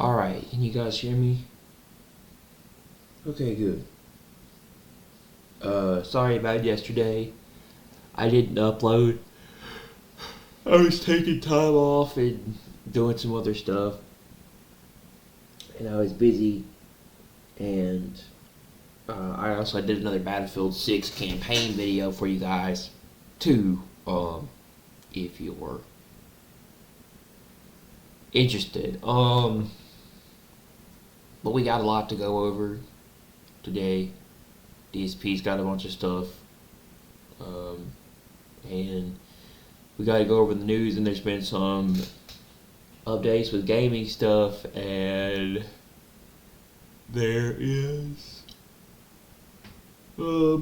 Alright, can you guys hear me? Okay, good. Sorry about yesterday. I didn't upload. I was taking time off and doing some other stuff. And I was busy. And I also did another Battlefield 6 campaign video for you guys. Too, if you were interested. But we got a lot to go over today. DSP's got a bunch of stuff. And we got to go over the news, and there's been some updates with gaming stuff, and there is a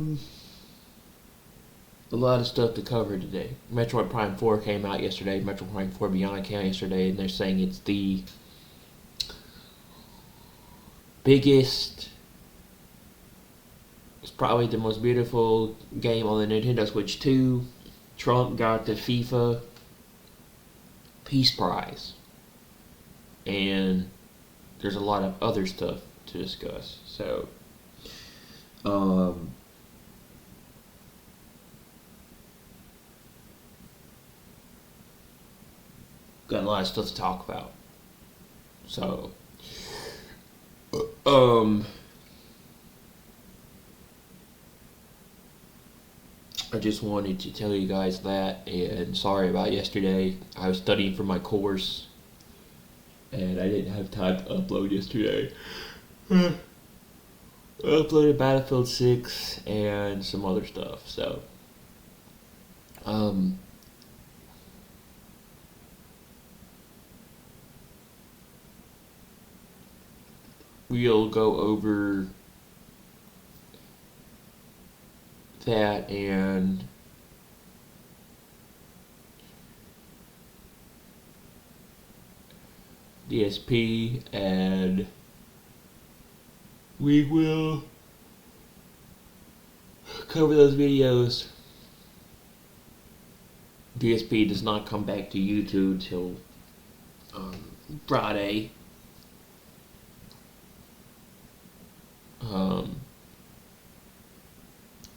lot of stuff to cover today. Metroid Prime 4 came out yesterday. Metroid Prime 4 Beyond came out yesterday, and they're saying it's the biggest, it's probably the most beautiful game on the Nintendo Switch 2. Trump got the FIFA Peace Prize. And there's a lot of other stuff to discuss. So, got a lot of stuff to talk about. So, I just wanted to tell you guys that, and sorry about yesterday. I was studying for my course, and I didn't have time to upload yesterday. I uploaded Battlefield 6 and some other stuff, so we'll go over that and DSP, and we will cover those videos. DSP does not come back to YouTube till Friday.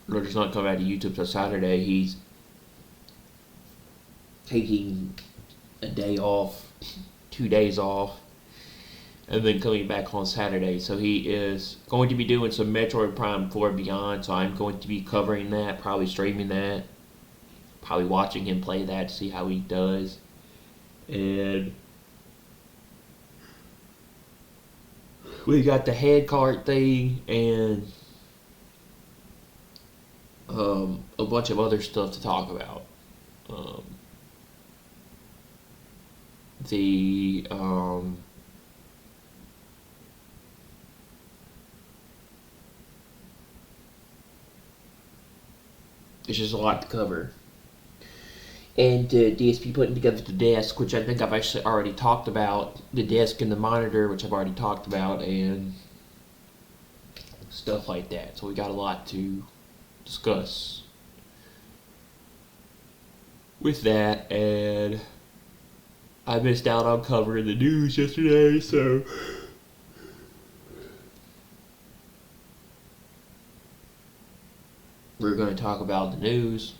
Or does not come back to YouTube till Saturday. He's taking a day off, 2 days off, and then coming back on Saturday. So he is going to be doing some Metroid Prime 4 Beyond, so I'm going to be covering that, probably streaming that, probably watching him play that to see how he does. And we got the head card thing and a bunch of other stuff to talk about. There's just a lot to cover. And DSP putting together the desk, which I think I've actually already talked about. The desk and the monitor, which I've already talked about, and stuff like that. So we got a lot to discuss with that, and I missed out on covering the news yesterday, so we're going to talk about the news,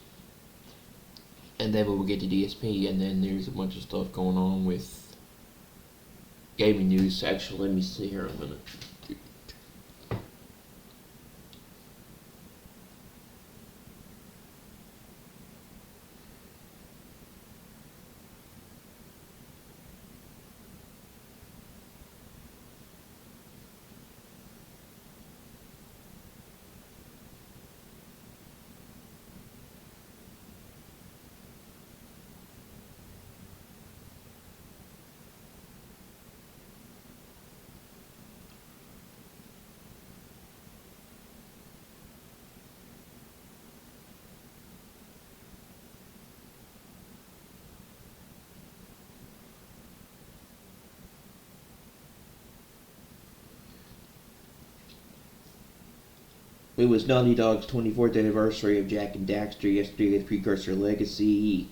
and then we'll get to DSP, and then there's a bunch of stuff going on with gaming news. Actually, let me see here a minute. It was Naughty Dog's 24th anniversary of Jak and Daxter yesterday with Precursor Legacy.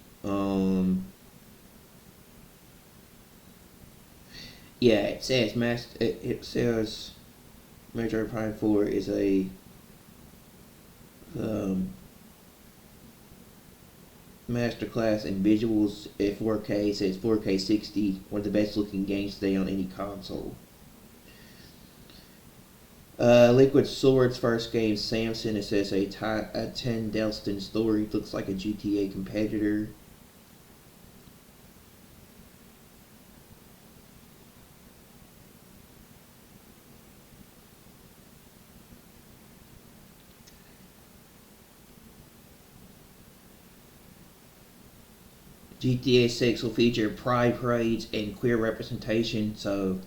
Yeah, it says it says Metroid Prime 4 is a um, masterclass in visuals at 4K. It says 4K 60, one of the best looking games today on any console. Liquid Swords first game, Samson. It says a 10 Delston story. Looks like a GTA competitor. GTA 6 will feature pride parades and queer representation, so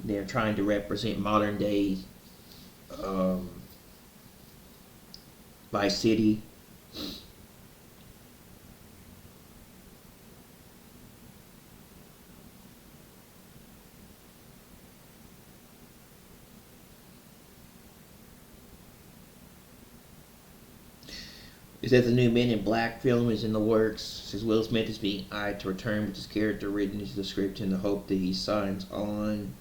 they're trying to represent modern day um, Vice City. It says the new Men in Black film is in the works. It says Will Smith is being eyed to return with his character written into the script in the hope that he signs on.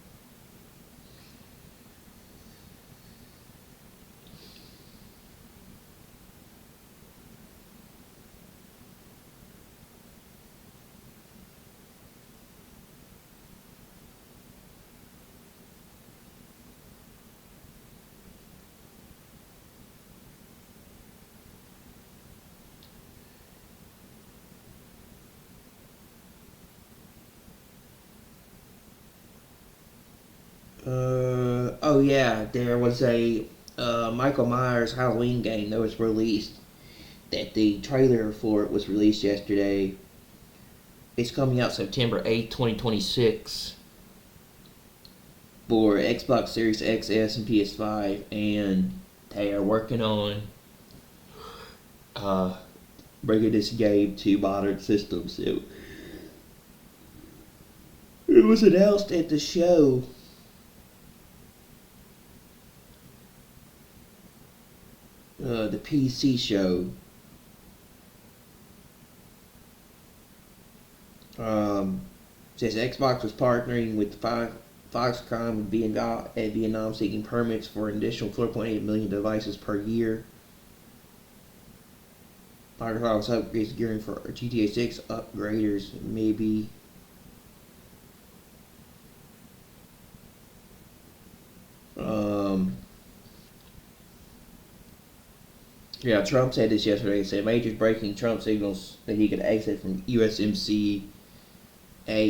Oh yeah, there was a Michael Myers Halloween game that was released. That the trailer for it was released yesterday. It's coming out September 8th, 2026 for Xbox Series XS and PS5, and they are working on uh, bringing this game to modern systems. It was announced at the show. The PC show. Says Xbox was partnering with Foxconn at Vietnam seeking permits for an additional 4.8 million devices per year. Microsoft's upgrades gearing for GTA 6 upgraders, maybe. Yeah, Trump said this yesterday. He said majors breaking Trump signals that he could exit from USMCA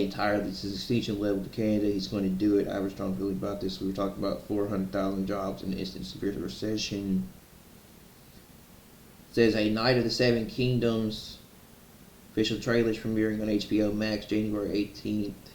entirely to the extinction level to Canada. He's going to do it. I have a strong feeling about this. We were talking about 400,000 jobs in the instant severe recession. It says a Night of the Seven Kingdoms. Official trailers premiering on HBO Max January 18th.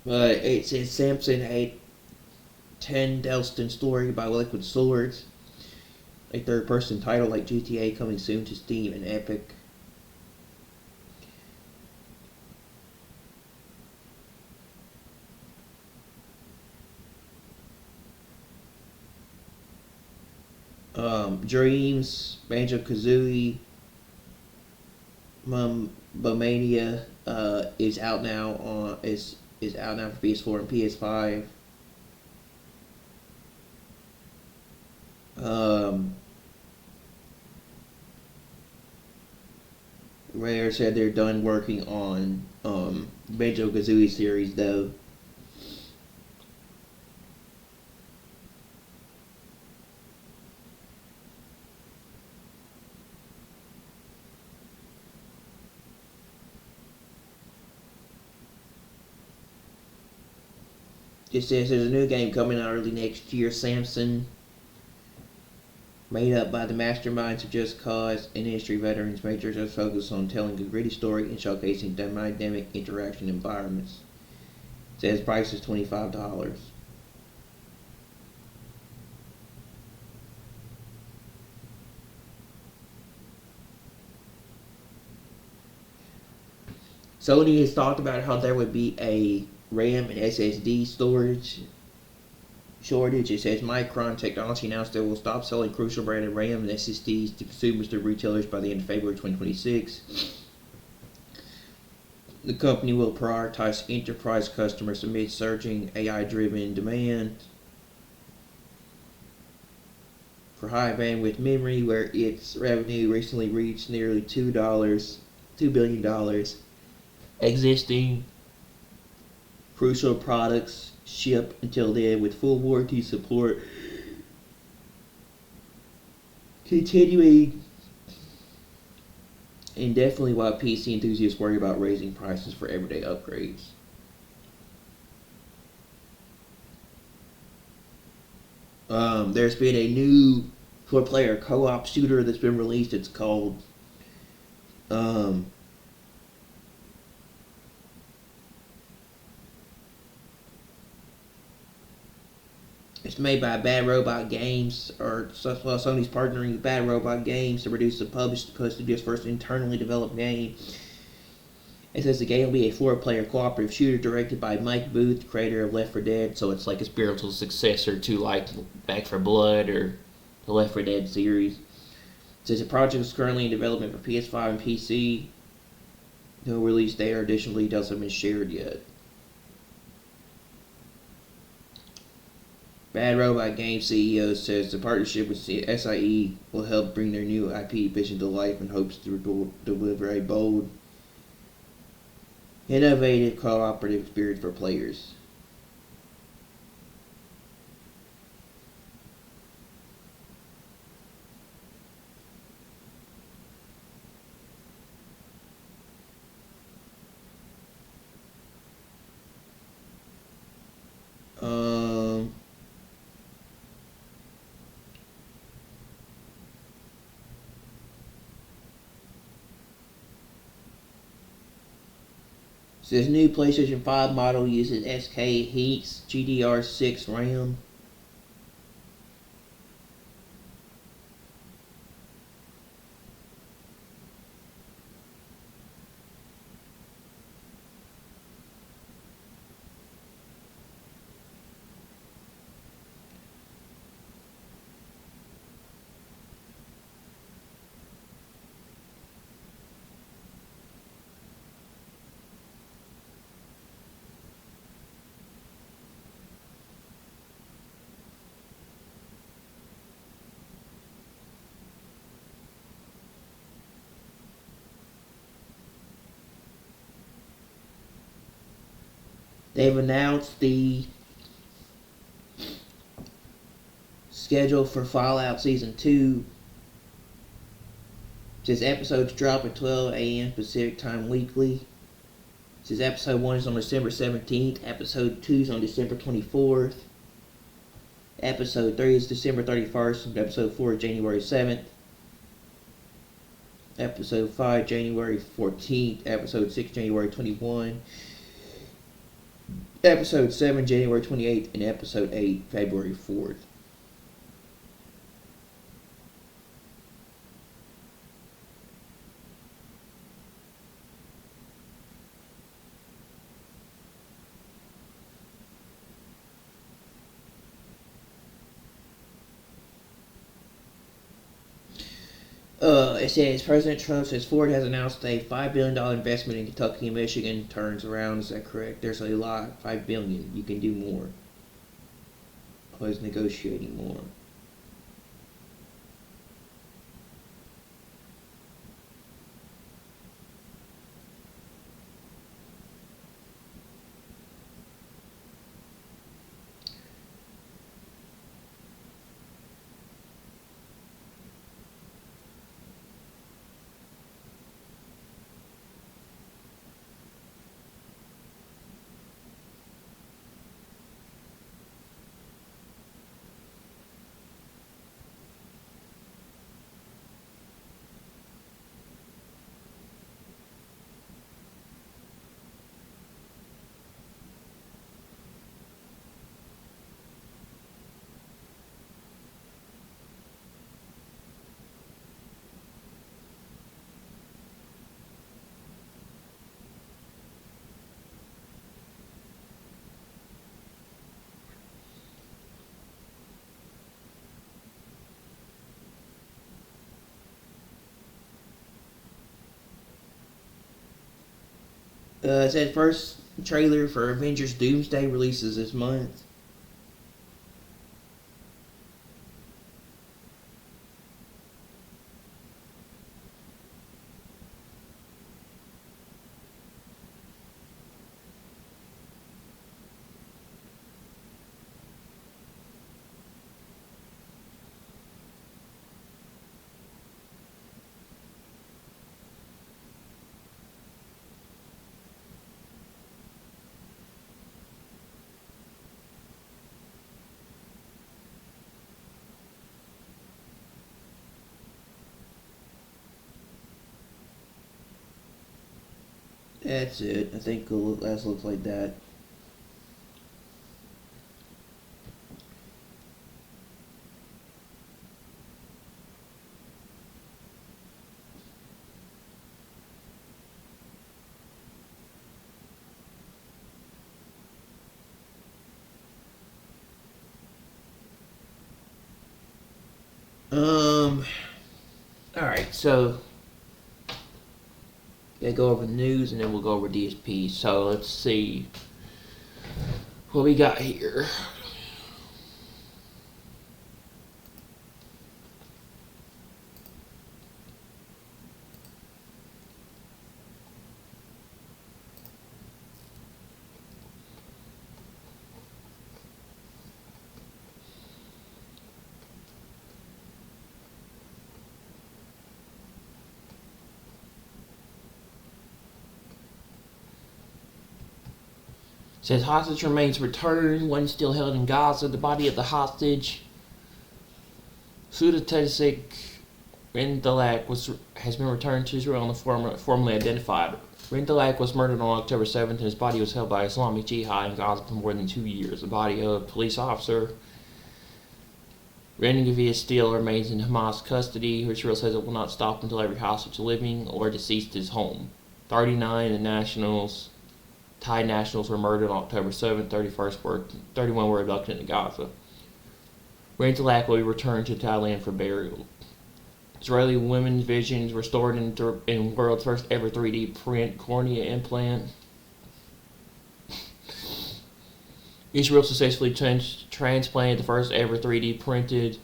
It says Samson, a 10 Delston story by Liquid Swords. A third person title like GTA coming soon to Steam and Epic. Dreams, Banjo Kazooie, Bumania is out now is out now for PS4 and PS5. Rare said they're done working on Banjo Kazooie series though. It says there's a new game coming out early next year, Samson, made up by the masterminds of Just Cause and industry veterans. Majors are focused on telling a gritty story and showcasing dynamic interaction environments. Says price is $25. Sony has talked about how there would be a RAM and SSD storage shortage. It says Micron Technology announced they will stop selling Crucial branded RAM and SSDs to consumers through retailers by the end of February 2026. The company will prioritize enterprise customers amid surging AI-driven demand for high bandwidth memory, where its revenue recently reached nearly $2 billion. Existing Crucial products ship until then with full warranty support, continuing indefinitely while PC enthusiasts worry about raising prices for everyday upgrades. There's been a new four-player co-op shooter that's been released. It's called it's made by Bad Robot Games, or Sony's partnering with Bad Robot Games to produce and publish the studio's first internally developed game. It says the game will be a four-player cooperative shooter directed by Mike Booth, creator of Left 4 Dead. So it's like a spiritual successor to like Back 4 Blood or the Left 4 Dead series. It says the project is currently in development for PS5 and PC. No release date or additional details have been shared yet. Bad Robot Games CEO says the partnership with SIE will help bring their new IP vision to life and hopes to deliver a bold, innovative cooperative experience for players. This new PlayStation 5 model uses SK Heat's GDR6 RAM. They've announced the schedule for Fallout Season 2. It says episodes drop at 12 a.m. Pacific Time weekly. It says episode 1 is on December 17th. Episode 2 is on December 24th. Episode 3 is December 31st. And episode 4 is January 7th. Episode 5, January 14th. Episode 6, January 21. Episode 7, January 28th, and Episode 8, February 4th. It says President Trump says Ford has announced a $5 billion investment in Kentucky and Michigan. Turns around, is that correct? There's a lot, $5 billion. You can do more. Always negotiating more. It said first trailer for Avengers Doomsday releases this month. That's it. I think the last looks like that. Alright, so gonna go over the news and then we'll go over DSP. So let's see what we got here. Says hostage remains returned. One still held in Gaza. The body of the hostage, Sudatasik Rindalak, has been returned to Israel and formally identified. Rindalak was murdered on October 7th and his body was held by Islamic Jihad in Gaza for more than 2 years. The body of police officer Renegavia still remains in Hamas custody. Israel says it will not stop until every hostage living or deceased is home. 39 Thai nationals were murdered on October 7th, 31 were abducted in Gaza. Rindalak will be returned to Thailand for burial. Israeli women's visions restored in world's first ever 3D print cornea implant. Israel successfully transplanted the first ever 3D printed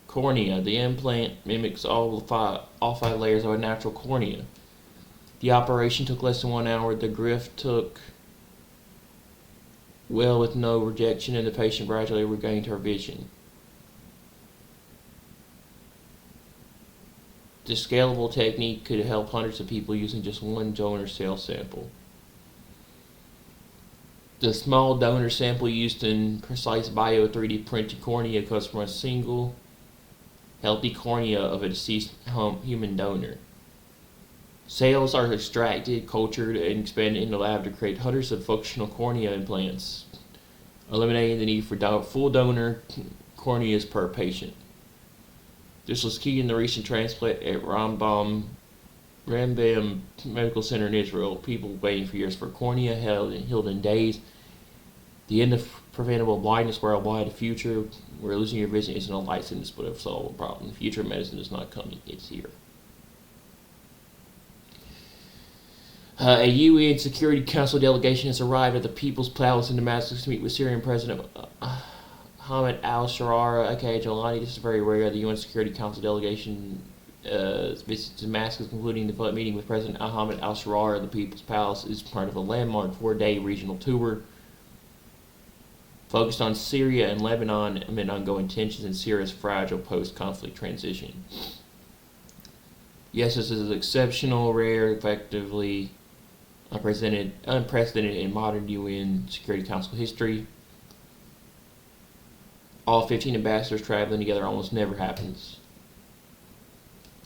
cornea. The implant mimics all five layers of a natural cornea. The operation took less than 1 hour. The graft took well with no rejection, and the patient gradually regained her vision. The scalable technique could help hundreds of people using just one donor cell sample. The small donor sample used in Precise Bio 3D printed cornea comes from a single healthy cornea of a deceased human donor. Cells are extracted, cultured, and expanded in the lab to create hundreds of functional cornea implants, eliminating the need for full donor corneas per patient. This was key in the recent transplant at Rambam Medical Center in Israel. People waiting for years for cornea healed in days. The end of preventable blindness worldwide. The future where losing your vision isn't a light sentence but a solvable problem. The future of medicine is not coming, it's here. A UN Security Council delegation has arrived at the People's Palace in Damascus to meet with Syrian President Hamid al-Sharar, aka Jalani. This is very rare. The UN Security Council delegation visits Damascus, concluding the meeting with President Hamid al-Sharar at the People's Palace is part of a landmark 4-day regional tour focused on Syria and Lebanon amid ongoing tensions in Syria's fragile post-conflict transition. Yes, this is exceptional, rare, effectively unprecedented in modern UN Security Council history. All 15 ambassadors traveling together almost never happens.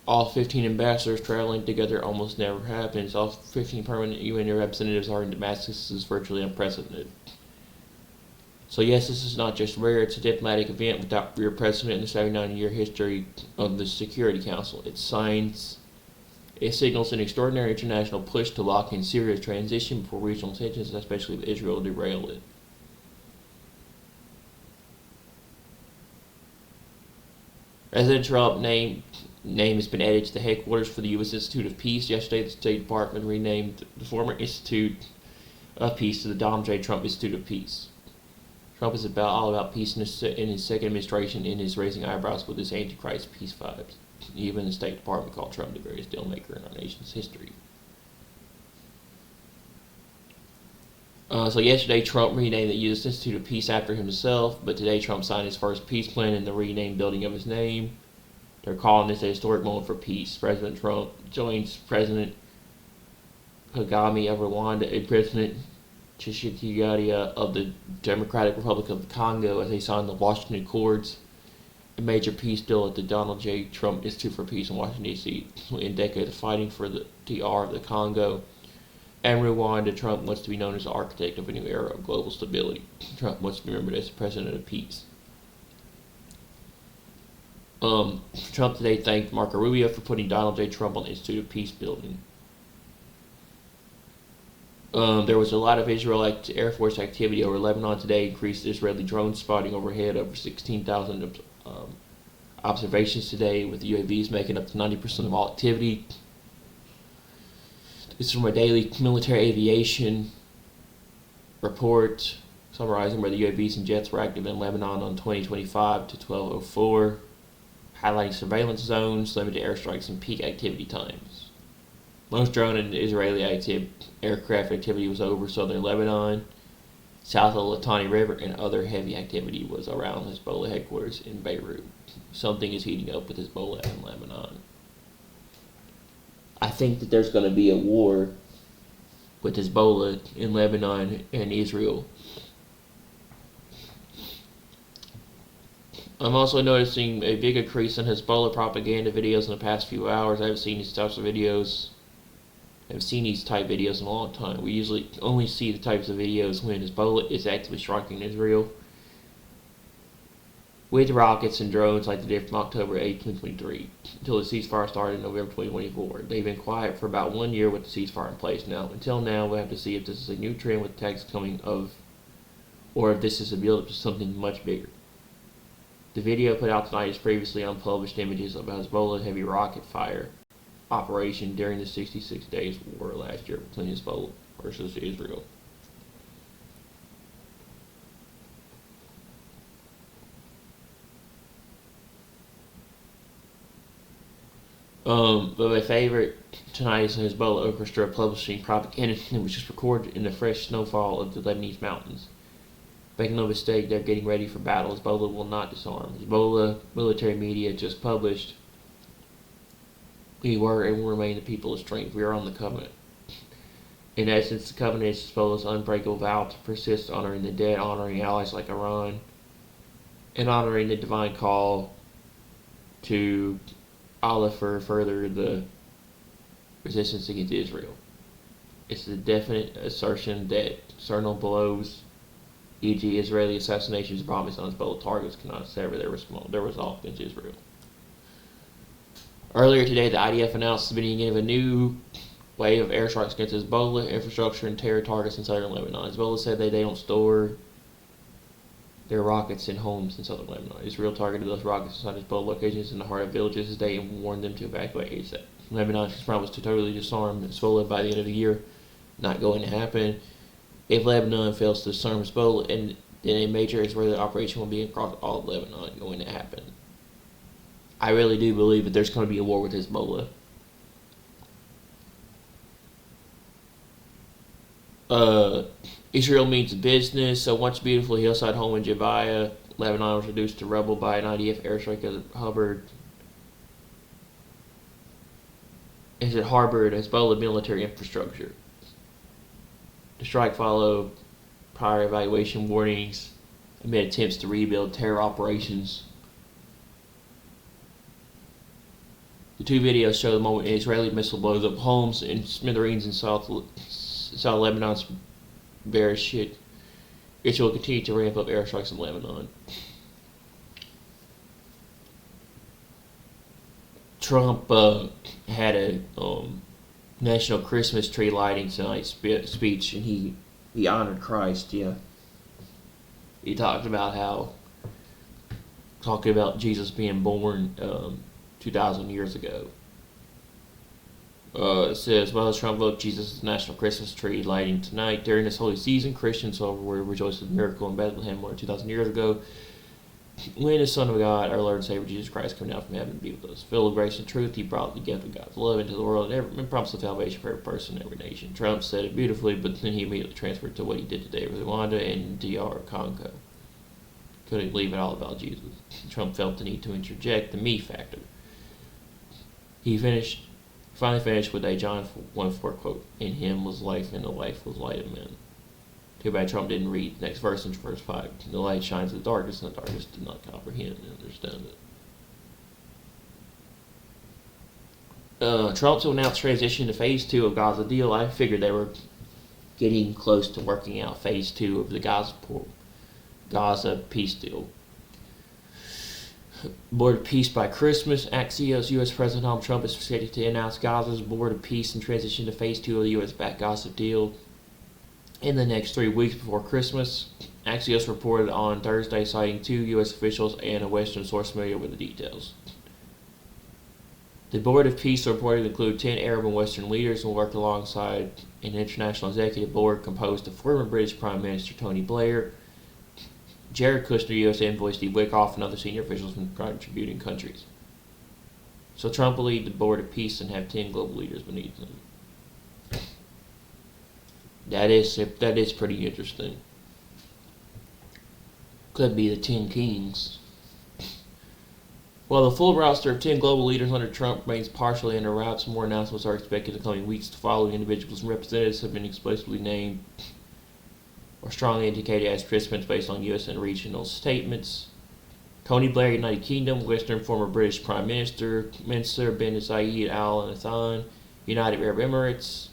All 15 ambassadors traveling together almost never happens. All 15 permanent UN representatives are in Damascus. This is virtually unprecedented. So yes, this is not just rare, it's a diplomatic event without real precedent in the 79-year history of the Security Council. It signals an extraordinary international push to lock in Syria's transition before regional tensions, especially with Israel, derail it. President Trump's name has been added to the headquarters for the U.S. Institute of Peace. Yesterday, the State Department renamed the former institute of peace to the Donald J. Trump Institute of Peace. Trump is all about peace in his second administration and is raising eyebrows with his Antichrist peace vibes. Even the State Department called Trump the greatest deal maker in our nation's history. So yesterday, Trump renamed the U.S. Institute of Peace after himself, but today Trump signed his first peace plan in the renamed building of his name. They're calling this a historic moment for peace. President Trump joins President Kagame of Rwanda and President Tshisekedi of the Democratic Republic of the Congo as they sign the Washington Accords, a major peace deal at the Donald J. Trump Institute for Peace in Washington, D.C. In decades of fighting for the DR of the Congo and Rwanda, Trump wants to be known as the architect of a new era of global stability. Trump wants to be remembered as the president of peace. Trump today thanked Marco Rubio for putting Donald J. Trump on the Institute of Peace building. There was a lot of Israel Air Force activity over Lebanon today. Increased Israeli drone spotting overhead, over 16,000 observations today, with UAVs making up to 90% of all activity. This is from a daily military aviation report summarizing where the UAVs and jets were active in Lebanon on 2025 to 1204, highlighting surveillance zones, limited airstrikes, and peak activity times. Most drone and Israeli aircraft activity was over southern Lebanon, south of the Litani River, and other heavy activity was around Hezbollah headquarters in Beirut. Something is heating up with Hezbollah in Lebanon. I think that there's going to be a war with Hezbollah in Lebanon and Israel. I'm also noticing a big increase in Hezbollah propaganda videos in the past few hours. I haven't seen these types of videos. I've seen these type videos in a long time. We usually only see the types of videos when Hezbollah is actively striking Israel with rockets and drones like they did from October 8, 2023 until the ceasefire started in November 2024. They've been quiet for about 1 year with the ceasefire in place now. Until now, we'll have to see if this is a new trend with attacks coming of, or if this is a build-up to something much bigger. The video put out tonight is previously unpublished images of Hezbollah heavy rocket fire operation during the 66 days war last year between Hezbollah versus Israel. But my favorite tonight is the Hezbollah Orchestra publishing propaganda, which was recorded in the fresh snowfall of the Lebanese mountains. Make no mistake, they're getting ready for battle. Hezbollah will not disarm. Hezbollah military media just published, "We were and will remain the people of strength. We are on the covenant." In essence, the covenant is Hezbollah's unbreakable vow to persist, honoring the dead, honoring allies like Iran, and honoring the divine call to Allah for further the resistance against Israel. It's a definite assertion that external blows, e.g. Israeli assassinations, bombings on Hezbollah targets, cannot sever their resolve against Israel. Earlier today, the IDF announced the beginning of a new wave of airstrikes against Hezbollah infrastructure and terror targets in southern Lebanon. Hezbollah said they don't store their rockets in homes in southern Lebanon. Israel targeted those rockets inside Hezbollah locations in the heart of villages today and warned them to evacuate ASAP. Lebanon has promised to totally disarm Hezbollah by the end of the year. Not going to happen. If Lebanon fails to disarm Hezbollah, and then a major Israeli operation will be across all of Lebanon going to happen. I really do believe that there's going to be a war with Hezbollah. Israel means business. So once beautiful hillside home in Jabalia, Lebanon was reduced to rubble by an IDF airstrike as it harbored Hezbollah military infrastructure. The strike followed prior evacuation warnings amid attempts to rebuild terror operations. The two videos show the moment an Israeli missile blows up homes and smithereens in South Lebanon's Beersheba. Israel will continue to ramp up airstrikes in Lebanon. Trump had a National Christmas Tree Lighting Tonight speech, and he honored Christ. Yeah, he talked about talking about Jesus being born 2,000 years ago. It says, while Trump voted Jesus' national Christmas tree lighting tonight, during this holy season, Christians will rejoice with the miracle in Bethlehem more than 2,000 years ago, when the Son of God, our Lord and Savior Jesus Christ, came down from heaven to be with us. Filled with grace and truth, he brought the gift of God's love into the world and promised the salvation for every person, every nation. Trump said it beautifully, but then he immediately transferred to what he did today with Rwanda and DR Congo. Couldn't leave it all about Jesus. Trump felt the need to interject the me factor. He finally finished with a John 1:4 quote, "In him was life, and the life was light of men." Too bad Trump didn't read the next verse in verse 5. The light shines in the darkness, and the darkness did not comprehend and understand it. Trump to announce transition to phase 2 of Gaza deal. I figured they were getting close to working out phase 2 of the Gaza peace deal. Board of Peace by Christmas. Axios. U.S. President Donald Trump is scheduled to announce Gaza's Board of Peace and transition to phase 2 of the U.S.-backed Gaza deal in the next 3 weeks before Christmas. Axios reported on Thursday, citing 2 U.S. officials and a Western source familiar with the details. The Board of Peace reported to include 10 Arab and Western leaders and will work alongside an international executive board composed of former British Prime Minister Tony Blair, Jared Kushner, U.S. envoy Steve Witkoff, and other senior officials from contributing countries. So Trump will lead the Board of Peace and have 10 global leaders beneath him. That is pretty interesting. Could be the 10 kings. While the full roster of 10 global leaders under Trump remains partially under wraps, more announcements are expected in the coming weeks. The following individuals and representatives have been explicitly named or strongly indicated as participants based on U.S. and regional statements. Tony Blair, United Kingdom. Western former British Prime Minister Mansour bin Zayed Al Nahyan, United Arab Emirates.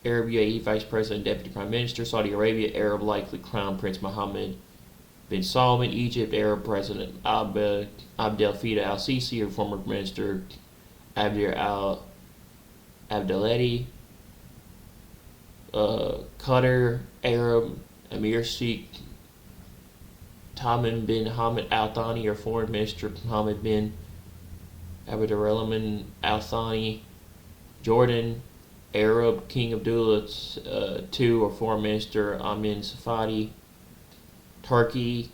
Arab UAE Vice President and Deputy Prime Minister. Saudi Arabia, Arab likely Crown Prince Mohammed bin Salman. Egypt, Arab President Abdel Fattah al-Sisi, or former Minister Abdir al-Abdelati. Qatar, Arab Emir Sheikh Tamim bin Hamad Al Thani, or Foreign Minister Mohammed bin Abdurrahman Al Thani. Jordan, Arab King Abdullah II, or Foreign Minister Amin Safadi. Turkey,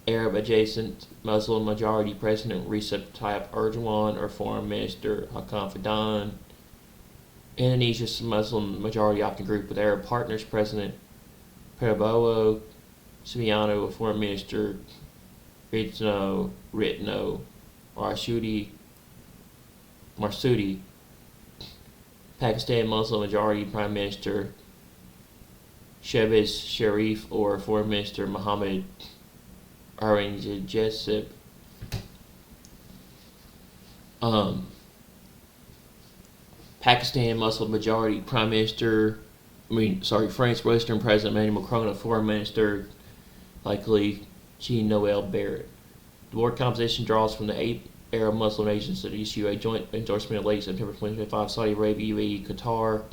Arab adjacent Muslim majority President Recep Tayyip Erdogan, or Foreign Minister Hakan Fidan. Indonesia's Muslim majority opting group with Arab partners President Prabowo Subianto, or Foreign Minister Retno Marsudi. Pakistan Muslim majority Prime Minister Shehbaz Sharif, or Foreign Minister Mohammed Aurangzeb. Pakistan Muslim majority France Western President Emmanuel Macron, Foreign Minister likely Jean-Noel Barrett. The board composition draws from the 8 Arab Muslim nations that issue a joint endorsement of late September 2025: Saudi Arabia, UAE, Qatar,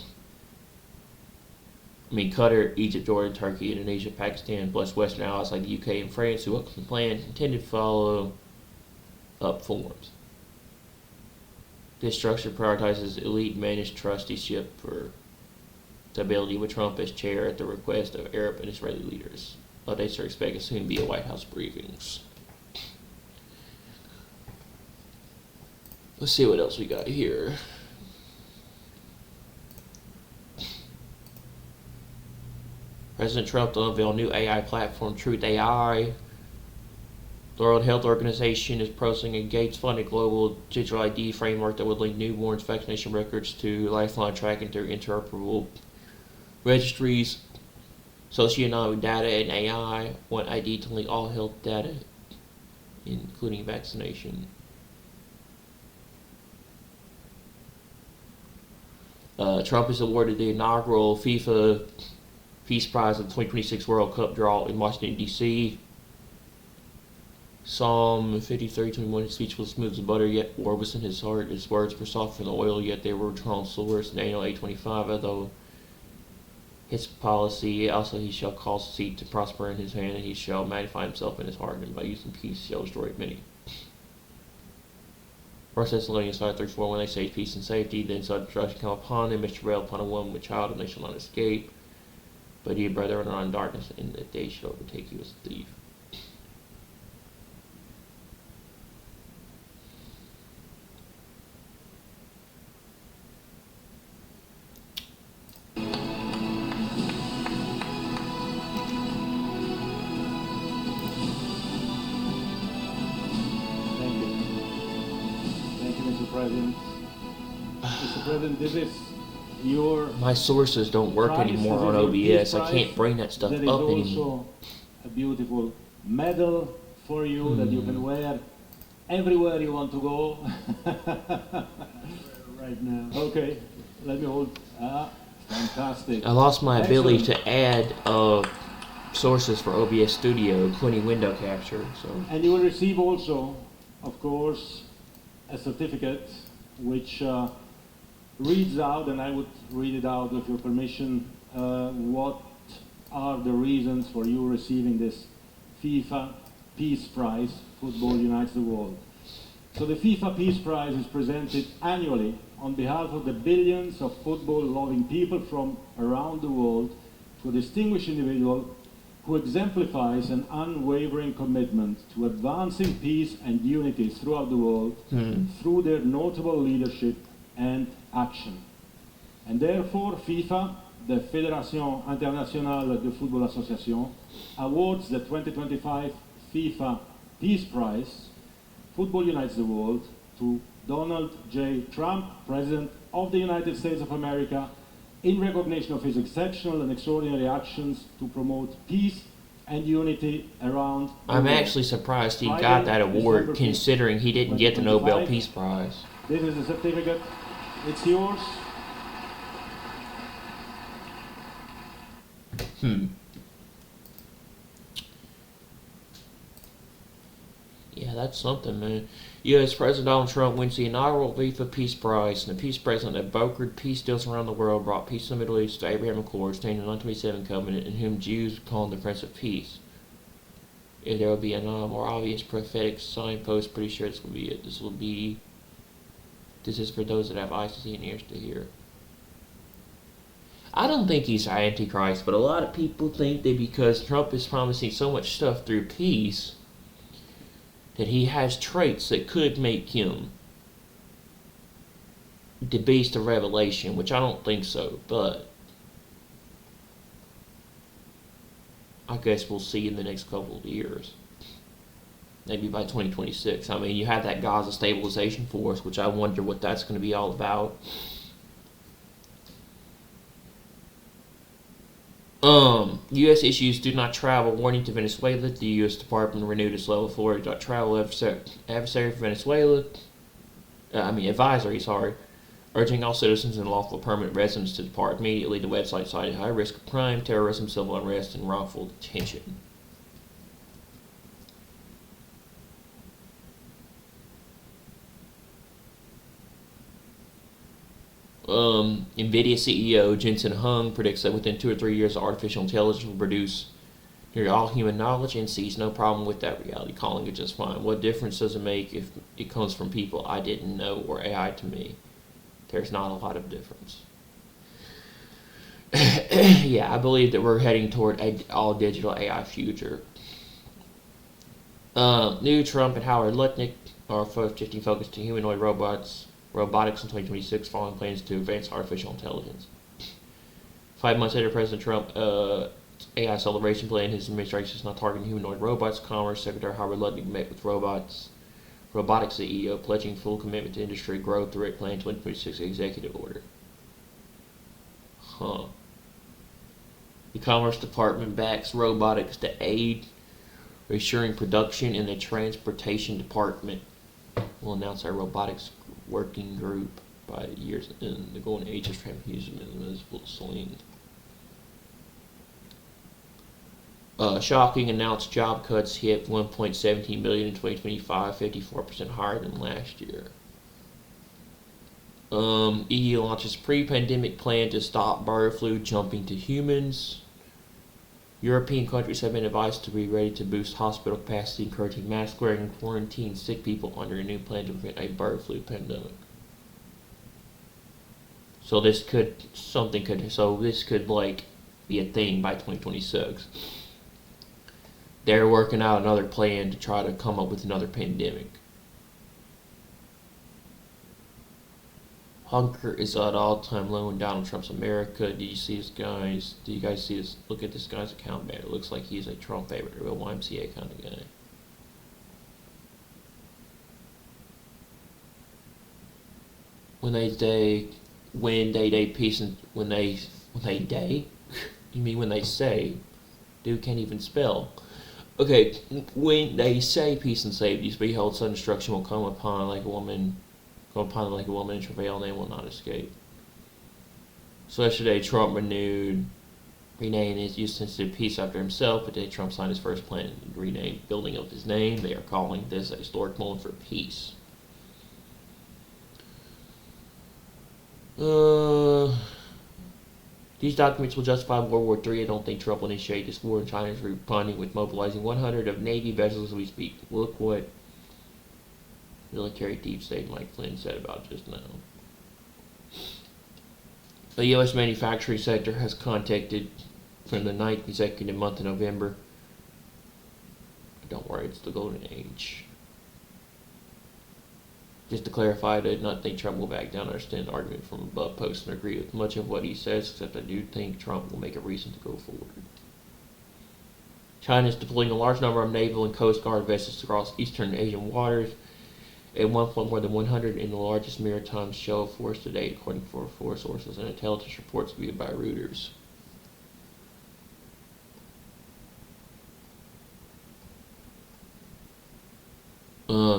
Egypt, Jordan, Turkey, Indonesia, Pakistan, plus Western allies like the UK and France, who welcome the plan, intended to follow up forms. This structure prioritizes elite managed trusteeship for stability, with Trump as chair at the request of Arab and Israeli leaders. Updates are expected soon to be at White House briefings. Let's see what else we got here. President Trump to unveil new AI platform, Truth AI. The World Health Organization is proposing a Gates-funded global digital ID framework that would link newborns' vaccination records to lifeline tracking through interoperable registries. Socioeconomic data and AI want ID to link all health data, including vaccination. Trump is awarded the inaugural FIFA Peace Prize of the 2026 World Cup draw in Washington, D.C. Psalm 53:21, his speech was smooth as butter, yet war was in his heart. His words were soft from the oil, yet they were drawn swords. Daniel 8:25, although his policy, also he shall cause seed to prosper in his hand, and he shall magnify himself in his heart, and by using peace shall destroy many. 1 Thessalonians 5:34, when they say peace and safety, then such destruction come upon them, as travail upon a woman with child, and they shall not escape. But ye, brethren, are in darkness, and the day shall overtake you as a thief. Mr. President, this is your... My sources don't work anymore on OBS. I can't bring that stuff up anymore. There is also a beautiful medal for you that you can wear everywhere you want to go. Right now. Okay, let me hold. Fantastic. I lost my ability to add sources for OBS Studio, including window capture. So. And you will receive also, of course, a certificate which reads out, and I would read it out with your permission, what are the reasons for you receiving this FIFA Peace Prize, Football Unites the World. So the FIFA Peace Prize is presented annually on behalf of the billions of football-loving people from around the world to a distinguished individual who exemplifies an unwavering commitment to advancing peace and unity throughout the world through their notable leadership and action. And therefore, FIFA, the Fédération Internationale de Football Association, awards the 2025 FIFA Peace Prize, Football Unites the World, to Donald J. Trump, President of the United States of America, in recognition of his exceptional and extraordinary actions to promote peace and unity around the world. I'm actually surprised he got that award, considering he didn't get the Nobel Peace Prize. This is the certificate. It's yours. Yeah, that's something, man. U.S. President Donald Trump wins the inaugural FIFA Peace Prize, and the peace president that brokered peace deals around the world, brought peace in the Middle East to Abraham Accords, stating the 1927 covenant, in whom Jews called the Prince of Peace. If there will be a more obvious prophetic signpost, pretty sure this will be it. This is for those that have eyes to see and ears to hear. I don't think he's Antichrist, but a lot of people think that because Trump is promising so much stuff through peace, that he has traits that could make him the beast of Revelation, which I don't think so, but I guess we'll see in the next couple of years. Maybe by 2026. I mean, you have that Gaza Stabilization Force, which I wonder what that's going to be all about. U.S. issues do not travel warning to Venezuela. The U.S. Department renewed its level 4 travel adversary for Venezuela. Advisory, urging all citizens and lawful permanent residents to depart immediately. The website cited high risk of crime, terrorism, civil unrest, and wrongful detention. NVIDIA CEO Jensen Huang predicts that within 2 or 3 years, artificial intelligence will produce nearly all human knowledge and sees no problem with that reality, calling it just fine. What difference does it make if it comes from people I didn't know or AI to me? There's not a lot of difference. Yeah, I believe that we're heading toward an all-digital AI future. New Trump and Howard Lutnick are shifting focus to humanoid robotics in 2026, following plans to advance artificial intelligence. 5 months after President Trump AI celebration plan, his administration is not targeting humanoid robots. Commerce Secretary Howard Lutnick met with robotics CEO, pledging full commitment to industry growth through a planned 2026 executive order. The Commerce Department backs robotics to aid reassuring production, in the Transportation Department will announce our robotics working group by year's end. The golden age of transhumanism will swing. Shocking, announced job cuts hit 1.17 million in 2025, 54% higher than last year. EU launches pre-pandemic plan to stop bird flu jumping to humans. European countries have been advised to be ready to boost hospital capacity, encouraging mask wearing and quarantine sick people under a new plan to prevent a bird flu pandemic. So this could like be a thing by 2026. They're working out another plan to try to come up with another pandemic. Hunger is at all-time low in Donald Trump's America. Did you see this, guys? Do you guys see this? Look at this guy's account banner. It looks like he's a Trump favorite, a real YMCA kind of guy. When they say peace and when they you mean when they say, dude can't even spell. Okay, when they say peace and safety, behold, sudden destruction will come upon like a woman in travail, and they will not escape. So yesterday, Trump renamed his use-sensitive peace after himself, but today Trump signed his first plan to rename building of his name. They are calling this a historic moment for peace. These documents will justify World War III. I don't think Trump will initiate this war, and China is responding with mobilizing 100 of Navy vessels as we speak. Look what military deep state Mike Flynn said about just now. The U.S. manufacturing sector has contacted from the 9th consecutive month of November. Don't worry, it's the golden age. Just to clarify, I did not think Trump will back down. I understand the argument from above post and agree with much of what he says, except I do think Trump will make a reason to go forward. China is deploying a large number of naval and coast guard vessels across eastern Asian waters. At one point, more than 100 in the largest maritime show of force to date, according to four sources and intelligence reports viewed by Reuters.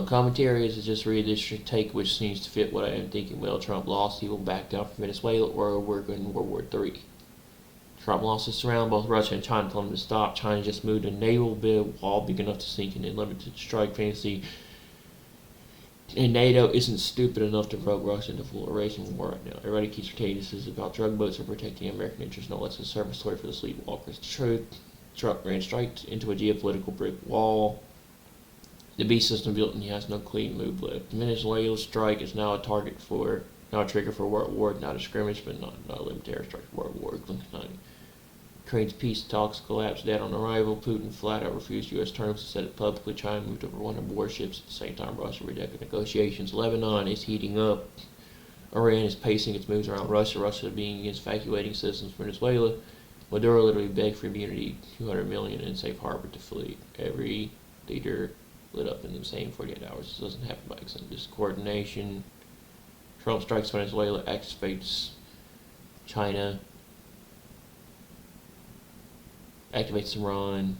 Commentary is just read this take, which seems to fit what I am thinking. Well, Trump lost, he will back down from Venezuela, or we're going to World War III. Trump lost his surround, both Russia and China told him to stop. China just moved a naval wall big enough to sink in a limited strike fantasy. And NATO isn't stupid enough to provoke Russia into full erasing war right now. Everybody keeps pretending this is about drug boats or protecting American interests. No, it's a service story for the sleepwalkers. The truth, Trump ran straight into a geopolitical brick wall. The beast system built and he has no clean move left. The Venezuela strike is now a trigger for World War, not a skirmish, but not a limited airstrike for World War. Ukraine's peace talks collapsed dead on arrival. Putin flat out refused U.S. terms and said it publicly. China moved over 100 warships. At the same time, Russia rejected negotiations. Lebanon is heating up. Iran is pacing its moves around Russia. Russia being against evacuating citizens from Venezuela. Maduro literally begged for immunity, 200 million in safe harbor to flee. Every leader lit up in the same 48 hours. This doesn't happen by accident. This coordination. Trump strikes Venezuela, activates China, activates Iran,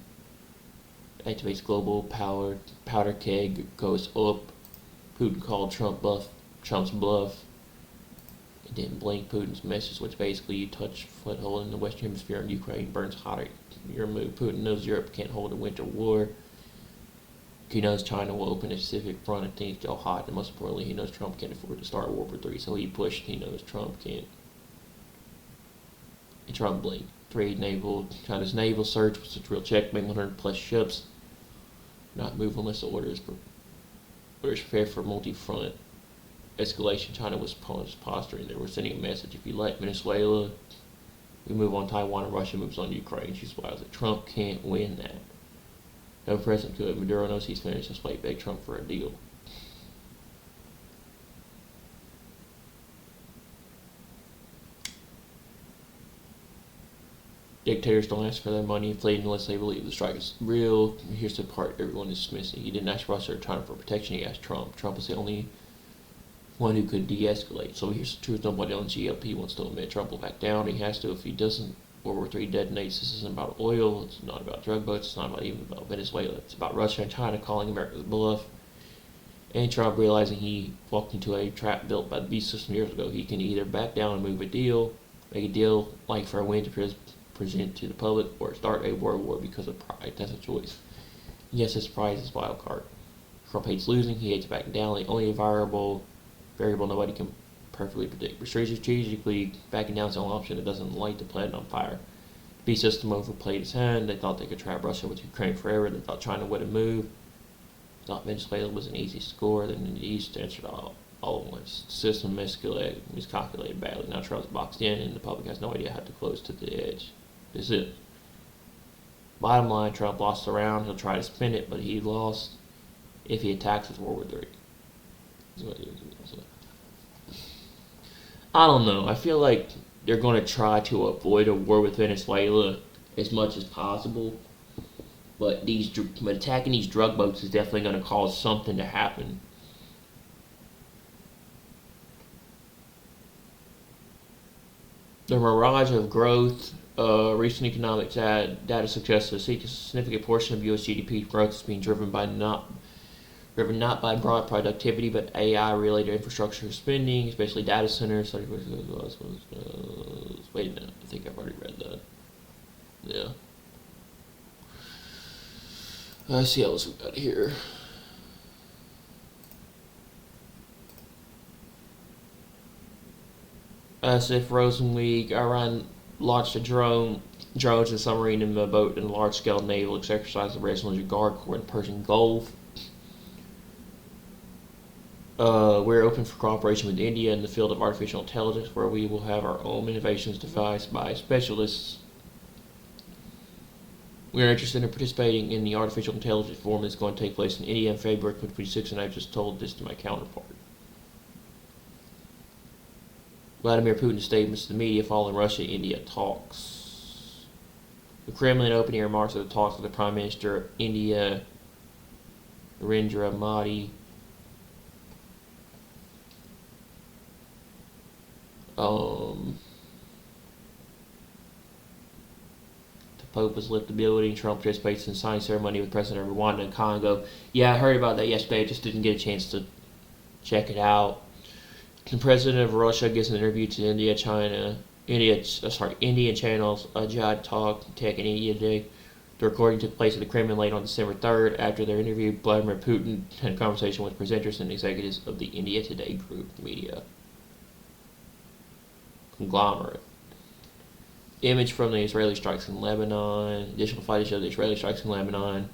activates global powder keg, goes up. Putin called Trump's bluff. It didn't blink. Putin's message, which basically you touch foothold in the Western Hemisphere and Ukraine burns hotter. Your move. Putin knows Europe can't hold a winter war. He knows China will open a Pacific front if things go hot, and most importantly, he knows Trump can't afford to start World War III, so he pushed. He knows Trump can't. And Trump blinked. China's naval surge was a real checkmate. 100 plus ships not move unless the orders prepared for multi-front escalation. China was posturing. They were sending a message: if you let Venezuela, we move on Taiwan, and Russia moves on Ukraine. She's wise that Trump can't win that. No president could. Maduro knows he's finished. Just wait, beg Trump for a deal. Dictators don't ask for their money and flee unless they believe the strike is real. Here's the part everyone is missing. He didn't ask Russia or China for protection. He asked Trump. Trump is the only one who could de-escalate. So here's the truth. Nobody on GLP wants to admit Trump will back down. He has to. If he doesn't, World War III detonates. This isn't about oil. It's not about drug boats. It's not even about Venezuela. It's about Russia and China calling America's bluff. And Trump realizing he walked into a trap built by the beast system years ago. He can either back down and make a deal like for a win to present to the public, or start a world war because of pride. That's a choice. Yes, his pride is wild card. Trump hates losing. He hates backing down. The only variable nobody can perfectly predict. But strategically, backing down is the only option that doesn't light the planet on fire. B system overplayed its hand. They thought they could trap Russia with Ukraine forever. They thought China wouldn't move. Thought Venezuela was an easy score. Then the East answered all at once. The system miscalculated badly. Now Trump's boxed in, and the public has no idea how to close to the edge. This is it. Bottom line, Trump lost the round. He'll try to spin it, but he lost if he attacks with World War III. I don't know. I feel like they're going to try to avoid a war with Venezuela as much as possible. But attacking these drug boats is definitely going to cause something to happen. The mirage of growth, recent economic data suggests a significant portion of U.S. GDP growth is being driven not by broad productivity, but AI-related infrastructure spending, especially data centers. Wait a minute, I think I've already read that. Yeah. Let's see what else we got here. As if Rosenweek, Iran launched drones and submarine in a boat in a large-scale naval exercise of Resolution Guard Corps in the Persian Gulf. We're open for cooperation with India in the field of artificial intelligence, where we will have our own innovations devised by specialists. We are interested in participating in the artificial intelligence forum that's going to take place in India in February 2026, and I just told this to my counterpart. Vladimir Putin's statements to the media following Russia-India talks. The Kremlin opening remarks at the talks with the Prime Minister of India, Narendra Modi. The Pope has left the building. Trump participates in the signing ceremony with President Rwanda and Congo. Yeah, I heard about that yesterday. I just didn't get a chance to check it out. The president of Russia gives an interview to Indian channels, Ajad Talk, Tech, and India Day. The recording took place at the Kremlin late on December 3rd. After their interview, Vladimir Putin had a conversation with presenters and executives of the India Today group media conglomerate. Image from the Israeli strikes in Lebanon. Additional footage of the Israeli strikes in Lebanon.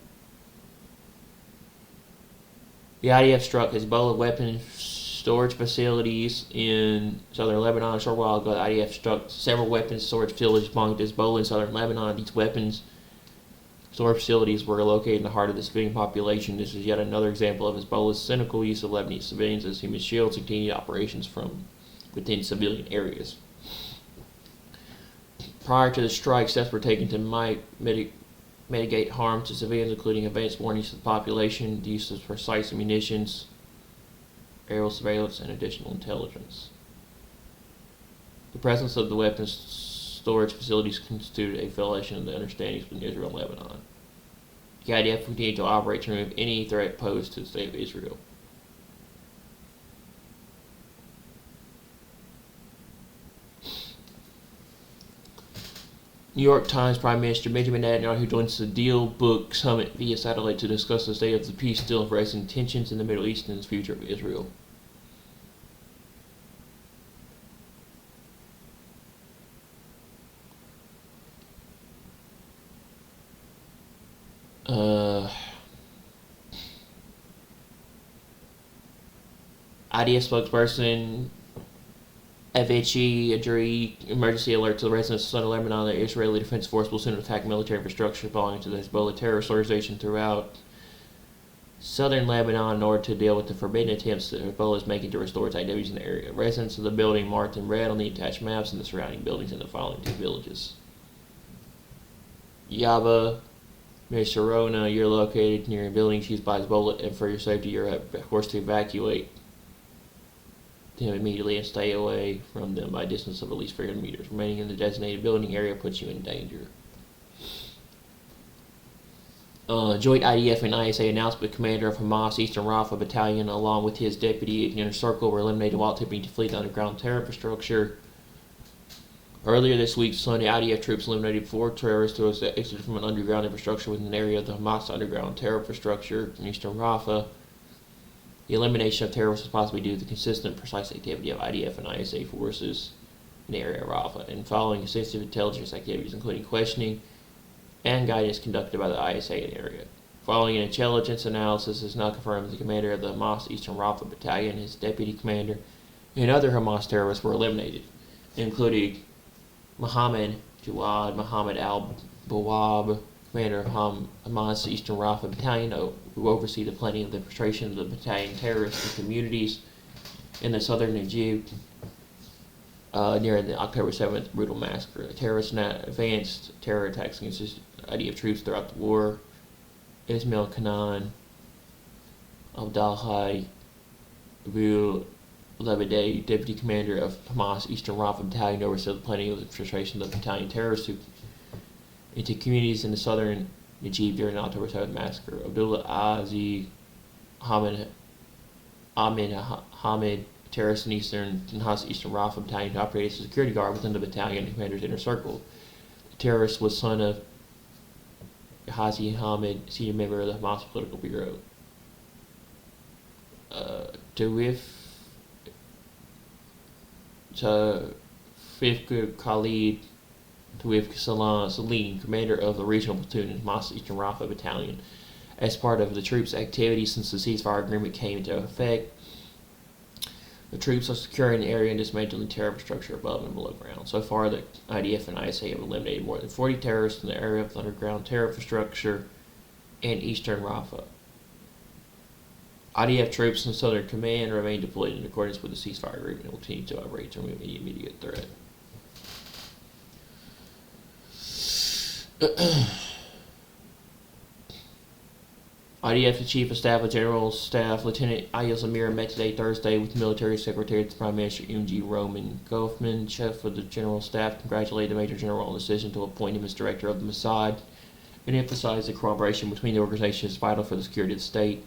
The IDF struck Hezbollah weapons storage facilities in southern Lebanon. A short while ago, the IDF struck several weapons storage facilities belonging to Hezbollah in southern Lebanon. These weapons storage facilities were located in the heart of the civilian population. This is yet another example of Hezbollah's cynical use of Lebanese civilians as human shields and continued operations from within civilian areas. Prior to the strike, steps were taken to mitigate harm to civilians, including advanced warnings to the population, the use of precise munitions, aerial surveillance, and additional intelligence. The presence of the weapons storage facilities constituted a violation of the understandings between Israel and Lebanon. The IDF continued to operate to remove any threat posed to the state of Israel. New York Times Prime Minister Benjamin Netanyahu joins the Deal Book Summit via satellite to discuss the state of the peace deal and rising tensions in the Middle East and the future of Israel. IDF spokesperson Avici Adri emergency alert to the residents of southern Lebanon that Israeli Defense Force will soon attack military infrastructure belonging to the Hezbollah terrorist organization throughout southern Lebanon in order to deal with the forbidden attempts that Hezbollah is making to restore its activities in the area. Residents of the building marked in red on the attached maps and the surrounding buildings in the following two villages. Yaba, Mesharona, you're located near buildings used by Hezbollah, and for your safety you're forced to evacuate them immediately and stay away from them by a distance of at least 300 meters. Remaining in the designated building area puts you in danger. Joint IDF and ISA announced the commander of Hamas Eastern Rafah Battalion, along with his deputy in Inner Circle, were eliminated while attempting to flee the underground terror infrastructure. Earlier this week, Sunday, IDF troops eliminated 4 terrorists who exited from an underground infrastructure within an area of the Hamas underground terror infrastructure in Eastern Rafah. The elimination of terrorists was possibly due to the consistent, precise activity of IDF and ISA forces in the area of Rafah, and following sensitive intelligence activities, including questioning and guidance conducted by the ISA in the area. Following an intelligence analysis, it is now confirmed that the commander of the Hamas Eastern Rafah Battalion, his deputy commander, and other Hamas terrorists were eliminated, including Mohammed Jawad Mohammed al-Bawab, commander of Hamas Eastern Rafah Battalion, who oversee the planning of the infiltration of the battalion terrorists in communities in the southern Najib near the October 7th brutal massacre. The terrorists advanced terror attacks against the IDF troops throughout the war. Ismail Kanan, Abdalhai Abu Lebedei, deputy commander of Hamas Eastern Rafah Battalion, oversaw the planning of the infiltration of the battalion terrorists into communities in the southern Najib during the October 7th massacre. Abdullah Aziz Ahmed Hamid, terrorist in Hamas Eastern Rafah Battalion, who operated as a security guard within the battalion commander's inner circle. The terrorist was son of Hazi Hamid, senior member of the Hamas political bureau. Tawif Khalid Tawif Salim, commander of the regional platoon in Hamas Eastern Rafah Battalion. As part of the troops' activities since the ceasefire agreement came into effect, the troops are securing the area and dismantling terror infrastructure above and below ground. So far, the IDF and ISA have eliminated more than 40 terrorists in the area of the underground terror infrastructure in eastern Rafah. IDF troops in Southern Command remain deployed in accordance with the ceasefire agreement and will continue to operate to remove any immediate threat. IDF Chief of Staff of General Staff Lieutenant Ayaz Amir met today, Thursday, with Military Secretary to the Prime Minister M.G. Roman Goffman. Chief of the General Staff congratulated the Major General on the decision to appoint him as Director of the Mossad and emphasized the cooperation between the organization is vital for the security of the state.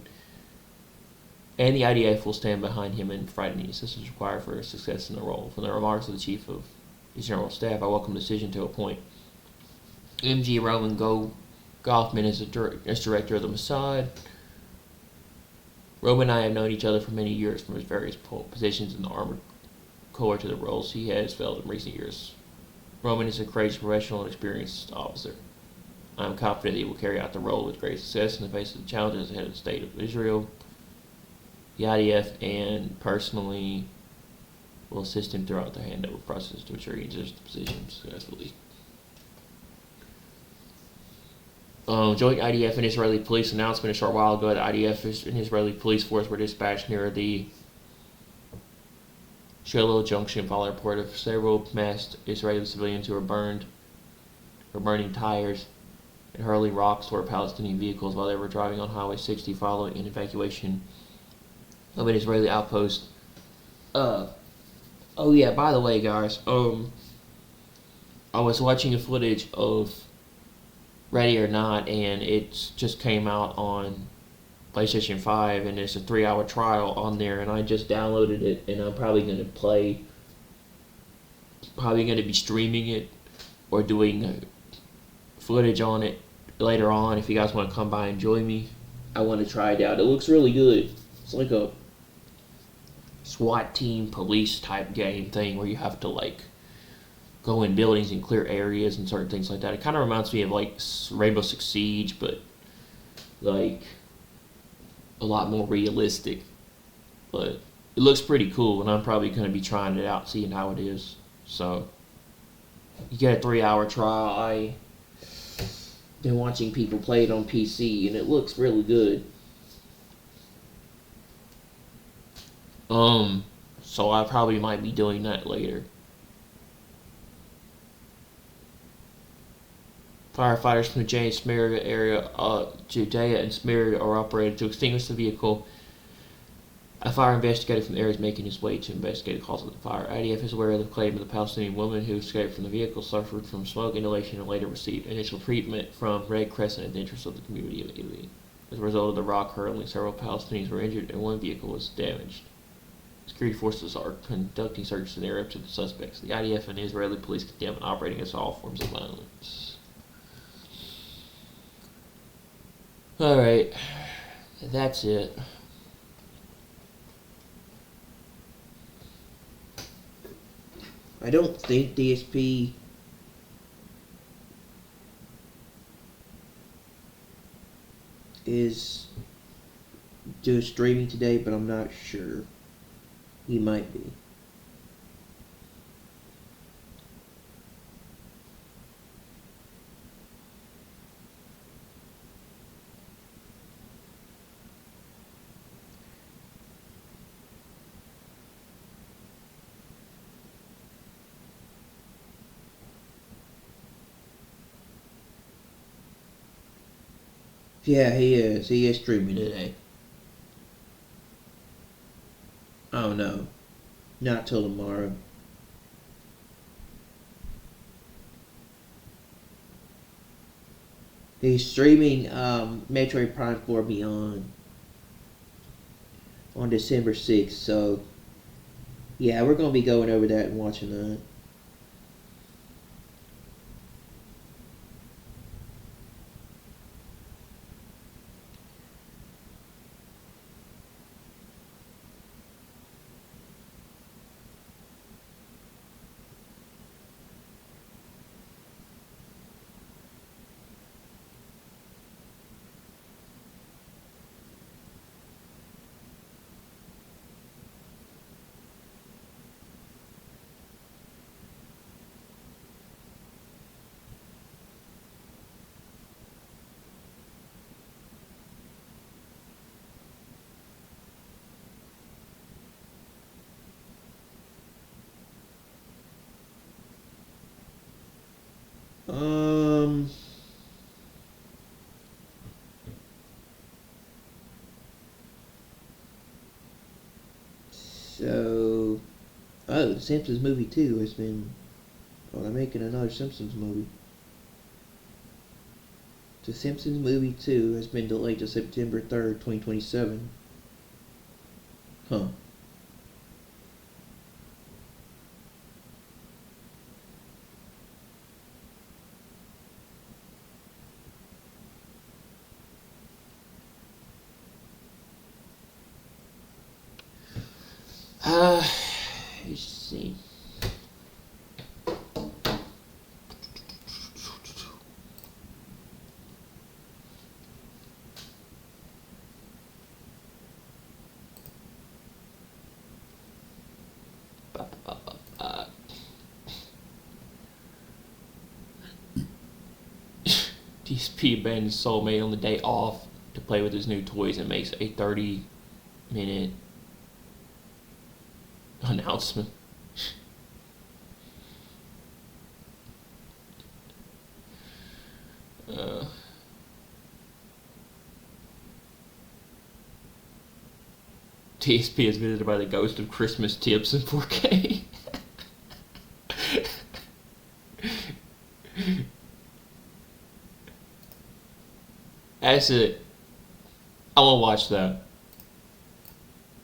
And the IDF will stand behind him and provide any assistance required for his success in the role. From the remarks of the Chief of the General Staff, I welcome the decision to appoint M.G. Roman Goffman as Director of the Mossad. Roman and I have known each other for many years from his various positions in the Armored Corps to the roles he has filled in recent years. Roman is a courageous professional and experienced officer. I am confident that he will carry out the role with great success in the face of the challenges ahead of the state of Israel. The IDF and personally will assist him throughout the handover process to ensure he enters the position successfully. Joint IDF and Israeli police announcement a short while ago that IDF and Israeli police force were dispatched near the Shiloh Junction following a report of several masked Israeli civilians who were burning tires and hurling rocks toward Palestinian vehicles while they were driving on Highway 60 following an evacuation of an Israeli outpost. Oh yeah, by the way, guys, I was watching a footage of Ready or Not, and it just came out on PlayStation 5, and there's a 3-hour trial on there, and I just downloaded it, and I'm probably going to be streaming it or doing footage on it later on. If you guys want to come by and join me, I want to try it out. It looks really good. It's like a SWAT team police type game thing where you have to like go in buildings and clear areas and certain things like that. It kind of reminds me of like Rainbow Six Siege, but like a lot more realistic. But it looks pretty cool, and I'm probably going to be trying it out, seeing how it is. So you get a 3-hour trial. I've been watching people play it on PC, and it looks really good. So I probably might be doing that later. Firefighters from the Judea and Samaria area, Judea and Samaria are operated to extinguish the vehicle. A fire investigator from the area is making his way to investigate the cause of the fire. IDF is aware of the claim of the Palestinian woman who escaped from the vehicle, suffered from smoke inhalation, and later received initial treatment from Red Crescent in the interest of the community of Italy. As a result of the rock hurling, several Palestinians were injured and one vehicle was damaged. Security forces are conducting searches in the area up to the suspects. The IDF and Israeli police condemn operating against all forms of violence. Alright, that's it. I don't think DSP is doing streaming today, but I'm not sure. He might be. Yeah, he is. He is streaming today. Oh no, not till tomorrow. He's streaming Metroid Prime 4 Beyond on December 6th. So yeah, we're gonna be going over that and watching that. Um. So, oh, the Simpsons movie 2 has been. Oh, they're making another Simpsons movie. The Simpsons movie 2 has been delayed to September 3rd, 2027. Huh. Uh, let's see. DSP abandons soulmate on the day off to play with his new toys and makes a 30-minute announcement. Uh, TSP is visited by the ghost of Christmas tips in 4K. That's it. I want to watch that.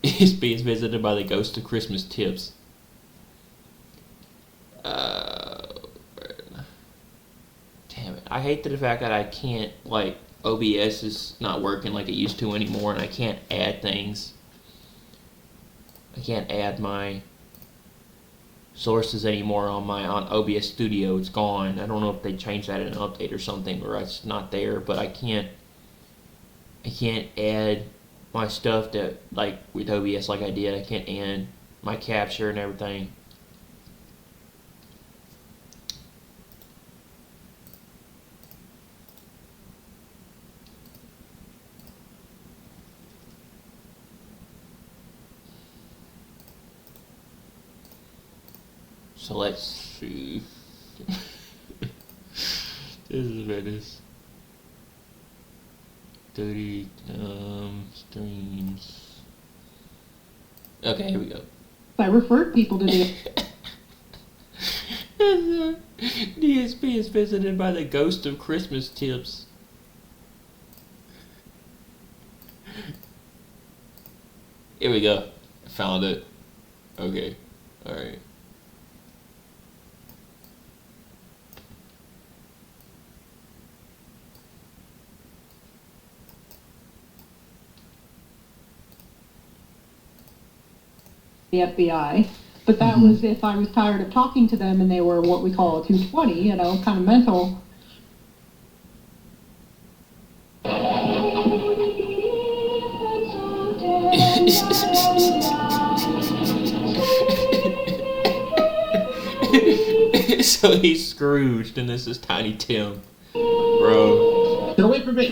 TSP is visited by the ghost of Christmas tips. Damn it. I hate the fact that I can't, like, OBS is not working like it used to anymore, and I can't add things. I can't add my sources anymore on OBS Studio. It's gone. I don't know if they changed that in an update or something, or it's not there. But I can't add my stuff that, like, with OBS like I did. I can't add my capture and everything. So let's see. This is what it is. 30 streams. Okay, here we go. I referred people to the DSP is visited by the ghost of Christmas tips. Here we go. I found it. Okay. Alright. FBI But that was if I was tired of talking to them and they were what we call a 220, you know, kind of mental. So he's Scrooged, and this is Tiny Tim. Bro. Get away from me!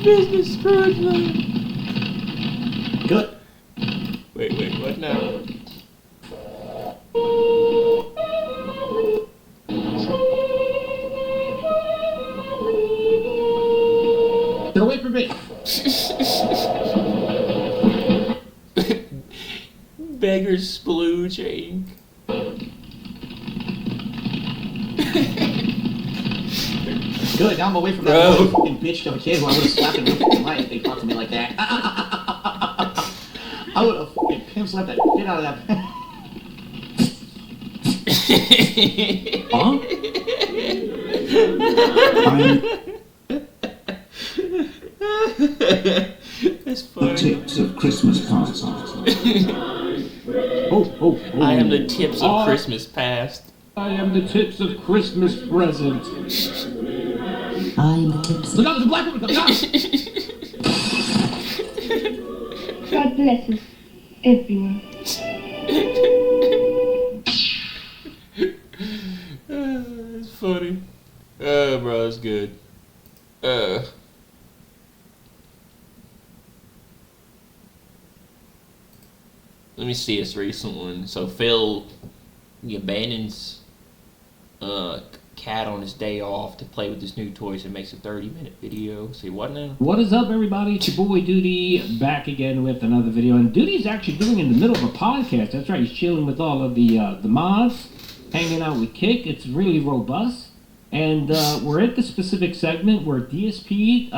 Business Scrooge, man. Good. Wait, what now? Get away from me! Beggar's splooging. Good, now I'm away from that little fucking bitch of a kid who I would have slapped in the fucking life if they talked to me like that. I would have fucking pimp slapped that shit out of that. Huh? That's funny. Tips of Christmas cards. I am the tips of Christmas past. I am the tips of Christmas present. I am the tips. Look out, there's a black woman coming out! God bless us, everyone. It's funny. Oh, bro, that's good. Let me see this recent one. So Phil, he abandons Cat on his day off to play with his new toys and makes a 30-minute video. See what now? What is up, everybody? It's your boy Duty back again with another video, and Duty's actually doing it in the middle of a podcast. That's right, he's chilling with all of the mods, hanging out with Kick. It's really robust, and we're at the specific segment where DSP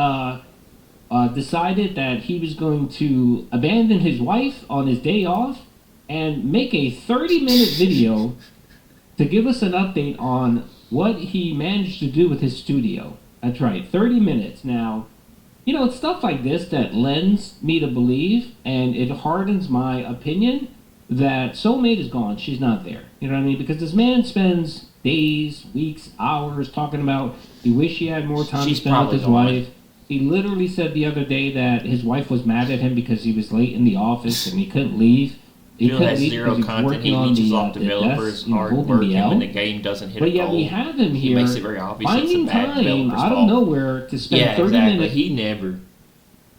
decided that he was going to abandon his wife on his day off and make a 30-minute video to give us an update on what he managed to do with his studio. That's right, 30 minutes. Now, you know, it's stuff like this that lends me to believe, and it hardens my opinion that Soulmate is gone. She's not there. You know what I mean? Because this man spends days, weeks, hours talking about he wish he had more time to spend with his wife. He literally said the other day that his wife was mad at him because he was late in the office and he couldn't leave. Phil has zero content. He leeches off developers' hard work, and the game doesn't hit a goal. But yet we have him here, He makes it very obvious it's a finding bad time developer's out of fault. nowhere to spend Yeah, 30 exactly. minutes.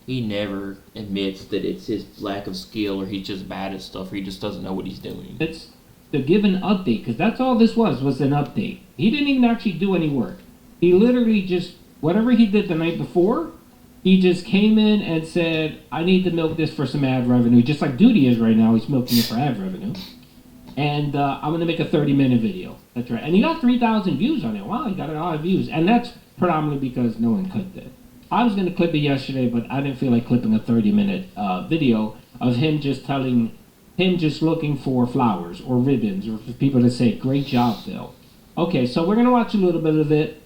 He never admits that it's his lack of skill or he's just bad at stuff or he just doesn't know what he's doing. It's to give an update, because that's all this was an update. He didn't even actually do any work. He literally just, whatever he did the night before, he just came in and said, I need to milk this for some ad revenue, just like Duty is right now. He's milking it for ad revenue. And I'm going to make a 30-minute video. That's right. And he got 3,000 views on it. Wow, he got a lot of views. And that's predominantly because no one clipped it. I was going to clip it yesterday, but I didn't feel like clipping a 30-minute video of him just looking for flowers or ribbons or for people to say, great job, Phil. Okay, so we're going to watch a little bit of it.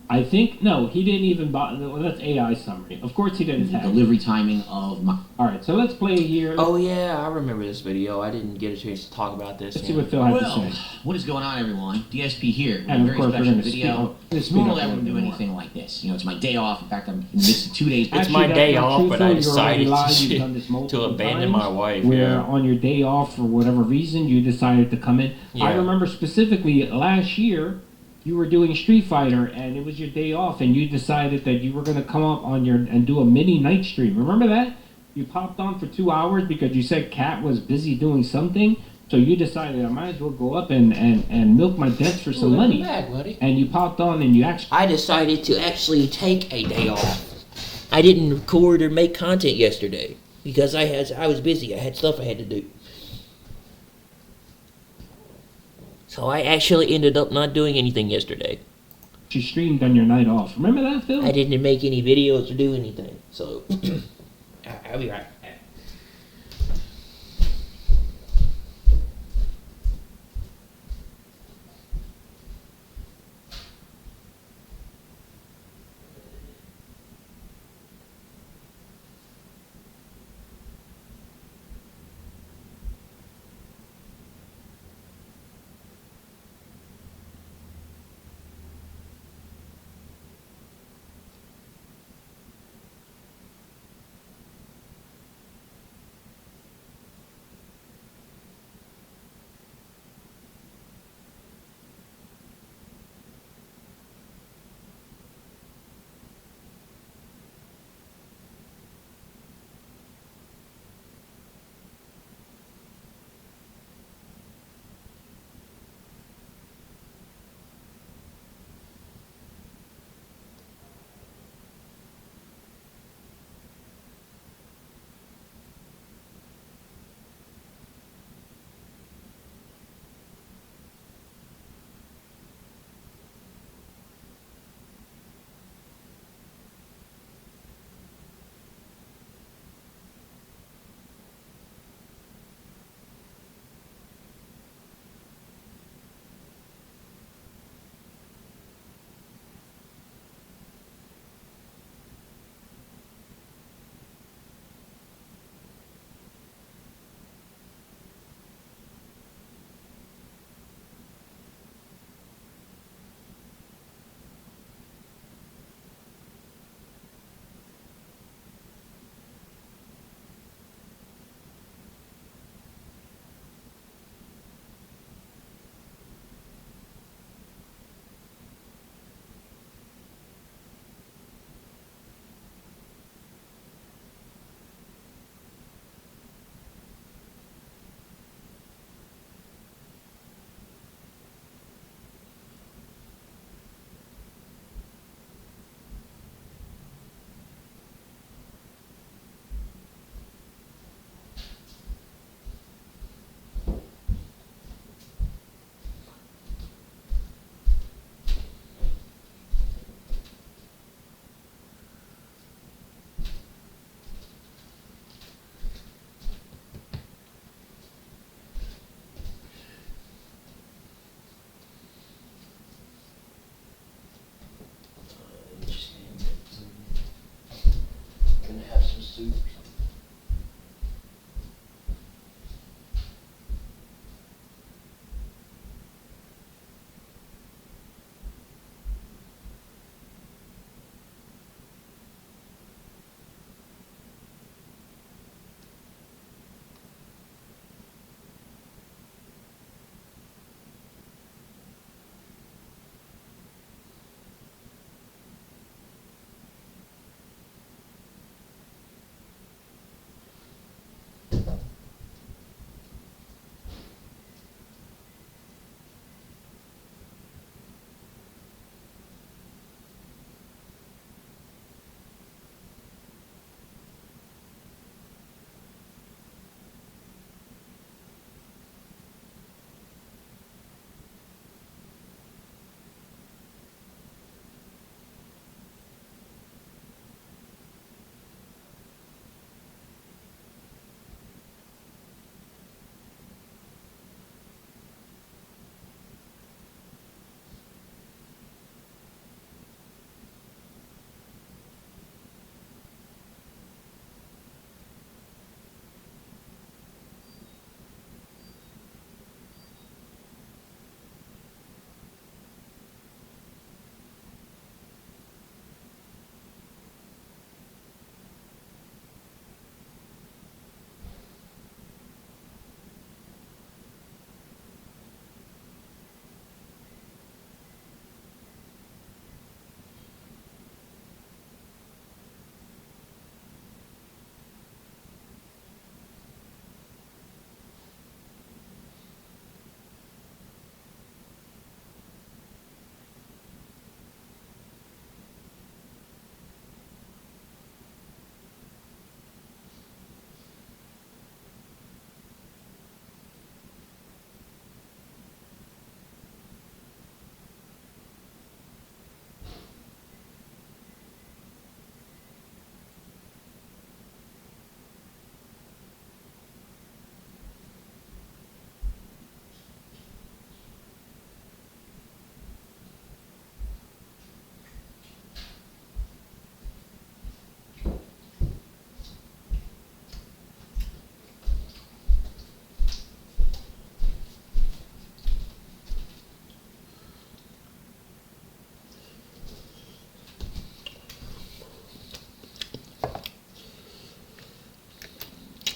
I think, no, he didn't even bother. Well, that's AI summary. Of course he didn't have Delivery timing of my... Alright, so let's play here. Oh yeah, I remember this video. I didn't get a chance to talk about this. Let's see what Phil had to Well, say. what is going on, everyone? DSP here. And of Very course, we're special gonna video. speed Normally up I a wouldn't do little more. anything like this. You know, it's my day off. In fact, I'm missing 2 days. It's Actually, my that's day not off, true, but Phil. I You're already decided live. You've done this to multiple abandon times, my wife. where Yeah. on your day off, for whatever reason, you decided to come in. Yeah. I remember specifically last year, you were doing Street Fighter, and it was your day off, and you decided that you were going to come up on and do a mini night stream. Remember that? You popped on for 2 hours because you said Kat was busy doing something, so you decided I might as well go up and milk my debts for some money. Back, buddy. And you popped on and you actually... I decided to actually take a day off. I didn't record or make content yesterday because I was busy. I had stuff I had to do. So I actually ended up not doing anything yesterday. She streamed on your night off. Remember that, Phil? I didn't make any videos or do anything. So I'll be right back.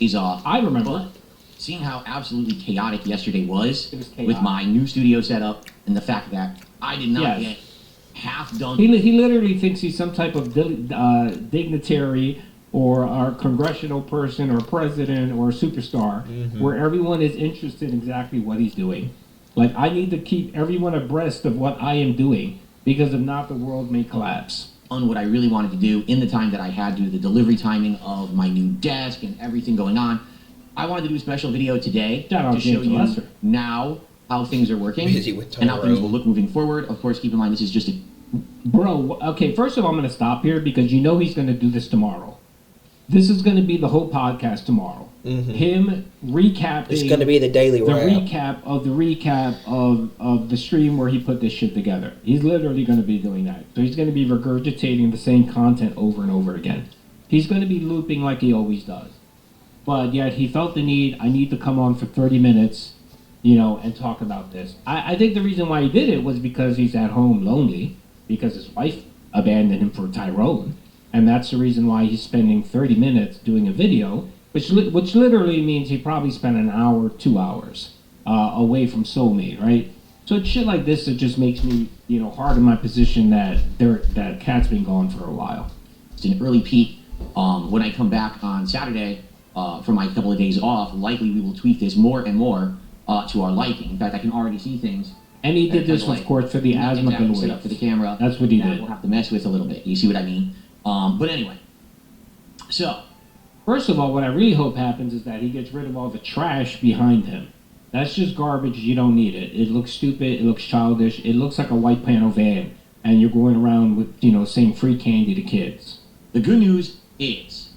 is I remember. But seeing how absolutely chaotic yesterday was, It was chaotic. with my new studio setup and the fact that I did not Yes. get half done. He literally thinks he's some type of dignitary or a congressional person or president or superstar, where everyone is interested in exactly what he's doing. Like, I need to keep everyone abreast of what I am doing, because if not, the world may collapse. On what I really wanted to do in the time that I had due to the delivery timing of my new desk and everything going on. I wanted to do a special video today Shout out to show James you Lester. now how things are working Busy with and how things Toro. will look moving forward. Of course, keep in mind this is just a Bro, okay, first of all, I'm going to stop here because you know he's going to do this tomorrow. This is going to be the whole podcast tomorrow. Him recapping. It's going to be the daily the wrap. recap of the stream where he put this shit together. He's literally going to be doing that. So he's going to be regurgitating the same content over and over again. He's going to be looping like he always does. But yet he felt the need, I need to come on for 30 minutes, and talk about this. I think the reason why he did it was because he's at home lonely, because his wife abandoned him for Tyrone. And that's the reason why he's spending 30 minutes doing a video, which literally means he probably spent an hour, 2 hours away from Soulmate, right? So it's shit like this that just makes me, hard in my position that Cat's been gone for a while. It's an early peak. When I come back on Saturday for my couple of days off, likely we will tweak this more and more to our liking. In fact, I can already see things. And he did this, Kinda of course, for the not asthma exactly set delay. up for the camera. That's what he that did. We'll have to mess with a little bit. You see what I mean? But anyway, so First of all, what I really hope happens is that he gets rid of all the trash behind him. That's just garbage. You don't need it. It looks stupid. It looks childish. It looks like a white panel van. And you're going around with, saying free candy to kids. the good news is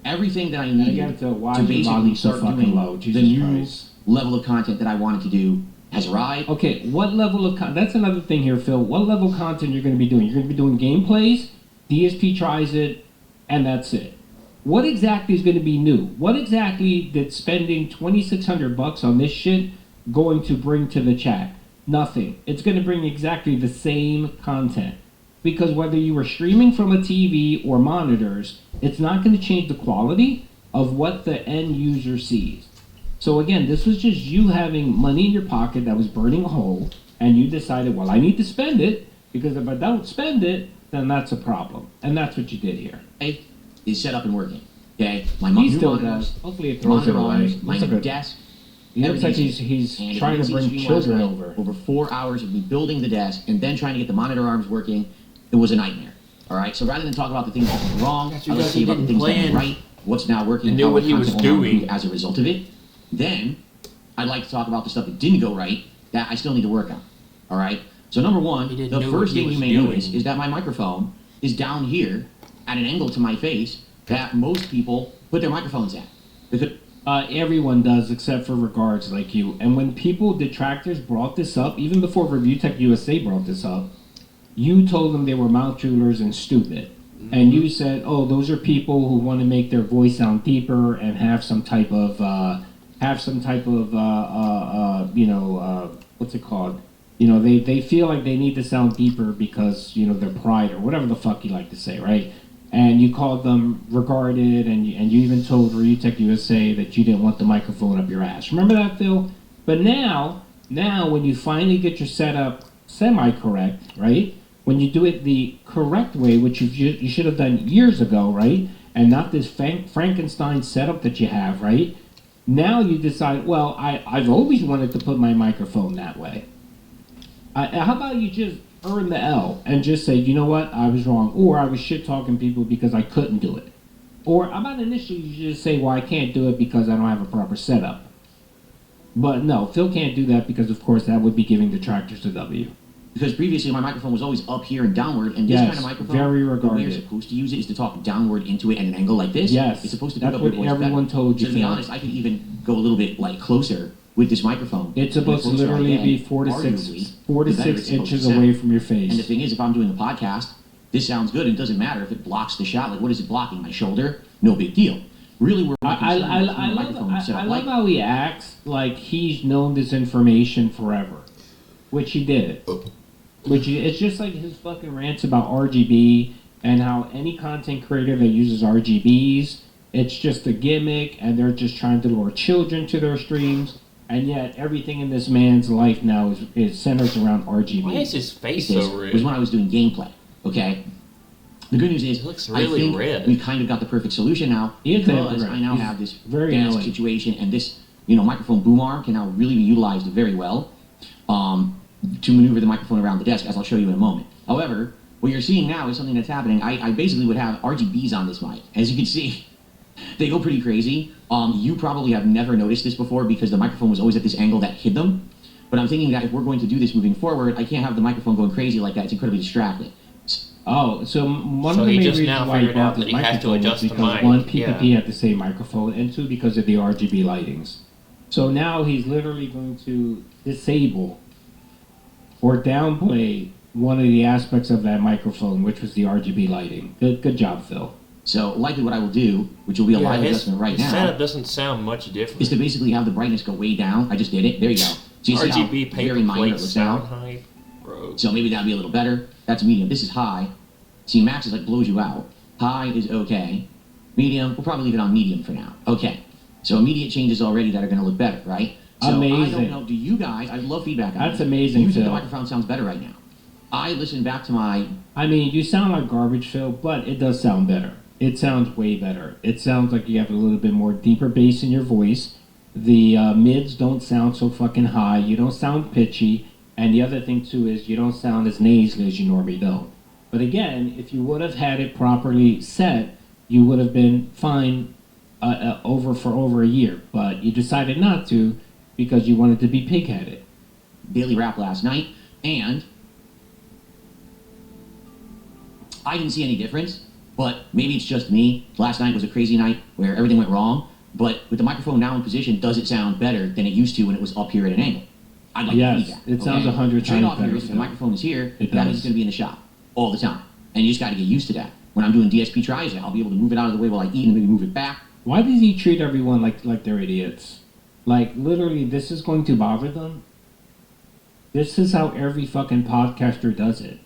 everything that I needed to why to your basically volume's so start fucking doing low. the Jesus new Christ. level of content that I wanted to do has arrived. Okay, what level of that's another thing here, Phil. What level of content you're going to be doing? You're going to be doing gameplays, DSP tries it, and that's it. What exactly is going to be new? What exactly did spending $2,600 on this shit going to bring to the chat? Nothing. It's going to bring exactly the same content. Because whether you were streaming from a TV or monitors, it's not going to change the quality of what the end user sees. So again, this was just you having money in your pocket that was burning a hole, and you decided, well, I need to spend it, because if I don't spend it, then that's a problem. And that's what you did here. Is set up and working. Okay, my He new still monitors, does. Hopefully it throws it monitor away. arms, my Looks new like desk. He looks like everything's- he's and trying if to you bring see children last night, over. Over 4 hours of me building the desk and then trying to get the monitor arms working, it was a nightmare. All right, so rather than talk about the things that went wrong, That's let's because see he about the didn't things that went plan. right, what's now working, He knew how what our he was content will now doing. improve as a result of it. Then, I'd like to talk about the stuff that didn't go right that I still need to work on. All right, so number one, He didn't the know what first he thing you was may doing. notice is that my microphone is down here at an angle to my face that most people put their microphones at. Because Everyone does, except for regards like you. And when detractors brought this up, even before Review Tech USA brought this up, you told them they were mouth jewelers and stupid. And you said, oh, those are people who want to make their voice sound deeper and have some type of, what's it called? They feel like they need to sound deeper because, their pride or whatever the fuck you like to say, right? And you called them regarded, and you even told Ryutech USA that you didn't want the microphone up your ass. Remember that, Phil? But now when you finally get your setup semi-correct, right? When you do it the correct way, which you should have done years ago, right? And not this Frankenstein setup that you have, right? Now you decide, well, I've always wanted to put my microphone that way. How about you just earn the L and just say, you know what, I was wrong, or I was shit talking people because I couldn't do it, or how about initially you just say, well, I can't do it because I don't have a proper setup. But no, Phil can't do that because of course that would be giving detractors a W. Because previously my microphone was always up here and downward, and this Yes, kind of microphone, very the way regarded. you're supposed to use it is to talk downward into it at an angle like this. Yes, It's supposed to pick that's up your what voice everyone better. told you, So to be Phil. honest, I could even go a little bit closer with this microphone. It's supposed to The closer I literally get, be 4 to arguably, 6 the better it's supposed inches to sound. away from your face. And the thing is, if I'm doing a podcast, this sounds good, and it doesn't matter if it blocks the shot. Like, what is it blocking? My shoulder? No big deal. Really, where my I concern is when the microphone is set up love how he acts like he's known this information forever, which he did. It's just like his fucking rants about RGB and how any content creator that uses RGBs it's just a gimmick, and they're just trying to lure children to their streams. And yet, everything in this man's life now is centered around RGB. Why is his face This so red? was when I was doing gameplay. Okay. The good news is, It looks really I think red. we kind of got the perfect solution now He is because red. I now He's have this very desk annoying. situation, and this microphone boom arm can now really be utilized very well to maneuver the microphone around the desk, as I'll show you in a moment. However, what you're seeing now is something that's happening. I basically would have RGBs on this mic, as you can see. They go pretty crazy. You probably have never noticed this before because the microphone was always at this angle that hid them. But I'm thinking that if we're going to do this moving forward, I can't have the microphone going crazy like that. It's incredibly distracting. Oh, so one So of the he main just reasons now why he figured out bought this that he has to microphone adjust was the because mic, one, PPP yeah. had the same microphone, and two, because of the RGB lightings. So now he's literally going to disable or downplay one of the aspects of that microphone, which was the RGB lighting. Good job, Phil. So likely what I will do, which will be a live his adjustment right now, setup doesn't sound much different. is to basically have the brightness go way down. I just did it. There you go. So you see how RGB very paper minor it plate looks sound now? height, bro. So maybe that'd be a little better. That's medium. This is high. See, max is like blows you out. High is okay. Medium, we'll probably leave it on medium for now. Okay. So immediate changes already that are going to look better, right? So I Amazing. don't know. Do you guys? I'd love feedback on That's this. amazing, Do you think the Phil. microphone sounds better right now? I listened back to my. I mean, you sound like garbage, Phil, but it does sound better. It sounds way better. It sounds like you have a little bit more deeper bass in your voice. The mids don't sound so fucking high. You don't sound pitchy. And the other thing, too, is you don't sound as nasally as you normally don't. But again, if you would have had it properly set, you would have been fine for over a year. But you decided not to because you wanted to be pig-headed. daily rap last night, and I didn't see any difference, but maybe it's just me. Last night was a crazy night where everything went wrong, but with the microphone now in position, does it sound better than it used to when it was up here at an angle? I'd like Yes, feedback. it sounds 100 Trade times off here better, is if the Phil. microphone is here, It that means does. it's going to be in the shop all the time, and you just got to get used to that. When I'm doing DSP tries, I'll be able to move it out of the way while I eat and maybe move it back. Why does he treat everyone like they're idiots? Like, literally, this is going to bother them? This is how every fucking podcaster does it.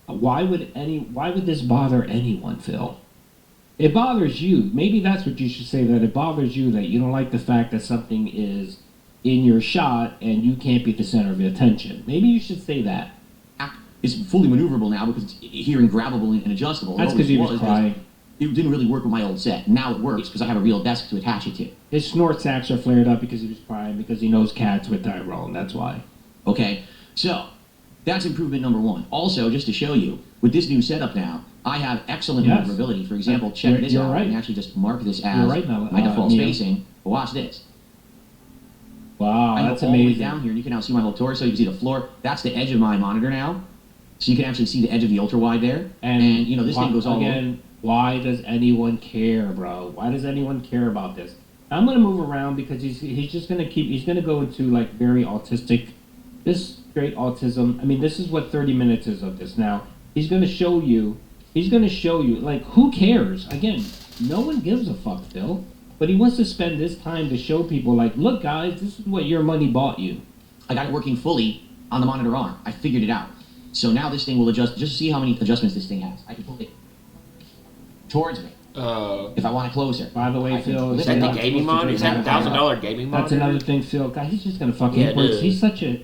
Why would this bother anyone, Phil? It bothers you. Maybe that's what you should say, that it bothers you, that you don't like the fact that something is in your shot and you can't be the center of attention. Maybe you should say that. It's fully maneuverable now because it's here and grabbable and adjustable. That's It because he always was crying. It didn't really work with my old set. Now it works because I have a real desk to attach it to. His snort sacks are flared up because he was crying, because he knows cats with Tyrone. That's why. Okay, so that's improvement number one. Also, just to show you, with this new setup now, I have excellent Yes. maneuverability. For example, check this You're out. right. I can actually just mark this You're as right, my default Neil. spacing. But watch this. Wow, I go that's all the way amazing. down here, and you can now see my whole torso. You can see the floor. That's the edge of my monitor now. So you can actually see the edge of the ultra wide there. And you know, this thing goes all again. Why does anyone care, bro? Why does anyone care about this? I'm gonna move around because he's just gonna he's gonna go into like very autistic, this straight autism. I mean, this is what 30 minutes is of this. Now he's gonna show you. Like, who cares? Again, no one gives a fuck, Phil. But he wants to spend this time to show people, like, look, guys, this is what your money bought you. I got it working fully on the monitor arm. I figured it out. So now this thing will adjust. Just see how many adjustments this thing has. I can pull it towards me. If I want it closer. By the way, I can Phil, flip Is that it the up. gaming monitor? Is that $1,000 gaming That's monitor? another thing, Phil. God, he's just gonna fucking Yeah, it work. is. He's such a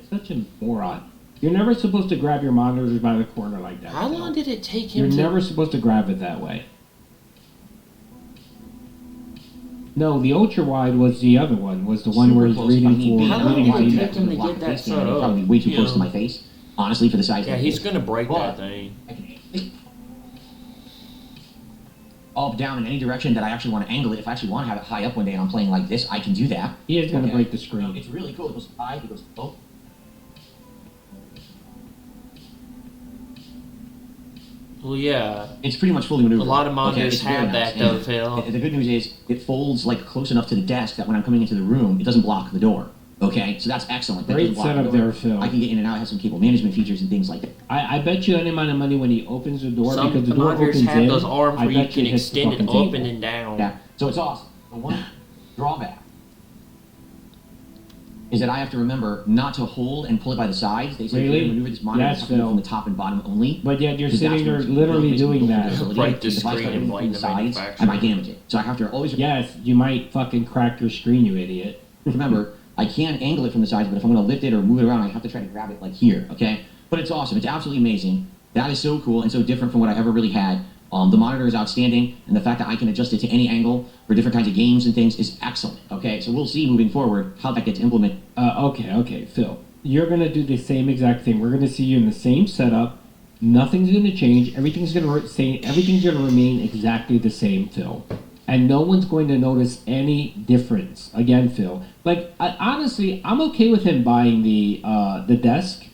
moron. You're never supposed to grab your monitors by the corner like that. How Phil. long did it take him You're to... never supposed to grab it that way. No, the ultra wide was the other one. Was the one Super where he's close. reading I need for. big How long reading did for it email. take him to get that set up? Probably way too You close know? to my face. Honestly, for the size. Yeah, of he's this. gonna break But that thing. I can up, down, in any direction that I actually want to angle it. If I actually want to have it high up one day and I'm playing like this, I can do that. He is gonna Okay. break the screen. It's really cool. It goes high, it goes low. Well, yeah. It's pretty much fully maneuverable. A lot of monitors it's very have nice. that, though, And Phil. The good news is it folds like close enough to the desk that when I'm coming into the room, it doesn't block the door. Okay, so that's excellent. That Great doesn't block setup the door. there, Phil. I can get in and out. It has some cable management features and things like that. I bet you any amount of money when he opens the door, Some because the door monitors opens have in. those arms I where you bet can it hits the extend it fucking up table. and down. Yeah, so it's awesome. The one drawback is that I have to remember not to hold and pull it by the sides. They say Really? if you maneuver this monitor, Yes, you have to do it Phil. from the top and bottom only. But yet you're Because sitting there that's where literally it's doing built for that. durability. Right the If I start screen doing and it lighten from the the sides, I manufacturer. might damage it. So I have to always Yes, you might fucking crack your screen, you idiot. remember, I can angle it from the sides, but if I'm going to lift it or move it around, I have to try to grab it like here, okay? But it's awesome. It's absolutely amazing. That is so cool and so different from what I ever really had. The monitor is outstanding, and the fact that I can adjust it to any angle for different kinds of games and things is excellent, okay? So we'll see moving forward how that gets implemented. Okay, Phil. You're gonna do the same exact thing. We're gonna see you in the same setup. Nothing's gonna change. Everything's gonna remain exactly the same, Phil. And no one's going to notice any difference. Again, Phil. Like, honestly, I'm okay with him buying the desk.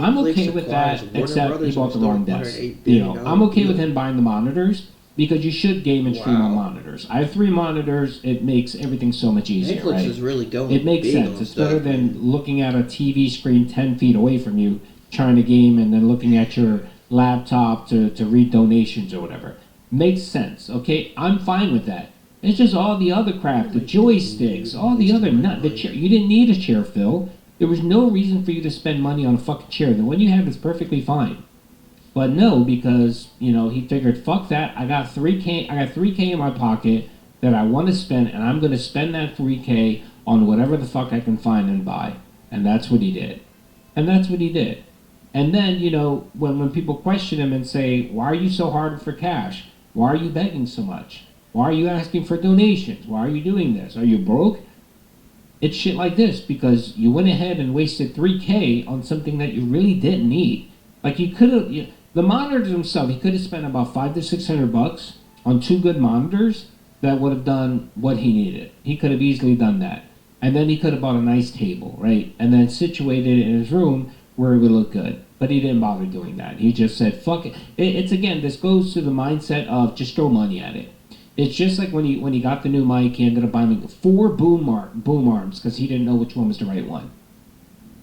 I'm okay with that, except he bought the wrong desk. You know, I'm okay with him buying the monitors because you should game and stream on monitors. I have 3 monitors. It makes everything so much easier, Netflix right? is really going It makes big sense. on It's stuff, better than man. looking at a TV screen 10 feet away from you trying to game and then looking at your laptop to read donations or whatever. Makes sense, okay? I'm fine with that. It's just all the other crap, the joysticks, all the other the chair. You didn't need a chair, Phil. There was no reason for you to spend money on a fucking chair. The one you have is perfectly fine. But no, because, you know, he figured, fuck that. I got 3K in my pocket that I want to spend, and I'm going to spend that 3K on whatever the fuck I can find and buy. And that's what he did. And that's what he did. And then, you know, when people question him and say, why are you so hard for cash? Why are you begging so much? Why are you asking for donations? Why are you doing this? Are you broke? It's shit like this because you went ahead and wasted 3K on something that you really didn't need. Like you could have, the monitors themselves, he could have spent about $500 to $600 on 2 good monitors that would have done what he needed. He could have easily done that. And then he could have bought a nice table, right? And then situated it in his room where it would look good. But he didn't bother doing that. He just said, fuck it. It's again, this goes to the mindset of just throw money at it. It's just like when he got the new mic, he ended up buying 4 boom arms because he didn't know which one was the right one.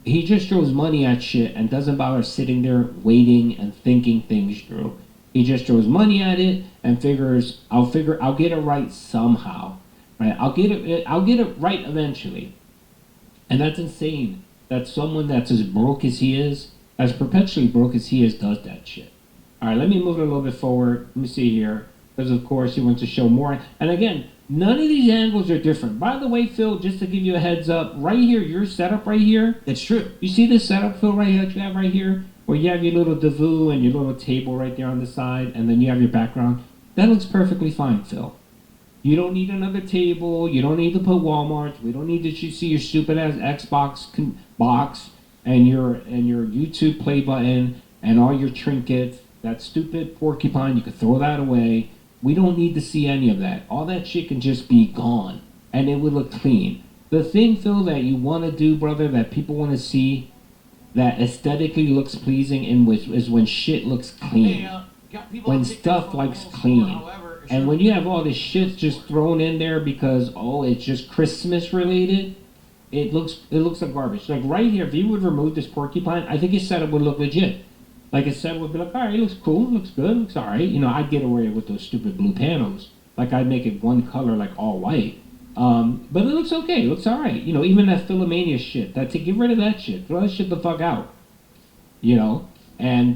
He just throws money at shit and doesn't bother sitting there waiting and thinking things through. He just throws money at it and figures, I'll get it right somehow, right? I'll get it right eventually. And that's insane that someone that's as broke as he is, as perpetually broke as he is, does that shit. All right, let me move it a little bit forward. Let me see here. Because, of course, he wants to show more. And, again, none of these angles are different. By the way, Phil, just to give you a heads up, right here, your setup right here. It's true. You see this setup, Phil, right here that you have right here? Where you have your little Davoo and your little table right there on the side, and then you have your background. That looks perfectly fine, Phil. You don't need another table. You don't need to put Walmart. We don't need to see your stupid-ass Xbox box and your YouTube play button and all your trinkets. That stupid porcupine, you could throw that away. We don't need to see any of that. All that shit can just be gone, and it would look clean. The thing, Phil, that you want to do, brother, that people want to see, that aesthetically looks pleasing, is when shit looks clean. When stuff looks clean. And when you have all this shit just thrown in there because, it's just Christmas related, it looks like garbage. Like right here, if you would remove this porcupine, I think his setup would look legit. Like I said, would be like, all right, it looks cool, it looks good, it looks all right. You know, I'd get away with those stupid blue panels. Like I'd make it one color, like all white. But it looks okay, it looks all right. You know, even that Philomania shit, get rid of that shit. Throw that shit the fuck out. You know, and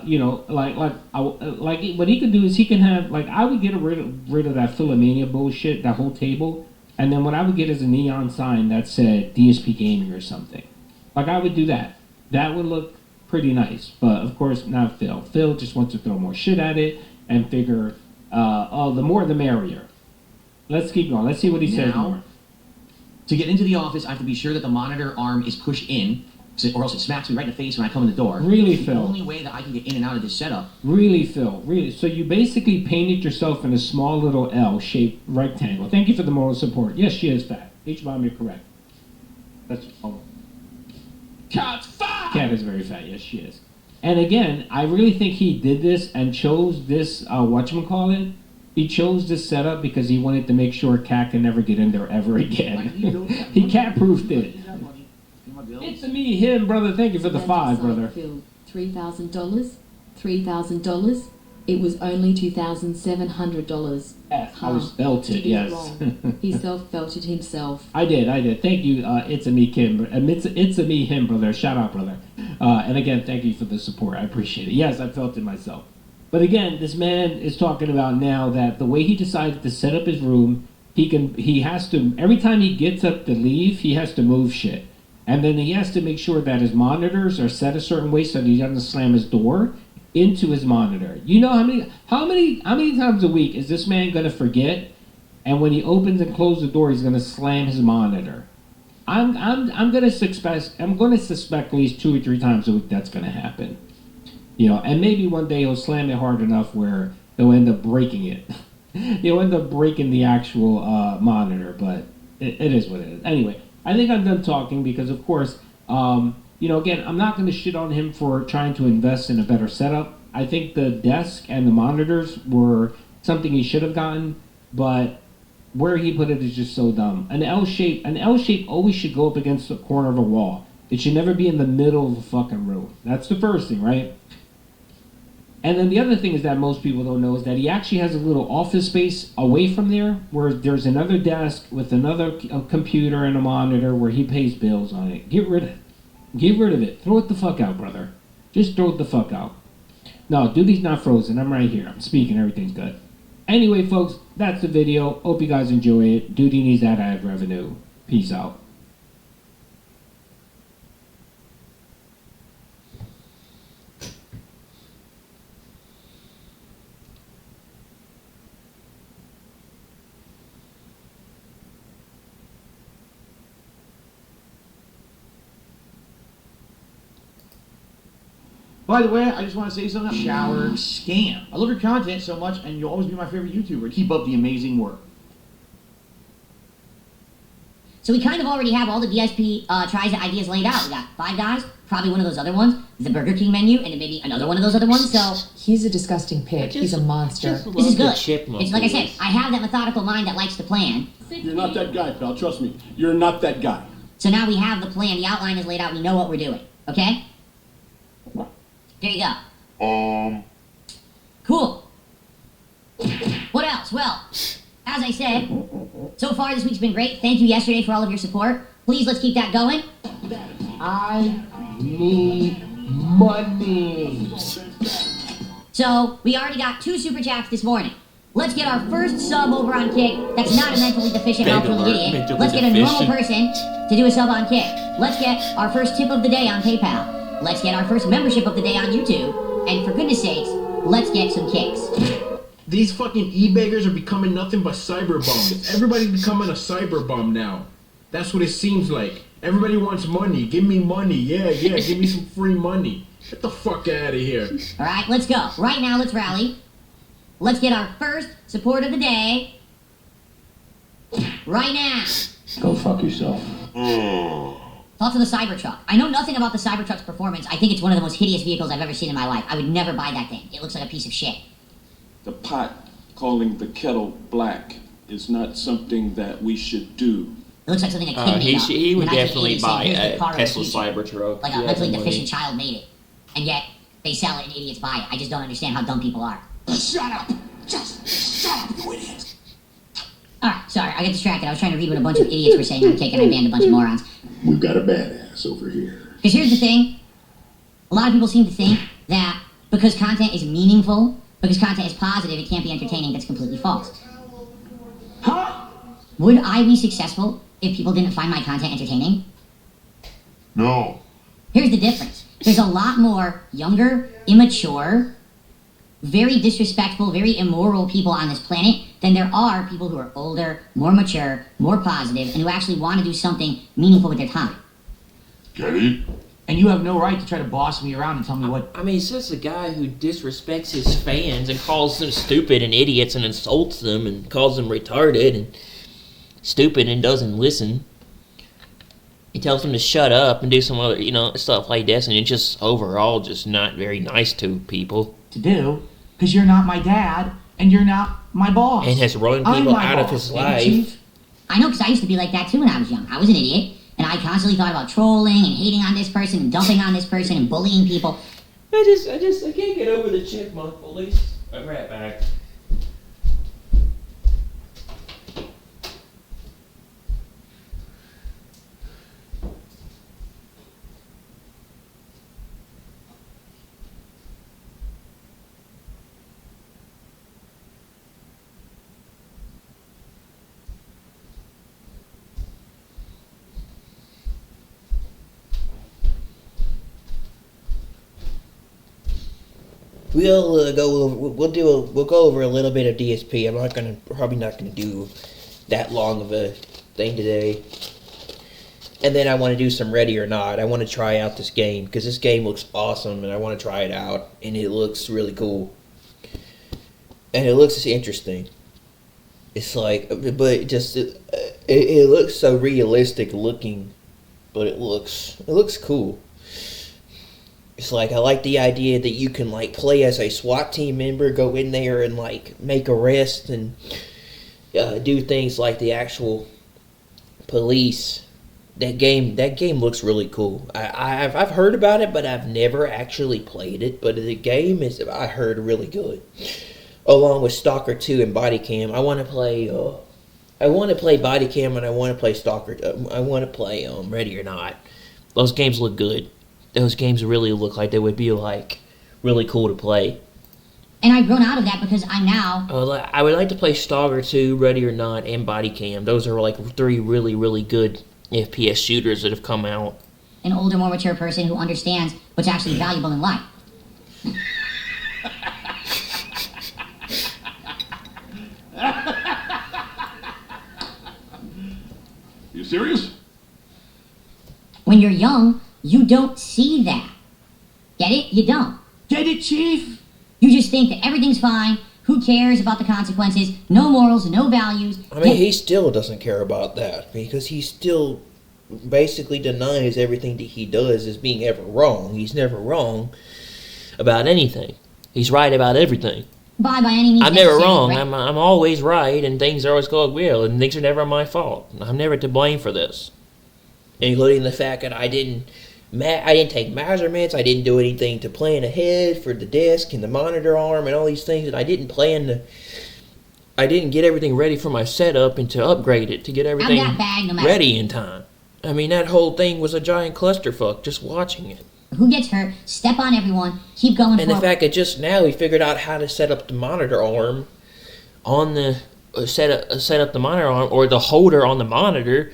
you know, like what he could do is he can have I would get rid of that Philomania bullshit, that whole table, and then what I would get is a neon sign that said DSP Gaming or something. Like I would do that. That would look pretty nice, but of course not Phil. Phil just wants to throw more shit at it and figure, the more the merrier. Let's keep going. Let's see what he says more. To get into the office, I have to be sure that the monitor arm is pushed in, or else it smacks me right in the face when I come in the door. Really, The Phil? only way that I can get in and out of this setup. Really, Phil? Really? So you basically painted yourself in a small little L-shaped rectangle. Thank you for the moral support. Yes, she is fat. H-bomb, you're correct. That's Cat is very fat. Yes, she is. And again, I really think he did this and chose this, whatchamacallit? He chose this setup because he wanted to make sure Cat can never get in there ever again. He cat-proofed it. It's a me, him, brother. Thank you for the 5, brother. $3,000, $3,000, It was only $2,700. Yes, I was felt it, Judy's yes. wrong. He self-felt it himself. I did. Thank you, It's a Me Kim. It's a Me Him, brother. Shout out, brother. And again, thank you for the support. I appreciate it. Yes, I felt it myself. But again, this man is talking about now that the way he decided to set up his room, he has to, every time he gets up to leave, he has to move shit. And then he has to make sure that his monitors are set a certain way so that he doesn't slam his door into his monitor. You know how many times a week is this man gonna forget? And when he opens and closes the door, he's gonna slam his monitor. I'm gonna suspect at least 2 or 3 times a week that's gonna happen. You know, and maybe one day he'll slam it hard enough where he'll end up breaking it. He'll end up breaking the actual monitor, but it is what it is. Anyway, I think I'm done talking because, of course, you know, again, I'm not going to shit on him for trying to invest in a better setup. I think the desk and the monitors were something he should have gotten, but where he put it is just so dumb. An L shape always should go up against the corner of a wall. It should never be in the middle of the fucking room. That's the first thing, right? And then the other thing is that most people don't know is that he actually has a little office space away from there where there's another desk with another computer and a monitor where he pays bills on it. Get rid of it. Throw it the fuck out, brother. Just throw it the fuck out. No, Duty's not frozen. I'm right here. I'm speaking. Everything's good. Anyway, folks, that's the video. Hope you guys enjoy it. Duty needs that ad revenue. Peace out. By the way, I just want to say something. Shower scam. I love your content so much, and you'll always be my favorite YouTuber. Keep up the amazing work. So we kind of already have all the DSP tries and ideas laid out. We got Five Guys, probably one of those other ones, the Burger King menu, and then maybe another one of those other ones. So he's a disgusting pig. He's a monster. This is good. It's like I said, I have that methodical mind that likes to plan. You're not that guy, pal. Trust me. You're not that guy. So now we have the plan. The outline is laid out. We know what we're doing. Okay? There you go. Cool. What else? Well, as I said, so far this week's been great. Thank you yesterday for all of your support. Please, let's keep that going. I need money. So, we already got 2 super chats this morning. Let's get our first sub over on Kick that's not a mentally deficient, elderly idiot. Let's get a normal person to do a sub on Kick. Let's get our first tip of the day on PayPal. Let's get our first membership of the day on YouTube. And for goodness sakes, let's get some kicks. These fucking e-beggars are becoming nothing but cyber bums. Everybody's becoming a cyber bum now. That's what it seems like. Everybody wants money. Give me money. Yeah, give me some free money. Get the fuck out of here. All right, let's go. Right now, let's rally. Let's get our first support of the day. Right now. Go fuck yourself. Thoughts of the Cybertruck. I know nothing about the Cybertruck's performance. I think it's one of the most hideous vehicles I've ever seen in my life. I would never buy that thing. It looks like a piece of shit. The pot calling the kettle black is not something that we should do. It looks like something a kid made up. He would definitely buy a Tesla Cybertruck. Like a mentally deficient child made it. And yet, they sell it and idiots buy it. I just don't understand how dumb people are. Shut up! Just shut up, you idiot! Alright, sorry, I got distracted. I was trying to read what a bunch of idiots were saying on Kick and I banned a bunch of morons. We've got a badass over here. Because here's the thing. A lot of people seem to think that because content is meaningful, because content is positive, it can't be entertaining. That's completely false. Huh? Would I be successful if people didn't find my content entertaining? No. Here's the difference. There's a lot more younger, immature, very disrespectful, very immoral people on this planet than there are people who are older, more mature, more positive, and who actually want to do something meaningful with their time. Get it? And you have no right to try to boss me around and tell me what... I mean, it's just a guy who disrespects his fans and calls them stupid and idiots and insults them and calls them retarded and stupid and doesn't listen. He tells them to shut up and do some other, stuff like this, and it's just overall just not very nice to people. To do, because you're not my dad, and you're not my boss. And has run people out of his life. I know, because I used to be like that too when I was young. I was an idiot, and I constantly thought about trolling and hating on this person and dumping on this person and bullying people. I can't get over the chipmunk police. I'll be right back. We'll go over a little bit of DSP. Probably not gonna do that long of a thing today. And then I want to do some Ready or Not. I want to try out this game because this game looks awesome, and I want to try it out. And it looks really cool, and it looks interesting. It's like, but it looks so realistic looking, but it looks cool. It's like, I like the idea that you can, like, play as a SWAT team member, go in there and, like, make arrests and do things like the actual police. That game looks really cool. I've heard about it, but I've never actually played it. But the game is, I heard, really good. Along with Stalker 2 and Body Cam, I want to play Body Cam, and I want to play Stalker. I want to play Ready or Not. Those games look good. Those games really look like they would be, like, really cool to play. And I've grown out of that because I'm now... I would like to play Stalker 2, Ready or Not, and Body Cam. Those are, like, 3 really, really good FPS shooters that have come out. An older, more mature person who understands what's actually valuable in life. You serious? When you're young, you don't see that. Get it? You don't. Get it, Chief? You just think that everything's fine. Who cares about the consequences? No morals, no values. I mean, he still doesn't care about that because he still basically denies everything that he does as being ever wrong. He's never wrong about anything. He's right about everything. By any means I'm never necessary, wrong. right? I'm always right, and things are always going well, and things are never my fault. I'm never to blame for this, including the fact that I didn't take measurements, I didn't do anything to plan ahead for the desk and the monitor arm and all these things, and I didn't get everything ready for my setup and to upgrade it, to get everything ready in time. I mean, that whole thing was a giant clusterfuck, just watching it. Who gets hurt, step on everyone, keep going And the fact that just now we figured out how to set up the monitor arm on the, set up the monitor arm, or the holder on the monitor.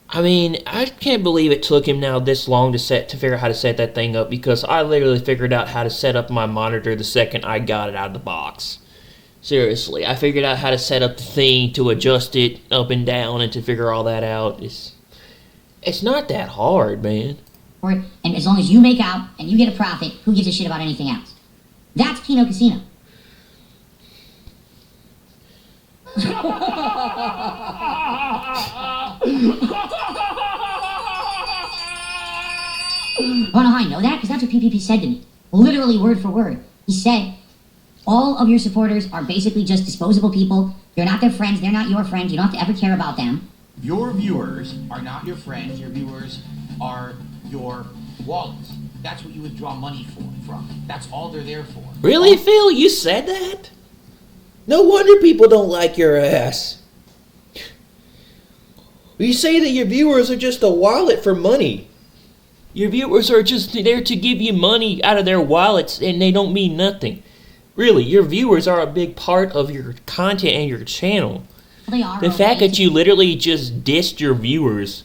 I mean, I can't believe it took him now this long to figure out how to set that thing up, because I literally figured out how to set up my monitor the second I got it out of the box. Seriously, I figured out how to set up the thing to adjust it up and down and to figure all that out. It's not that hard, man. And as long as you make out and you get a profit, who gives a shit about anything else? That's Kino Casino. Wanna know how I know that? Because that's what PPP said to me. Literally word for word. He said, all of your supporters are basically just disposable people. You're not their friends. They're not your friends. You don't have to ever care about them. Your viewers are not your friends. Your viewers are your wallets. That's what you withdraw money from. That's all they're there for. Really, Phil? You said that? No wonder people don't like your ass. You say that your viewers are just a wallet for money. Your viewers are just there to give you money out of their wallets, and they don't mean nothing. Really, your viewers are a big part of your content and your channel. They are. The fact that you literally just dissed your viewers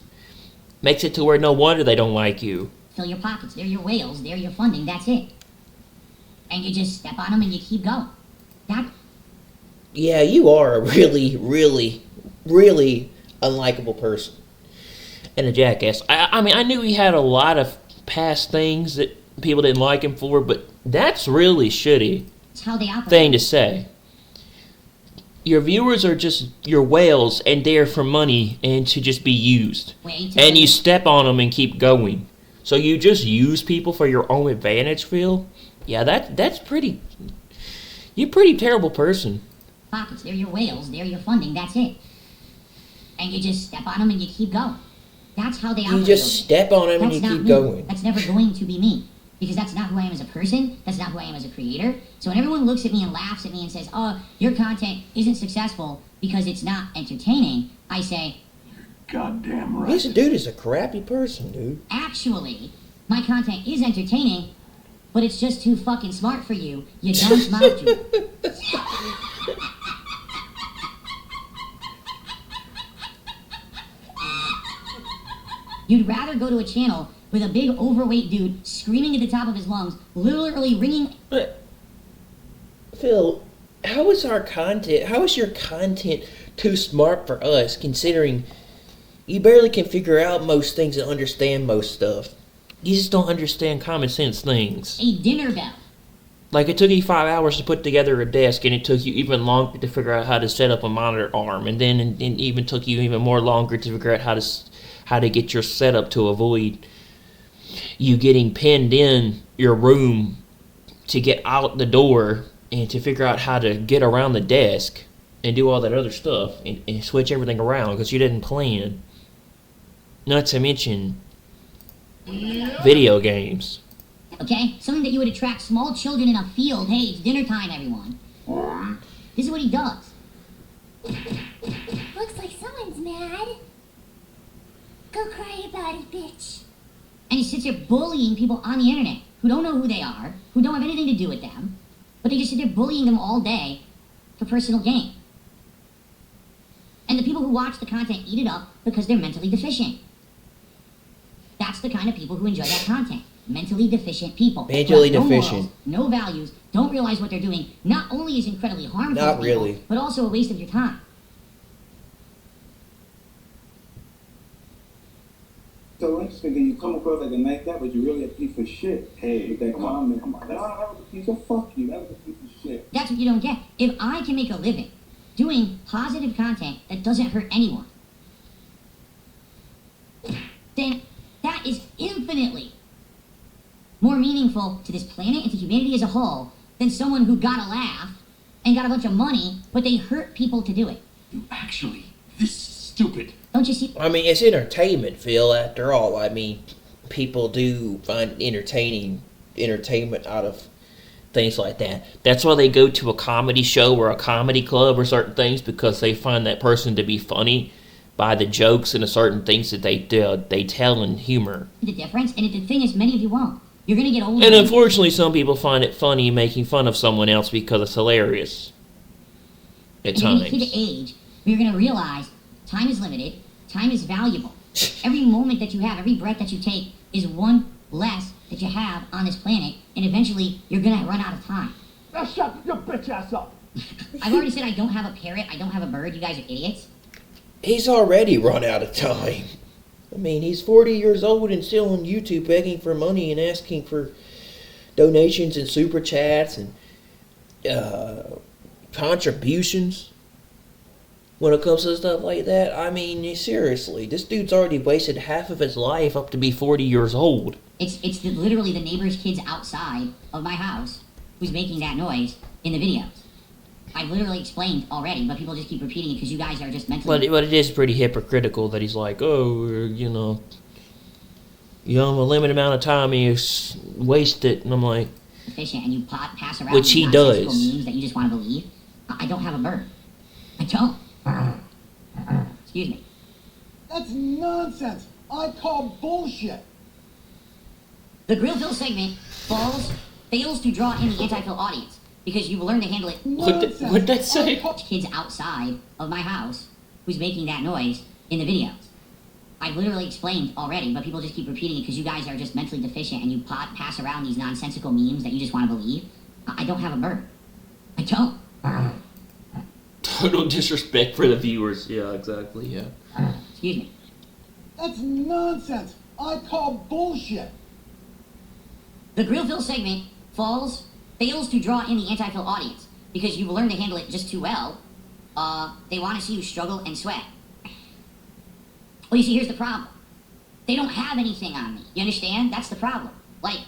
makes it to where no wonder they don't like you. Fill your pockets. They're your whales. They're your funding. That's it. And you just step on them and you keep going. Yeah, you are a really, really, really unlikable person. And a jackass. I mean, I knew he had a lot of past things that people didn't like him for, but that's really shitty thing to say. Your viewers are just your whales and there for money and to just be used. And you step on them and keep going. So you just use people for your own advantage, Phil? Yeah, that's pretty... You're a pretty terrible person. Pockets, they're your whales. They're your funding. That's it. And you just step on them and you keep going. That's how they operate. You just step on them and you keep going. That's never going to be me. because that's not who I am as a person, that's not who I am as a creator. So when everyone looks at me and laughs at me and says, oh, your content isn't successful because it's not entertaining, I say, Goddamn right. This dude is a crappy person, dude. actually, my content is entertaining, but it's just too fucking smart for you. You dumb module. You'd rather go to a channel with a big overweight dude screaming at the top of his lungs, literally ringing. Phil, how is your content too smart for us, considering you barely can figure out most things and understand most stuff? You just don't understand common sense things. A dinner bell. Like, it took you 5 hours to put together a desk, and it took you even longer to figure out how to set up a monitor arm, and then it even took you even more longer to figure out how to get your setup to avoid you getting pinned in your room to get out the door, and to figure out how to get around the desk and do all that other stuff and switch everything around because you didn't plan. Not to mention video games. Okay? Something that you would attract small children in a field. Hey, it's dinner time, everyone. This is what he does. Looks like someone's mad. Go cry about it, bitch. And he sits there bullying people on the internet who don't know who they are, who don't have anything to do with them, but they just sit there bullying them all day for personal gain. And the people who watch the content eat it up because they're mentally deficient. That's the kind of people who enjoy that content. Mentally deficient people. Mentally no deficient. Morals, no values, don't realize what they're doing. Not only is incredibly harmful Not to people, really. but also a waste of your time. So interesting that you come across like a nice guy, but you're really a piece of shit. Hey, with that comment. Come on. That was a piece of fuck you. That was a piece of shit. That's what you don't get. If I can make a living doing positive content that doesn't hurt anyone, then that is infinitely more meaningful to this planet and to humanity as a whole than someone who got a laugh and got a bunch of money, but they hurt people to do it. Actually, this is stupid. Don't you see? I mean, it's entertainment, Phil, after all. I mean, people do find entertainment out of things like that. That's why they go to a comedy show or a comedy club or certain things, because they find that person to be funny by the jokes and the certain things that they tell in humor. The difference, and the thing is, many of you won't. You're gonna get older. And unfortunately, some people find it funny making fun of someone else because it's hilarious. At and times. you're gonna hit an age where you're gonna realize time is limited, time is valuable. Every moment that you have, every breath that you take is one less that you have on this planet, and eventually you're gonna run out of time. Now shut your bitch ass up. I've already said I don't have a parrot, I don't have a bird, you guys are idiots. He's already run out of time. I mean, he's 40 years old and still on YouTube begging for money and asking for donations and super chats and contributions when it comes to stuff like that. I mean, seriously, this dude's already wasted half of his life up to be 40 years old. It's literally the neighbor's kids outside of my house who's making that noise in the videos. I've literally explained already, but people just keep repeating it because you guys are just mentally... But it is pretty hypocritical that he's like, oh, you know, a limited amount of time is wasted. And I'm like... efficient, and you pass around which these he nonsensical does. memes that you just want to believe. I don't have a bird. I don't. Excuse me. That's nonsense. I call bullshit. The Grillville segment fails to draw in the anti-Phil audience because you've learned to handle it. What'd that say? Kids outside of my house who's making that noise in the videos. I've literally explained already, but people just keep repeating it because you guys are just mentally deficient and you pass around these nonsensical memes that you just want to believe. I don't have a bird. I don't. Total disrespect for the viewers. Yeah, exactly, yeah. Excuse me. That's nonsense. I call bullshit. The Grillville segment fails to draw in the anti-Phil audience because you've learned to handle it just too well. They want to see you struggle and sweat. Well, you see, here's the problem. They don't have anything on me. You understand? That's the problem. Like,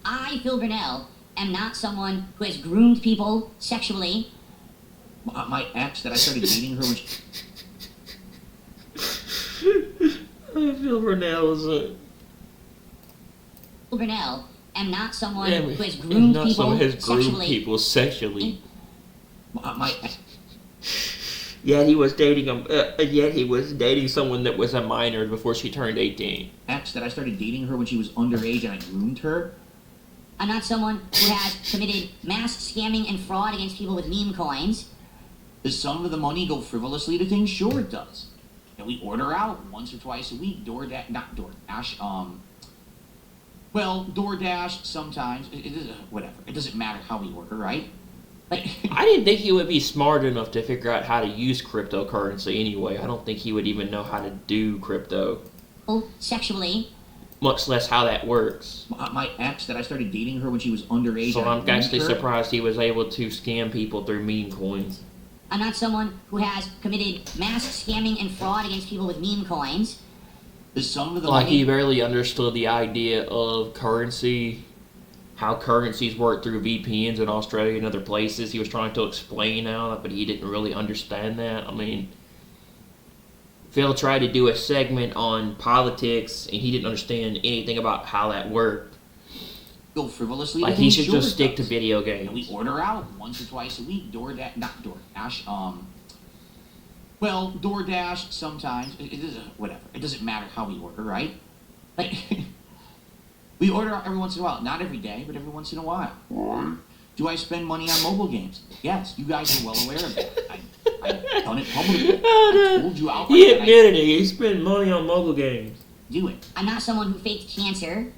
I, Phil Burnell, am not someone who has groomed people sexually. My ex that I started dating her when I feel Burnell is a... Phil Burnell am not someone Yeah, who has and groomed not someone people who has groomed sexually. people sexually. My Yet he was dating yet he was dating someone that was a minor before she turned 18. ex that I started dating her when she was underage and I groomed her. I'm not someone who has committed mass scamming and fraud against people with meme coins. Does some of the money go frivolously to things? Sure it does. And we order out once or twice a week. DoorDash, DoorDash sometimes. Whatever. It doesn't matter how we order, right? But I didn't think he would be smart enough to figure out how to use cryptocurrency anyway. I don't think he would even know how to do crypto, sexually. much less how that works. My ex that I started dating her when she was underage. So and I I'm groomed actually her. surprised he was able to scam people through meme coins. I'm not someone who has committed mass scamming and fraud against people with meme coins. Does some of the Like money... he barely understood the idea of currency, how currencies work through VPNs in Australia and other places. He was trying to explain how, but he didn't really understand that. I mean, Phil tried to do a segment on politics, and he didn't understand anything about how that worked. Go frivolously Like to he things? should Sure just it stick to does. video And we games. order out once or twice a week. DoorDash, sometimes. Whatever. It doesn't matter how we order, right? But we order out every once in a while. Not every day, but every once in a while. Do I spend money on mobile games? Yes, you guys are well aware of that. I've done it publicly. I told you outright He that I admitted it. He spent money on mobile games. do it. I'm not someone who faked cancer.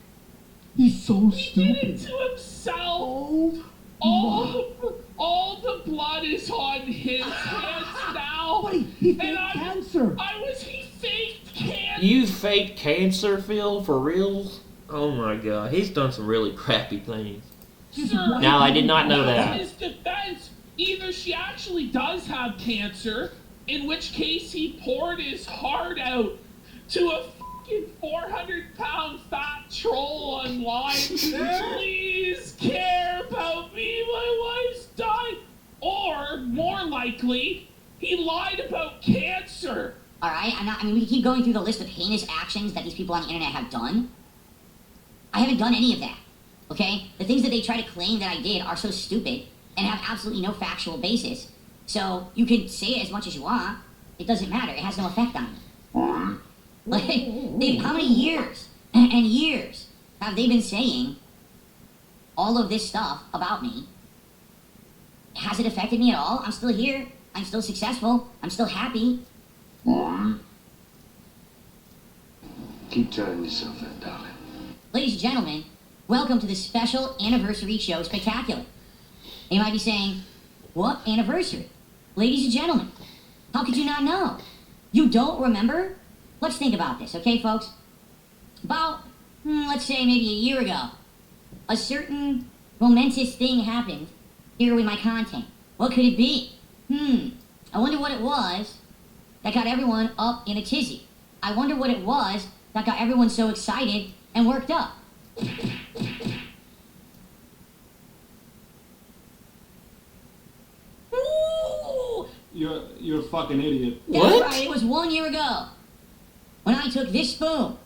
He's so He stupid. did it to himself. All the blood is on his hands now. Buddy, he faked And cancer. he faked cancer. You faked cancer, Phil, for real? Oh my god, he's done some really crappy things. Sir, Now, I did not know in that. his defense, either she actually does have cancer, in which case he poured his heart out to a fucking 400-pound fat troll online. Please care about me, my wife's died. Or, more likely, he lied about cancer. Alright, I mean, we can keep going through the list of heinous actions that these people on the internet have done. I haven't done any of that. Okay? The things that they try to claim that I did are so stupid and have absolutely no factual basis. So you can say it as much as you want. It doesn't matter. It has no effect on me. Like, how many years and years have they been saying all of this stuff about me? Has it affected me at all? I'm still here. I'm still successful. I'm still happy. Keep telling yourself that, darling. Ladies and gentlemen, welcome to the special anniversary show spectacular. You might be saying, what anniversary? Ladies and gentlemen, how could you not know? You don't remember? Let's think about this, okay, folks? About, let's say maybe a year ago, a certain momentous thing happened here with my content. What could it be? I wonder what it was that got everyone up in a tizzy. I wonder what it was that got everyone so excited and worked up. Ooh! You're a fucking idiot. That's right, it was 1 year ago when I took this spoon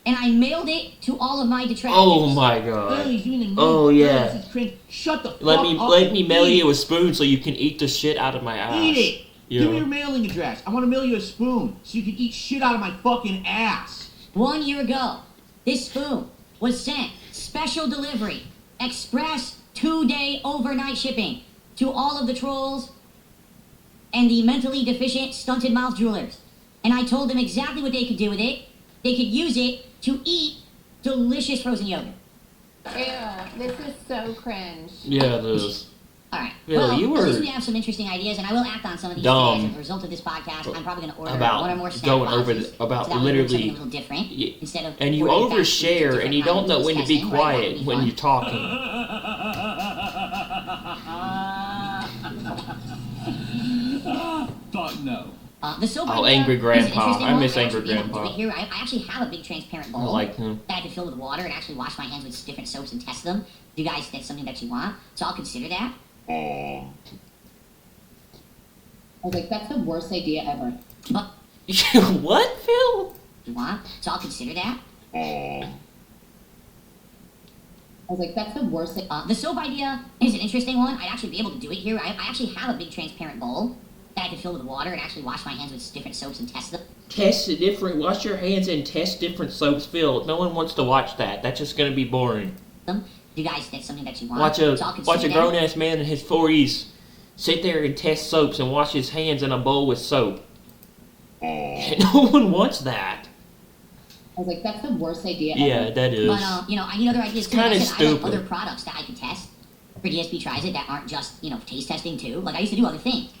and I mailed it to all of my detractors. Oh my god. he's doing the Oh yeah. Shut the fuck Let up. me mail you a spoon so you can eat the shit out of my ass. Eat it. Yeah. Give me your mailing address. I want to mail you a spoon so you can eat shit out of my fucking ass. 1 year ago, this spoon was sent special delivery, express 2-day overnight shipping to all of the trolls and the mentally deficient stunted mouth droolers. And I told them exactly what they could do with it. They could use it to eat delicious frozen yogurt. Ew, this is so cringe. Yeah, it is. Alright, Yeah, well, you at least were we have some interesting ideas, and I will act on some of these dumb today as a result of this podcast. I'm probably going to order about one or more snack going over boxes, about so that way we do something literally a little different, instead of and you ordering fast food to overshare different and you don't know kinds of when to be testing, where I want quiet to be when fun. you're talking. But no. The soap Oh, idea Angry is an Grandpa. interesting I one. miss I Angry actually, Grandpa. do it here. I actually have a big transparent bowl I like him. that I can fill with water and actually wash my hands with different soaps and test them. You guys, that's something that you want, so I'll consider that. I was like, that's the worst idea ever. But what, Phil? you want, so I'll consider that. I was like, that's the worst thing. The soap idea is an interesting one. I'd actually be able to do it here. I actually have a big transparent bowl that I could fill with water and actually wash my hands with different soaps and test them. Wash your hands and test different soaps, Phil. No one wants to watch that. That's just gonna be boring. You guys, that's something that you want. Watch a grown-ass man in his 40s sit there and test soaps and wash his hands in a bowl with soap. No one wants that. I was like, that's the worst idea Yeah, ever. that is. But, I need other ideas. It's kind of I have stupid. other products that I could test for DSP Tries It that aren't just, taste testing too. Like, I used to do other things.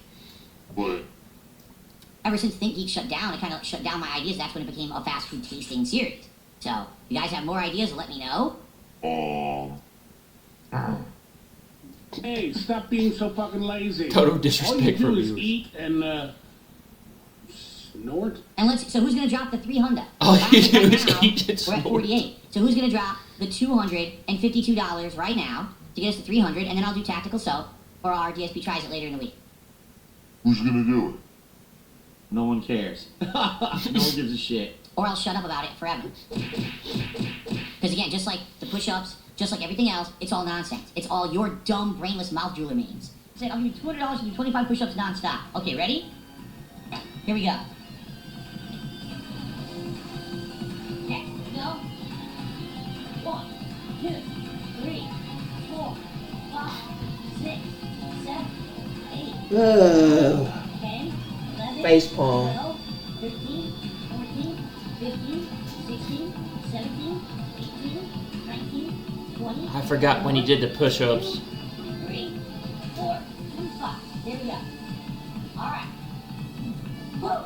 What? Ever since Think Geek shut down, it kind of shut down my ideas. That's when it became a fast food tasting series. So, if you guys have more ideas, let me know. Hey, stop being so fucking lazy. Total disrespect All you for do is viewers. eat and, snort. And so who's gonna drop the 300? All you do Right is now, eat and we're at snort. 48. So who's gonna drop the $252 right now to get us to 300, and then I'll do tactical soap for our DSP Tries It later in the week. Who's gonna do it? No one cares. No one gives a shit. Or I'll shut up about it forever. Because again, just like the push-ups, just like everything else, it's all nonsense. It's all your dumb, brainless mouth drooler means. Say, I'll give you $200 to do 25 push-ups nonstop. Okay, ready? Here we go. Okay, here we go. 1, 2, 3, 4, 5, 6, 7, 8, 10, 11, Face palm. 12, 13, 14, 15, 16, 17, 18, 19, 20. I forgot when he did the push-ups. 3, 4, 2, 5. There we go. Alright. Whoa!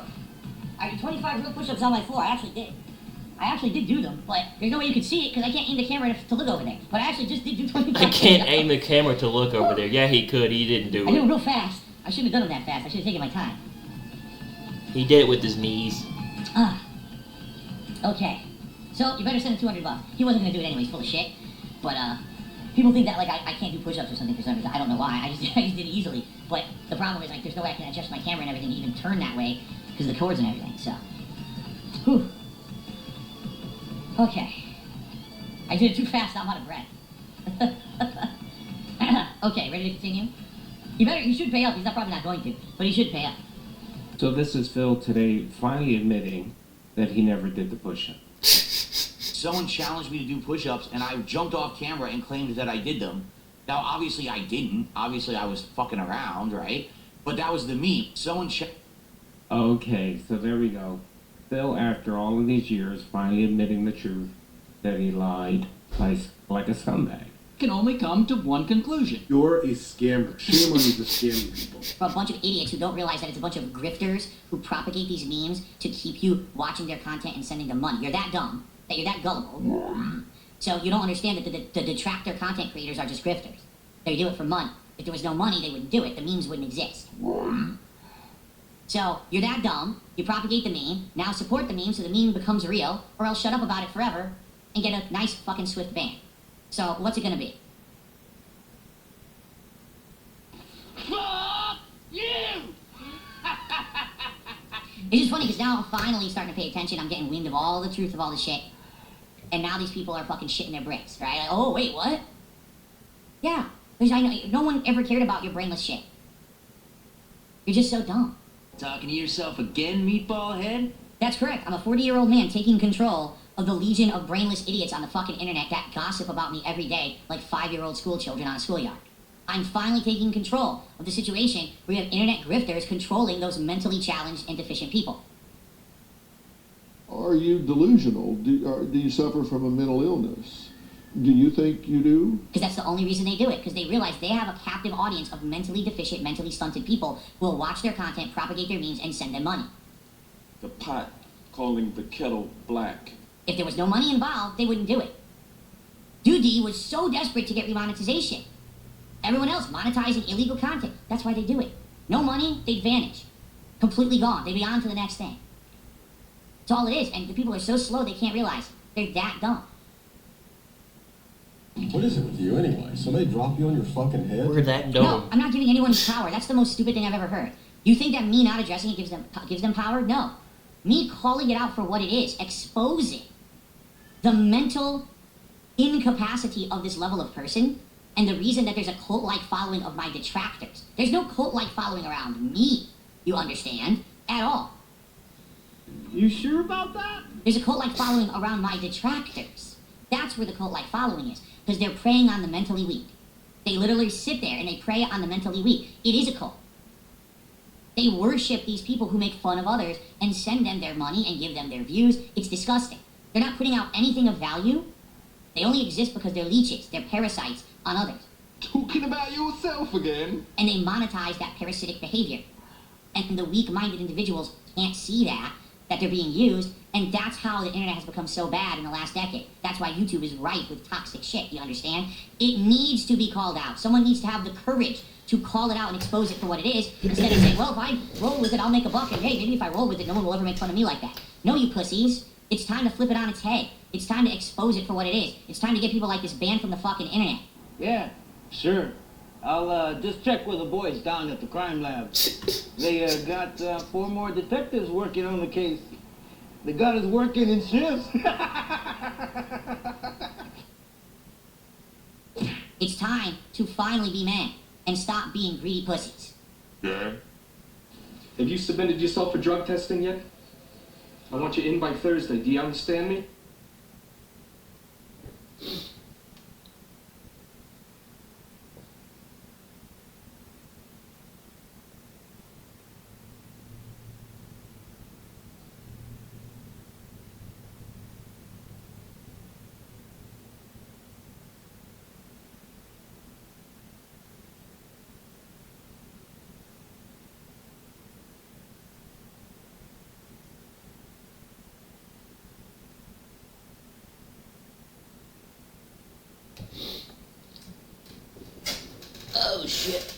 I did 25 real push-ups on my floor. I actually did do them, but there's no way you could see it because I can't aim the camera to look over there. But I actually just did do 25 I can't push-ups. aim the camera to look over there. Yeah, he could. He didn't do I did them it. real fast. I shouldn't have done them that fast. I should have taken my time. He did it with his knees. Okay. So, you better send him $200. He wasn't going to do it anyways, full of shit. But, people think that, like, I can't do push-ups or something for some reason. I don't know why. I just did it easily. But the problem is, like, there's no way I can adjust my camera and everything to even turn that way because of the cords and everything, so. Whew. Okay. I did it too fast, now I'm out of breath. Okay, ready to continue? He should pay up. He's probably not going to, but he should pay up. So this is Phil today finally admitting that he never did the push-up. Someone challenged me to do push-ups, and I jumped off camera and claimed that I did them. Now, obviously, I didn't. Obviously, I was fucking around, right? But that was the meme. Okay, so there we go. Phil, after all of these years, finally admitting the truth that he lied like a scumbag. Can only come to one conclusion. You're a scammer. Shame on you for scamming people. For a bunch of idiots who don't realize that it's a bunch of grifters who propagate these memes to keep you watching their content and sending them money. You're that dumb, that you're that gullible. So you don't understand that the detractor content creators are just grifters. They do it for money. If there was no money, they wouldn't do it. The memes wouldn't exist. So you're that dumb, you propagate the meme, now support the meme so the meme becomes real, or else shut up about it forever and get a nice fucking swift ban. So what's it gonna be? Fuck you! It's just funny because now I'm finally starting to pay attention. I'm getting wind of all the truth of all the shit. And now these people are fucking shitting their bricks, right? Like, oh, wait, what? Yeah. No one ever cared about your brainless shit. You're just so dumb. Talking to yourself again, meatball head? That's correct. I'm a 40-year-old man taking control of the legion of brainless idiots on the fucking internet that gossip about me every day like 5-year-old school children on a schoolyard. I'm finally taking control of the situation where you have internet grifters controlling those mentally challenged and deficient people. Are you delusional? Do you suffer from a mental illness? Do you think you do? Because that's the only reason they do it, because they realize they have a captive audience of mentally deficient, mentally stunted people who will watch their content, propagate their memes, and send them money. The pot calling the kettle black. If there was no money involved, they wouldn't do it. Doody was so desperate to get remonetization. Everyone else monetizing illegal content. That's why they do it. No money, they'd vanish. Completely gone. They'd be on to the next thing. That's all it is. And the people are so slow they can't realize. They're that dumb. What is it with you anyway? Somebody drop you on your fucking head? We're that dumb. No, I'm not giving anyone power. That's the most stupid thing I've ever heard. You think that me not addressing it gives them power? No. Me calling it out for what it is, exposing the mental incapacity of this level of person and the reason that there's a cult-like following of my detractors. There's no cult-like following around me, you understand, at all. You sure about that? There's a cult-like following around my detractors. That's where the cult-like following is, because they're preying on the mentally weak. They literally sit there and they prey on the mentally weak. It is a cult. They worship these people who make fun of others and send them their money and give them their views. It's disgusting. They're not putting out anything of value. They only exist because they're leeches. They're parasites on others. Talking about yourself again? And they monetize that parasitic behavior. And the weak-minded individuals can't see that they're being used, and that's how the internet has become so bad in the last decade. That's why YouTube is rife with toxic shit, you understand? It needs to be called out. Someone needs to have the courage to call it out and expose it for what it is, instead of saying, well, if I roll with it, I'll make a buck, and hey, maybe if I roll with it, no one will ever make fun of me like that. No, you pussies. It's time to flip it on its head. It's time to expose it for what it is. It's time to get people like this banned from the fucking internet. Yeah, sure. I'll just check with the boys down at the crime lab. They got 4 more detectives working on the case. They got us working in shifts. It's time to finally be men and stop being greedy pussies. Yeah. Have you submitted yourself for drug testing yet? I want you in by Thursday. Do you understand me? Oh shit.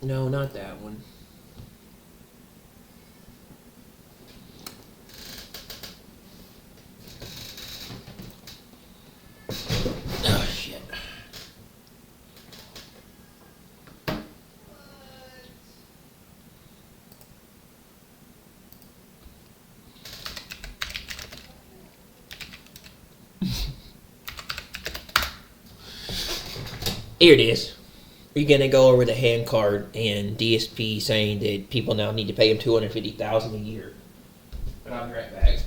No, not that one. Oh, shit. Here it is. We're gonna go over the hand card and DSP saying that people now need to pay him $250,000 a year. And I'll be right back.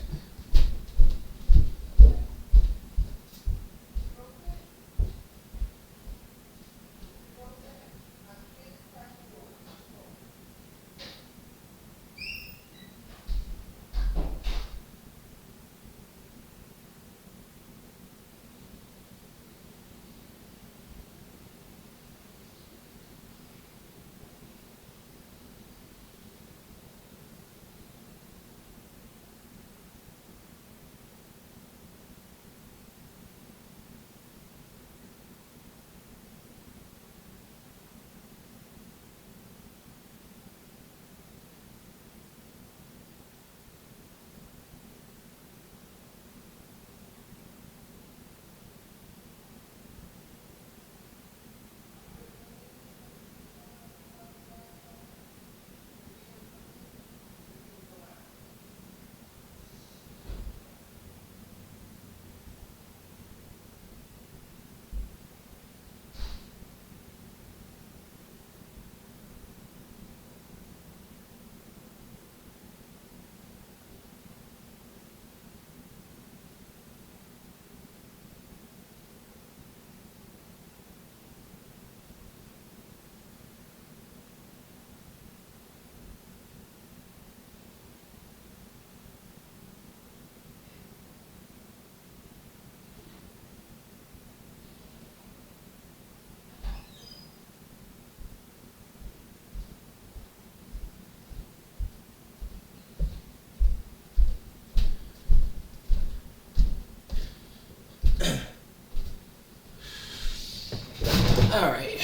Alright.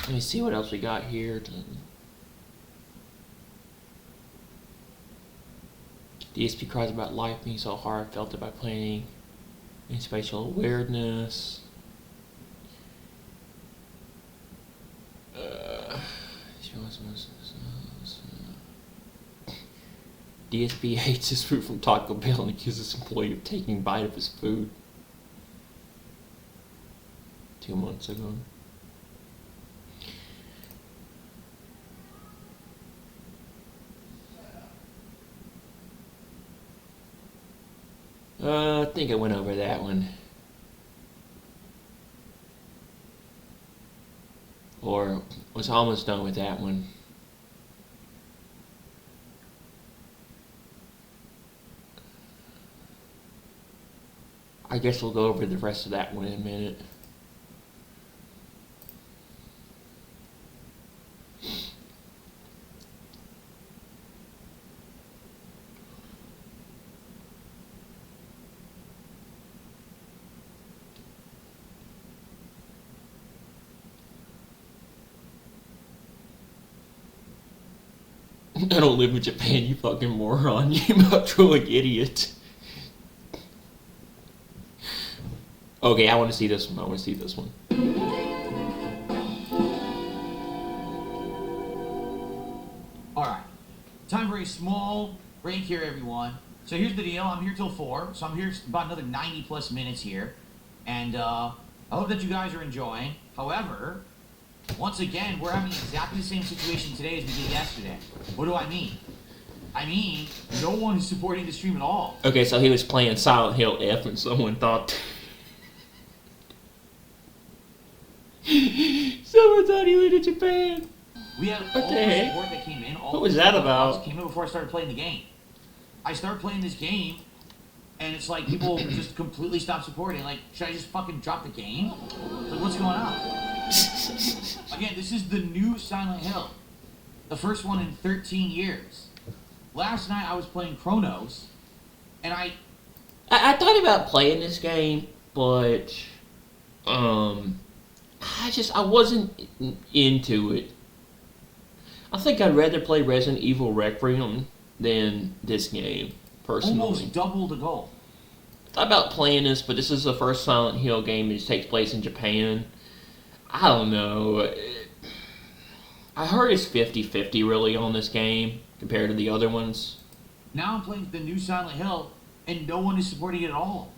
Let me see what else we got here. DSP cries about life being so hard. Felt it by playing in spatial awareness. DSP hates his food from Taco Bell and accuses his employee of taking a bite of his food. 2 months ago. I think I went over that one. Or was almost done with that one. I guess we'll go over the rest of that one in a minute. I don't live in Japan, you fucking moron. You much-like idiot. Okay, I want to see this one. I want to see this one. Alright. Time for a small break here, everyone. So here's the deal. I'm here till 4, so I'm here about another 90 plus minutes here. And I hope that you guys are enjoying. However, once again, we're having exactly the same situation today as we did yesterday. What do I mean? I mean, no one is supporting the stream at all. Okay, so he was playing Silent Hill F and someone thought... someone thought he lived in Japan. We had What all the the heck? support that came in. All What was the that support about? Came in before I started playing the game. I start playing this game, and it's like people just completely stop supporting. Like, should I just fucking drop the game? Like, what's going on? Again, this is the new Silent Hill. The first one in 13 years. Last night I was playing Chronos, and I thought about playing this game, but I wasn't into it. I think I'd rather play Resident Evil Requiem than this game, personally. almost double the goal. I thought about playing this, but this is the first Silent Hill game that takes place in Japan. I don't know. I heard it's 50-50 really on this game compared to the other ones. Now I'm playing the new Silent Hill, and no one is supporting it at all.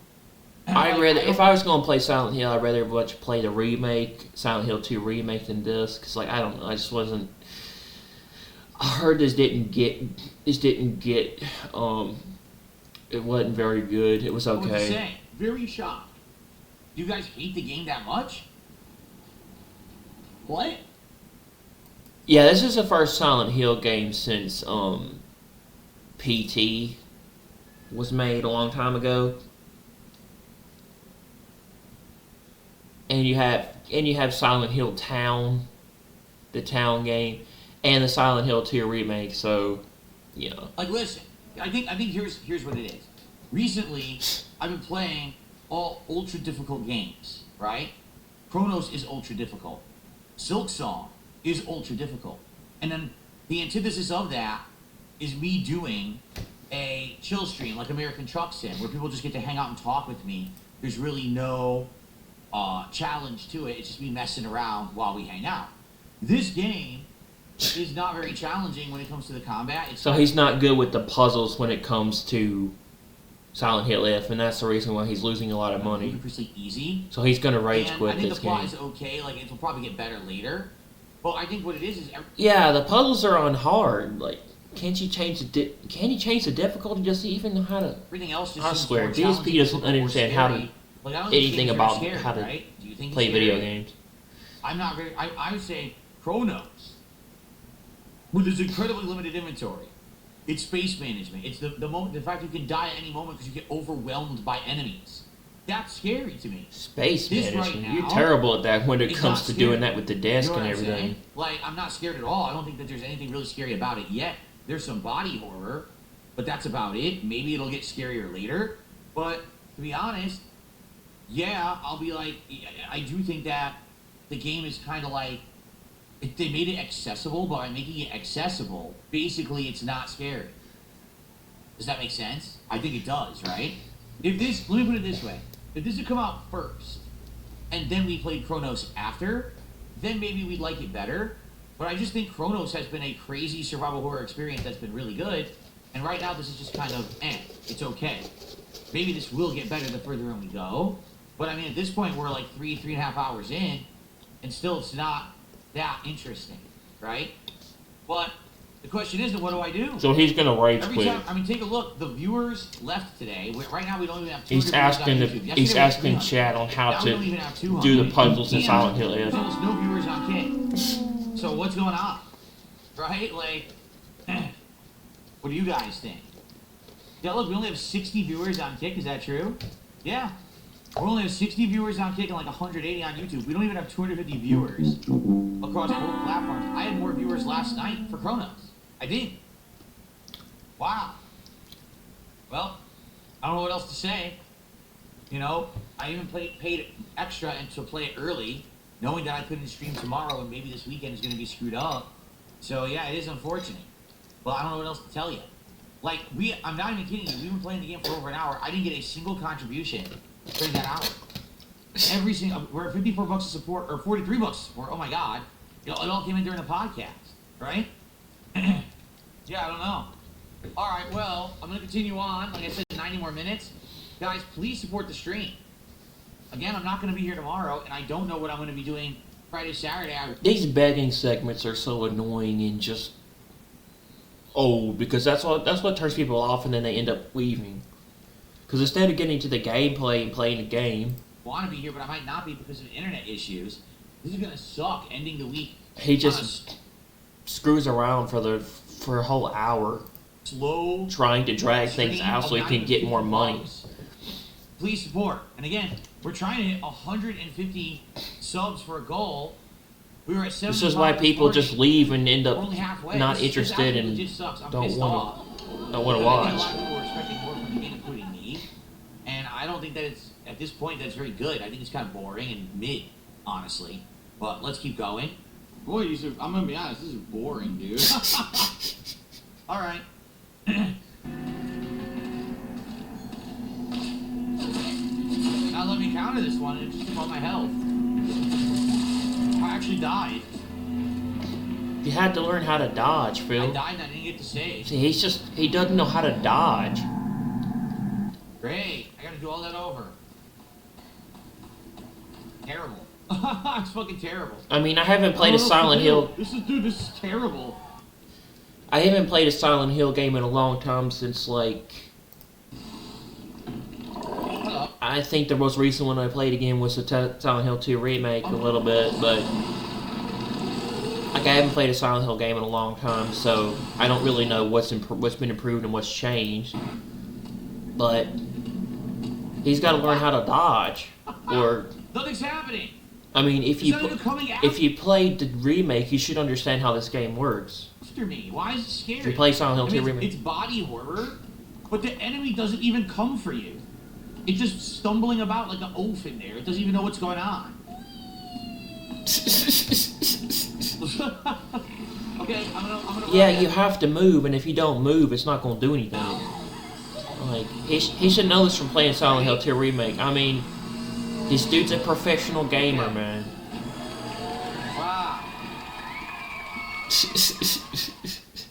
And I'd rather, if I was going to play Silent Hill, I'd rather much play the remake, Silent Hill 2 remake, than this. Cause like I don't know, I just wasn't. I heard this didn't get. It wasn't very good. It was What'd you okay. say? Very shocked. Do you guys hate the game that much? What? Yeah, this is the first Silent Hill game since PT was made a long time ago. And you have Silent Hill Town, the Town game, and the Silent Hill 2 remake. So, you know. Like, listen. I think here's what it is. Recently, I've been playing all ultra difficult games. Right? Chronos is ultra difficult. Silk Song is ultra difficult. And then the antithesis of that is me doing a chill stream like American Truck Sim, where people just get to hang out and talk with me. There's really no challenge to it. It's just me messing around while we hang out. This game is not very challenging when it comes to the combat. It's So he's not good with the puzzles when it comes to Silent Hill F, and that's the reason why he's losing a lot of money. ludicrously easy. So he's gonna rage And quit I think this the plot game. is okay. Like, it'll probably get better later. But I think what it is Yeah, the puzzles are on hard. Like, can't you change the difficulty just to even know how to? everything else just I seems swear, more DSP challenging, doesn't more understand how to scary. Like, I don't think anything games are about scary, how to right? Do you think play it's video scary? games. I'm not very. I would say Chronos, with its incredibly limited inventory, it's space management. It's the fact you can die at any moment because you get overwhelmed by enemies. That's scary to me. Space This management. right now You're terrible at that when it is comes not to scary. doing that with the desk You know and what I'm everything. saying? Like, I'm not scared at all. I don't think that there's anything really scary about it yet. There's some body horror, but that's about it. Maybe it'll get scarier later. But to be honest, yeah, I'll be like, I do think that the game is kind of like, they made it accessible, but by making it accessible, basically it's not scary. Does that make sense? I think it does, right? If this, let me put it this way. If this had come out first, and then we played Chronos after, then maybe we'd like it better. But I just think Chronos has been a crazy survival horror experience that's been really good. And right now this is just kind of, it's okay. Maybe this will get better the further in we go. But I mean, at this point, we're like 3.5 hours in, and still it's not that interesting, right? But the question is, what do I do? So he's gonna rage Every quit. time, I mean, take a look. The viewers left today. Right now, we don't even have 200 He's viewers on asking YouTube. he's Yesterday asking we had 300. chat on how Now we don't even have to 200. do the puzzles in And Silent Hill. there's almost no viewers on Kick. So what's going on? Right? Like, what do you guys think? Yeah, look, we only have 60 viewers on Kick. Is that true? Yeah. We only have 60 viewers on Kick and like 180 on YouTube. We don't even have 250 viewers across both platforms. I had more viewers last night for Chronos. I did. Wow. Well, I don't know what else to say. You know, I even paid extra and to play it early, knowing that I couldn't stream tomorrow and maybe this weekend is going to be screwed up. So yeah, it is unfortunate. Well, I don't know what else to tell you. Like, I'm not even kidding you. We've been playing the game for over an hour. I didn't get a single contribution during that hour. Every single, we're at 54 bucks of support, or 43 bucks of support. Oh my God. It all came in during the podcast, right? Yeah, I don't know. All right, well, I'm going to continue on. Like I said, 90 more minutes. Guys, please support the stream. Again, I'm not going to be here tomorrow, and I don't know what I'm going to be doing Friday, Saturday. These begging segments are so annoying and just old, because that's what turns people off, and then they end up leaving. Because instead of getting to the gameplay and playing the game, Want to be here, but I might not be because of internet issues. This is going to suck ending the week. he just screws around for a whole hour, Slow trying to drag things out so he can get more money. Please support. And again, we're trying to hit 150 subs for a goal. We were at 75. This is why people just leave and end up only halfway. not This interested and legit sucks. I'm don't pissed want off. to I think a lot watch. of people were expecting more from the game, including me. And I don't think that it's, at this point, that's very good. I think it's kind of boring and mid, honestly. But let's keep going. Boy, I'm gonna be honest, this is boring, dude. All right. Now let me counter this one. It's just about my health. I actually died. You had to learn how to dodge, Phil. I died and I didn't get to save. See, he doesn't know how to dodge. Great. I gotta do all that over. Terrible. It's fucking terrible. I mean, I haven't played a Silent Hill. This is terrible. I haven't played a Silent Hill game in a long time since, like, I think the most recent one I played again was the Silent Hill 2 remake a little bit, but like I haven't played a Silent Hill game in a long time, so I don't really know what's been improved and what's changed. But he's got to learn how to dodge, or nothing's happening. I mean, if It's not even coming out. you played the remake, you should understand how this game works. After me, why is it scary? If you play Silent Hill 2 remake, it's body horror, but the enemy doesn't even come for you. It's just stumbling about like an oaf in there. It doesn't even know what's going on. Okay, I'm gonna. Yeah, you have to move, and if you don't move, it's not going to do anything. Like, he should know this from playing Silent Hill 2 remake. I mean, this dude's a professional gamer, man. Wow.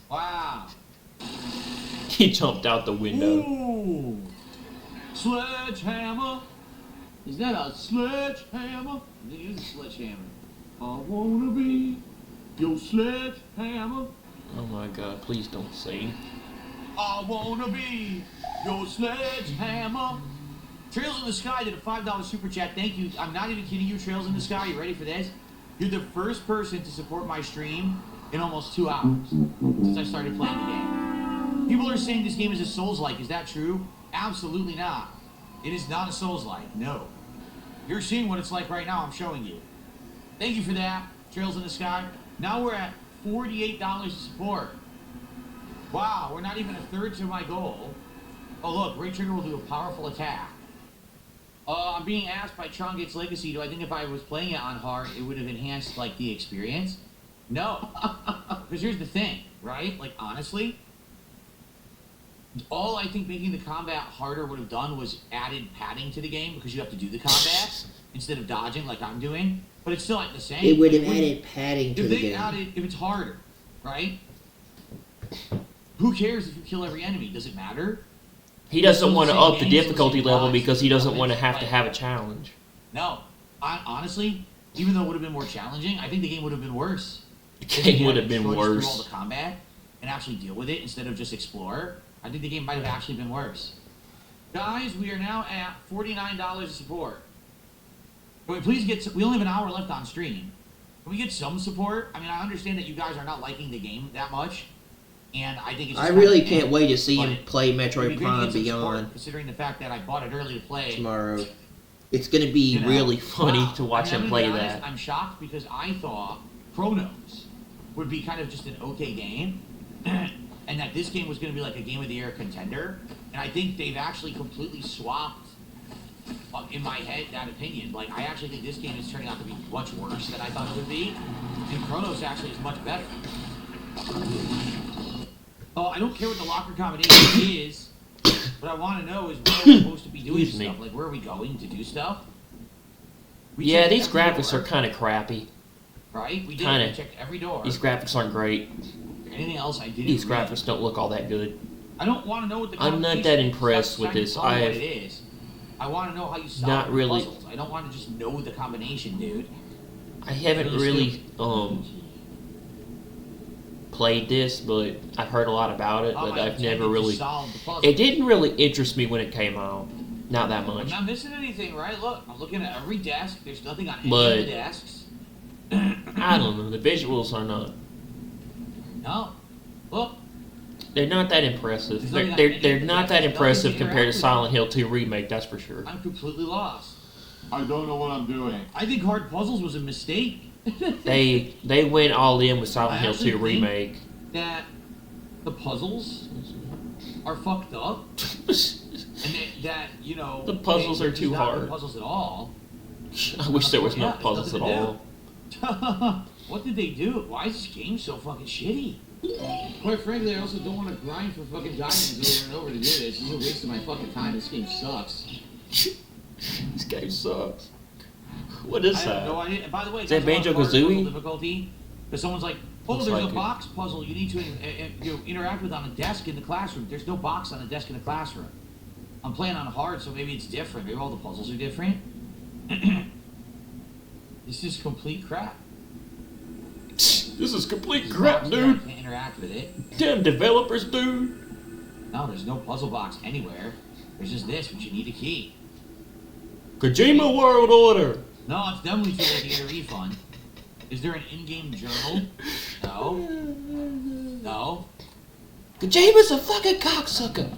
Wow. He jumped out the window. Ooh. Sledgehammer. Is that a sledgehammer? I think it is a sledgehammer. I wanna be your sledgehammer. Oh my God! Please don't sing. I wanna be your sledgehammer. Trails in the Sky did a $5 super chat. Thank you. I'm not even kidding you, Trails in the Sky. You ready for this? You're the first person to support my stream in almost 2 hours since I started playing the game. People are saying this game is a Souls-like. Is that true? Absolutely not. It is not a Souls-like. No. You're seeing what it's like right now. I'm showing you. Thank you for that, Trails in the Sky. Now we're at $48 support. Wow, we're not even a third to my goal. Oh look, Ray Trigger will do a powerful attack. I'm being asked by Chongate's Legacy, do I think if I was playing it on hard, it would have enhanced, like, the experience? No. Because here's the thing, right? Like, honestly, all I think making the combat harder would have done was added padding to the game, because you have to do the combat instead of dodging like I'm doing. But it's still like the same. It would have added padding to the game. If it's harder, right? Who cares if you kill every enemy? Does it matter? He doesn't want to up the difficulty level because he doesn't want to have a challenge. No. Honestly, even though it would have been more challenging, I think the game would have been worse. The game would have been worse. Through all the combat and actually deal with it instead of just explore. I think the game might have actually been worse. Guys, we are now at $49 of support. Can we please get... We only have an hour left on stream. Can we get some support? I mean, I understand that you guys are not liking the game that much. And I think it's just I really can't wait to see him play Metroid Prime Beyond. Considering the fact that I bought it early to play tomorrow. It's going to be really funny to watch him play that. I'm shocked because I thought Chronos would be kind of just an okay game. And that this game was going to be like a Game of the Year contender. And I think they've actually completely swapped, in my head, that opinion. Like, I actually think this game is turning out to be much worse than I thought it would be. And Chronos actually is much better. Oh, I don't care what the locker combination is. What I want to know is where we're supposed to be doing stuff. Like, where are we going to do stuff? Yeah, these graphics are kind of crappy. Right? We checked every door. These graphics aren't great. Anything else I didn't These graphics don't look all that good. I don't want to know what the I'm not that impressed with this. I want to know how you solve puzzles. I don't want to just know the combination, dude. I haven't really played this, but I've heard a lot about it, but I've never really... It didn't really interest me when it came out. Not that much. I'm not missing anything, right? Look, I'm looking at every desk. There's nothing on any of the desks. I don't know. The visuals are not... No. Look. They're not that impressive. They're not that impressive compared to Silent Hill 2 Remake, that's for sure. I'm completely lost. I don't know what I'm doing. I think hard puzzles was a mistake. They went all in with Silent Hill 2 Remake. That the puzzles are fucked up, and that you know the puzzles are too hard. No puzzles at all. I wish there was no puzzles at all. What did they do? Why is this game so fucking shitty? Quite frankly, I also don't want to grind for fucking diamonds over and over to do this. This is a waste of my fucking time. This game sucks. This game sucks. What is that? No idea. By the way, is that Banjo-Kazooie? Difficulty, because someone's like, oh, Looks there's like a box puzzle you need to interact with on a desk in the classroom. There's no box on a desk in the classroom. I'm playing on hard, so maybe it's different. Maybe all the puzzles are different. This is complete crap. This is complete crap, dude. I can't interact with it. Damn developers, dude. No, there's no puzzle box anywhere. There's just this, which you need a key. Kojima World Order. No, it's definitely too late to get a refund. Is there an in-game journal? No. No. Kojima's a fucking cocksucker.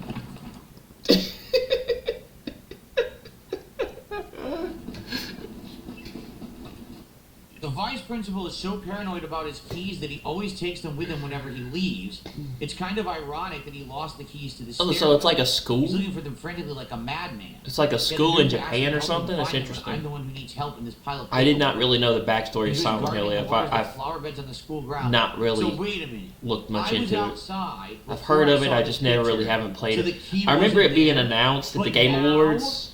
The vice principal is so paranoid about his keys that he always takes them with him whenever he leaves. It's kind of ironic that he lost the keys to the stairwell. Oh, so it's like a school? He's looking for them frantically like a madman. It's like a school in Japan or something? That's interesting. I'm the one who needs help in this pile of I did not really know the backstory of Silent Hill. I've flower beds on the school ground. not really So wait a minute. looked much into it. I've before heard I of it, saw I the just never really picture. haven't played So the it. key I remember wasn't it being there, announced at the but Game now Awards.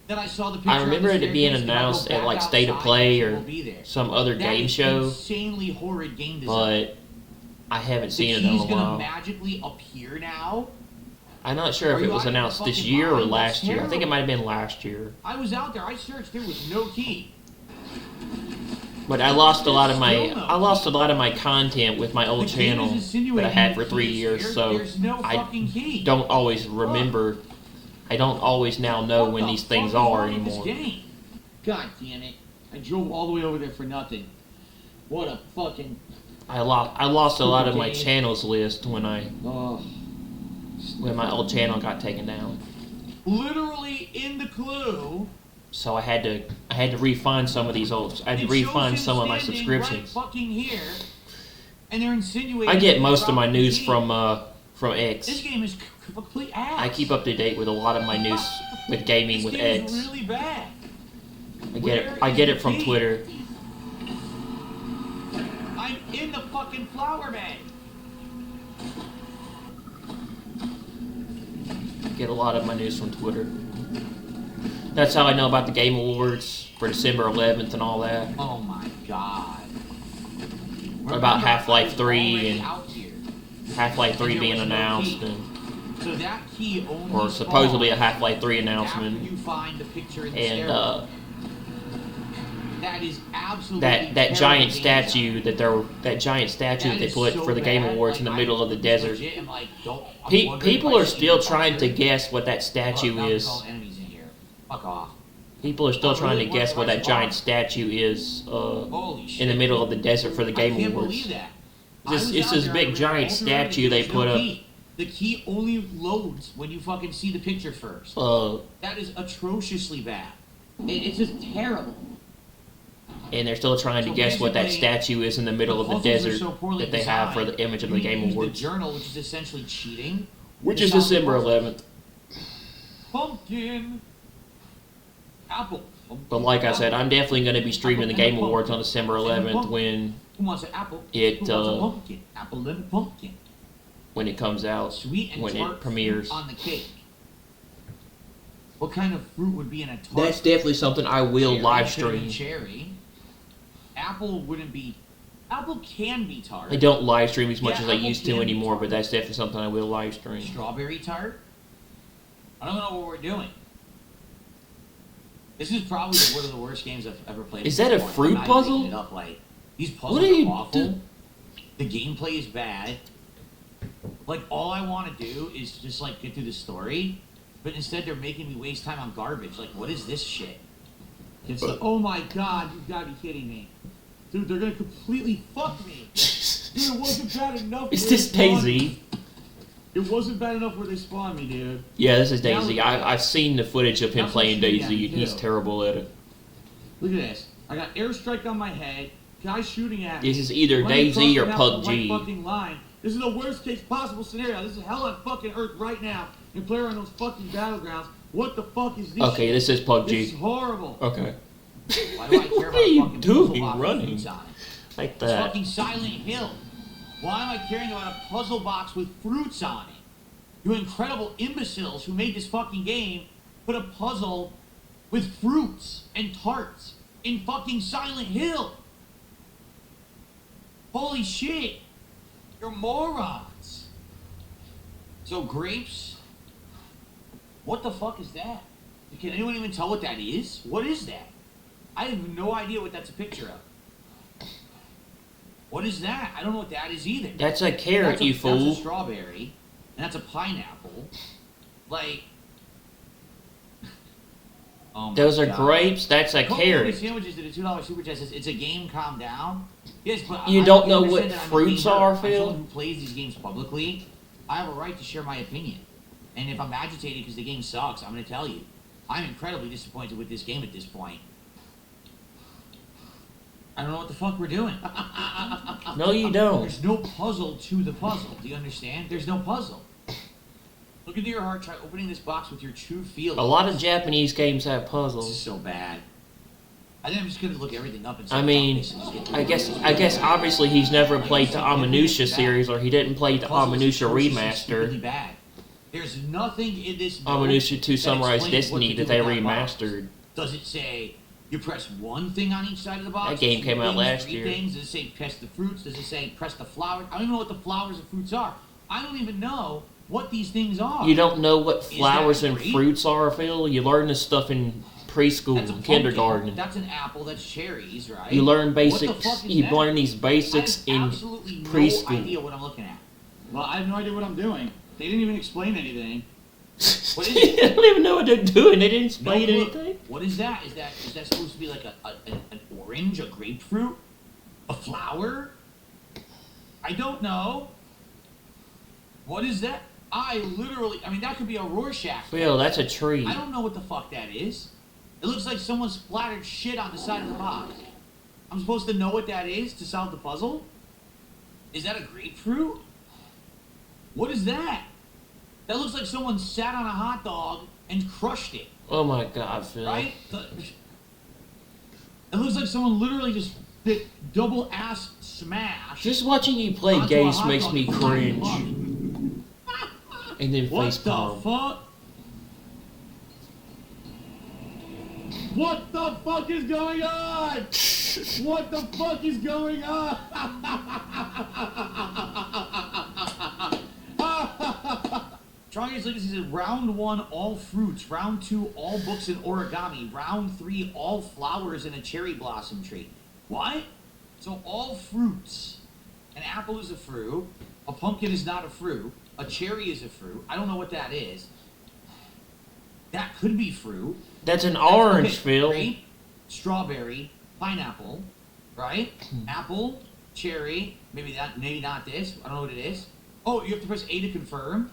That I saw the picture I remember on the it being staircase, announced and I at go like back State of outside, Play it or will be there. some other That game is show, insanely horrid game design. but I haven't seen it in a He's gonna while. magically appear now. I'm not sure if it was announced this year or last year. I think it might have been last year. I was out there. I searched. There was no key. But I lost a lot of my content with my old channel that I had for 3 years, so I don't always remember. I don't always now know when these things are anymore. God damn it! I drove all the way over there for nothing. What a fucking. I lost a lot of my channels list when my old channel got taken down. Literally in the clue. So I had to refund some of these old. I had to refund some of my subscriptions. Right fucking here, and they're insinuating I get most of my news from from X. This game is complete ass. I keep up to date with a lot of my news with gaming with This game X. is really bad. I get it from Twitter. I'm in the fucking flower bed. Get a lot of my news from Twitter. That's how I know about the Game Awards for December 11th and all that. Oh my god. About Half-Life 3 and Half-Life 3 being announced, and So that key only or supposedly a Half-Life 3 after announcement, you find the picture in the and that is absolutely that giant statue that they put for the Game Awards in the middle of the desert. People are still trying to guess what that statue is. Fuck off. People are still trying to guess what that giant statue is in the middle of the desert for the Game Awards. It's this big giant statue they put up. The key only loads when you fucking see the picture first. That is atrociously bad. It's just terrible. And they're still trying to guess what that statue is in the middle of the desert that they have for the image of the Game Awards. The journal, which is essentially cheating. Which is December 11th. Pumpkin. Apple. But like I said, I'm definitely going to be streaming the Game Awards on December 11th when when it comes out, Sweet and when tart it premieres. fruit on the cake. What kind of fruit would be in a tart? That's definitely something I will live Could be stream. cherry. Apple wouldn't be. Apple can be tart. I don't live stream as much Yeah, as I apple used can to be anymore, tart. but that's definitely something I will live stream. Strawberry tart. I don't know what we're doing. This is probably one of the worst games I've ever played. Is that a before. fruit I'm not even puzzle? making it up. Like, these puzzles What are you are awful. The gameplay is bad. Like, all I want to do is just like get through the story, but instead they're making me waste time on garbage. Like, what is this shit? It's like, oh my god, you've got to be kidding me. Dude, they're gonna completely fuck me. Dude, it wasn't bad enough. Is where this they spawned Daisy? me. It wasn't bad enough where they spawned me, dude. Yeah, this is Now Daisy. look at I've seen the footage of him That's what playing shooting Daisy, at and he's too. terrible at it. Look at this. I got airstrike on my head. Guy shooting at me. This is either Running Daisy or across the map with a PUBG. white fucking line. This is the worst case possible scenario. This is hell on fucking earth right now. And play on those fucking battlegrounds. What the fuck is this? Okay, shit? this is PUBG. This is horrible. Okay. Why do I care What about are you fucking doing puzzle box with running fruits on it? like It's that? fucking Silent Hill. Why am I caring about a puzzle box with fruits on it? You incredible imbeciles who made this fucking game put a puzzle with fruits and tarts in fucking Silent Hill. Holy shit. You're morons. So grapes? What the fuck is that? Can anyone even tell what that is? What is that? I have no idea what that's a picture of. What is that? I don't know what that is either. That's a carrot, you fool. That's a strawberry. And that's a pineapple. Like... Oh my Those are God. grapes. That's a Cold carrot. Sandwiches did a $2 super chat says it's a game. Calm down. Yes, but You I don't know understand what that I'm a fruits gamer. are, I'm Phil? someone who plays these games publicly. I have a right to share my opinion. And if I'm agitated because the game sucks, I'm going to tell you. I'm incredibly disappointed with this game at this point. I don't know what the fuck we're doing. No, you don't. There's no puzzle to the puzzle. Do you understand? There's no puzzle. Look into your heart. Try opening this box with your true feelings. A lot of Japanese games have This puzzles. is so bad. I think I'm just gonna look everything up and see I what mean, this is. Get I guess obviously he's never played the Aminutia series, or he didn't play the puzzles is Aminutia atrocious and really remaster, bad. There's nothing in this note Aminutia 2 that Sunrise explains what Destiny to that do they with that box. remastered. Does it say you press one thing on each side of the box? That game two came out things, last three year. Things? Does it say press the fruits? Does it say press the flowers? I don't even know what the flowers and fruits are. I don't even know what these things are. You don't know what Is that flowers and grape? fruits are, Phil? You learn this stuff in preschool That's a and pumpkin. kindergarten. That's an apple. That's cherries, right? You learn What the basics. fuck is You that? learn these basics I have in absolutely no preschool. idea what I'm looking at. Well, I have no idea what I'm doing. They didn't even explain anything. What is I it? don't even know what they're doing. They didn't No explain clue. anything. What is that? Is that supposed to be like an orange, a grapefruit, a flower? I don't know. What is that? I mean, that could be a Rorschach. Phil, that's a tree. I don't know what the fuck that is. It looks like someone splattered shit on the side of the box. I'm supposed to know what that is to solve the puzzle? Is that a grapefruit? What is that? That looks like someone sat on a hot dog and crushed it. Oh my God, Phil. Right? It looks like someone literally just did double ass smash. Just watching you play games makes me cringe. And then facepalm. What the fuck? What the fuck is going on? What the fuck is going on? Trying Legacy says round 1, all fruits. Round 2, all books and origami. Round 3, all flowers and a cherry blossom tree. What? So all fruits. An apple is a fruit. A pumpkin is not a fruit. A cherry is a fruit. I don't know what that is. That could be fruit. That's an orange, Phil. Grape, strawberry, pineapple, right? Apple, cherry, maybe not this. I don't know what it is. Oh, you have to press A to confirm.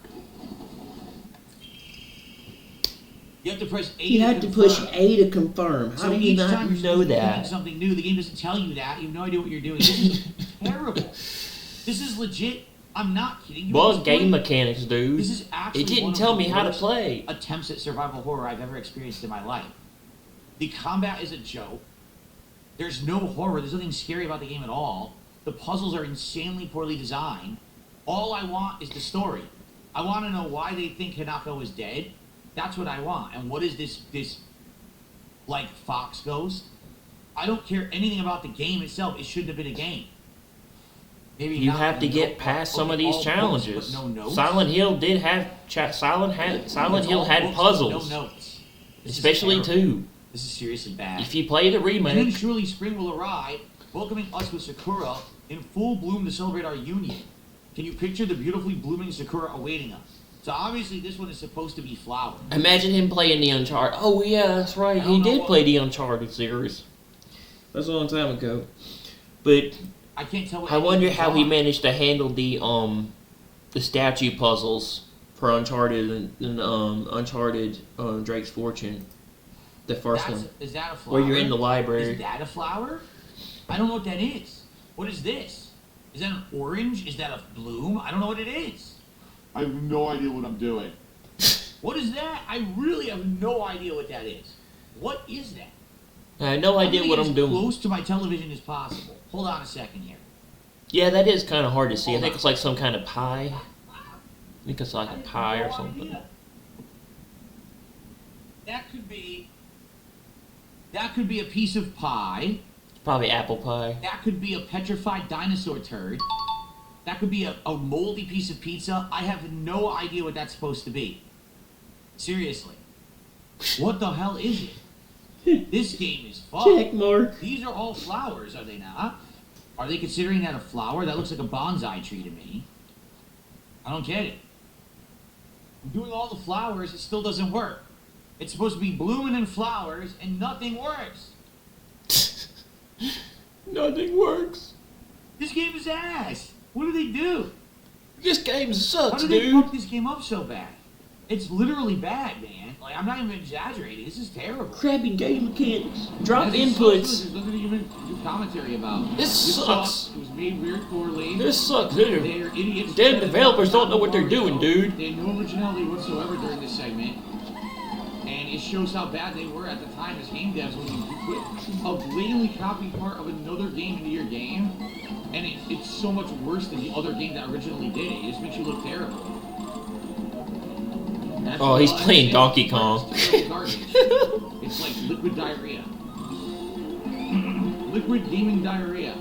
You have to press A You have to push A to confirm. How do you not know that? Something new, the game doesn't tell you that. You have no idea what you're doing. This is terrible. This is legit. I'm not kidding. Well, game mechanics, dude. This is actually it didn't tell me how to play. Attempts at survival horror I've ever experienced in my life. The combat is a joke. There's no horror. There's nothing scary about the game at all. The puzzles are insanely poorly designed. All I want is the story. I want to know why they think Hanako is dead. That's what I want. And what is this like Fox Ghost? I don't care anything about the game itself. It shouldn't have been a game. Maybe you have to get past some of these challenges. Silent Hill did have Silent Hill had puzzles, no notes. Especially 2. This is seriously bad. If you play the remake, and then surely spring will arrive, welcoming us with Sakura in full bloom to celebrate our union. Can you picture the beautifully blooming Sakura awaiting us? So obviously this one is supposed to be flowers. Imagine him playing the Uncharted. Oh yeah, that's right. He did play the Uncharted series. That's a long time ago. But I can't tell. I wonder how he managed to handle the statue puzzles for Uncharted and Uncharted Drake's Fortune, the first one. Is that a flower? Where you're in the library. Is that a flower? I don't know what that is. What is this? Is that an orange? Is that a bloom? I don't know what it is. I have no idea what I'm doing. What is that? I really have no idea what that is. What is that? I have no idea what I'm doing. As close to my television as possible. Hold on a second here. Yeah, that is kind of hard to see. I think it's like some kind of pie. I think it's like a pie or something. That could be a piece of pie. It's probably apple pie. That could be a petrified dinosaur turd. That could be a moldy piece of pizza. I have no idea what that's supposed to be. Seriously. What the hell is it? This game is fucked. Check mark. These are all flowers, are they not? Are they considering that a flower? That looks like a bonsai tree to me. I don't get it. I'm doing all the flowers, it still doesn't work. It's supposed to be blooming in flowers, and nothing works. Nothing works. This game is ass. What do they do? This game sucks, dude. How did they fuck this game up so bad? It's literally bad, man. Like, I'm not even exaggerating. This is terrible. Crappy game mechanics. Drop inputs. There's nothing to even do commentary about. This sucks. It was made weird poorly. This sucks, dude. They're idiots. Damn developers don't know what they're doing, dude. They had no originality whatsoever during this segment. And it shows how bad they were at the time as game devs when you put a blatantly copied part of another game into your game. And it's so much worse than the other game that originally did it. It just makes you look terrible. Oh, he's playing Donkey Kong. It's like liquid diarrhea. Liquid gaming diarrhea.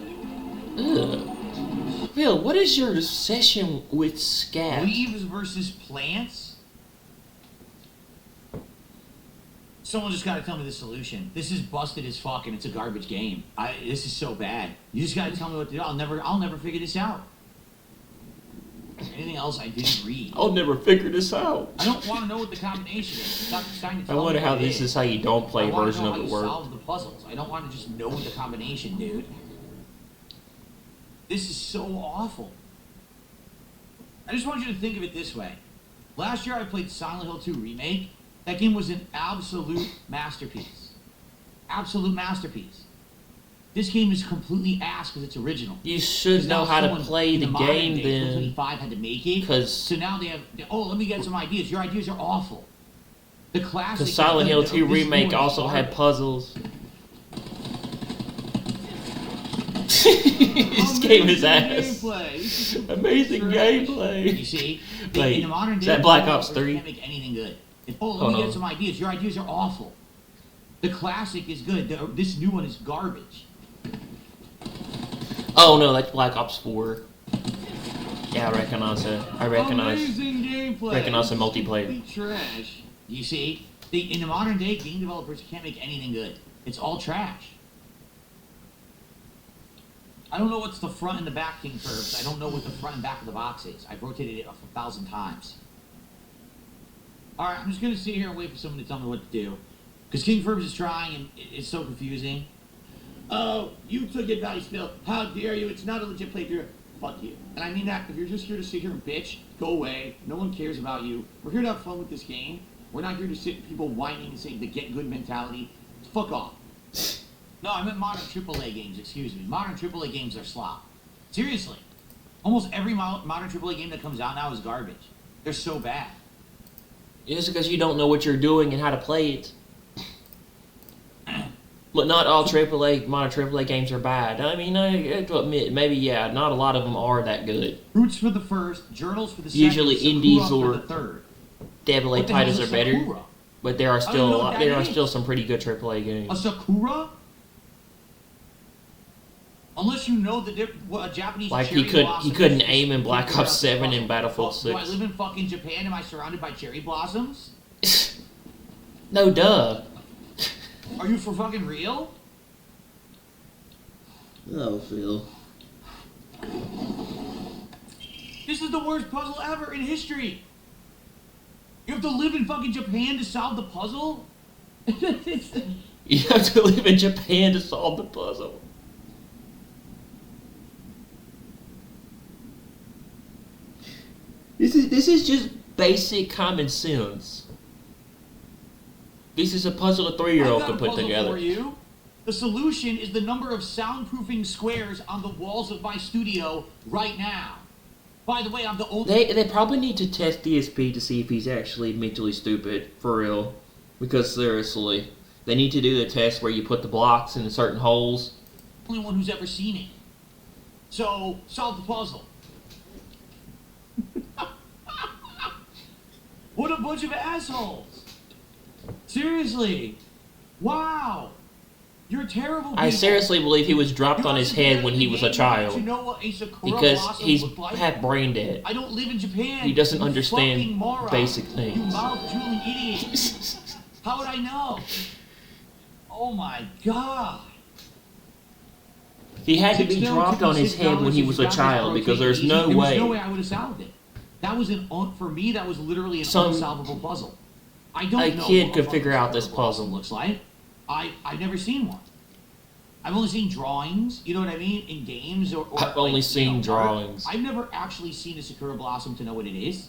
Ugh. Phil, what is your obsession with scat? Leaves versus plants? Someone just gotta tell me the solution. This is busted as fuck and it's a garbage game. This is so bad. You just gotta tell me what to do. I'll never figure this out. Anything else I didn't read. I'll never figure this out. I don't want to know what the combination is. Stop trying to tell I wonder me how what it this is how you don't play version of it work. Solve the puzzles. I don't want to just know the combination, dude. This is so awful. I just want you to think of it this way. Last year I played Silent Hill 2 Remake. That game was an absolute masterpiece. Absolute masterpiece. This game is completely ass because it's original. You should know how to play the game then. 25 had to make it. So now they have, oh, let me get some ideas. Your ideas are awful. The classic. Because Silent Hill 2 Remake also had puzzles. This game is ass. Amazing gameplay. You see? Wait, in the modern is day, that Black Ops 3? Can't make anything good. Oh, let me get some ideas. Your ideas are awful. The classic is good. This new one is garbage. Oh no, that's Black Ops 4. Yeah, I recognize it. I recognize the multiplayer. Complete trash. You see? In the modern day, game developers can't make anything good. It's all trash. I don't know what's the front and the back King Curbs. I don't know what the front and back of the box is. I've rotated it 1,000 times. Alright, I'm just going to sit here and wait for someone to tell me what to do. Because King Curbs is trying and it's so confusing. Oh, you took it, Valley Spill. How dare you? It's not a legit playthrough. Fuck you. And I mean that. If you're just here to sit here and bitch, go away. No one cares about you. We're here to have fun with this game. We're not here to sit people whining and saying the get good mentality. Fuck off. No, I meant modern AAA games, excuse me. Modern AAA games are slop. Seriously. Almost every modern AAA game that comes out now is garbage. They're so bad. It's because you don't know what you're doing and how to play it. But not all modern AAA games are bad. I mean, I have to admit, maybe, yeah, not a lot of them are that good. Roots for the first, Journals for the second, usually indies Sakura or for the third. AA titles are better. But there are still some pretty good AAA games. A Sakura? Unless you know what a Japanese like cherry he couldn't aim in Black Ops 7 and Battlefield 6. Do I live in fucking Japan? Am I surrounded by cherry blossoms? No, duh. Are you for fucking real? Oh, Phil. This is the worst puzzle ever in history. You have to live in fucking Japan to solve the puzzle? You have to live in Japan to solve the puzzle. This is just basic common sense. This is a puzzle a 3-year-old could put together. For you. The solution is the number of soundproofing squares on the walls of my studio right now. By the way, I'm the only... They probably need to test DSP to see if he's actually mentally stupid, for real. Because seriously, they need to do the test where you put the blocks in certain holes. Only one who's ever seen it. So, solve the puzzle. What a bunch of assholes! Seriously! Wow! You're terrible people. I seriously believe he was dropped on his head when he was a child. You know what a Sakura because blossom he's look like? half brain dead. I don't live in Japan. He doesn't you understand basic You things. mouth-drooling idiot. How would I know? Oh my god. He had to be dropped on his head when he was a child because there's no way. There's no way I would have solved it. That was for me, that was literally an unsolvable puzzle. I don't know a kid what could figure out this puzzle. Looks like. I've never seen one. I've only seen drawings, you know what I mean, in games or I've only seen drawings. I've never actually seen a Sakura Blossom to know what it is.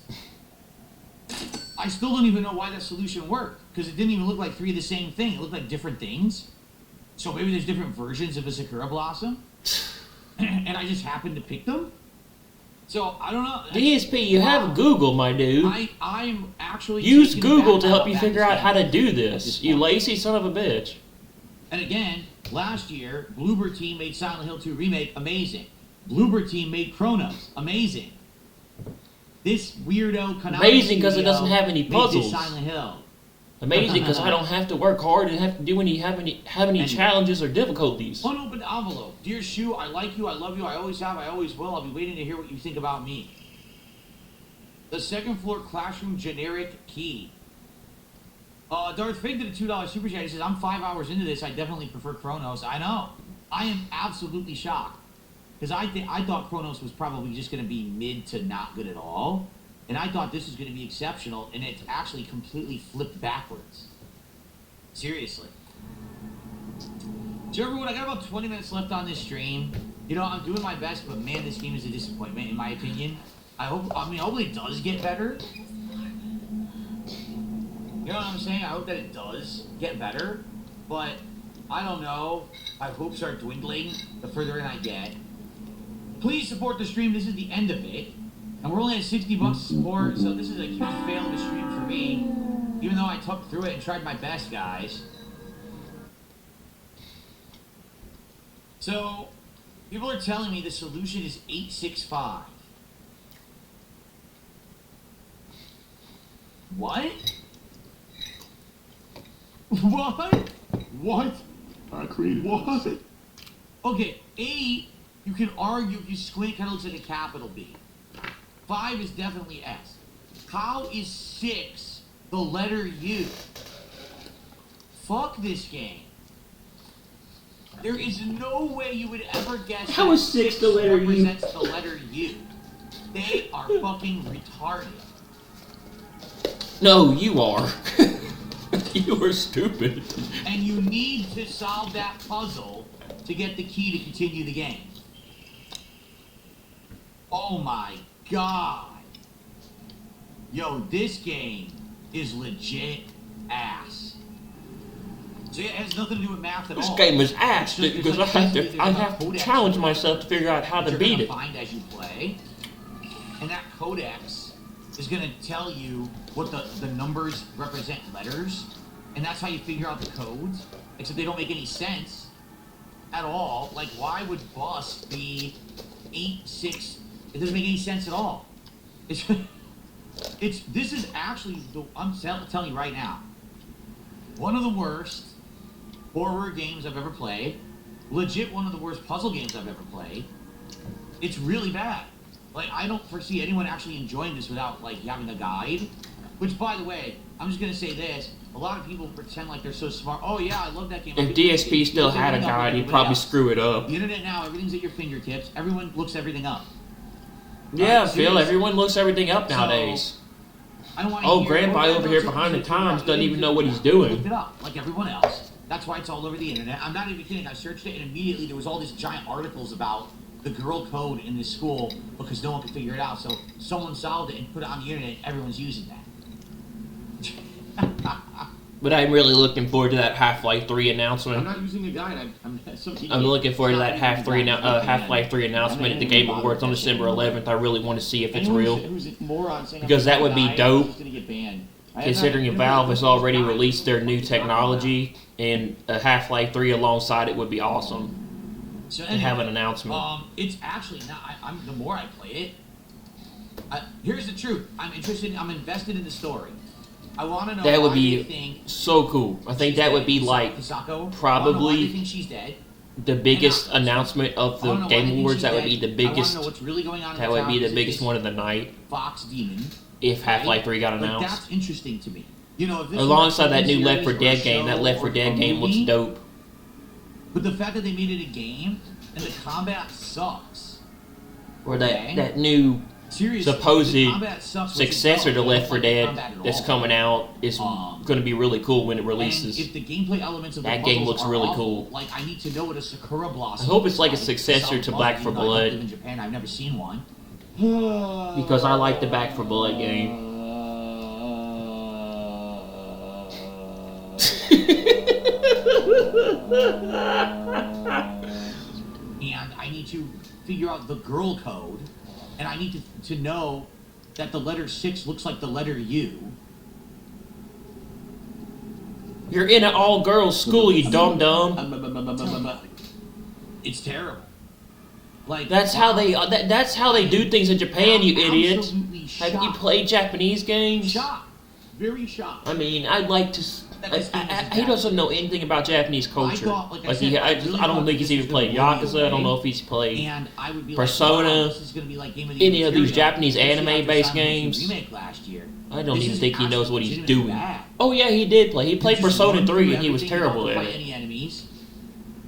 I still don't even know why that solution worked, because it didn't even look like 3 of the same thing. It looked like different things. So maybe there's different versions of a Sakura Blossom, and I just happened to pick them. So I don't know. DSP, you have Google, my dude. I'm actually use Google to help you figure out how to do this. You lazy son of a bitch. And again, last year, Bloober Team made Silent Hill 2 Remake amazing. Bloober Team made Chronos amazing. This weirdo Konami amazing because it doesn't have any puzzles. Silent Hill. Amazing because I don't have to work hard and have to do have any challenges or difficulties. Unopened envelope. Dear Shu, I like you, I love you, I always have, I always will. I'll be waiting to hear what you think about me. The second floor classroom generic key. Darth Fig did a $2 super chat. He says, I'm 5 hours into this. I definitely prefer Chronos. I know. I am absolutely shocked. Because I thought Chronos was probably just going to be mid to not good at all. And I thought this was going to be exceptional, and it's actually completely flipped backwards. Seriously. So everyone, I got about 20 minutes left on this stream. You know, I'm doing my best, but man, this game is a disappointment, in my opinion. Hopefully it does get better. You know what I'm saying? I hope that it does get better. But I don't know. My hopes are dwindling the further in I get. Please support the stream. This is the end of it. And we're only at 60 bucks to support, so this is a huge fail of a stream for me. Even though I took through it and tried my best, guys. So, people are telling me the solution is 865. What? What? What? Creed, what? Okay, 8, you can argue if you squint, kind of looks like a capital B. 5 is definitely S. How is 6 the letter U? Fuck this game. There is no way you would ever guess How is 6 the letter U? represents the letter U. They are fucking retarded. No, you are. You are stupid. And you need to solve that puzzle to get the key to continue the game. Oh my god. Yo, this game is legit ass. So it has nothing to do with math at all. This game is ass because I have to challenge myself to figure out how to beat it. Find as you play, and that codex is going to tell you what the numbers represent letters, and that's how you figure out the codes. Except they don't make any sense at all. Like, why would bust be 8, 6? It doesn't make any sense at all. This is actually I'm telling you right now, one of the worst horror games I've ever played. Legit one of the worst puzzle games I've ever played. It's really bad. Like, I don't foresee anyone actually enjoying this without, like, having a guide. Which, by the way, I'm just gonna say this. A lot of people pretend like they're so smart. Oh yeah, I love that game. If DSP still had a guide, he'd probably screw it up. The internet now, everything's at your fingertips. Everyone looks everything up. Yeah, Phil, everyone looks everything up nowadays. Oh, Grandpa over here behind the times doesn't even know what he's doing. Looked it up, like everyone else. That's why it's all over the internet. I'm not even kidding. I searched it, and immediately there was all these giant articles about the girl code in this school because no one could figure it out. So someone solved it and put it on the internet, and everyone's using that. But I'm really looking forward to that Half-Life 3 announcement. I'm not using a guide. I'm looking forward to that Half-Life 3 announcement at the Game Awards on December 11th. I really want to see if it's real. Because that would be dope. Considering Valve has already released their new technology, and a Half-Life 3 alongside it would be awesome. So to have an announcement. It's actually not. The more I play it, here's the truth. I'm invested in the story. I want to know. That would be so cool. I think that would be like probably the biggest announcement of the Game Awards. That would be the biggest. That would be the biggest one of the night. Fox Demon. If Half-Life 3 got announced. That's interesting to me. You know, alongside that new Left 4 Dead game, that Left 4 Dead game looks dope. But the fact that they made it a game and the combat sucks. Or that new supposed successor to Left 4 Dead that's coming out is going to be really cool when it releases. If the gameplay elements of that game looks really cool. Like, I need to know what a Sakura Blossom. I hope it's like a successor to Back 4 Blood. In Japan, I've never seen one. Because I like the Back 4 Blood game. And I need to figure out the girl code, and I need to know that the letter 6 looks like the letter U. You're in an all-girls school, you dumb. It's terrible. Like, that's how they do things in Japan, you idiots. Have you played Japanese games? Shocked. Very shocked. I mean, I'd like to. He doesn't know anything about Japanese culture. I don't think he's even played Yakuza. I don't know if he's played Persona, any of these Japanese anime-based games. I don't even think he knows what he's doing. Oh yeah, he did play. He played Persona 3 and he was terrible at it.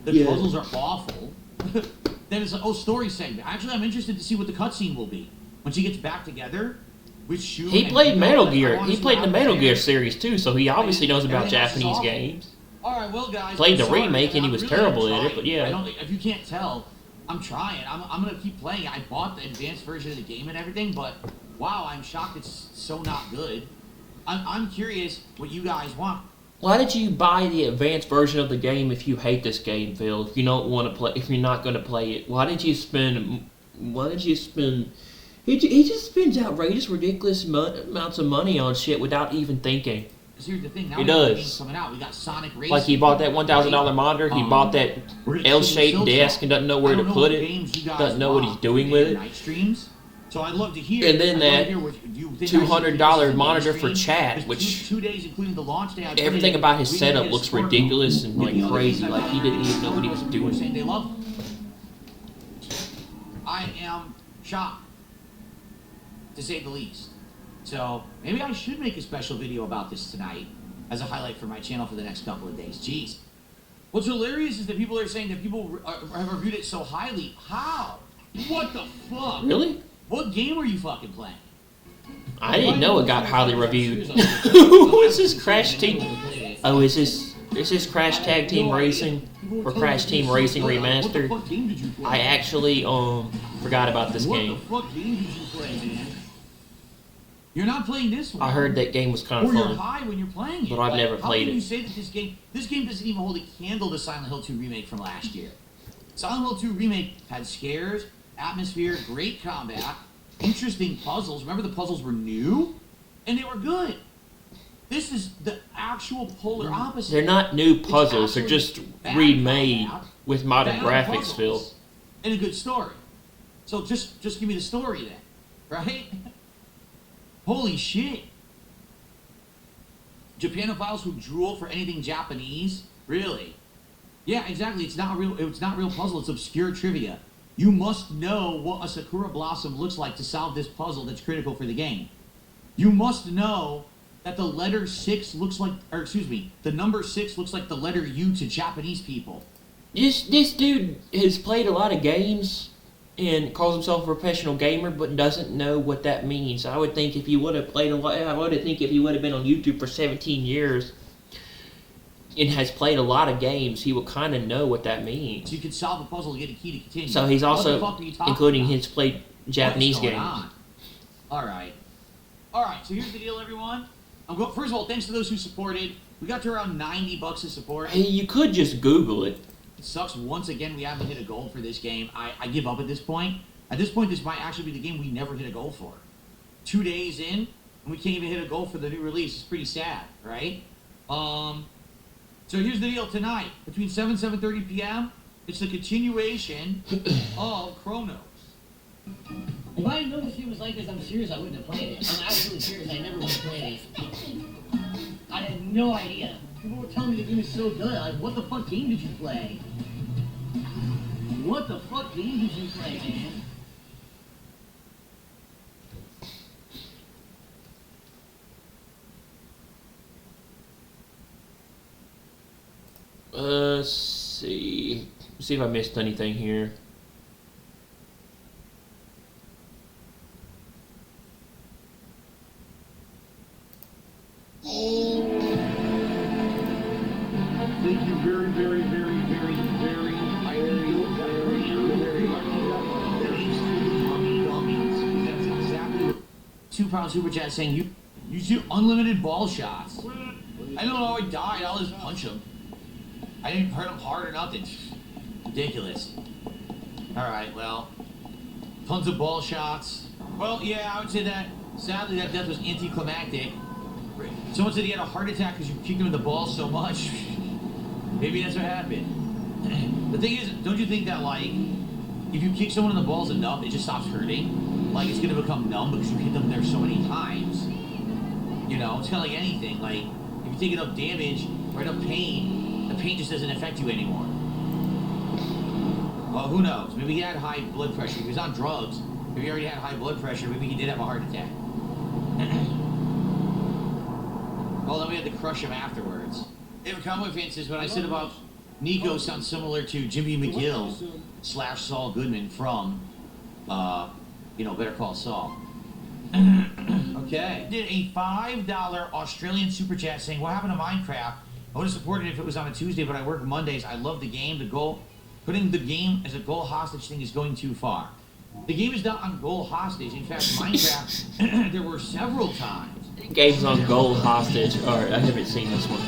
The puzzles are awful. Then it's like, story segment. Actually, I'm interested to see what the cutscene will be when she gets back together. He played Metal Gear. He played the Metal Gear series too, so he obviously knows about Japanese games. Alright, well guys, played the remake and he was terrible at it, but yeah. If you can't tell, I'm trying. I'm gonna keep playing it. I bought the advanced version of the game and everything, but wow, I'm shocked it's so not good. I'm curious what you guys want. Why did you buy the advanced version of the game if you hate this game, Phil? If you don't want to play, if you're not going to play it, why did you spend? Why did you spend? He just spends outrageous, ridiculous amounts of money on shit without even thinking. Here's the thing. Now He we have does. games coming out. We got Sonic Racing. Like he bought that $1,000 monitor. He bought that L-shaped desk and doesn't know where to put it. Doesn't know what he's doing with it. Night streams. So I'd love to hear. And then that $200 monitor for chat, which 2 days including the launch day. everything about his setup looks ridiculous and like crazy. Like he didn't even know what he was doing. Saying they love him. I am shocked, to say the least. So maybe I should make a special video about this tonight as a highlight for my channel for the next couple of days. Jeez. What's hilarious is that people are saying that people have reviewed it so highly. How? What the fuck? Really? What game were you fucking playing? I didn't know it got highly reviewed. Who is this Crash Team? Oh, is this Crash Tag Team Racing or Crash Team Racing Remastered? I actually forgot about this game. What game did you play, man? You're not playing this one. I heard that game was kind of Or you're fun, high when you're playing it. but I've never played How can you it. say that this game doesn't even hold a candle to Silent Hill 2 Remake from last year? Silent Hill 2 Remake had scares, atmosphere, great combat, interesting puzzles. Remember the puzzles were new? And they were good. This is the actual polar opposite. They're not new puzzles. They're just remade with modern graphics, Phil. And a good story. So just give me the story then, right? Holy shit. Japanophiles who drool for anything Japanese? Really? Yeah, exactly. It's not real puzzle, it's obscure trivia. You must know what a Sakura Blossom looks like to solve this puzzle that's critical for the game. You must know that the letter 6 looks like, or excuse me, the number 6 looks like the letter U to Japanese people. This dude has played a lot of games and calls himself a professional gamer, but doesn't know what that means. I would think if he would have played a lot, I would think if he would have been on YouTube for 17 years and has played a lot of games, he would kind of know what that means. So you can solve a puzzle to get a key to continue. So he's also including his played Japanese What's going games. on? All right, so here's the deal, everyone. First of all, thanks to those who supported. We got to around $90 of support. Hey, you could just Google it. It sucks. Once again, we haven't hit a goal for this game. I give up at this point. At this point, this might actually be the game we never hit a goal for. 2 days in, and we can't even hit a goal for the new release. It's pretty sad, right? So here's the deal tonight. Between 7 and 7:30 p.m., it's the continuation of Chronos. If I didn't know this game was like this, I'm serious, I wouldn't have played it. I'm absolutely serious, I never would have played it. I had no idea. People were telling me the game is so good. Like, what the fuck game did you play? What the fuck game did you play, man? Let's see. Let's see if I missed anything here. Thank you very, very, very, very, very, That's exactly £2 super chat saying you do unlimited ball shots. I don't know how I died. I'll just punch him. I didn't hurt him hard or nothing. Ridiculous. Alright, well. Tons of ball shots. Well, yeah, I would say that. Sadly, that death was anticlimactic. Someone said he had a heart attack because you kicked him in the balls so much. Maybe that's what happened. The thing is, don't you think that, like, if you kick someone in the balls enough, it just stops hurting? Like, it's going to become numb because you hit them there so many times. You know, it's kind of like anything. Like, if you take enough damage or enough pain, the pain just doesn't affect you anymore. Well, who knows? Maybe he had high blood pressure. If he was on drugs, if he already had high blood pressure, maybe he did have a heart attack. Well, then we had to crush him afterwards. David Conway fan says, what I said about Nico sounds similar to Jimmy McGill / Saul Goodman from, Better Call Saul. Okay. Did a $5 Australian super chat saying, what happened to Minecraft? I would have supported it if it was on a Tuesday, but I work Mondays. I love the game. Putting the game as a goal hostage thing is going too far. The game is not on goal hostage. In fact, Minecraft, there were several times. Game's on gold hostage. Alright, I haven't seen this one.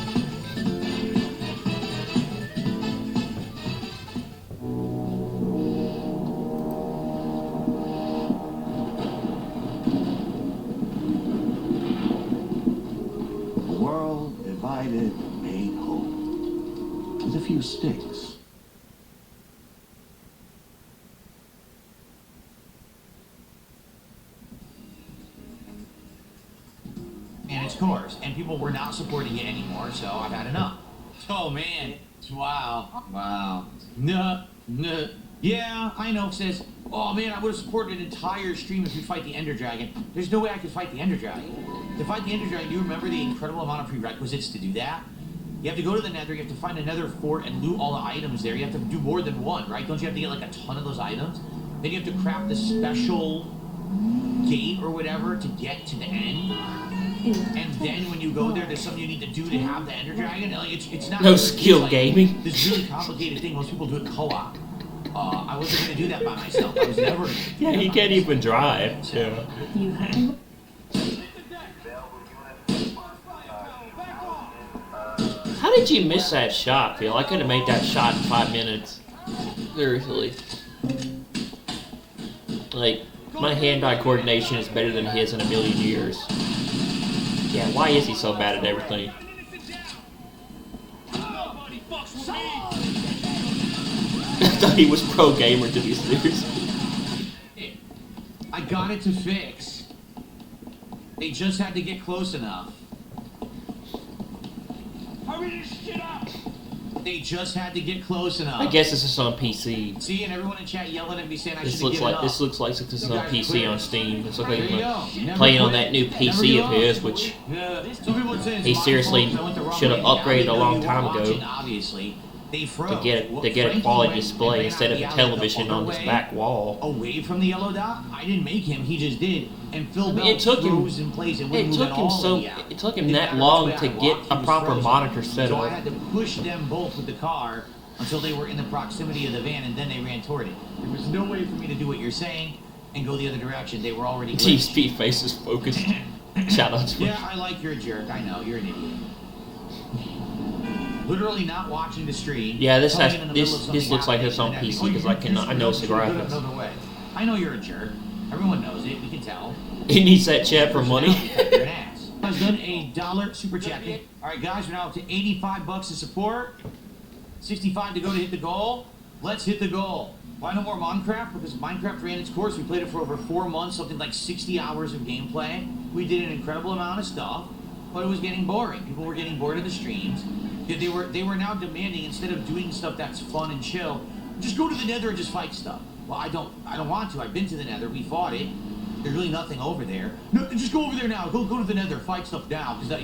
provided, made whole. With a few sticks. And its cores, and people were not supporting it anymore, so I've had enough. Oh man, wow. Nuh. Yeah, I know, says, oh man, I would have supported an entire stream if you fight the Ender Dragon. There's no way I could fight the Ender Dragon. To fight the Ender Dragon, do you remember the incredible amount of prerequisites to do that? You have to go to the Nether, you have to find another fort and loot all the items there. You have to do more than one, right? Don't you have to get like a ton of those items? Then you have to craft the special gate or whatever to get to the end. And then when you go there, there's something you need to do to have the Ender Dragon. Like, it's not no skill gaming. This really complicated thing. Most people do it co-op. I wasn't going to do that by myself. I was never going to do that. Yeah, you can't even drive. Yeah. You have. How did you miss that shot, Phil? I could have made that shot in 5 minutes. Seriously. Like, my hand-eye coordination is better than his in a million years. Yeah, why is he so bad at everything? I thought he was pro gamer, to be serious. I got it to fix. They just had to get close enough. Hurry this shit up! They just had to get close enough. I guess this is on PC. See, and everyone in chat yelling at me saying I should This have looks given like up. this looks like this is on PC on Steam. It's like There you he's go. Never playing on quit. that new Never PC give of up. his, which Some people would say it's he my seriously fault 'cause I went the wrong should have way. Now upgraded they a know long you time weren't ago watching, obviously. They froze. to get a quality display instead of a television on his back wall. Away from the yellow dot, I didn't make him. He just did. And Phil Bell It took him. froze in place and wouldn't It move took at him all so. in the app. It took him Didn't that matter long which to way I get walked, a he was proper frozen. monitor set So I up. had to push them both with the car until they were in the proximity of the van, and then they ran toward it. There was no way for me to do what you're saying and go the other direction. They were already glitched. TSP face is focused. Shout out to Yeah, I like you're a jerk. I know you're an idiot. Literally not watching the stream. Yeah, this telling has in the middle of this something looks like it's on happening, PC because I know the graphics. Another way. I know you're a jerk. Everyone knows it. We can tell. He needs that chat for money. You're an ass. I've done $1 super chat. All right, guys, we're now up to $85 to support. 65 to go to hit the goal. Let's hit the goal. Why no more Minecraft? Because Minecraft ran its course. We played it for over 4 months, something like 60 hours of gameplay. We did an incredible amount of stuff, but it was getting boring. People were getting bored of the streams. They were now demanding, instead of doing stuff that's fun and chill, just go to the Nether and just fight stuff. Well, I don't want to. I've been to the Nether. We fought it. There's really nothing over there. No, just go over there now. Go to the Nether. Fight stuff now. Because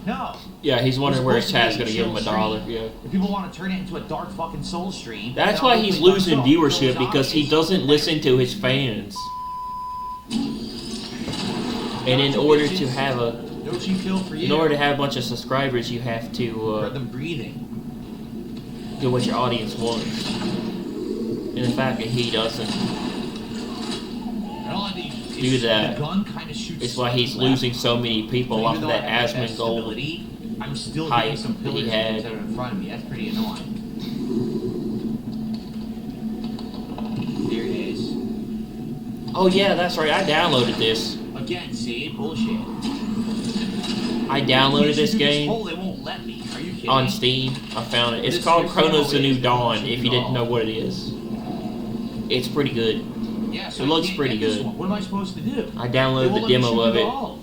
no. Yeah, he's wondering where his chat's gonna give him chill $1. stream. Yeah. If people want to turn it into a dark fucking soul stream, That's then why I'll he's play losing myself. viewership, So it's because he obvious. doesn't listen to his fans. And in order to have a bunch of subscribers, you have to do what your audience wants. And the fact that he doesn't do that, it's why he's losing so many people off of that Asmongold I'm still hype getting some that he pillars had. that are in front of me. That's pretty annoying. There it is. Oh yeah, that's right. I downloaded this. Again, see? Bullshit. I downloaded this game They won't let me. Are you kidding? on Steam. I found it. It's called Chronos: The New Dawn. If you didn't know what it is, it's pretty good. Yeah, so It I looks can't pretty get this good. one. What am I supposed to do? I They downloaded won't the let me demo shoot of at it. all.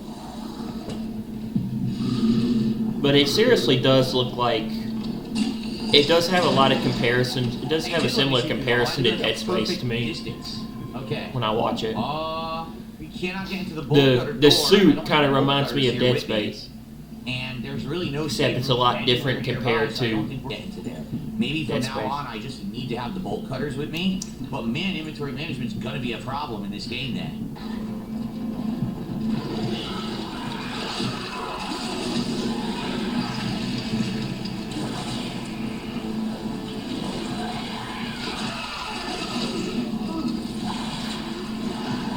But it seriously does look like it does have a lot of comparisons. It does have a similar comparison to Dead Space to me Okay. when I watch it. We cannot get into the bolt cutter The door. I suit don't kind of have bolt reminds me cutters of here Dead with me. Space. And there's really no Except safe it's a lot room different anywhere compared nearby, so I don't to think we're getting to there. Maybe from Dead now Space. on I just need to have the bolt cutters with me. But man, inventory management's gonna be a problem in this game then.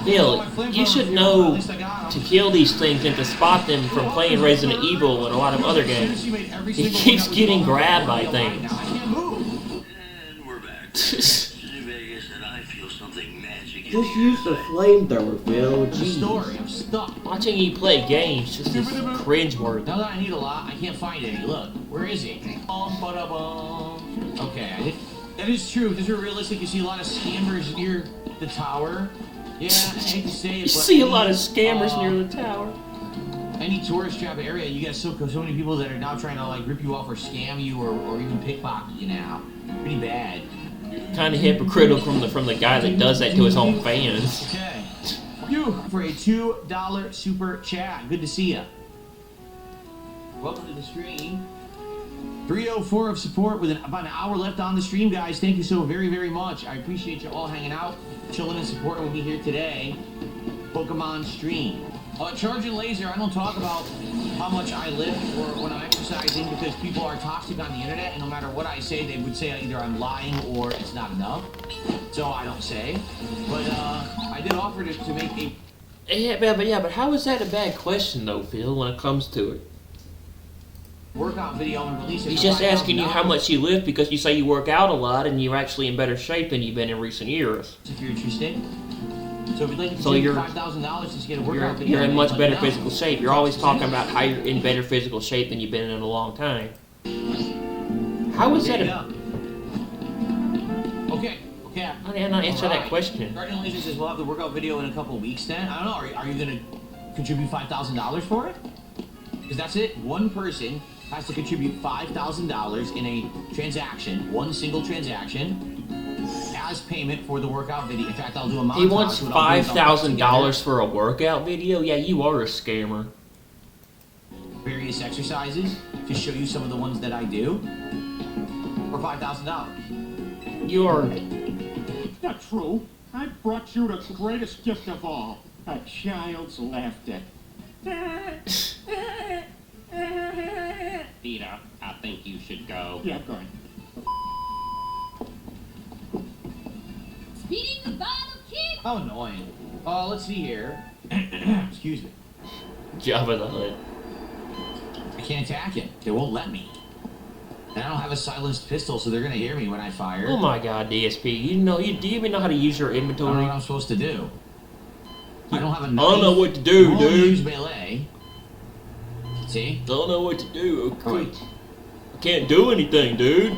Bill, you should know to kill these things and to spot them from playing Resident Evil and a lot of other games. He keeps getting grabbed by things. And we're back. Vegas, and I feel something magic Just use the flamethrower, Phil. The Jeez. story. I'm stuck. Watching you play games just is cringeworthy. Now that I need a lot, I can't find any. Look, where is it? Okay, that is true. If this were realistic, you see a lot of scammers near the tower. Yeah, I hate to say it, You but see a lot of scammers near the tower. Any tourist trap area, you got so many people that are now trying to like rip you off or scam you or even pickpocket you now. Pretty bad. Kind of hypocritical from the guy that does that to his own fans. Okay. You for a $2 super chat. Good to see ya. Welcome to the stream. 304 of support with about an hour left on the stream, guys. Thank you so very, very much. I appreciate you all hanging out, chilling and supporting with me here today. Pokemon stream. Charging laser, I don't talk about how much I lift or when I'm exercising because people are toxic on the internet, and no matter what I say, they would say either I'm lying or it's not enough. So I don't say. But I did offer to make a... But how is that a bad question, though, Phil, when it comes to it? Workout video and release it. He's just asking you how much you lift because you say you work out a lot and you're actually in better shape than you've been in recent years. If you're interested. So if you'd like to So take you're $5,000 just get a workout video. You're in much better physical shape. You're always talking about how you're in better physical shape than you've been in a long time. How is that a... Okay. I didn't answer that question. Guardian Laser says we'll have the workout video in a couple of weeks then. I don't know, are you going to contribute $5,000 for it? Because that's it. One person has to contribute $5,000 in a transaction, one single transaction, as payment for the workout video. In fact, I'll do a montage. He wants $5,000 for a workout video? Yeah, you are a scammer. Various exercises to show you some of the ones that I do for $5,000. You are... Not true. I brought you the greatest gift of all. A child's laughter. Peter, I think you should go. Yeah, go ahead. Speeding the bottle kid. How annoying. Let's see here. Excuse me. Jabba the Hutt. I can't attack him. They won't let me. And I don't have a silenced pistol, so they're gonna hear me when I fire. Oh my God, DSP! Do you even know how to use your I don't inventory? know what I'm supposed to do. I don't have a knife. I don't know what to do, I dude. use melee. See? Don't know what to do. Okay. Right. I can't do anything, dude.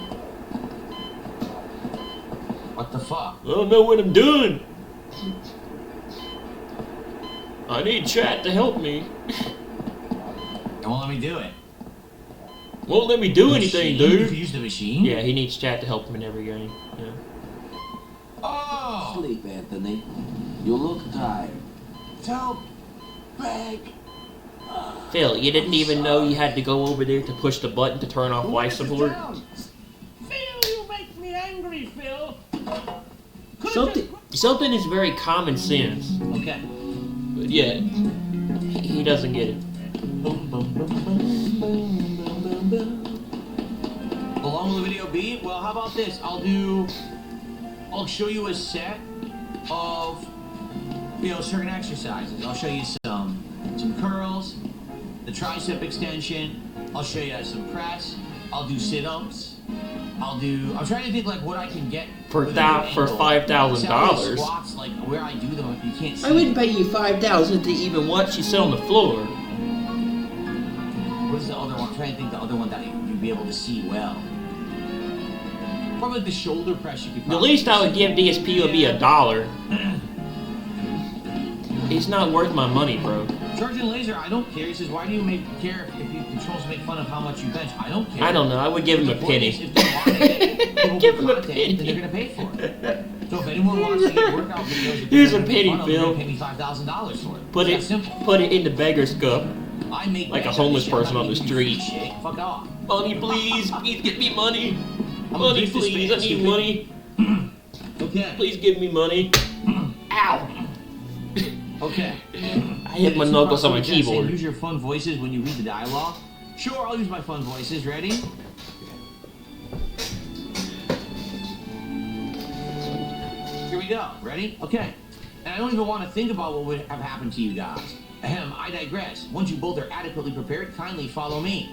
What the fuck? I don't know what I'm doing. I need chat to help me. They won't let me do it. Won't let me do anything, dude. You can use the machine? Yeah, he needs chat to help him in every game. Yeah. Oh! Sleep, Anthony. You look tired. Tell back. Phil, you didn't even know you had to go over there to push the button to turn off life support? Phil, you make me angry, Phil. Something is very common sense. Okay. But yeah, he doesn't get it. How long will the video be? Well, how about this? I'll show you a set of, certain exercises. I'll show you some curls, the tricep extension. I'll show you some press. I'll do sit-ups. I'm trying to think like what I can get for $5,000. Squats, like where I do them, you can't see. I wouldn't pay you $5,000 to even watch you sit on the floor. What is the other one? I'm trying to think the other one that you'd be able to see well. Probably like the shoulder press you could The least I would give DSP would be $1. It's not worth my money, bro. Charging laser, I don't care. He says, why do you care if you controls make fun of how much you bench? I don't care. I don't know. I would give him a penny. If they want to give him a penny. Then they're going to pay for it. So if anyone wants to get workout videos, here's a penny, Phil. Pay me $5,000 for it. Put it in the beggar's cup. I make like a homeless person on the street. Fuck off. Money, please. Please get me money. Money, please. I need money. Okay. Please give me money. Ow. Okay. I hit my knuckles on my keyboard. Use your fun voices when you read the dialogue. Sure, I'll use my fun voices. Ready? Here we go. Ready? Okay. And I don't even want to think about what would have happened to you guys. Ahem, I digress. Once you both are adequately prepared, kindly follow me.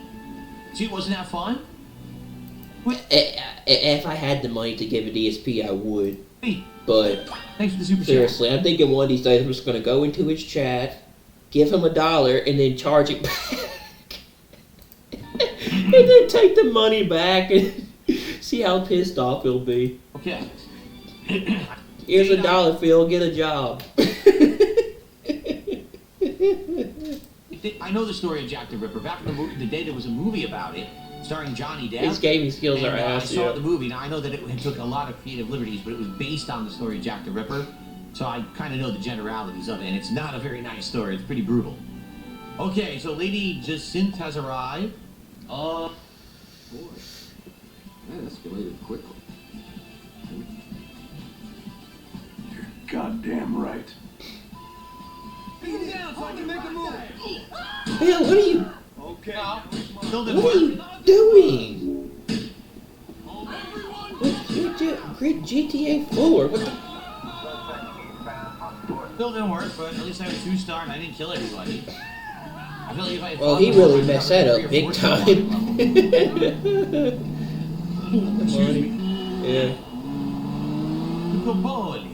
See, wasn't that fun? If I had the money to give a DSP, I would. But thanks for the super seriously, I'm thinking one of these days I'm just gonna go into his chat, give him $1, and then charge it back, and then take the money back and see how pissed off he'll be. Okay. Here's $1, Phil. Get a job. I know the story of Jack the Ripper. Back in the day, there was a movie about it, starring Johnny Depp. His gaming skills are I ass. saw Yeah. the movie. Now I know that it took a lot of creative liberties, but it was based on the story of Jack the Ripper. So I kind of know the generalities of it, and it's not a very nice story. It's pretty brutal. Okay, so Lady Jacinthe has arrived. Boy, that escalated quickly. You're goddamn right. Beat it down so I can make a move. Phil, what are you? Okay. What are you doing? Great GTA 4. What the? Still didn't work, but at least I have a 2-star and I didn't kill everybody. I feel like if I had Well, he really messed that up big time. Excuse me. Yeah. To go bowling.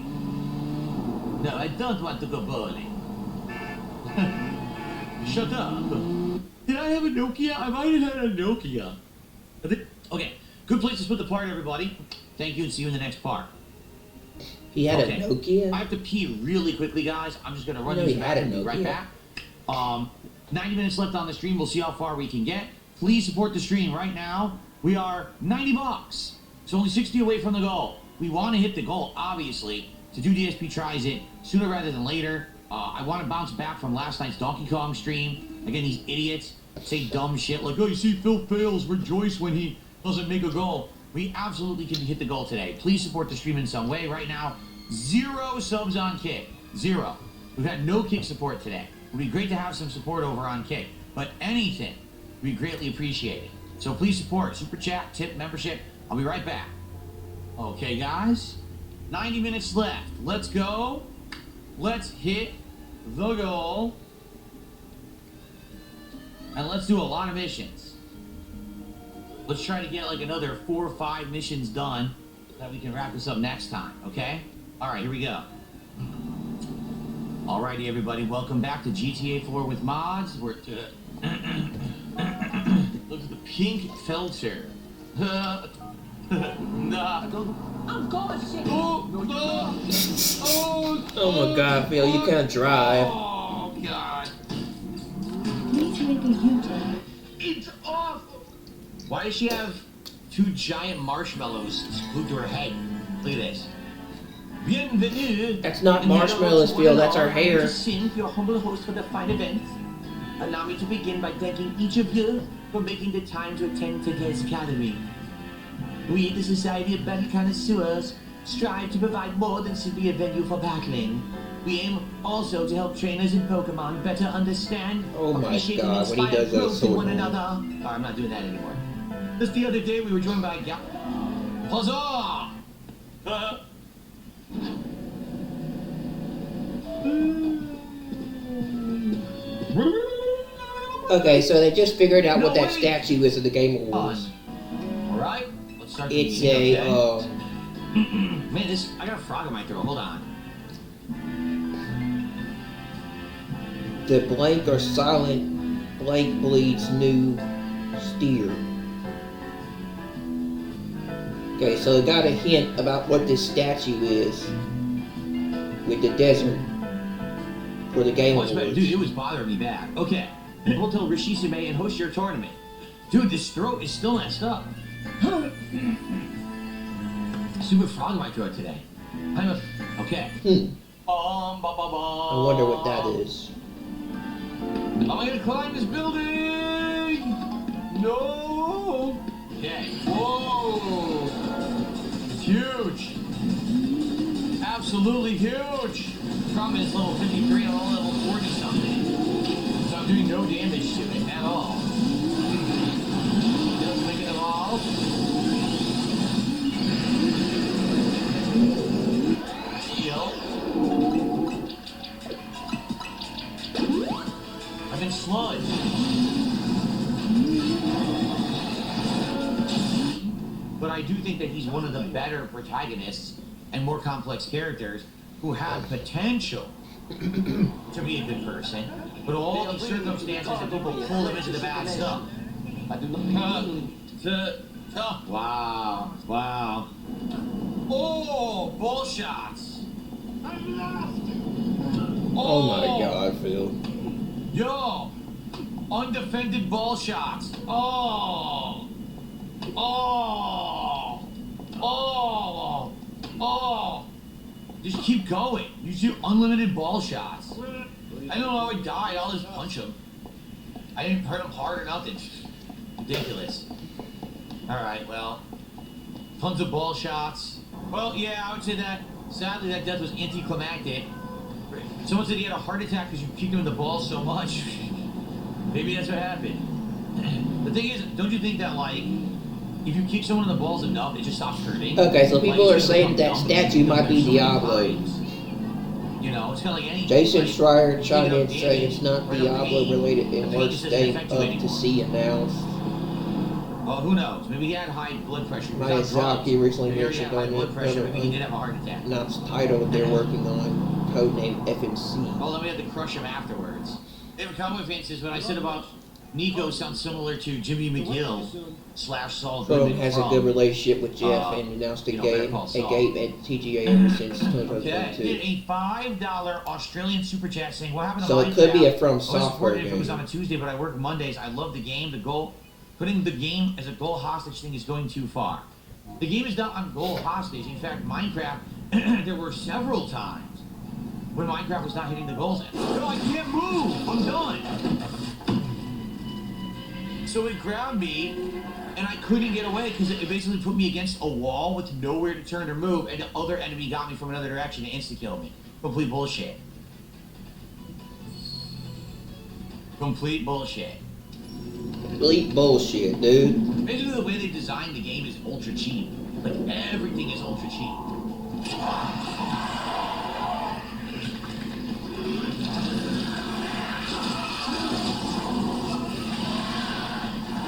No, I don't want to go bowling. Shut up. Did I have a Nokia? I might have had a Nokia. Okay, good place to split the part, everybody. Thank you and see you in the next part. He had a Nokia? I have to pee really quickly, guys. I'm just going to run I know these he had a back and be right Nokia. back. 90 minutes left on the stream. We'll see how far we can get. Please support the stream right now. We are $90. It's only 60 away from the goal. We want to hit the goal, obviously. To do DSP tries it sooner rather than later. I want to bounce back from last night's Donkey Kong stream. Again, these idiots say dumb shit like, oh, you see Phil fails, rejoice when he doesn't make a goal. We absolutely can hit the goal today. Please support the stream in some way. Right now, 0 subs on Kick. 0. We've had no Kick support today. It would be great to have some support over on Kick. But anything, we greatly appreciate it. So please support. Super Chat, tip, membership. I'll be right back. Okay, guys. 90 minutes left. Let's go. Let's hit the goal. And let's do a lot of missions. Let's try to get like another 4 or 5 missions done so that we can wrap this up next time, okay? All right, here we go. Alrighty, everybody, welcome back to GTA 4 with mods. We're look at the pink filter. Nah. I'm going shit. Oh my God, Phil, you can't drive. Oh God. Please make a U-turn. It's awful. Why does she have 2 giant marshmallows glued to her head? Look at this. Bienvenue. That's not marshmallows, Phil. That's our hair. Sync, your humble host for the fine event. Allow me to begin by thanking each of you for making the time to attend today's gathering. We, the Society of Battle Connoisseurs, strive to provide more than simply a venue for battling. We aim also to help trainers in Pokemon better understand, appreciate, and God, when he inspire does that growth in sword one move. another. Oh, I'm not doing that anymore. Just the other day, we were joined by Huzzah! Okay, so they just figured out what that statue is in the Game Awards. Alright, let's start the It's meeting, a, okay? Man, I got a frog in my throat. Hold on. the Blake or Silent Blake Bleed's new steer. Okay, so I got a hint about what this statue is with the desert for the Game Awards. Dude, it was bothering me bad. Okay, Hotel Rishisime and host your tournament. Dude, this throat is still messed up. Super frog in my throat today. Okay. I wonder what that is. Am I gonna climb this building? No. Okay. Whoa. It's huge. Absolutely huge. Problem is level 53 and I'm level 40 something. So I'm doing no damage to it at all. Just making it all. Heal. I've been sludged. But I do think that he's one of the better protagonists, and more complex characters who have potential to be a good person, but all these circumstances that people pull them into the bad stuff. I do not. Wow. Wow. Oh, ball shots. Oh my God, Phil. Yo, undefended ball shots. Oh. Oh. Oh. Oh. Just keep going. You do unlimited ball shots. I don't know how I died. I'll just punch him. I didn't hurt him hard or nothing. Ridiculous. Alright, well. Tons of ball shots. Well, yeah, I would say that. Sadly, that death was anticlimactic. Someone said he had a heart attack because you kicked him in the balls so much. Maybe that's what happened. The thing is, don't you think that, like, if you kick someone in the balls enough, it just stops hurting? Okay, so people are saying that statue might be Diablo. You know, it's kind of like any. Jason like, Schreier chimed in saying it's not Diablo related and worst day up to see announced. Oh, who knows? Maybe he had high blood pressure. Miyazaki recently Maybe he mentioned had high on blood pressure. another Maybe he did have a heart attack. announced title they're working on, codenamed FMC. Oh, then we had to crush him afterwards. David Cowboy fan says, when I said about Nico sounds similar to Jimmy McGill / Saul Trump Goodman has a good relationship with Jeff and announced a game at TGA ever since Okay, 2022. did a $5 Australian super chat saying, what happened to So it could be a From I was Software supported if it game. was on a Tuesday, but I work Mondays. I love the game. The goal, putting the game as a goal hostage thing is going too far. The game is not on goal hostage. In fact, Minecraft, there were several times when Minecraft was not hitting the goals. No, I can't move. I'm done. So it grabbed me, and I couldn't get away because it basically put me against a wall with nowhere to turn or move, and the other enemy got me from another direction and insta-killed me. Complete bullshit. Complete bullshit. Complete bullshit, dude. Basically, the way they designed the game is ultra cheap. Like, everything is ultra cheap.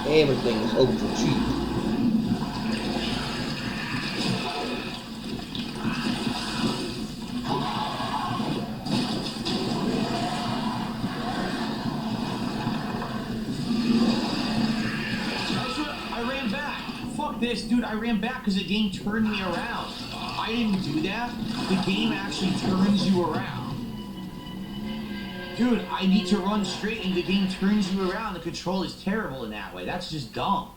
Everything is ultra cheap. I ran back. Fuck this, dude. I ran back because the game turned me around. I didn't do that. The game actually turns you around. Dude, I need to run straight and the game turns you around. The control is terrible in that way. That's just dumb.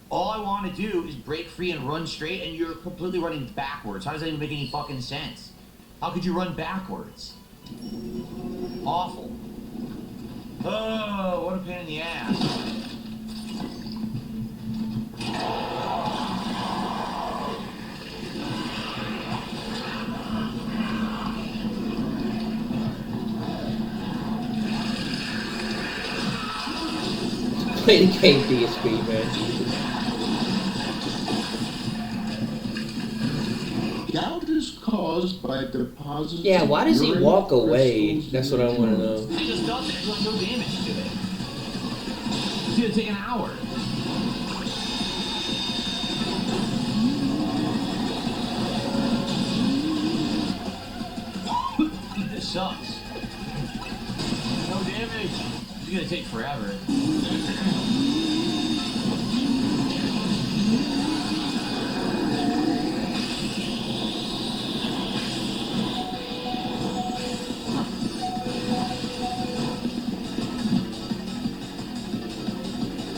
All I want to do is break free and run straight, and you're completely running backwards. How does that even make any fucking sense? How could you run backwards? Awful. Oh, what a pain in the ass. Play the game DSP, man. Jesus. Doubt is caused by deposits. Yeah, why does he urine walk away? crystals That's in what I the want to tumor. know. He just does it. There's no damage to it. It's gonna take an hour. This sucks. No damage. It's gonna take forever.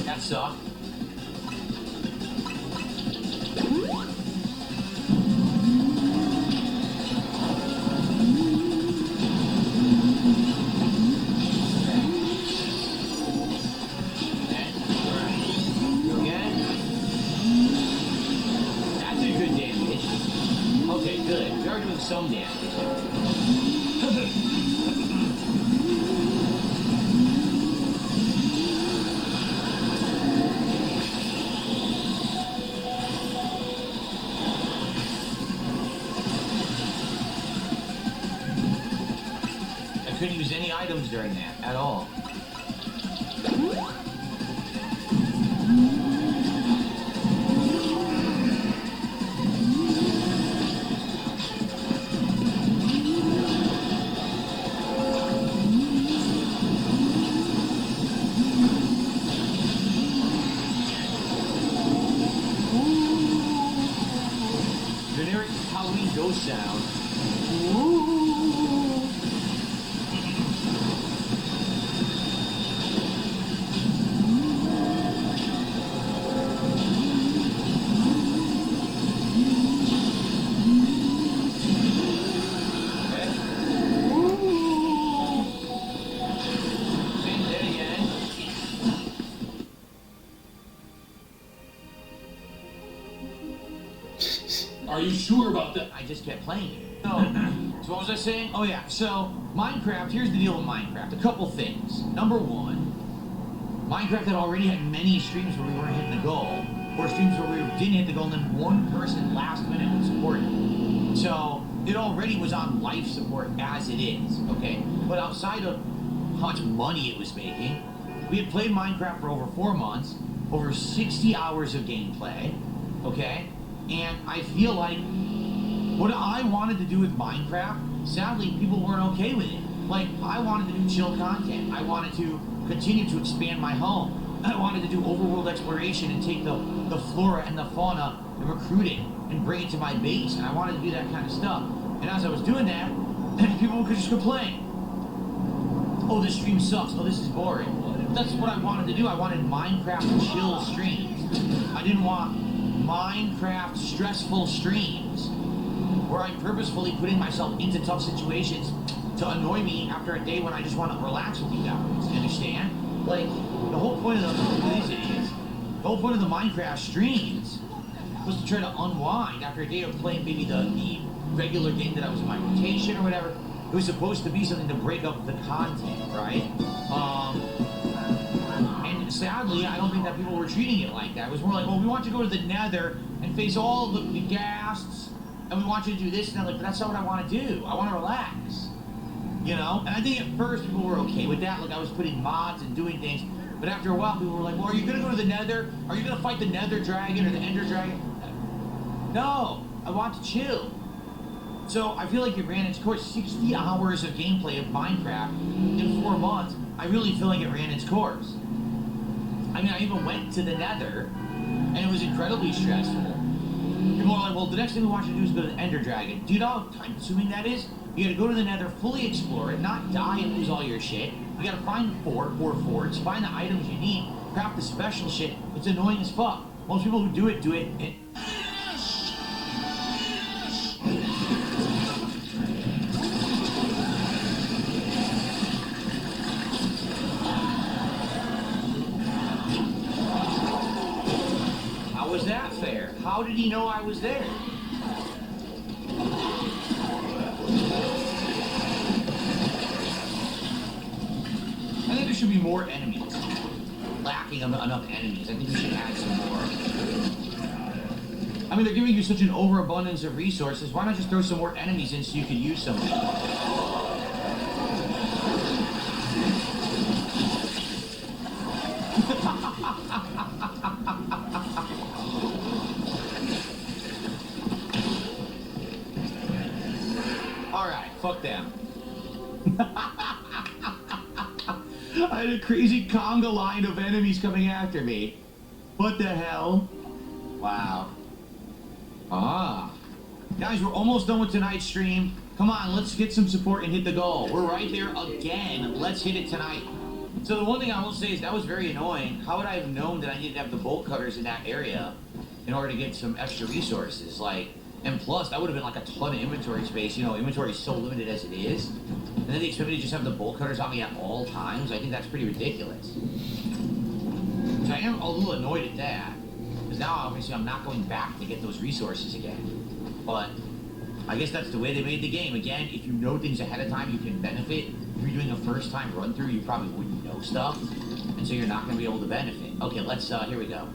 That sucked. That's a good damage. Okay, good. We are doing some damage. I couldn't use any items during that at all. sound. Same thing again. Are you sure about that? I just kept playing it. So what was I saying? Oh yeah, so Minecraft, here's the deal with Minecraft. A couple things. Number one, Minecraft had already had many streams where we weren't hitting the goal, or streams where we didn't hit the goal and then one person last minute would support it. So it already was on life support as it is, okay? But outside of how much money it was making, we had played Minecraft for over 4 months, over 60 hours of gameplay, okay? And I feel like what I wanted to do with Minecraft, sadly, people weren't okay with it. Like, I wanted to do chill content. I wanted to continue to expand my home. I wanted to do overworld exploration and take the flora and the fauna and recruit it and bring it to my base. And I wanted to do that kind of stuff. And as I was doing that, people could just complain. Oh, this stream sucks. Oh, this is boring. That's what I wanted to do. I wanted Minecraft chill streams. I didn't want Minecraft stressful streams where I'm purposefully putting myself into tough situations to annoy me after a day when I just want to relax with you guys. Understand? Like, the whole point of the whole point of the Minecraft streams was to try to unwind after a day of playing maybe the regular game that I was in my rotation or whatever. It was supposed to be something to break up the content, right? And sadly, I don't think that people were treating it like that. It was more like, well, we want you to go to the Nether and face all the ghasts, and we want you to do this and that. Like, but that's not what I want to do. I want to relax. You know? And I think at first people were okay with that. Like, I was putting mods and doing things. But after a while, people were like, well, are you going to go to the Nether? Are you going to fight the Nether Dragon or the Ender Dragon? No. I want to chill. So I feel like it ran its course. 60 hours of gameplay of Minecraft in 4 months. I really feel like it ran its course. I mean, I even went to the Nether, and it was incredibly stressful. People are like, well, the next thing we want you to do is go to the Ender Dragon. Do you know how time-consuming that is? You gotta go to the Nether, fully explore it, not die and lose all your shit. You gotta find the fort or forts, find the items you need, craft the special shit. It's annoying as fuck. Most people who do it, and how was that fair? How did he know I was there? I think there should be more enemies. Lacking enough enemies. I think we should add some more. I mean, they're giving you such an overabundance of resources. Why not just throw some more enemies in so you could use some of them? Alright, fuck them. I had a crazy conga line of enemies coming after me. What the hell? Wow. Ah. Guys, we're almost done with tonight's stream. Come on, let's get some support and hit the goal. We're right there again. Let's hit it tonight. So the one thing I will say is that was very annoying. How would I have known that I needed to have the bolt cutters in that area in order to get some extra resources? Like, and plus, that would have been like a ton of inventory space. You know, inventory is so limited as it is. And then they expect me to just have the bolt cutters on me at all times. I think that's pretty ridiculous. So I am a little annoyed at that. Because now, obviously, I'm not going back to get those resources again. But I guess that's the way they made the game. Again, if you know things ahead of time, you can benefit. If you're doing a first-time run-through, you probably wouldn't know stuff. And so you're not going to be able to benefit. Okay, let's, here we go.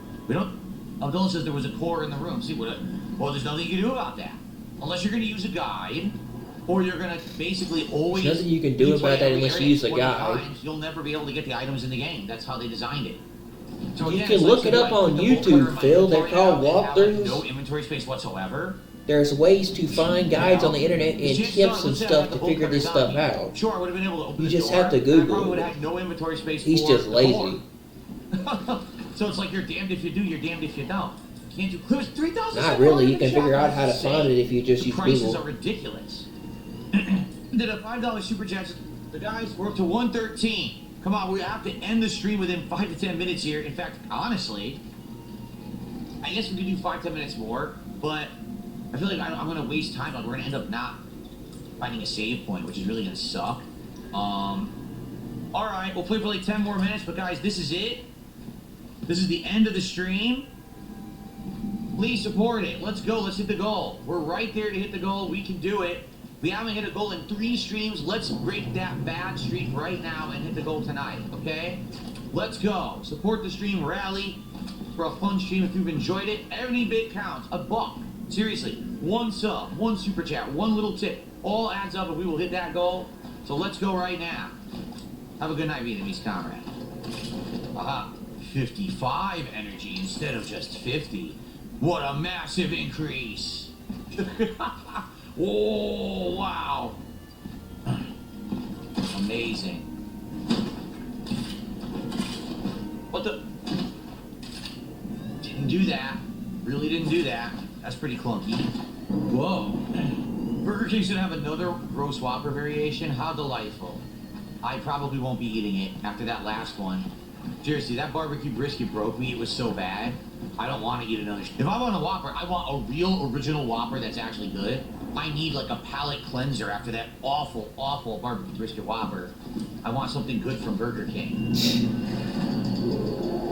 Abdullah says there was a core in the room. See, well, there's nothing you can do about that. Unless you're going to use a guide, or you're going to basically always... There's nothing you can do about that unless you use a guide. You'll never be able to get the items in the game. That's how they designed it. So you can look it up on YouTube, Phil. They're called walkthroughs. No inventory space whatsoever. There's ways to find guides on the internet and tips and stuff to figure this stuff out. Sure, I would have been able to open You just have to Google it. I probably would have had no inventory space. He's just lazy. So it's like you're damned if you do, you're damned if you don't. Can't do clips 3,000. Not really. You can figure out how to find it if you just use Prices Google. are ridiculous. Did a $5 super chat. The guys, we're up to 113. Come on, we have to end the stream within 5 to 10 minutes here. In fact, honestly, I guess we could do 5-10 minutes more, but I feel like I'm going to waste time. Like, we're going to end up not finding a save point, which is really going to suck. All right, we'll play for like 10 more minutes, but guys, this is it. This is the end of the stream. Please support it. Let's go. Let's hit the goal. We're right there to hit the goal. We can do it. We haven't hit a goal in 3 streams. Let's break that bad streak right now and hit the goal tonight, okay? Let's go. Support the stream. Rally for a fun stream if you've enjoyed it. Every bit counts. $1. Seriously. 1 sub, 1 super chat, 1 little tip. All adds up and we will hit that goal. So let's go right now. Have a good night, Vietnamese comrade. Aha. 55 energy instead of just 50. What a massive increase. Oh, wow. Amazing. What the? Didn't do that. Really didn't do that. That's pretty clunky. Whoa. Burger King should have another roast Whopper variation. How delightful. I probably won't be eating it after that last one. Seriously, that barbecue brisket broke me. It was so bad. I don't want to eat another. If I want a Whopper, I want a real original Whopper that's actually good. I need like a palate cleanser after that awful, awful barbecue brisket Whopper. I want something good from Burger King.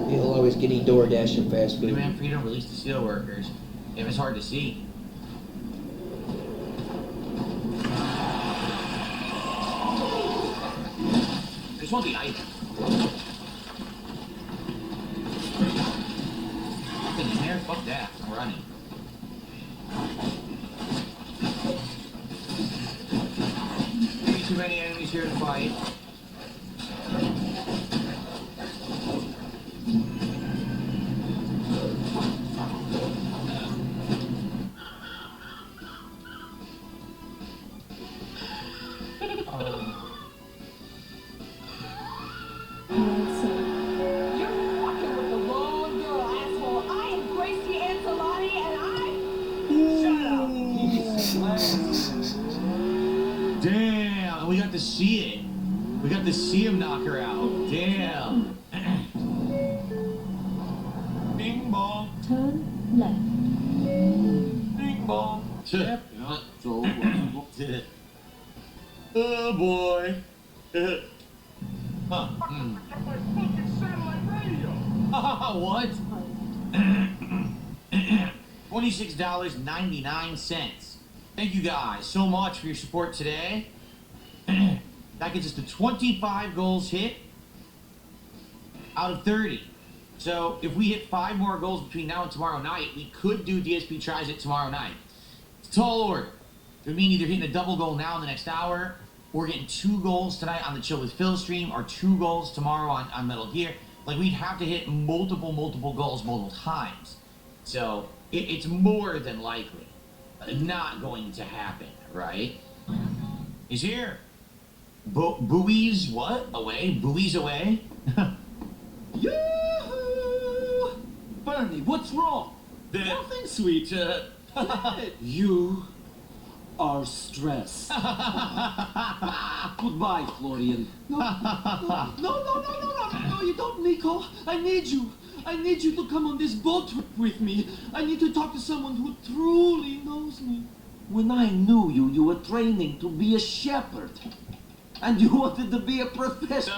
You'll always get DoorDash and fast food. Demand freedom, release the steel workers. If it's hard to see. I just want the item. Nothing in there? Fuck that. I'm running. Maybe too many enemies here to fight. Damn, we got to see it. We got to see him knock her out. Damn. Bing bong. Turn left. Bing bong. Oh boy. Huh. What? $26.99. Thank you guys so much for your support today. That gets us to 25 goals hit out of 30. So if we hit 5 more goals between now and tomorrow night, we could do DSP Tries It tomorrow night. It's a tall order. It would mean either hitting a double goal now in the next hour, or getting 2 goals tonight on the Chill with Phil stream, or 2 goals tomorrow on Metal Gear. Like, we'd have to hit multiple goals multiple times. So it's more than likely not going to happen, right? He's here. Buoys what? Away? Buoys away? Yoo-hoo! Bernie, what's wrong? Nothing, sweet. You are stressed. Goodbye, Florian. No, you don't, Nico. I need you. I need you to come on this boat trip with me. I need to talk to someone who truly knows me. When I knew you, you were training to be a shepherd. And you wanted to be a professor.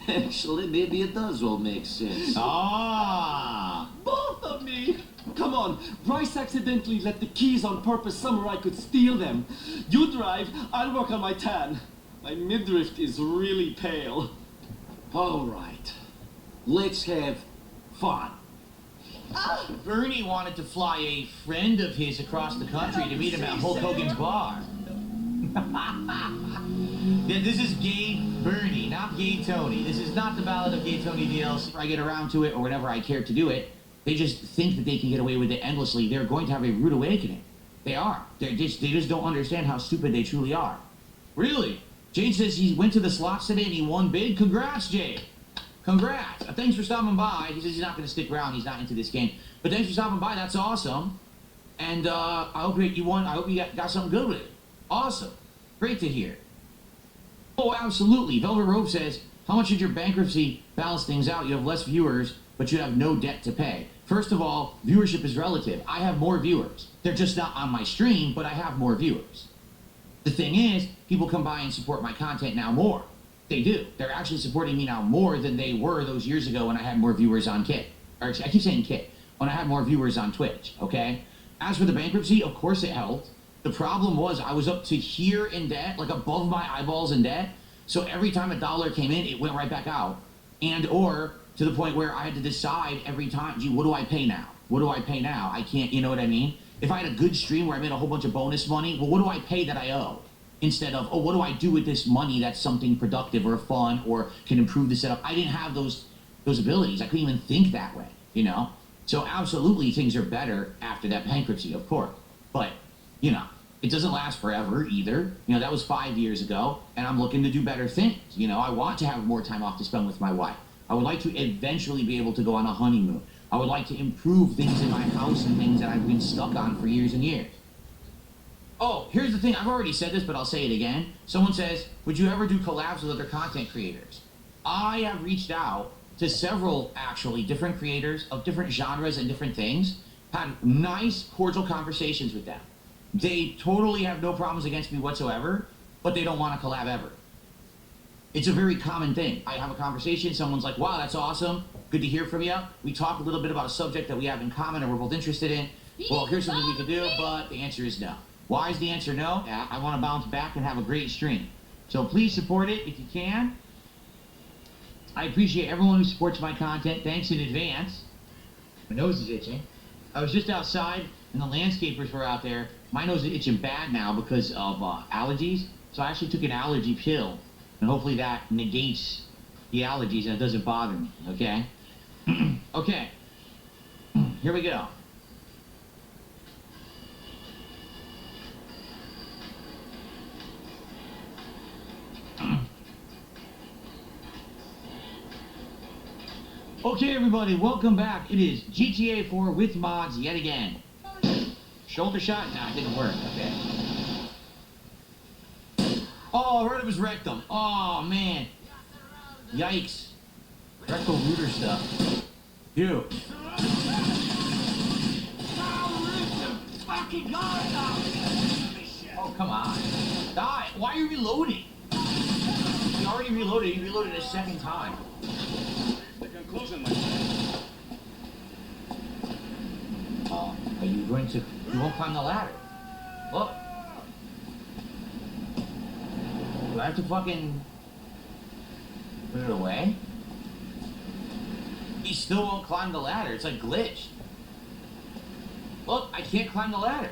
Actually, maybe it does all make sense. Ah! Both of me! Come on, Bryce accidentally left the keys on purpose somewhere I could steal them. You drive, I'll work on my tan. My midriff is really pale. All right, let's have fun. Bernie wanted to fly a friend of his across the country to meet him at Hulk Hogan's bar. Yeah, this is Gay Bernie, not Gay Tony. This is not the Ballad of Gay Tony DLC. If I get around to it or whenever I care to do it, they just think that they can get away with it endlessly. They're going to have a rude awakening. They are. They just don't understand how stupid they truly are. Really? Jade says he went to the slots today and he won big. Congrats, Jade. Congrats. Thanks for stopping by. He says he's not going to stick around. He's not into this game. But thanks for stopping by. That's awesome. And I hope you won. I hope you got something good with it. Awesome. Great to hear. Oh, absolutely. Velvet Rope says, how much did your bankruptcy balance things out? You have less viewers, but you have no debt to pay. First of all, viewership is relative. I have more viewers. They're just not on my stream, but I have more viewers. The thing is, people come by and support my content now more. They do. They're actually supporting me now more than they were those years ago when I had more viewers on Kick. Or I keep saying Kick. When I had more viewers on Twitch, okay? As for the bankruptcy, of course it helped. The problem was I was up to here in debt, like above my eyeballs in debt. So every time a dollar came in, it went right back out. And or to the point where I had to decide every time, gee, what do I pay now? What do I pay now? I can't, you know what I mean? If I had a good stream where I made a whole bunch of bonus money, well, what do I pay that I owe? Instead of, oh, what do I do with this money that's something productive or fun or can improve the setup? I didn't have those abilities. I couldn't even think that way, you know? So absolutely things are better after that bankruptcy, of course. But, you know, it doesn't last forever either. You know, that was 5 years ago, and I'm looking to do better things. You know, I want to have more time off to spend with my wife. I would like to eventually be able to go on a honeymoon. I would like to improve things in my house and things that I've been stuck on for years and years. Oh, here's the thing. I've already said this, but I'll say it again. Someone says, would you ever do collabs with other content creators? I have reached out to several, actually, different creators of different genres and different things. Had nice, cordial conversations with them. They totally have no problems against me whatsoever, but they don't want to collab ever. It's a very common thing. I have a conversation, someone's like, wow, that's awesome. Good to hear from you. We talk a little bit about a subject that we have in common and we're both interested in. Well, here's something we can do, but the answer is no. Why is the answer no? I want to bounce back and have a great stream. So please support it if you can. I appreciate everyone who supports my content. Thanks in advance. My nose is itching. I was just outside and the landscapers were out there. My nose is itching bad now because of allergies. So I actually took an allergy pill. And hopefully that negates the allergies and it doesn't bother me, okay? Okay, here we go. Okay, everybody, welcome back. It is GTA 4 with mods yet again. Shoulder shot? Nah, it didn't work. Okay. Oh, right of his rectum. Oh, man. Yikes. Rectal rooter stuff. You. Oh, come on. Die. Why are you reloading? You already reloaded. You reloaded a second time. The conclusion, my friend. Oh, are you going to... You won't climb the ladder. Look. Do I have to fucking... put it away? He still won't climb the ladder. It's like glitched. Look, I can't climb the ladder.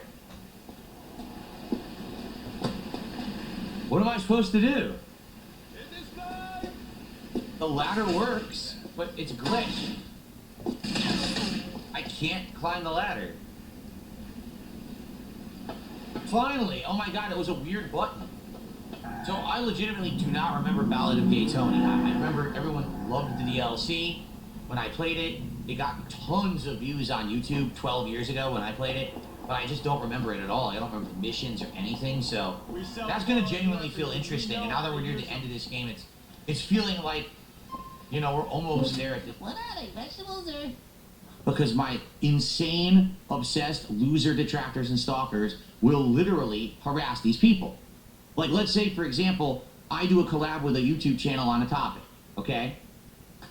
What am I supposed to do? The ladder works, but it's glitched. I can't climb the ladder. Finally! Oh my god, it was a weird button. So I legitimately do not remember Ballad of Gay Tony. I remember everyone loved the DLC. When I played it, it got tons of views on YouTube 12 years ago when I played it. But I just don't remember it at all. I don't remember the missions or anything, so that's gonna genuinely feel interesting. And now that we're near the end of this game, it's feeling like, you know, we're almost there at the... What are they, vegetables or... Because my insane, obsessed loser detractors and stalkers will literally harass these people. Like, let's say, for example, I do a collab with a YouTube channel on a topic, okay?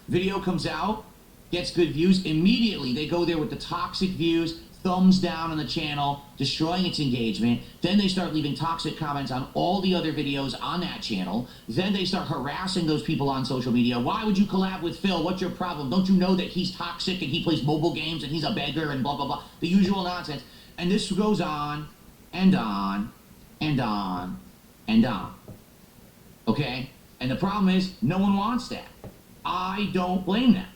Video comes out, gets good views, immediately they go there with the toxic views, thumbs down on the channel, destroying its engagement. Then they start leaving toxic comments on all the other videos on that channel. Then they start harassing those people on social media. Why would you collab with Phil? What's your problem? Don't you know that he's toxic and he plays mobile games and he's a beggar and blah, blah, blah. The usual nonsense. And this goes on and on and on and on. Okay? And the problem is, no one wants that. I don't blame them.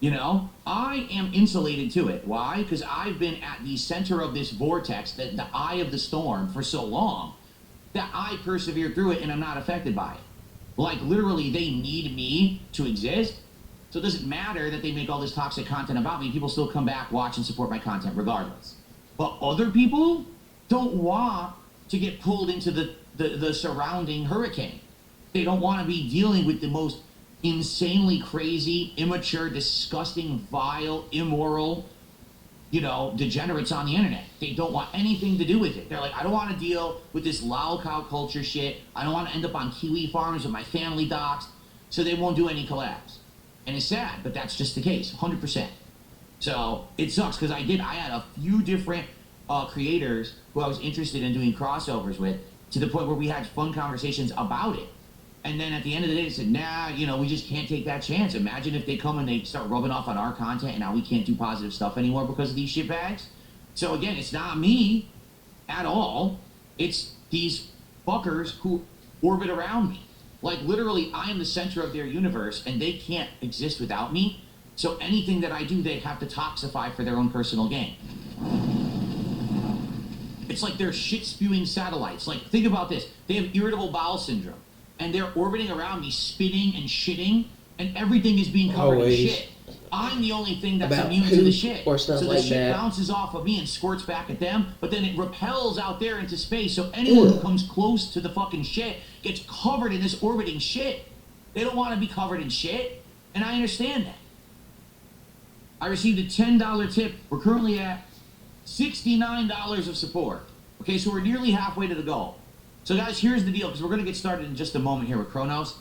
You know, I am insulated to it. Why? Because I've been at the center of this vortex, the eye of the storm, for so long that I persevere through it and I'm not affected by it. Like, literally, they need me to exist. So it doesn't matter that they make all this toxic content about me. People still come back, watch, and support my content regardless. But other people don't want to get pulled into the surrounding hurricane. They don't want to be dealing with the most insanely crazy, immature, disgusting, vile, immoral, degenerates on the internet. They don't want anything to do with it. They're like, I don't want to deal with this lol cow culture shit. I don't want to end up on kiwi farms with my family docs. So they won't do any collabs. And it's sad, but that's just the case, 100%. So it sucks because I had a few different creators who I was interested in doing crossovers with, to the point where we had fun conversations about it. And then at the end of the day, they said, nah, we just can't take that chance. Imagine if they come and they start rubbing off on our content and now we can't do positive stuff anymore because of these shitbags. So again, it's not me at all. It's these fuckers who orbit around me. Like, literally, I am the center of their universe and they can't exist without me. So anything that I do, they have to toxify for their own personal gain. It's like they're shit-spewing satellites. Like, think about this. They have irritable bowel syndrome. And they're orbiting around me, spitting and shitting, and everything is being covered in shit. I'm the only thing that's immune to the shit. Or stuff so the like shit that. bounces off of me and squirts back at them, but then it repels out there into space, so anyone who comes close to the fucking shit gets covered in this orbiting shit. They don't want to be covered in shit, and I understand that. I received a $10 tip. We're currently at $69 of support. Okay, so we're nearly halfway to the goal. So guys, here's the deal, because we're going to get started in just a moment here with Kronos.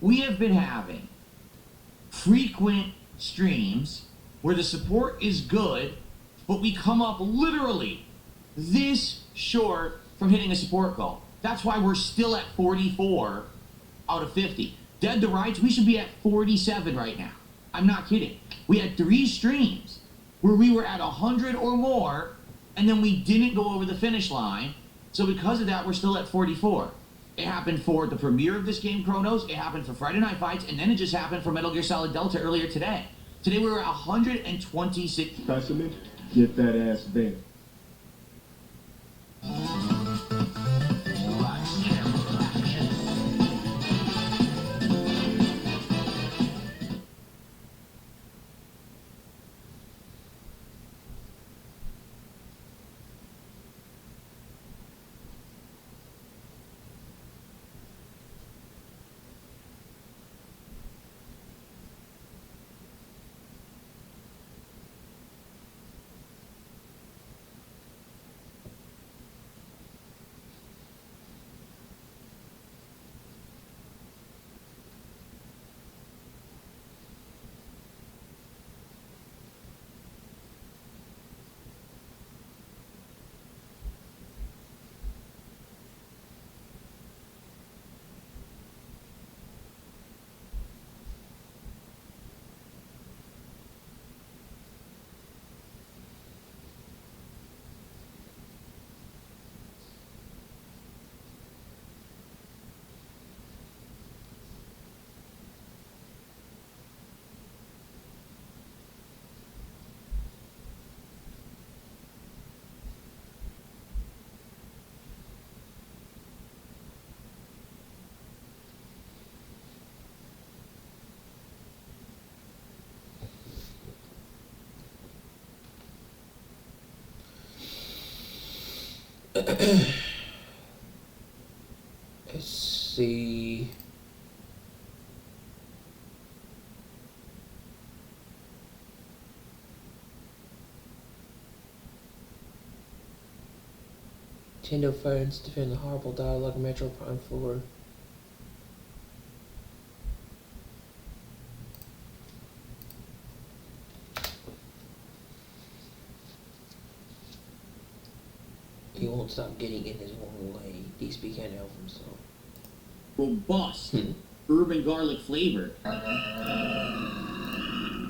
We have been having frequent streams where the support is good, but we come up literally this short from hitting a support goal. That's why we're still at 44 out of 50. Dead to Rights, we should be at 47 right now. I'm not kidding. We had 3 streams where we were at 100 or more, and then we didn't go over the finish line. So because of that, we're still at 44. It happened for the premiere of this game, Kronos. It happened for Friday Night Fights, and then it just happened for Metal Gear Solid Delta earlier today. Today we were at 126. Specimen, get that ass bent. Let's see. Nintendo fans defend the horrible dialogue in Metro Prime 4. He won't stop getting in his own way. DSP can't help himself. Robust, urban garlic flavor.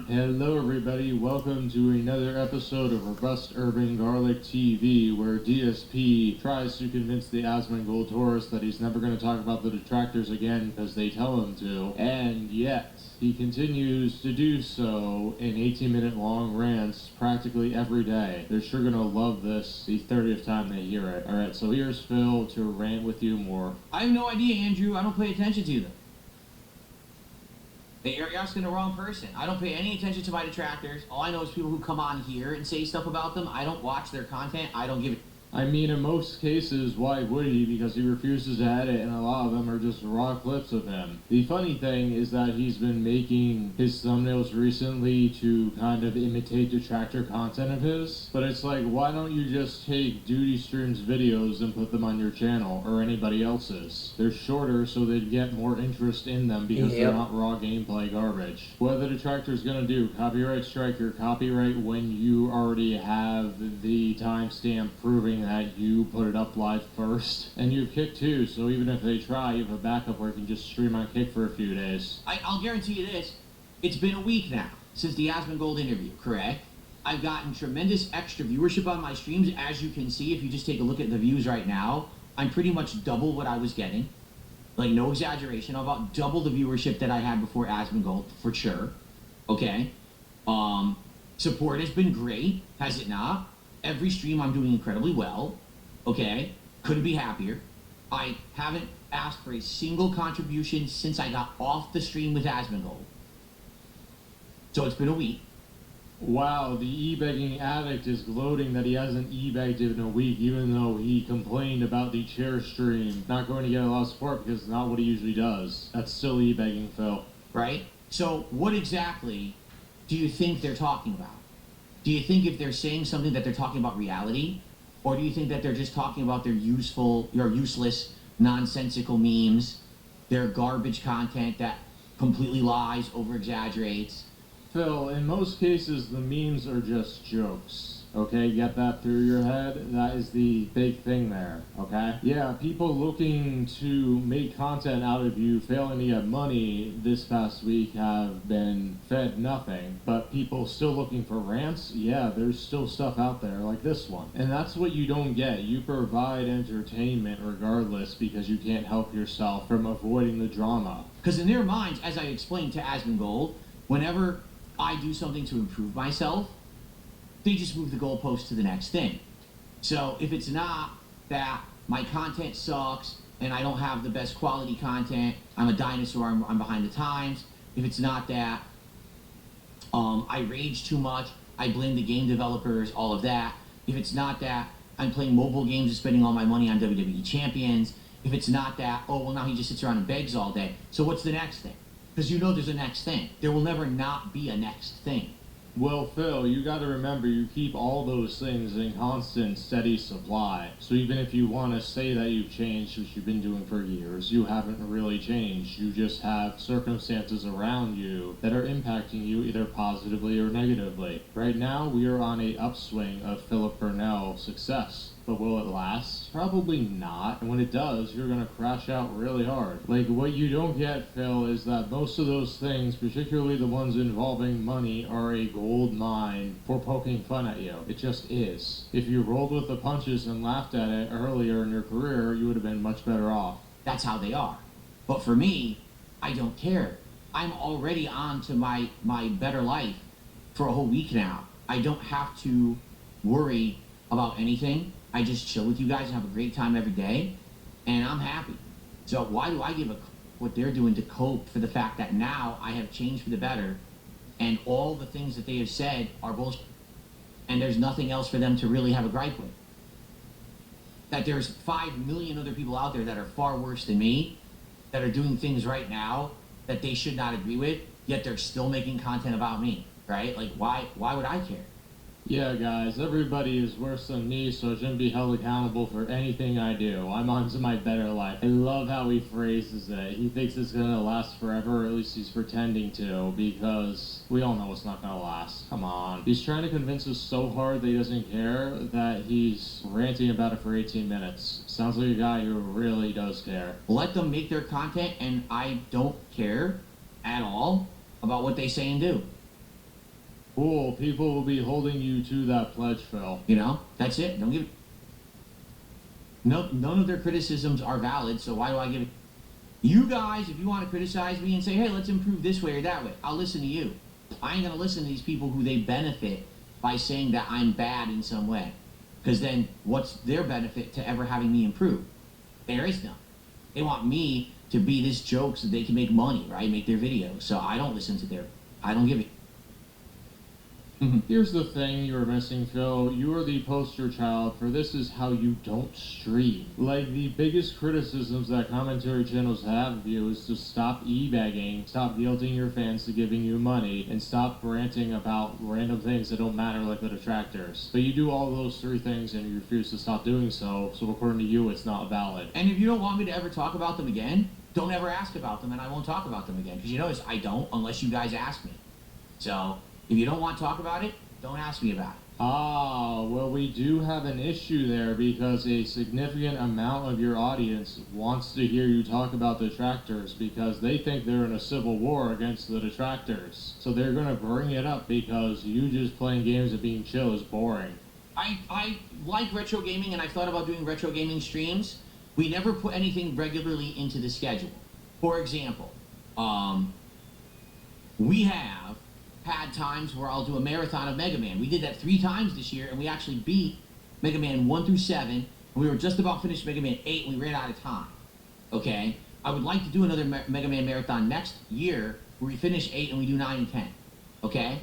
Hello everybody, welcome to another episode of Robust Urban Garlic TV, where DSP tries to convince the Asmongold tourist that he's never going to talk about the detractors again because they tell him to, and yet he continues to do so in 18-minute long rants practically every day. They're sure going to love this the 30th time they hear it. Alright, so here's Phil to rant with you more. I have no idea, Andrew. I don't pay attention to them. You're asking the wrong person. I don't pay any attention to my detractors. All I know is people who come on here and say stuff about them. I don't watch their content. I don't give it. I mean, in most cases, why would he? Because he refuses to edit, and a lot of them are just raw clips of him. The funny thing is that he's been making his thumbnails recently to kind of imitate detractor content of his. But it's like, why don't you just take Duty Stream's videos and put them on your channel, or anybody else's? They're shorter, so they'd get more interest in them because they're not raw gameplay garbage. What the detractor's gonna do? Copyright strike your copyright when you already have the timestamp proving that you put it up live first. And you have Kick too, so even if they try, you have a backup where you can just stream on Kick for a few days. I'll guarantee you this, it's been a week now since the Asmongold interview, correct? I've gotten tremendous extra viewership on my streams, as you can see if you just take a look at the views right now. I'm pretty much double what I was getting. Like, no exaggeration, I'm about double the viewership that I had before Asmongold, for sure. Okay? Support has been great, has it not? Every stream I'm doing incredibly well, okay? Couldn't be happier. I haven't asked for a single contribution since I got off the stream with Asmongold. So it's been a week. Wow, the e-begging addict is gloating that he hasn't e-begged in a week, even though he complained about the chair stream not going to get a lot of support because it's not what he usually does. That's still e-begging, Phil. Right? So what exactly do you think they're talking about? Do you think if they're saying something that they're talking about reality? Or do you think that they're just talking about their useless, nonsensical memes, their garbage content that completely lies, over-exaggerates? Phil, in most cases, the memes are just jokes. Okay, get that through your head? That is the big thing there, okay? Yeah, people looking to make content out of you failing to get money this past week have been fed nothing. But people still looking for rants? Yeah, there's still stuff out there like this one. And that's what you don't get. You provide entertainment regardless because you can't help yourself from avoiding the drama. Because in their minds, as I explained to Asmongold, whenever I do something to improve myself, they just move the goalpost to the next thing. So if it's not that my content sucks and I don't have the best quality content, I'm a dinosaur, I'm behind the times. If it's not that I rage too much, I blame the game developers, all of that. If it's not that I'm playing mobile games and spending all my money on WWE champions. If it's not that, oh, well, now he just sits around and begs all day. So what's the next thing? Because you know there's a next thing. There will never not be a next thing. Well, Phil, you gotta remember you keep all those things in constant, steady supply. So even if you want to say that you've changed, which you've been doing for years, you haven't really changed. You just have circumstances around you that are impacting you either positively or negatively. Right now, we are on a upswing of Philip Burnell success. But will it last? Probably not. And when it does, you're gonna crash out really hard. Like, what you don't get, Phil, is that most of those things, particularly the ones involving money, are a gold mine for poking fun at you. It just is. If you rolled with the punches and laughed at it earlier in your career, you would have been much better off. That's how they are. But for me, I don't care. I'm already on to my better life for a whole week now. I don't have to worry about anything. I just chill with you guys and have a great time every day, and I'm happy. So why do I give a what they're doing to cope for the fact that now I have changed for the better, and all the things that they have said are bullshit, and there's nothing else for them to really have a gripe with? That there's 5 million other people out there that are far worse than me, that are doing things right now that they should not agree with, yet they're still making content about me, right? Like, why would I care? Yeah, guys, everybody is worse than me, so I shouldn't be held accountable for anything I do. I'm on to my better life. I love how he phrases it. He thinks it's gonna last forever, or at least he's pretending to, because we all know it's not gonna last. Come on. He's trying to convince us so hard that he doesn't care that he's ranting about it for 18 minutes. Sounds like a guy who really does care. Let them make their content, and I don't care at all about what they say and do. Cool, people will be holding you to that pledge, Phil. You know, that's it. Don't give it. No, none of their criticisms are valid, so why do I give it? You guys, if you want to criticize me and say, hey, let's improve this way or that way, I'll listen to you. I ain't going to listen to these people who they benefit by saying that I'm bad in some way. Because then what's their benefit to ever having me improve? There is none. They want me to be this joke so they can make money, right? Make their videos. So I don't listen to I don't give it. Here's the thing you're missing, Phil. You are the poster child for this is how you don't stream. Like, the biggest criticisms that commentary channels have of you is to stop e-begging, stop guilting your fans to giving you money, and stop ranting about random things that don't matter like the detractors. But you do all those three things and you refuse to stop doing so according to you, it's not valid. And if you don't want me to ever talk about them again, don't ever ask about them and I won't talk about them again. Because you notice I don't unless you guys ask me. So, if you don't want to talk about it, don't ask me about it. Ah, well, we do have an issue there because a significant amount of your audience wants to hear you talk about detractors because they think they're in a civil war against the detractors. So they're going to bring it up because you just playing games and being chill is boring. I like retro gaming and I've thought about doing retro gaming streams. We never put anything regularly into the schedule. For example, we have had times where I'll do a marathon of Mega Man. We did that 3 times this year, and we actually beat Mega Man 1 through 7, and we were just about finished Mega Man 8, and we ran out of time. Okay? I would like to do another Mega Man marathon next year, where we finish 8 and we do 9 and 10. Okay?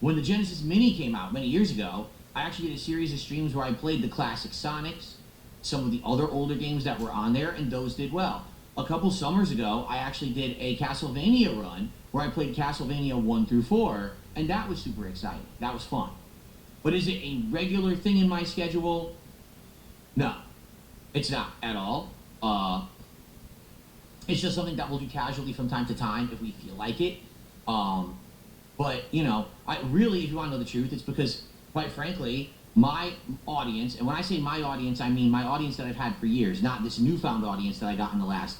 When the Genesis Mini came out many years ago, I actually did a series of streams where I played the classic Sonics, some of the other older games that were on there, and those did well. A couple summers ago, I actually did a Castlevania run where I played Castlevania 1 through 4, and that was super exciting. That was fun. But is it a regular thing in my schedule? No, it's not at all. It's just something that we'll do casually from time to time if we feel like it. But, you know, if you want to know the truth, it's because, quite frankly, my audience, and when I say my audience, I mean my audience that I've had for years, not this newfound audience that I got in the last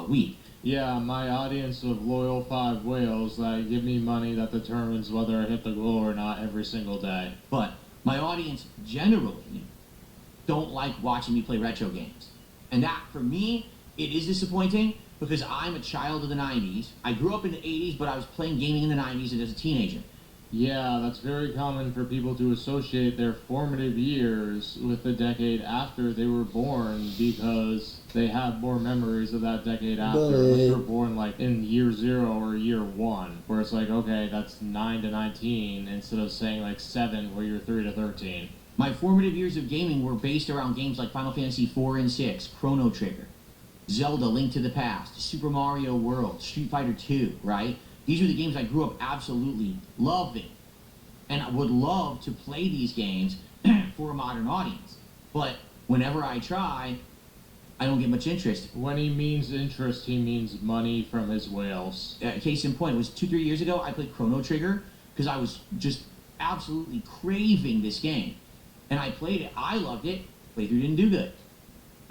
week. Yeah, my audience of loyal 5 whales that give me money that determines whether I hit the goal or not every single day. But my audience generally don't like watching me play retro games. And that, for me, it is disappointing because I'm a child of the 90s. I grew up in the 80s, but I was playing gaming in the 90s and as a teenager. Yeah, that's very common for people to associate their formative years with the decade after they were born because they have more memories of that decade after. Unless they're born like in year 0 or year 1, where it's like, okay, that's 9 to 19 instead of saying like 7 where you're 3 to 13. My formative years of gaming were based around games like Final Fantasy 4 and 6, Chrono Trigger, Zelda, Link to the Past, Super Mario World, Street Fighter 2, right? These are the games I grew up absolutely loving. And I would love to play these games for a modern audience. But whenever I try, I don't get much interest. When he means interest, he means money from his whales. Case in point, it was 2-3 years ago, I played Chrono Trigger because I was just absolutely craving this game. And I played it, I loved it, playthrough didn't do good.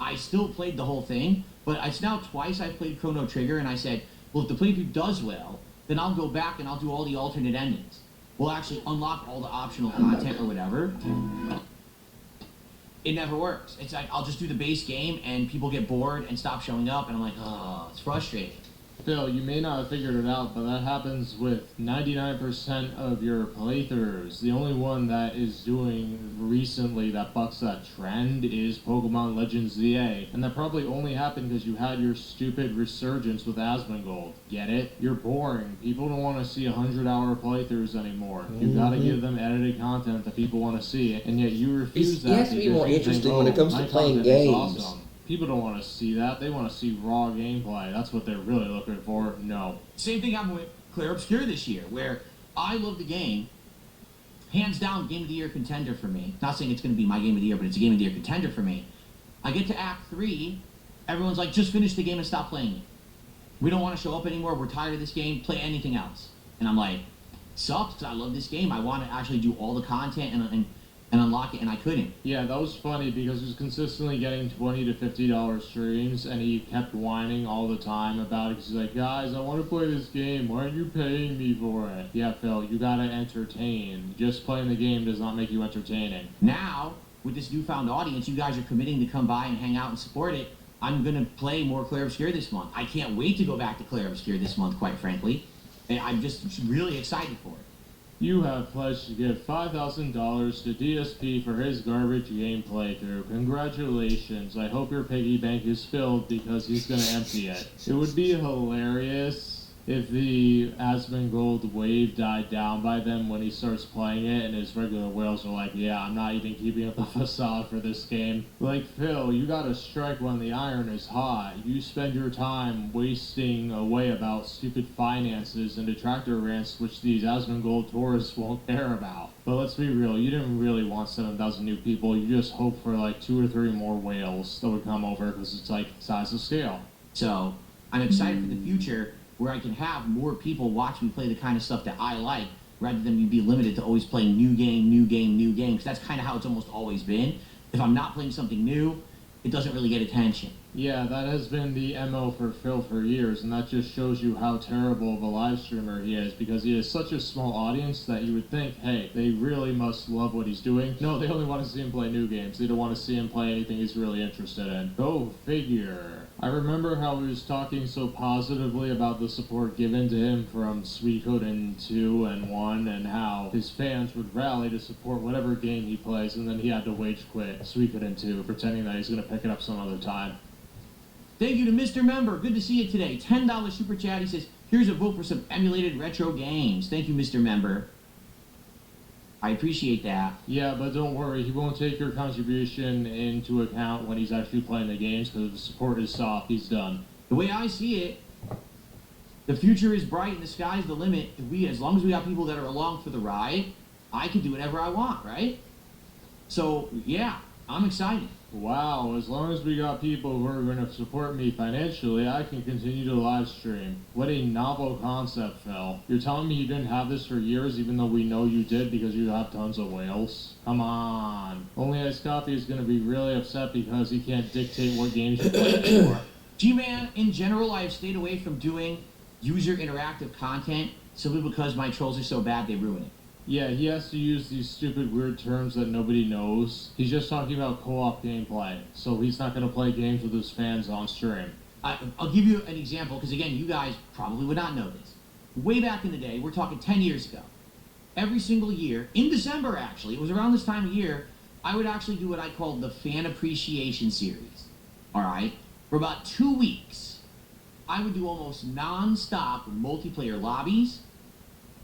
I still played the whole thing, but it's now twice I've played Chrono Trigger and I said, well, if the playthrough does well, then I'll go back and I'll do all the alternate endings. We'll actually unlock all the optional content or whatever. It never works. It's like, I'll just do the base game and people get bored and stop showing up and I'm like, oh, it's frustrating. Phil, you may not have figured it out, but that happens with 99% of your playthroughs. The only one that is doing recently that bucks that trend is Pokemon Legends ZA. And that probably only happened because you had your stupid resurgence with Asmongold. Get it? You're boring. People don't want to see 100-hour playthroughs anymore. You gotta give them edited content that people want to see, and yet you refuse that. It has to be more interesting when it comes to playing games. Awesome. People don't want to see that. They want to see raw gameplay. That's what they're really looking for. No. Same thing happened with Clair Obscur this year, where I love the game. Hands down, Game of the Year contender for me. Not saying it's going to be my Game of the Year, but it's a Game of the Year contender for me. I get to Act 3, everyone's like, just finish the game and stop playing it. We don't want to show up anymore. We're tired of this game. Play anything else. And I'm like, sucks, because I love this game. I want to actually do all the content and unlock it, and I couldn't. Yeah, that was funny because he was consistently getting $20 to $50 streams, and he kept whining all the time about it. He's like, guys, I want to play this game. Why aren't you paying me for it? Yeah, Phil, you gotta entertain. Just playing the game does not make you entertaining. Now, with this newfound audience, you guys are committing to come by and hang out and support it. I'm gonna play more Clair Obscur this month. I can't wait to go back to Clair Obscur this month, quite frankly. And I'm just really excited for it. You have pledged to give $5,000 to DSP for his garbage game playthrough. Congratulations. I hope your piggy bank is filled because he's gonna empty it. It would be hilarious if the Asmongold wave died down by then when he starts playing it and his regular whales are like, yeah, I'm not even keeping up the facade for this game. Like, Phil, you gotta strike when the iron is hot. You spend your time wasting away about stupid finances and detractor rants which these Asmongold tourists won't care about. But let's be real, you didn't really want 7,000 new people. You just hoped for like 2 or 3 more whales that would come over because it's like size of scale. So, I'm excited for the future where I can have more people watch me play the kind of stuff that I like, rather than me be limited to always playing new game, because that's kind of how it's almost always been. If I'm not playing something new, it doesn't really get attention. Yeah, that has been the MO for Phil for years, and that just shows you how terrible of a live streamer he is, because he has such a small audience that you would think, hey, they really must love what he's doing. No, they only want to see him play new games. They don't want to see him play anything he's really interested in. Go figure. I remember how he was talking so positively about the support given to him from Suikoden 2 and 1, and how his fans would rally to support whatever game he plays, and then he had to rage quit Suikoden 2, pretending that he's going to pick it up some other time. Thank you to Mr. Member. Good to see you today. $10 super chat. He says, here's a vote for some emulated retro games. Thank you, Mr. Member. I appreciate that. Yeah, but don't worry, he won't take your contribution into account when he's actually playing the games, because if the support is soft, he's done. The way I see it, the future is bright and the sky's the limit. As long as we got people that are along for the ride, I can do whatever I want, right? So, yeah, I'm excited. Wow, as long as we got people who are going to support me financially, I can continue to live stream. What a novel concept, Phil. You're telling me you didn't have this for years, even though we know you did because you have tons of whales? Come on. Only Ice Coffee is going to be really upset because he can't dictate what games you play anymore. G-Man, in general, I have stayed away from doing user interactive content simply because my trolls are so bad they ruin it. Yeah, he has to use these stupid weird terms that nobody knows. He's just talking about co-op gameplay, so he's not going to play games with his fans on stream. I'll give you an example, because again, you guys probably would not know this. Way back in the day, we're talking 10 years ago, every single year, in December actually, it was around this time of year, I would actually do what I called the Fan Appreciation Series. Alright? For about 2 weeks, I would do almost non-stop multiplayer lobbies,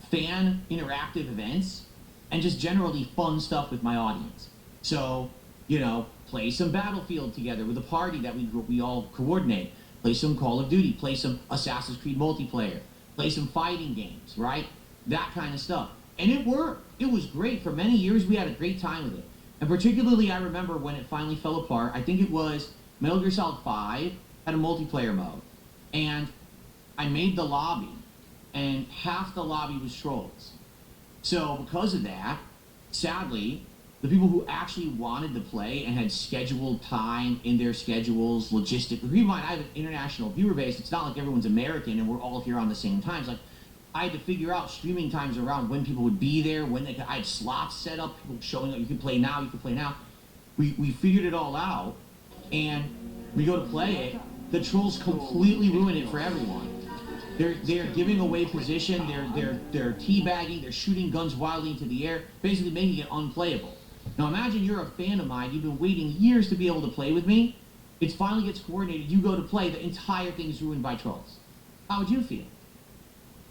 fan interactive events, and just generally fun stuff with my audience. So, you know, play some Battlefield together with a party that we all coordinate. Play some Call of Duty, play some Assassin's Creed multiplayer, play some fighting games, right? That kind of stuff. And it worked. It was great. For many years, we had a great time with it. And particularly, I remember when it finally fell apart, I think it was Metal Gear Solid 5 had a multiplayer mode. And I made the lobby, and half the lobby was trolls. So because of that, sadly, the people who actually wanted to play and had scheduled time in their schedules, logistic. Keep in mind, I have an international viewer base. It's not like everyone's American and we're all here on the same times. Like, I had to figure out streaming times around when people would be there, when they could. I had slots set up, people showing up. You can play now. You can play now. We figured it all out, and we go to play it. The trolls completely ruin it for everyone. They're giving away position. They're teabagging. They're shooting guns wildly into the air, basically making it unplayable. Now imagine you're a fan of mine. You've been waiting years to be able to play with me. It finally gets coordinated. You go to play. The entire thing is ruined by trolls. How would you feel?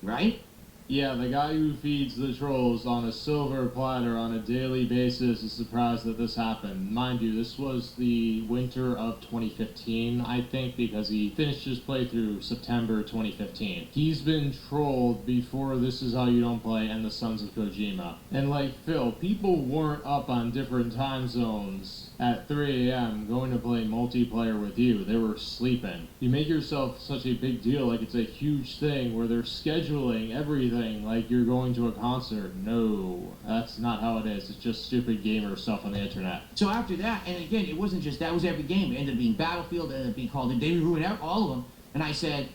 Right? Yeah, the guy who feeds the trolls on a silver platter on a daily basis is surprised that this happened. Mind you, this was the winter of 2015, I think, because he finished his playthrough September 2015. He's been trolled before This Is How You Don't Play and the Sons of Kojima. And like Phil, people weren't up on different time zones at 3 a.m. going to play multiplayer with you. They were sleeping. You make yourself such a big deal, like it's a huge thing where they're scheduling everything like you're going to a concert. No, that's not how it is. It's just stupid gamer stuff on the internet. So after that, and again, it wasn't just that, it was every game. It ended up being Battlefield, it ended up being Call of Duty. They ruined all of them. And I said,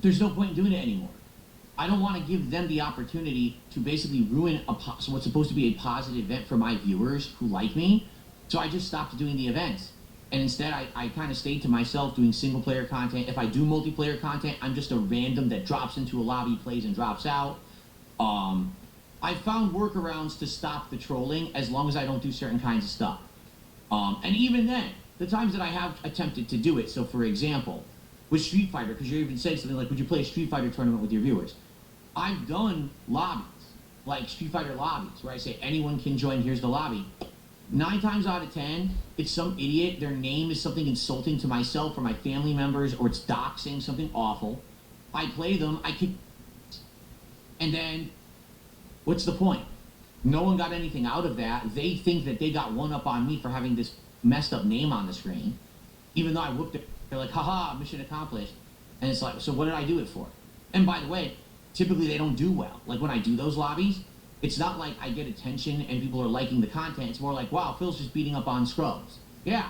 there's no point in doing it anymore. I don't want to give them the opportunity to basically ruin what's supposed to be a positive event for my viewers who like me. So I just stopped doing the events. And instead, I kind of stayed to myself doing single-player content. If I do multiplayer content, I'm just a random that drops into a lobby, plays, and drops out. I found workarounds to stop the trolling as long as I don't do certain kinds of stuff. And even then, the times that I have attempted to do it, so for example, with Street Fighter, because you even said something like, would you play a Street Fighter tournament with your viewers? I've done lobbies, like Street Fighter lobbies, where I say anyone can join, here's the lobby. 9 times out of 10, it's some idiot, their name is something insulting to myself or my family members, or it's doxing, something awful. I play them, I kick, and then, what's the point? No one got anything out of that. They think that they got one up on me for having this messed up name on the screen, even though I whooped it. They're like, haha, mission accomplished. And it's like, so what did I do it for? And by the way, typically they don't do well. Like when I do those lobbies, it's not like I get attention and people are liking the content. It's more like, wow, Phil's just beating up on scrubs. Yeah,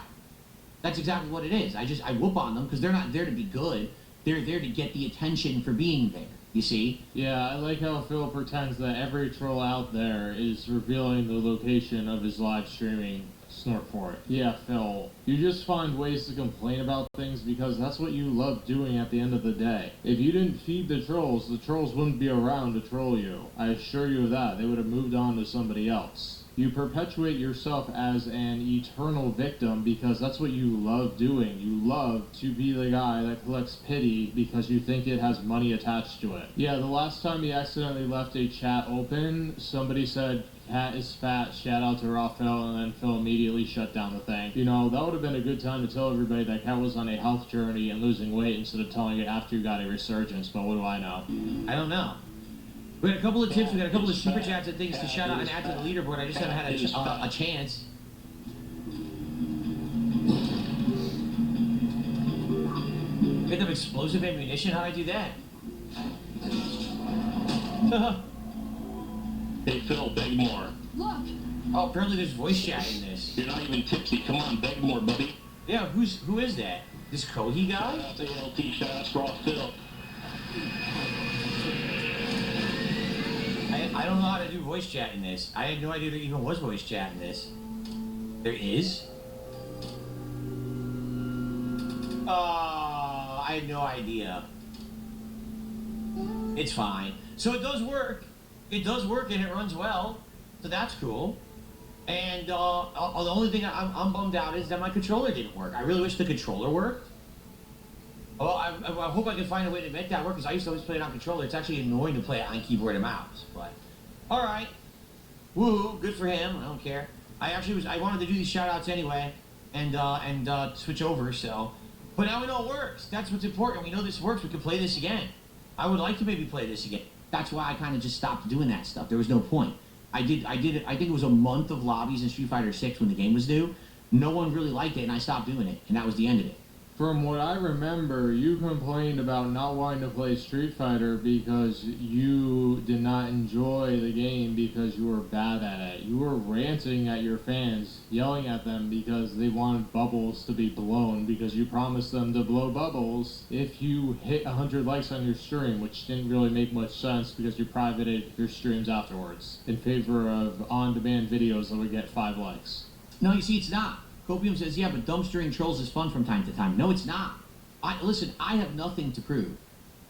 that's exactly what it is. I whoop on them because they're not there to be good. They're there to get the attention for being there. You see? Yeah, I like how Phil pretends that every troll out there is revealing the location of his live streaming. Snort for it. Yeah, Phil, you just find ways to complain about things because that's what you love doing at the end of the day. If you didn't feed the trolls wouldn't be around to troll you. I assure you of that. They would have moved on to somebody else. You perpetuate yourself as an eternal victim because that's what you love doing. You love to be the guy that collects pity because you think it has money attached to it. Yeah, the last time he accidentally left a chat open, somebody said, "Cat is fat, shout out to Raw Phil," and then Phil immediately shut down the thing. You know, that would have been a good time to tell everybody that Cat was on a health journey and losing weight instead of telling it after you got a resurgence, but what do I know? I don't know. We got a couple of tips, we got a couple of super chats and things to shout out and add to the leaderboard. I just haven't had a chance. Get them explosive ammunition? How'd I do that? Hey Phil, beg more. Look! Oh, apparently there's voice chat in this. You're not even tipsy. Come on, beg more, buddy. Yeah, who is that? This Kohi guy? Shout out to LT, shout out to Raw Phil. I don't know how to do voice chat in this. I had no idea there even was voice chat in this. There is? I had no idea. It's fine. So it does work. It does work and it runs well. So that's cool. And the only thing I'm bummed out is that my controller didn't work. I really wish the controller worked. Well, I hope I can find a way to make that work because I used to always play it on controller. It's actually annoying to play it on keyboard and mouse. But all right, woo, good for him. I don't care. I wanted to do these shout outs anyway and switch over. So, but now we know it works. That's what's important. We know this works. We can play this again. I would like to maybe play this again. That's why I kind of just stopped doing that stuff. There was no point. I did it. I think it was a month of lobbies in Street Fighter 6 when the game was due. No one really liked it, and I stopped doing it, and that was the end of it. From what I remember, you complained about not wanting to play Street Fighter because you did not enjoy the game because you were bad at it. You were ranting at your fans, yelling at them because they wanted bubbles to be blown because you promised them to blow bubbles if you hit 100 likes on your stream, which didn't really make much sense because you privated your streams afterwards in favor of on-demand videos that would get 5 likes. No, you see, it's not. Copium says, yeah, but dumpstering trolls is fun from time to time. No, it's not. Listen, I have nothing to prove.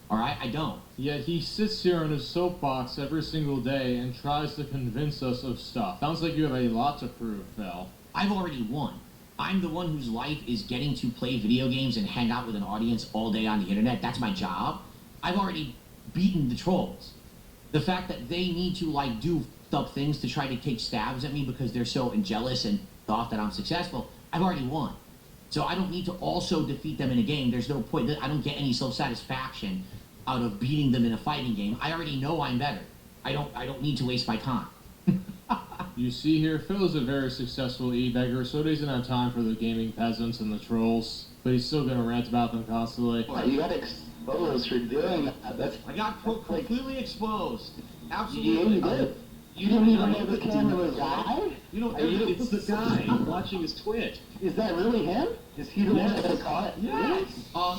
All right? I don't. Yet he sits here on his soapbox every single day and tries to convince us of stuff. Sounds like you have a lot to prove, Phil. I've already won. I'm the one whose life is getting to play video games and hang out with an audience all day on the internet. That's my job. I've already beaten the trolls. The fact that they need to, like, do up things to try to take stabs at me because they're so jealous and thought that I'm successful, I've already won. So I don't need to also defeat them in a game. There's no point. I don't get any self-satisfaction out of beating them in a fighting game. I already know I'm better. I don't need to waste my time. You see here, Phil is a very successful e-beggar, so he doesn't have time for the gaming peasants and the trolls, but he's still going to rant about them constantly. Well, you got exposed for doing that. I got completely exposed. Absolutely. Yeah, you did. You didn't even know the camera was live? You know, it's the guy watching his Twitch. Is that really him? Is he the one that caught it? Yes.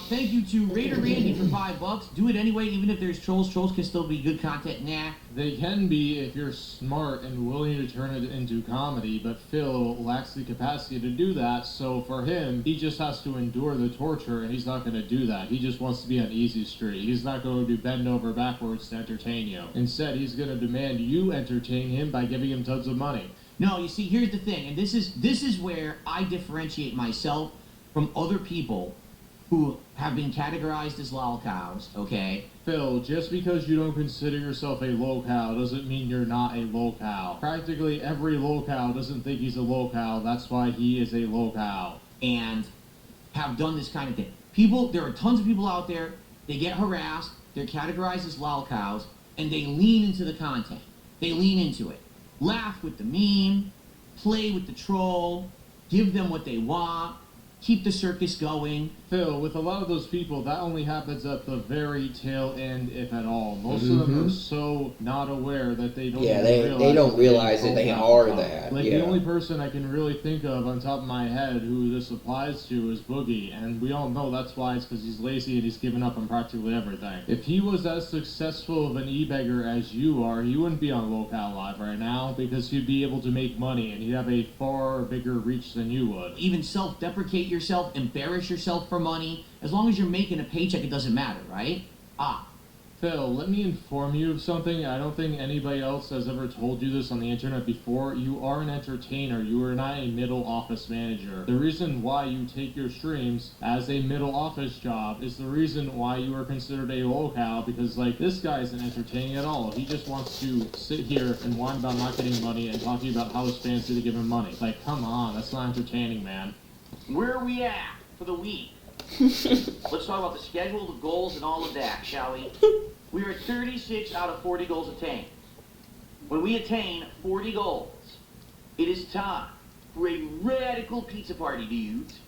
Thank you to Raider Randy for $5. Do it anyway, even if there's trolls. Trolls can still be good content. Nah. They can be if you're smart and willing to turn it into comedy, but Phil lacks the capacity to do that, so for him, he just has to endure the torture, and he's not going to do that. He just wants to be on easy street. He's not going to bend over backwards to entertain you. Instead, he's going to demand you entertain him by giving him tons of money. No, you see, here's the thing, and this is where I differentiate myself from other people who have been categorized as lolcows, okay? Phil, just because you don't consider yourself a lolcow doesn't mean you're not a lolcow. Practically every lolcow doesn't think he's a lolcow, that's why he is a lolcow. And have done this kind of thing. People, there are tons of people out there, they get harassed, they're categorized as lolcows, and they lean into the content. They lean into it. Laugh with the meme, play with the troll, give them what they want, keep the circus going. Phil, with a lot of those people, that only happens at the very tail end, if at all. Most of them are so not aware that they don't they don't realize that they are that. Like, the only person I can really think of on top of my head who this applies to is Boogie, and we all know that's why. It's because he's lazy and he's given up on practically everything. If he was as successful of an e-beggar as you are, he wouldn't be on Locale Live right now, because he'd be able to make money, and he'd have a far bigger reach than you would. Even self-deprecate yourself, embarrass yourself for money. As long as you're making a paycheck, it doesn't matter, right? Phil, let me inform you of something. I don't think anybody else has ever told you this on the internet before. You are an entertainer. You are not a middle office manager. The reason why you take your streams as a middle office job is the reason why you are considered a locale, because, like, this guy isn't entertaining at all. He just wants to sit here and whine about not getting money and talking about how his fans need to give him money. Like, come on, that's not entertaining, man. Where are we at for the week? Let's talk about the schedule, the goals, and all of that, shall we? We are at 36 out of 40 goals attained. When we attain 40 goals, it is time for a radical pizza party, dudes.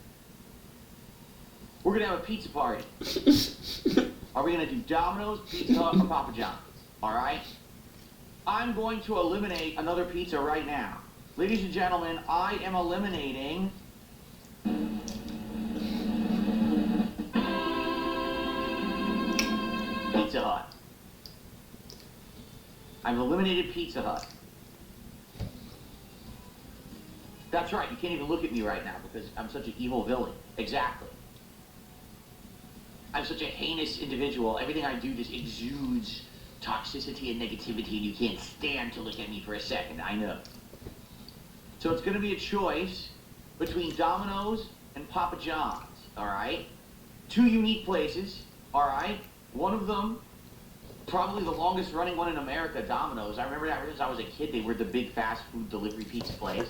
We're going to have a pizza party. Are we going to do Domino's, Pizza Hut, or Papa John's? All right? I'm going to eliminate another pizza right now. Ladies and gentlemen, I am eliminating... Pizza Hut. I've eliminated Pizza Hut. That's right, you can't even look at me right now because I'm such an evil villain. Exactly. I'm such a heinous individual. Everything I do just exudes toxicity and negativity, and you can't stand to look at me for a second, I know. So it's going to be a choice between Domino's and Papa John's, all right? Two unique places, all right? One of them, probably the longest running one in America, Domino's. I remember that since I was a kid. They were the big fast food delivery pizza place.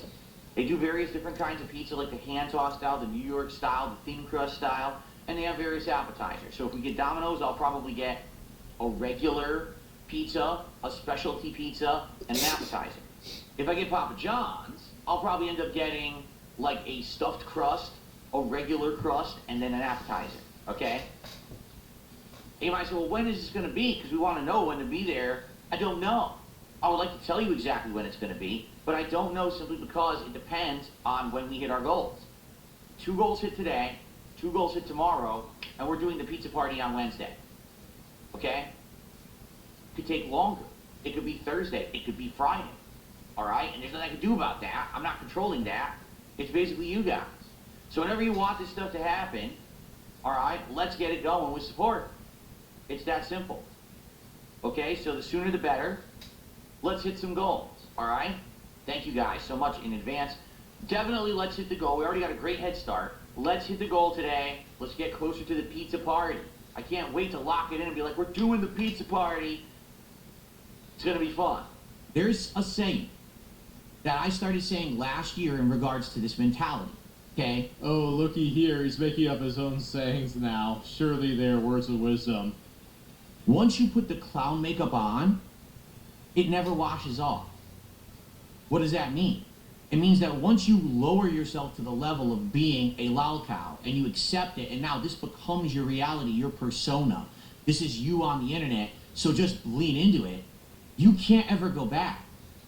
They do various different kinds of pizza, like the hand-tossed style, the New York style, the thin crust style, and they have various appetizers. So if we get Domino's, I'll probably get a regular pizza, a specialty pizza, and an appetizer. If I get Papa John's, I'll probably end up getting like a stuffed crust, a regular crust, and then an appetizer, okay? You might say, well, when is this going to be? Because we want to know when to be there. I don't know. I would like to tell you exactly when it's going to be, but I don't know simply because it depends on when we hit our goals. 2 goals hit today, 2 goals hit tomorrow, and we're doing the pizza party on Wednesday. Okay? It could take longer. It could be Thursday. It could be Friday. All right? And there's nothing I can do about that. I'm not controlling that. It's basically you guys. So whenever you want this stuff to happen, all right, let's get it going with support. It's that simple. Okay, so the sooner the better. Let's hit some goals, all right? Thank you guys so much in advance. Definitely let's hit the goal. We already got a great head start. Let's hit the goal today. Let's get closer to the pizza party. I can't wait to lock it in and be like, we're doing the pizza party. It's going to be fun. There's a saying that I started saying last year in regards to this mentality, okay? Oh, looky here. He's making up his own sayings now. Surely they are words of wisdom. Once you put the clown makeup on, it never washes off. What does that mean? It means that once you lower yourself to the level of being a lolcow and you accept it, and now this becomes your reality, your persona, this is you on the internet, so just lean into it, you can't ever go back.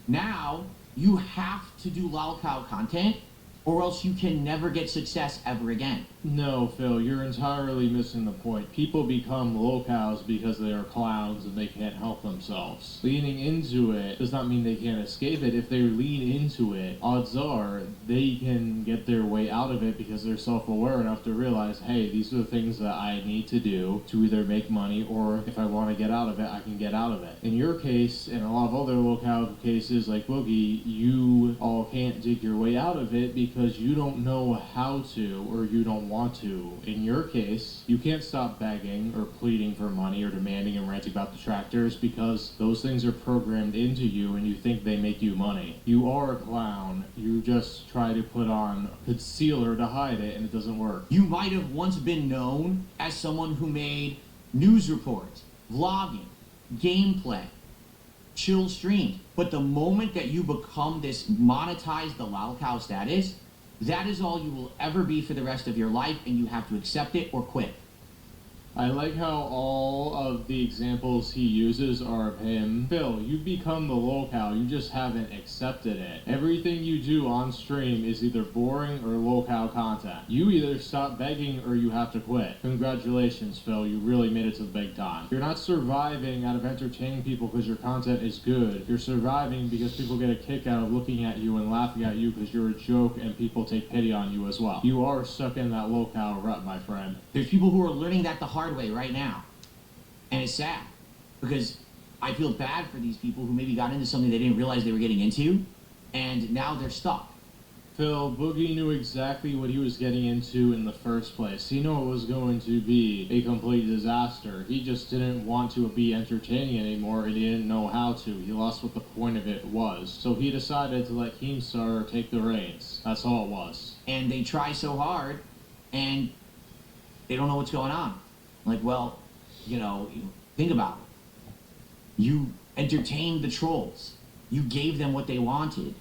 Now, you have to do lolcow content or else you can never get success ever again. No, Phil, you're entirely missing the point. People become locals because they are clowns and they can't help themselves. Leaning into it does not mean they can't escape it. If they lean into it, odds are they can get their way out of it because they're self-aware enough to realize, hey, these are the things that I need to do to either make money, or if I want to get out of it, I can get out of it. In your case, and a lot of other locale cases like Boogie, you all can't dig your way out of it because you don't know how to, or you don't want to. In your case, you can't stop begging or pleading for money or demanding and ranting about the tractors because those things are programmed into you and you think they make you money. You are a clown. You just try to put on concealer to hide it and it doesn't work. You might have once been known as someone who made news reports, vlogging, gameplay, chill streams. But the moment that you become this monetized the lolcow status, that is all you will ever be for the rest of your life, and you have to accept it or quit. I like how all of the examples he uses are of him. Phil, you've become the locale, you just haven't accepted it. Everything you do on stream is either boring or locale content. You either stop begging or you have to quit. Congratulations, Phil, you really made it to the big time. You're not surviving out of entertaining people because your content is good. You're surviving because people get a kick out of looking at you and laughing at you because you're a joke and people take pity on you as well. You are stuck in that locale rut, my friend. There's people who are learning that the hard way right now. And it's sad because I feel bad for these people who maybe got into something they didn't realize they were getting into, and now they're stuck. Phil, Boogie knew exactly what he was getting into in the first place. He knew it was going to be a complete disaster. He just didn't want to be entertaining anymore, and he didn't know how to. He lost what the point of it was. So he decided to let Keemstar take the reins. That's all it was. And they try so hard, and they don't know what's going on. Like, well, think about it. You entertained the trolls. You gave them what they wanted.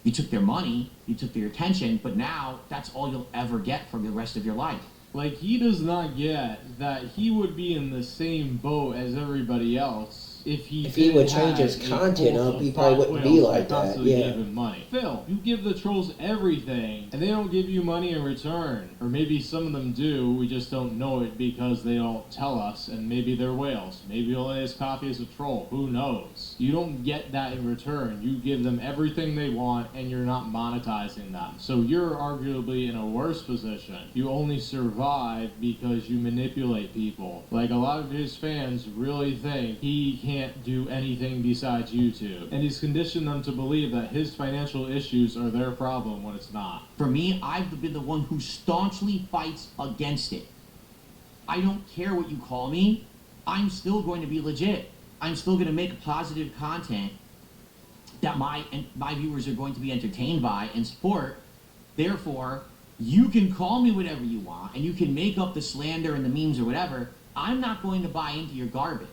You took their money, you took their attention, but now that's all you'll ever get from the rest of your life. Like, he does not get that he would be in the same boat as everybody else if he would change his content up, he probably wouldn't be like that. Yeah. Give him money. Phil, you give the trolls everything, and they don't give you money in return. Or maybe some of them do, we just don't know it because they don't tell us, and maybe they're whales. Maybe only his coffee is a troll. Who knows? You don't get that in return. You give them everything they want, and you're not monetizing them. So you're arguably in a worse position. You only survive because you manipulate people. Like, a lot of his fans really think he can't do anything besides YouTube. And he's conditioned them to believe that his financial issues are their problem when it's not. For me, I've been the one who staunchly fights against it. I don't care what you call me. I'm still going to be legit. I'm still going to make positive content that my viewers are going to be entertained by and support. Therefore, you can call me whatever you want, and you can make up the slander and the memes or whatever. I'm not going to buy into your garbage.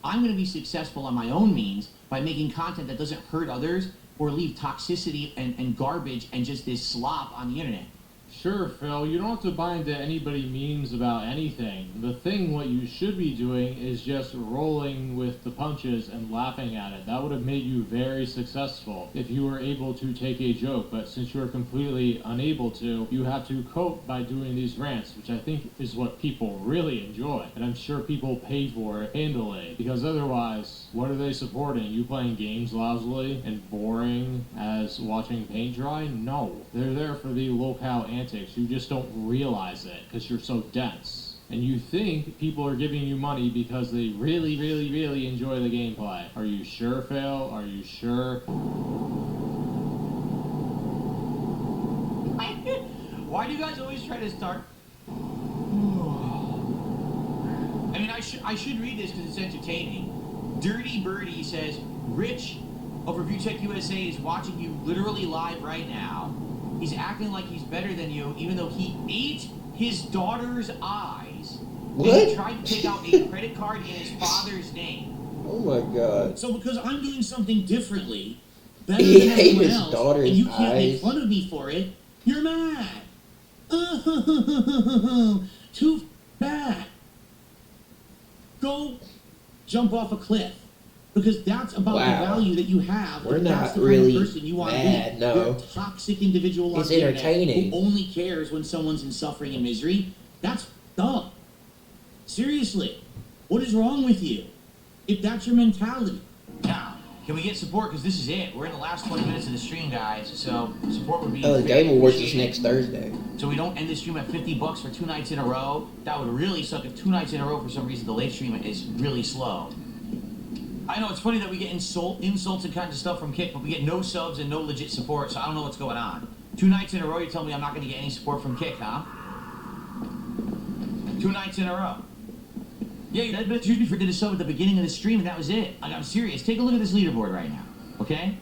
I'm going to be successful on my own means by making content that doesn't hurt others or leave toxicity and garbage and just this slop on the internet. Sure, Phil, you don't have to buy into anybody memes about anything. The thing what you should be doing is just rolling with the punches and laughing at it. That would have made you very successful if you were able to take a joke, but since you are completely unable to, you have to cope by doing these rants, which I think is what people really enjoy. And I'm sure people pay for it handily, because otherwise, what are they supporting? You playing games lousily and boring as watching paint dry? No. They're there for the locale antics. You just don't realize it because you're so dense. And you think people are giving you money because they really, really, really enjoy the gameplay. Are you sure, Phil? Are you sure? Why do you guys always try to start? I mean, I should read this because it's entertaining. Dirty Birdie says, Rich of Review Tech USA is watching you literally live right now. He's acting like he's better than you, even though he ate his daughter's eyes. What? And he tried to take out a credit card in his father's name. Oh my god. So because I'm doing something differently, better He than ate everyone his else, daughter's and you can't make eyes. fun of me for it, you're mad. Too bad. Go jump off a cliff. Because that's about the value that you have. We're that's not the really kind of person you want mad, to be. no. You're a toxic individual on It's the internet entertaining. who only cares when someone's in suffering and misery. That's dumb. Seriously. What is wrong with you? If that's your mentality. Now, can we get support? Because this is it. We're in the last 20 minutes of the stream, guys. So support would be. Oh, the Game Awards is next Thursday. So we don't end the stream at $50 for 2 nights in a row. That would really suck if 2 nights in a row for some reason the late stream is really slow. I know it's funny that we get insults and kinds of stuff from Kick, but we get no subs and no legit support. So I don't know what's going on. 2 nights in a row, you tell me I'm not going to get any support from Kick, huh? 2 nights in a row. Yeah, that bitch usually did a sub at the beginning of the stream, and that was it. Like, I'm serious. Take a look at this leaderboard right now, okay?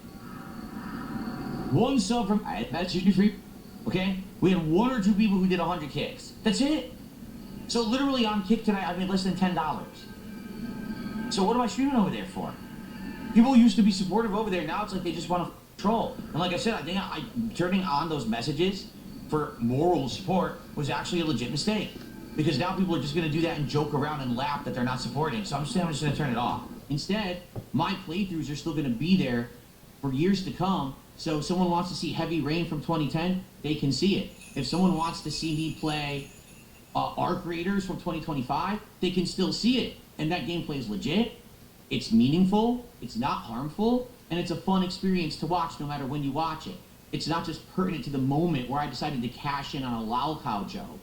1 sub from that's usually free, okay? We had 1 or 2 people who did 100 kicks. That's it. So literally on Kick tonight, I made less than $10. So what am I streaming over there for? People used to be supportive over there. Now it's like they just want to troll. And like I said, I think turning on those messages for moral support was actually a legit mistake. Because now people are just going to do that and joke around and laugh that they're not supporting. So I'm just going to turn it off. Instead, my playthroughs are still going to be there for years to come. So if someone wants to see Heavy Rain from 2010, they can see it. If someone wants to see me play Arc Raiders from 2025, they can still see it. And that gameplay is legit. It's meaningful. It's not harmful. And it's a fun experience to watch no matter when you watch it. It's not just pertinent to the moment where I decided to cash in on a lol cow joke.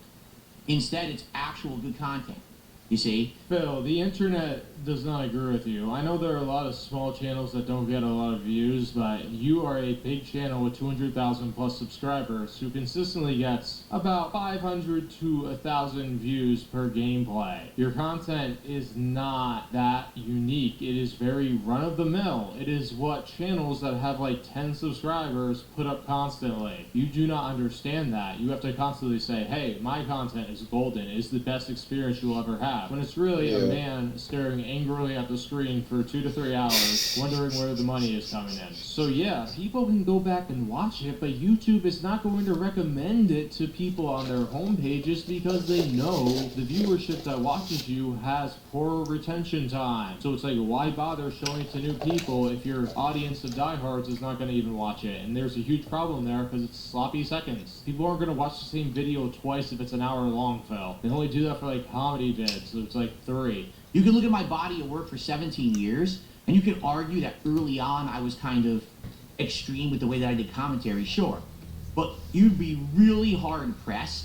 Instead, it's actual good content. You see? Phil, the internet does not agree with you. I know there are a lot of small channels that don't get a lot of views, but you are a big channel with 200,000 plus subscribers who consistently gets about 500 to 1,000 views per gameplay. Your content is not that unique. It is very run-of-the-mill. It is what channels that have like 10 subscribers put up constantly. You do not understand that. You have to constantly say, hey, my content is golden. It's the best experience you'll ever have. When it's really a man staring angrily at the screen for 2 to 3 hours, wondering where the money is coming in. So yeah, people can go back and watch it, but YouTube is not going to recommend it to people on their home pages because they know the viewership that watches you has poor retention time. So it's like, why bother showing it to new people if your audience of diehards is not going to even watch it? And there's a huge problem there because it's sloppy seconds. People aren't going to watch the same video twice if it's an hour long, Phil. They only do that for like comedy vids. So it's like 3. You can look at my body of work for 17 years, and you could argue that early on I was kind of extreme with the way that I did commentary, sure. But you'd be really hard-pressed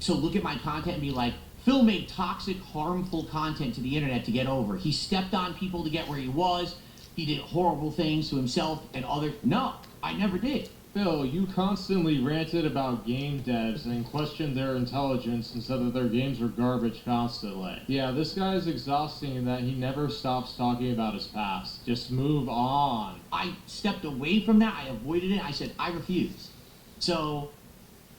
to look at my content and be like, Phil made toxic, harmful content to the internet to get over. He stepped on people to get where he was. He did horrible things to himself and others. No, I never did. Phil, you constantly ranted about game devs and questioned their intelligence and said that their games were garbage constantly. Yeah, this guy is exhausting in that he never stops talking about his past. Just move on. I stepped away from that. I avoided it. I said, I refuse. So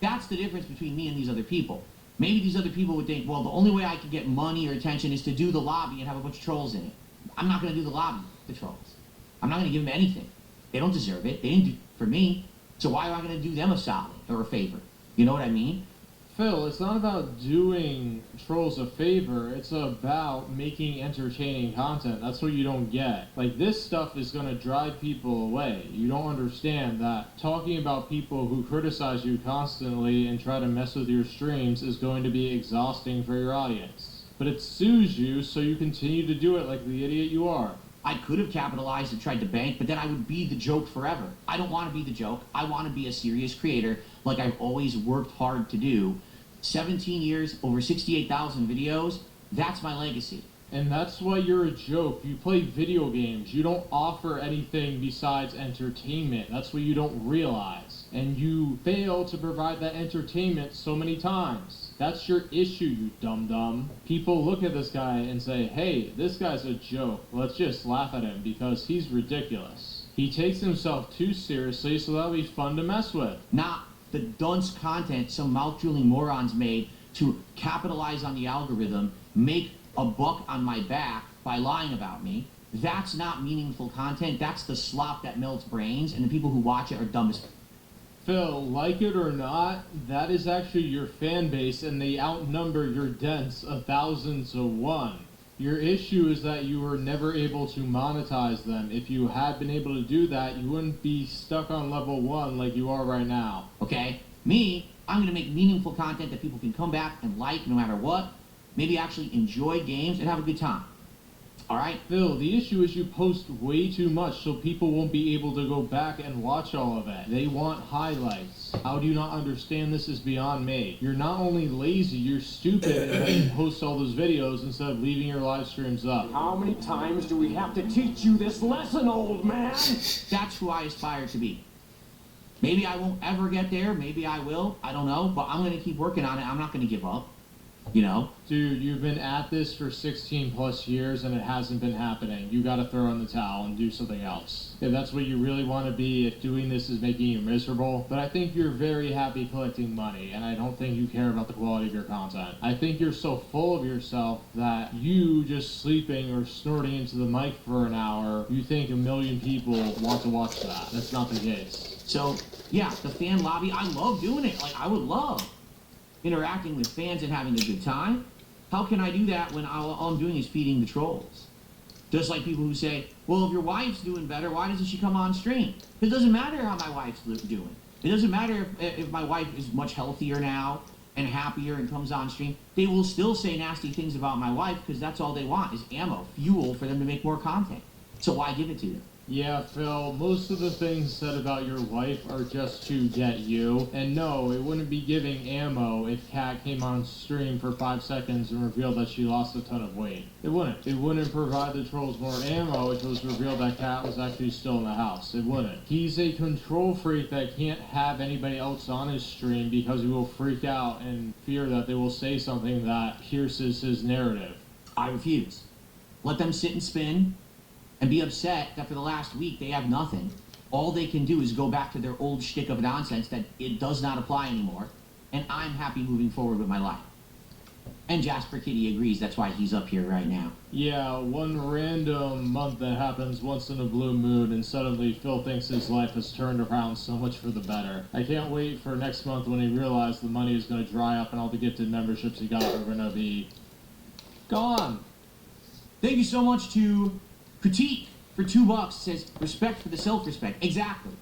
that's the difference between me and these other people. Maybe these other people would think, well, the only way I can get money or attention is to do the lobby and have a bunch of trolls in it. I'm not going to do the lobby, the trolls. I'm not going to give them anything. They don't deserve it. They didn't do it for me. So why am I going to do them a solid or a favor? You know what I mean? Phil, it's not about doing trolls a favor. It's about making entertaining content. That's what you don't get. Like, this stuff is going to drive people away. You don't understand that talking about people who criticize you constantly and try to mess with your streams is going to be exhausting for your audience. But it soothes you, so you continue to do it like the idiot you are. I could have capitalized and tried to bank, but then I would be the joke forever. I don't want to be the joke. I want to be a serious creator like I've always worked hard to do. 17 years, over 68,000 videos, that's my legacy. And that's why you're a joke. You play video games. You don't offer anything besides entertainment. That's what you don't realize. And you fail to provide that entertainment so many times. That's your issue, you dum-dum. People look at this guy and say, hey, this guy's a joke. Let's just laugh at him because he's ridiculous. He takes himself too seriously, so that'll be fun to mess with. Not the dunce content some mouth-drooling morons made to capitalize on the algorithm, make a buck on my back by lying about me. That's not meaningful content. That's the slop that melts brains, and the people who watch it are dumb as Phil, like it or not, that is actually your fan base, and they outnumber your dents 1,000 to 1. Your issue is that you were never able to monetize them. If you had been able to do that, you wouldn't be stuck on level 1 like you are right now. Okay? Me, I'm going to make meaningful content that people can come back and like no matter what. Maybe actually enjoy games and have a good time. Alright? Phil, the issue is you post way too much, so people won't be able to go back and watch all of it. They want highlights. How do you not understand this is beyond me? You're not only lazy, you're stupid in that you post all those videos instead of leaving your live streams up. How many times do we have to teach you this lesson, old man? That's who I aspire to be. Maybe I won't ever get there, maybe I will, I don't know, but I'm going to keep working on it. I'm not going to give up. You know? Dude, you've been at this for 16 plus years and it hasn't been happening. You gotta throw in the towel and do something else. If that's what you really want to be, if doing this is making you miserable. But I think you're very happy collecting money, and I don't think you care about the quality of your content. I think you're so full of yourself that you just sleeping or snorting into the mic for an hour, you think a million people want to watch that. That's not the case. So, yeah, the fan lobby, I love doing it. Like, I would love interacting with fans and having a good time. How can I do that when all I'm doing is feeding the trolls? Just like people who say, well, if your wife's doing better, why doesn't she come on stream? It doesn't matter how my wife's doing. It doesn't matter if my wife is much healthier now and happier and comes on stream. They will still say nasty things about my wife because that's all they want is ammo, fuel for them to make more content. So why give it to them? Yeah, Phil, most of the things said about your wife are just to get you. And no, it wouldn't be giving ammo if Kat came on stream for 5 seconds and revealed that she lost a ton of weight. It wouldn't. It wouldn't provide the trolls more ammo if it was revealed that Kat was actually still in the house. It wouldn't. He's a control freak that can't have anybody else on his stream because he will freak out and fear that they will say something that pierces his narrative. I refuse. Let them sit and spin and be upset that for the last week they have nothing. All they can do is go back to their old shtick of nonsense that it does not apply anymore, and I'm happy moving forward with my life. And Jasper Kitty agrees, that's why he's up here right now. Yeah, one random month that happens once in a blue moon, and suddenly Phil thinks his life has turned around so much for the better. I can't wait for next month when he realizes the money is going to dry up and all the gifted memberships he got are going to be gone. Thank you so much to Critique for $2 says, respect for the self-respect. Exactly.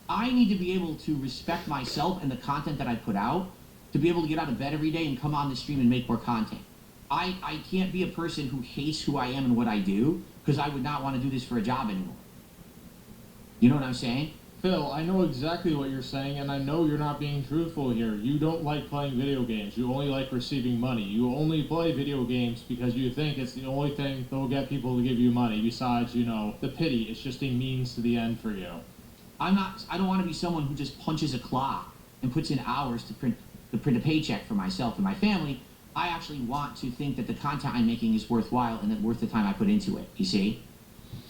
I need to be able to respect myself and the content that I put out to be able to get out of bed every day and come on the stream and make more content. I can't be a person who hates who I am and what I do because I would not want to do this for a job anymore. You know what I'm saying? Phil, I know exactly what you're saying, and I know you're not being truthful here. You don't like playing video games. You only like receiving money. You only play video games because you think it's the only thing that will get people to give you money, besides, you know, the pity. It's just a means to the end for you. I don't want to be someone who just punches a clock and puts in hours to print a paycheck for myself and my family. I actually want to think that the content I'm making is worthwhile and that worth the time I put into it, you see?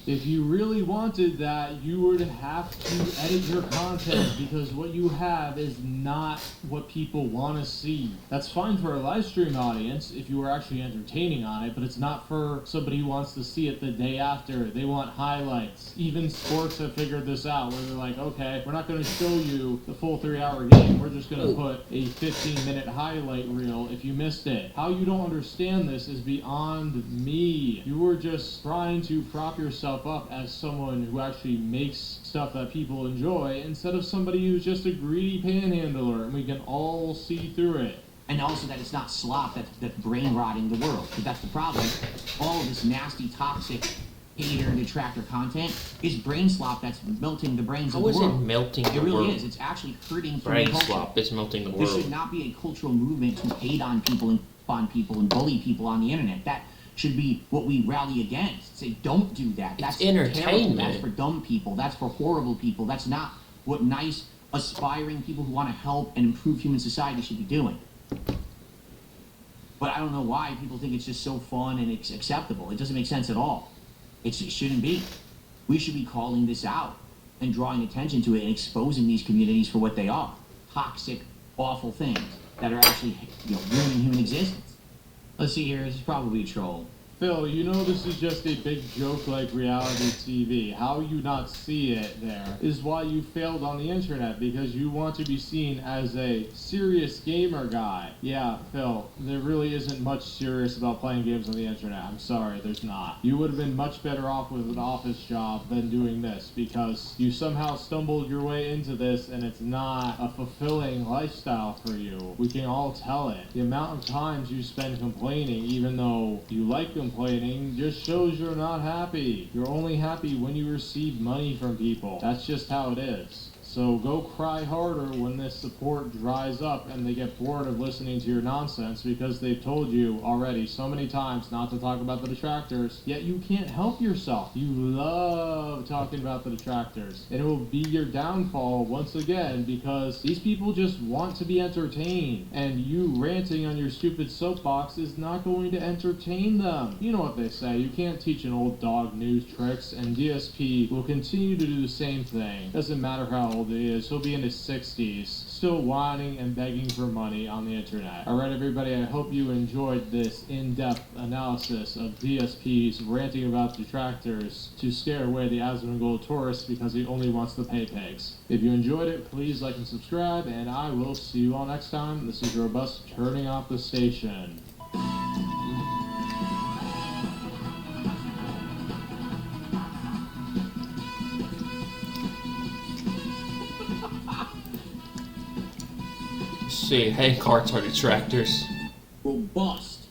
If you really wanted that, you would have to edit your content because what you have is not what people want to see. That's fine for a live stream audience if you were actually entertaining on it, but it's not for somebody who wants to see it the day after. They want highlights. Even sports have figured this out where they're like, okay, we're not going to show you the full 3-hour game. We're just going to put a 15-minute highlight reel if you missed it. How you don't understand this is beyond me. You were just trying to prop yourself up as someone who actually makes stuff that people enjoy instead of somebody who's just a greedy panhandler, and we can all see through it. And also that it's not slop that's brain rotting the world, because that's the problem. All of this nasty, toxic, hater, and detractor content is brain slop that's melting the brains of the world. How is it melting the world? It really is. It's actually hurting brain culture. slop is melting the world. There should not be a cultural movement to hate on people and bully people on the internet. That should be what we rally against. Say, don't do that. That's entertainment. Terrible. That's for dumb people. That's for horrible people. That's not what nice, aspiring people who want to help and improve human society should be doing. But I don't know why people think it's just so fun and it's acceptable. It doesn't make sense at all. It shouldn't be. We should be calling this out and drawing attention to it and exposing these communities for what they are. Toxic, awful things that are actually, ruining human existence. Let's see here. This is probably a troll. Phil, you know this is just a big joke like reality TV. How you not see it there is why you failed on the internet, because you want to be seen as a serious gamer guy. Yeah, Phil, there really isn't much serious about playing games on the internet. I'm sorry, there's not. You would have been much better off with an office job than doing this, because you somehow stumbled your way into this and it's not a fulfilling lifestyle for you. We can all tell it. The amount of times you spend complaining, even though you like complaining, just shows you're not happy. You're only happy when you receive money from people. That's just how it is. So go cry harder when this support dries up and they get bored of listening to your nonsense, because they've told you already so many times not to talk about the detractors, yet you can't help yourself. You love talking about the detractors. And it will be your downfall once again, because these people just want to be entertained. And you ranting on your stupid soapbox is not going to entertain them. You know what they say, you can't teach an old dog new tricks, and DSP will continue to do the same thing. Doesn't matter how old he is, he'll be in his 60s, still whining and begging for money on the internet. Alright everybody, I hope you enjoyed this in-depth analysis of DSP's ranting about detractors to scare away the Asmongold tourist because he only wants the pay pigs. If you enjoyed it, please like and subscribe, and I will see you all next time. This is your bus turning off the station. See, hand carts are detractors. Robust,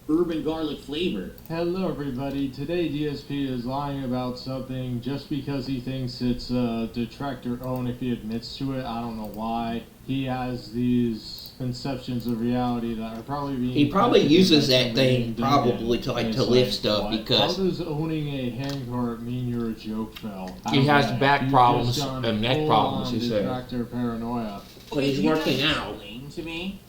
urban garlic flavor. Hello everybody, today DSP is lying about something just because he thinks it's a detractor own if he admits to it. I don't know why. He has these conceptions of reality that are probably being... He probably uses that thing probably to lift stuff, what? because... How does owning a handcart mean you're a joke, Phil? He has back problems and neck problems, he said. Detractor paranoia. But he's working out. Explain to me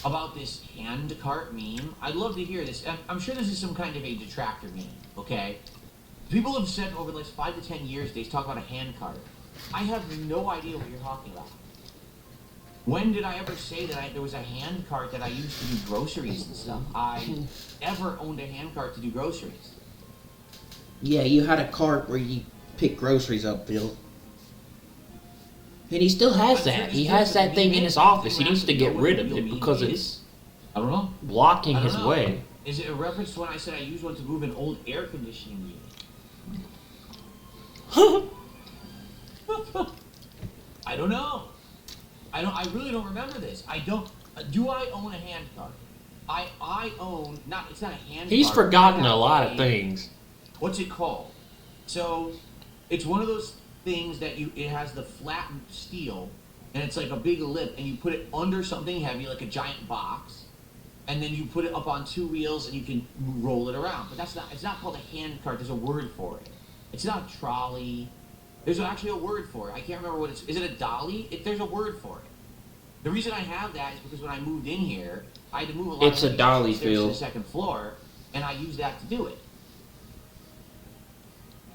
about this hand cart meme. I'd love to hear this. I'm sure this is some kind of a detractor meme, okay? People have said over the last 5 to 10 years they talk about a hand cart. I have no idea what you're talking about. When did I ever say that there was a hand cart that I used to do groceries and stuff? I ever owned a hand cart to do groceries. Yeah, you had a cart where you pick groceries up, Bill. And he still has that. He has that thing in his office. He needs to get rid of it because it's I don't know. blocking his way. Is it a reference to when I said I used one to move an old air conditioning unit? I don't know. I really don't remember this. I don't. Do I own a hand cart? I own not. It's not a hand cart. He's forgotten a lot of things. What's it called? So, it's one of those things that it has the flat steel, and it's like a big lip, and you put it under something heavy, like a giant box, and then you put it up on 2 wheels, and you can roll it around. But it's not called a hand cart. There's a word for it. It's not a trolley. There's actually a word for it. I can't remember what it's. Is it a dolly? There's a word for it. The reason I have that is because when I moved in here, I had to move a lot It's of a dolly, upstairs Phil. to the second floor, and I used that to do it.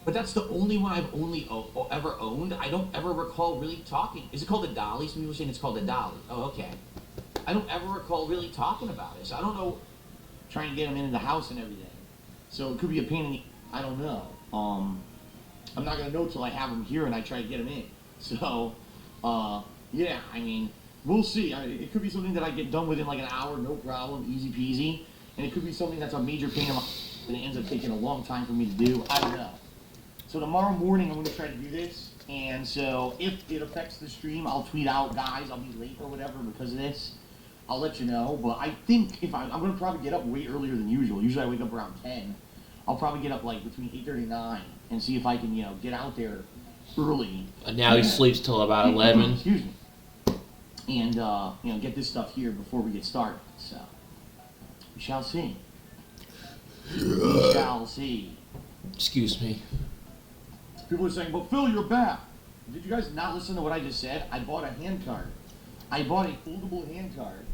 But that's the only one I've ever owned. I don't ever recall really talking. Is it called a dolly? Some people are saying it's called a dolly. Oh, okay. I don't ever recall really talking about it. So I don't know. Trying to get them into the house and everything. So it could be a pain in the... I don't know. I'm not going to know till I have them here and I try to get them in. So, yeah, I mean, we'll see. It could be something that I get done within like an hour, no problem, easy peasy. And it could be something that's a major pain in my... and it ends up taking a long time for me to do. I don't know. So tomorrow morning I'm going to try to do this, and so if it affects the stream, I'll tweet out, guys, I'll be late or whatever because of this. I'll let you know, but I think if I'm going to probably get up way earlier than usual. Usually I wake up around 10. I'll probably get up like between 8:30 and 9 and see if I can, get out there early. And now he sleeps till about 11. Excuse me. And, get this stuff here before we get started. So, we shall see. We shall see. Excuse me. People are saying, but Phil, you're back. Did you guys not listen to what I just said? I bought a hand cart. I bought a foldable hand cart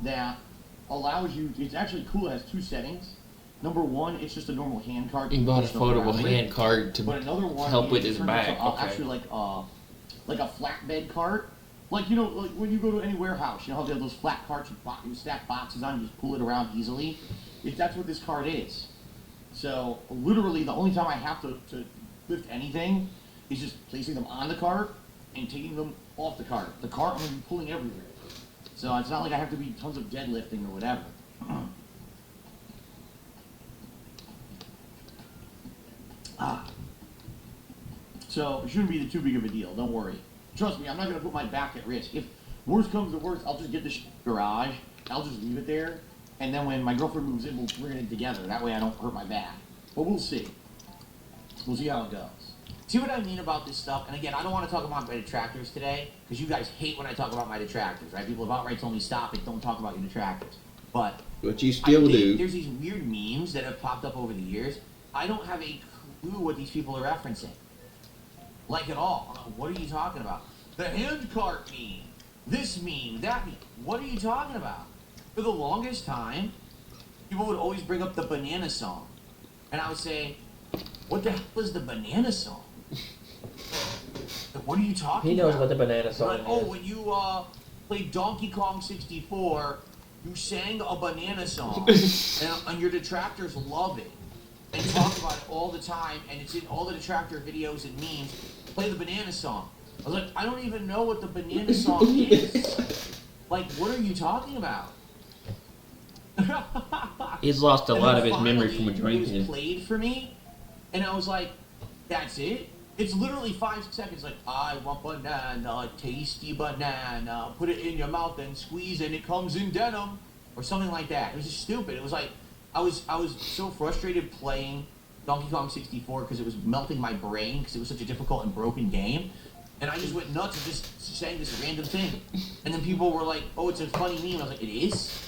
that allows you, it's actually cool, it has 2 settings. Number 1, it's just a normal hand cart. He bought a foldable hand cart to help with his back. Actually like a flatbed cart. Like, like when you go to any warehouse, how they have those flat carts with stack boxes on, you just pull it around easily. That's what this cart is. So literally the only time I have to lift anything is just placing them on the cart and taking them off the cart. The cart I'm going to be pulling everywhere. So it's not like I have to be tons of deadlifting or whatever. So it shouldn't be too big of a deal. Don't worry. Trust me, I'm not going to put my back at risk. If worst comes to worst, I'll just get the garage. I'll just leave it there. And then when my girlfriend moves in, we'll bring it together. That way I don't hurt my back. But we'll see. We'll see how it goes. See what I mean about this stuff? And again, I don't want to talk about my detractors today, because you guys hate when I talk about my detractors, right? People have outright told me, stop it, don't talk about your detractors. But you still do. There's these weird memes that have popped up over the years. I don't have a clue what these people are referencing. Like at all. What are you talking about? The hand cart meme. This meme, that meme. What are you talking about? For the longest time, people would always bring up the banana song. And I would say, what the hell is the banana song? What are you talking about? He knows what the banana song like, is. oh, when you played Donkey Kong 64, you sang a banana song. and your detractors love it. And talk about it all the time. And it's in all the detractor videos and memes. Play the banana song. I was like, I don't even know what the banana song is. Like, what are you talking about? He's lost a lot of his memory from drinking. It was played for me, and I was like, that's it? It's literally 5 seconds, like, I want banana, tasty banana, put it in your mouth and squeeze and it comes in denim, or something like that. It was just stupid. It was like, I was so frustrated playing Donkey Kong 64 because it was melting my brain because it was such a difficult and broken game. And I just went nuts and just sang this random thing. And then people were like, oh, it's a funny meme. I was like, it is?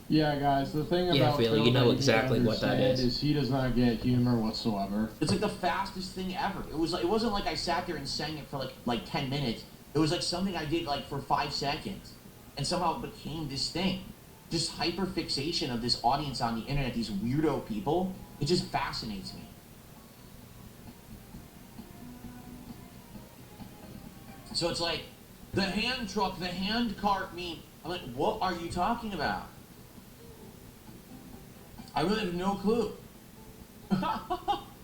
Yeah, guys, the thing about Phil, you know exactly what that is he does not get humor whatsoever. It's like the fastest thing ever. It was like, it wasn't like I sat there and sang it for like 10 minutes. It was like something I did like for 5 seconds. And somehow it became this thing. Just hyper-fixation of this audience on the internet, these weirdo people. It just fascinates me. So it's like, the hand truck, the hand cart meme. I'm like, what are you talking about? I really have no clue.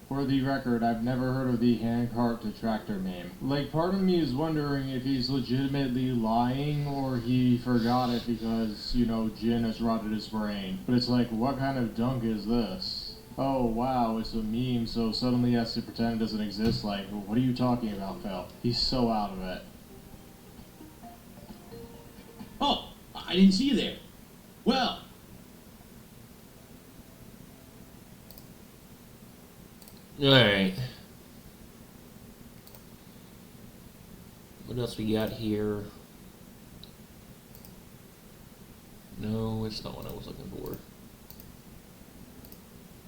For the record, I've never heard of the handcart detractor meme. Like, part of me is wondering if he's legitimately lying or he forgot it because, you know, gin has rotted his brain. But it's like, what kind of dunk is this? Oh, wow, it's a meme, so suddenly he has to pretend it doesn't exist. Like, what are you talking about, Phil? He's so out of it. Oh, I didn't see you there. Well. Alright. What else we got here? No, it's not what I was looking for.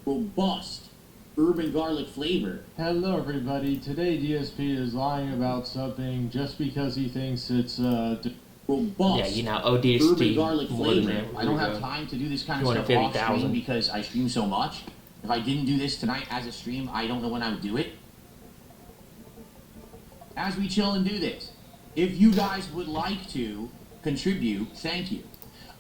Robust urban garlic flavor. Hello everybody, today DSP is lying about something just because he thinks it's robust. Yeah, you know, ODST urban garlic flavor. I don't have time to do this kind of stuff off stream because I stream so much. If I didn't do this tonight as a stream, I don't know when I would do it. As we chill and do this, if you guys would like to contribute, thank you.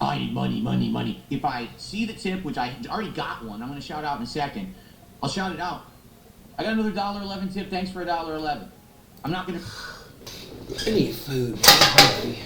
I need money, money, money. If I see the tip, which I already got one, I'm going to shout out in a second. I'll shout it out. I got another $1.11 tip. Thanks for $1.11. I'm not going to... I need food. I'm hungry.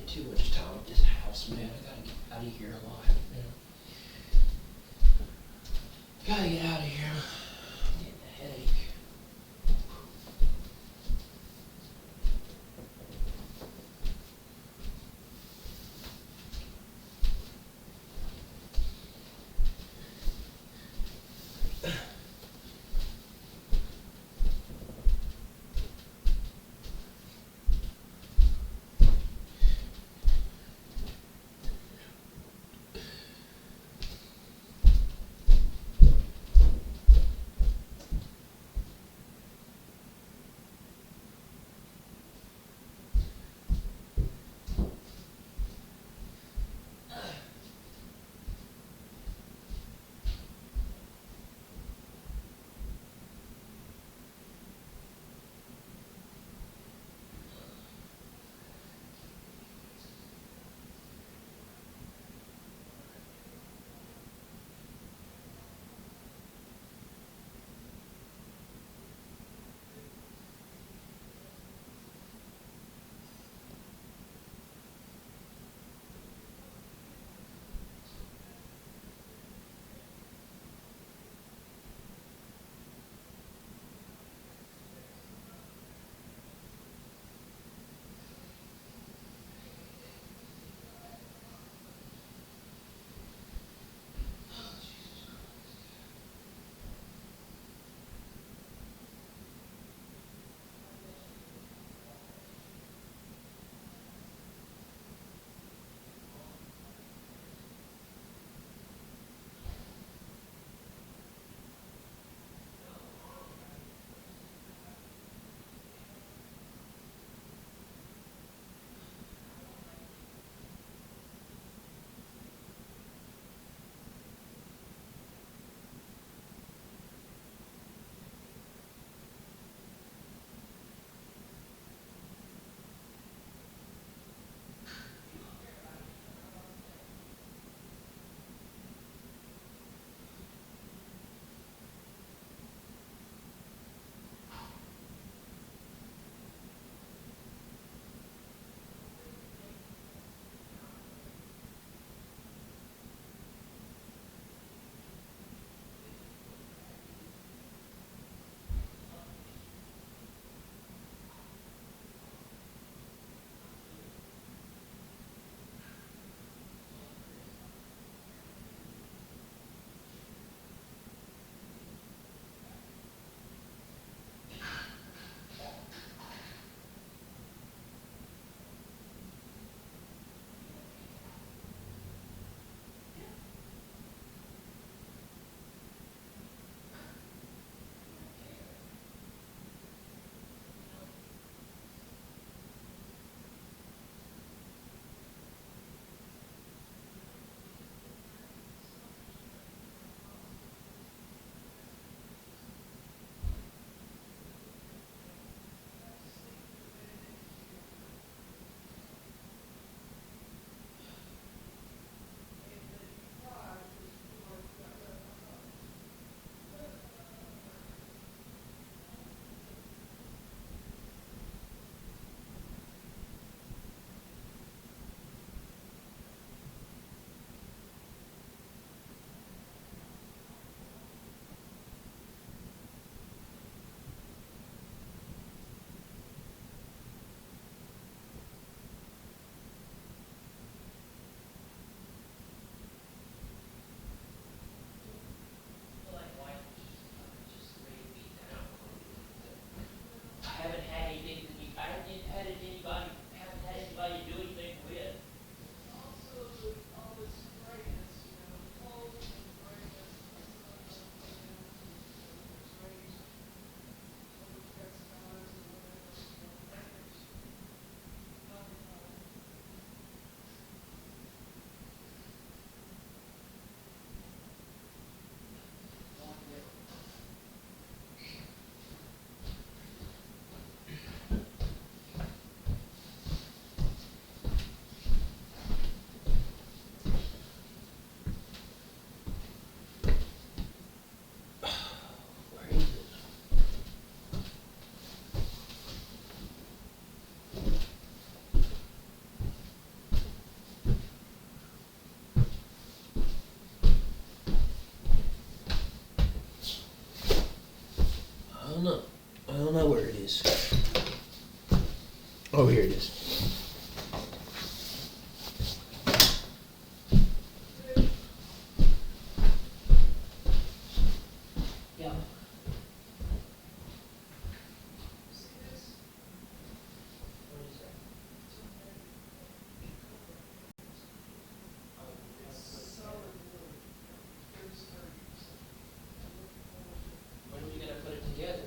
too much time at this house, man. I gotta get out of here alive, man. Gotta get out of here. I'm getting a headache. don't know. I don't know where it is. Oh, here it is. Yeah. When are we gonna put it together?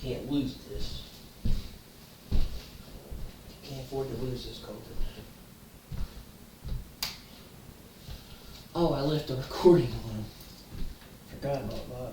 Can't lose this. Can't afford to lose this, Colton. Oh, I left the recording on. Forgot about that.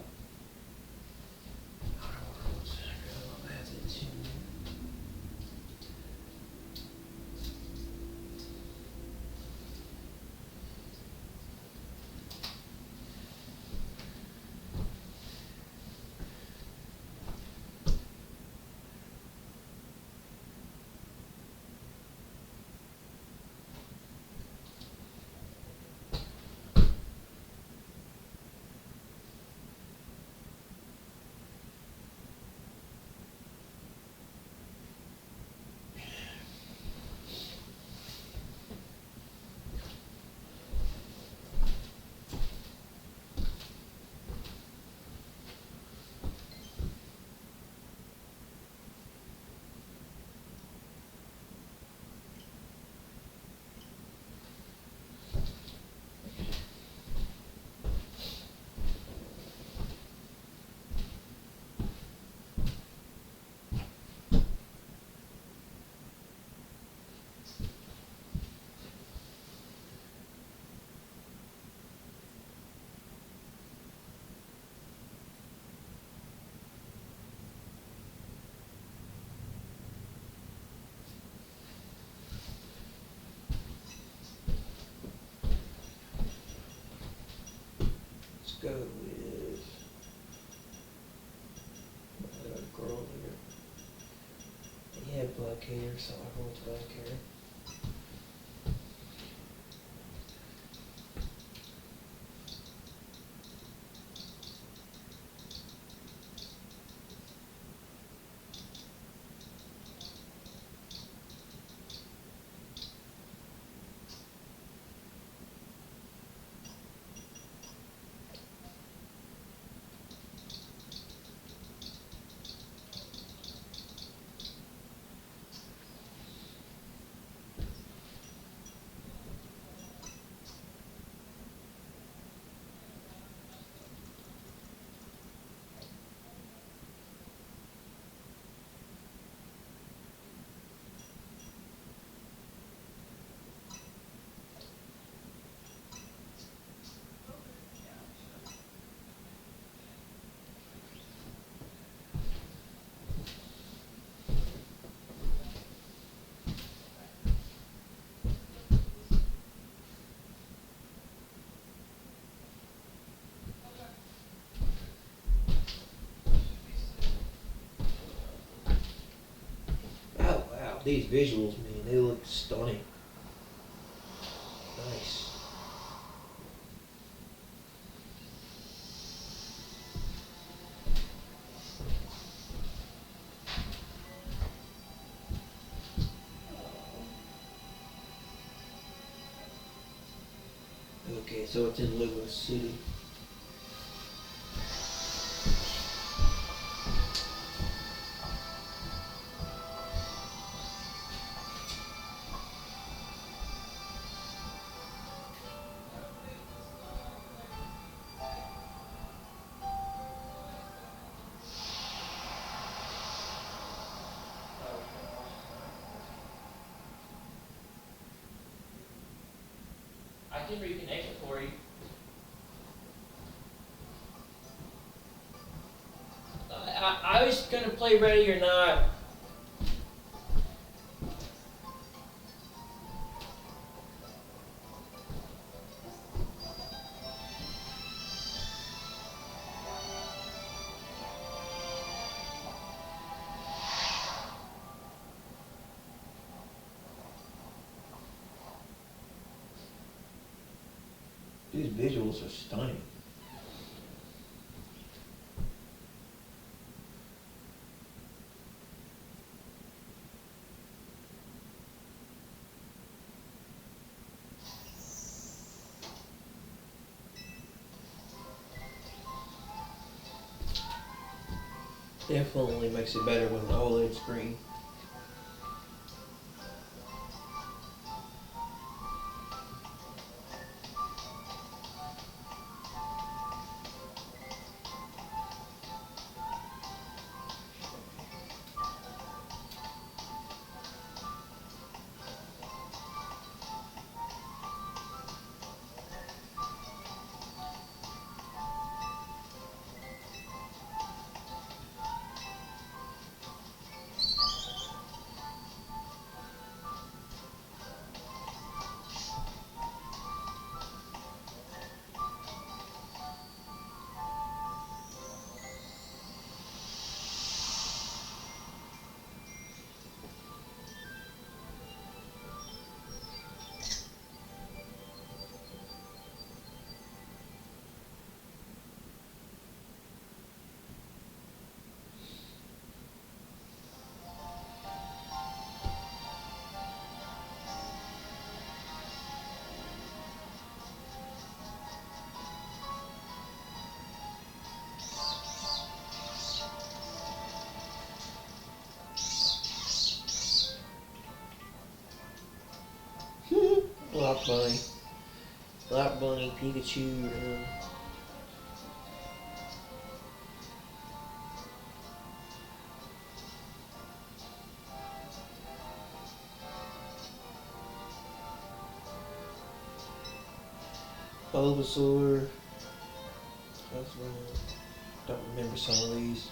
Go with a girl here. He had black hair, so I'll go with black hair. These visuals, man, they look stunning. Nice. Okay, so it's in Lewis City. I can reconnect it for you. I was gonna play Ready or Not. These visuals are stunning. Definitely makes it better with an OLED screen. Bunny. Black Bunny, Pikachu, Bulbasaur. Don't remember some of these.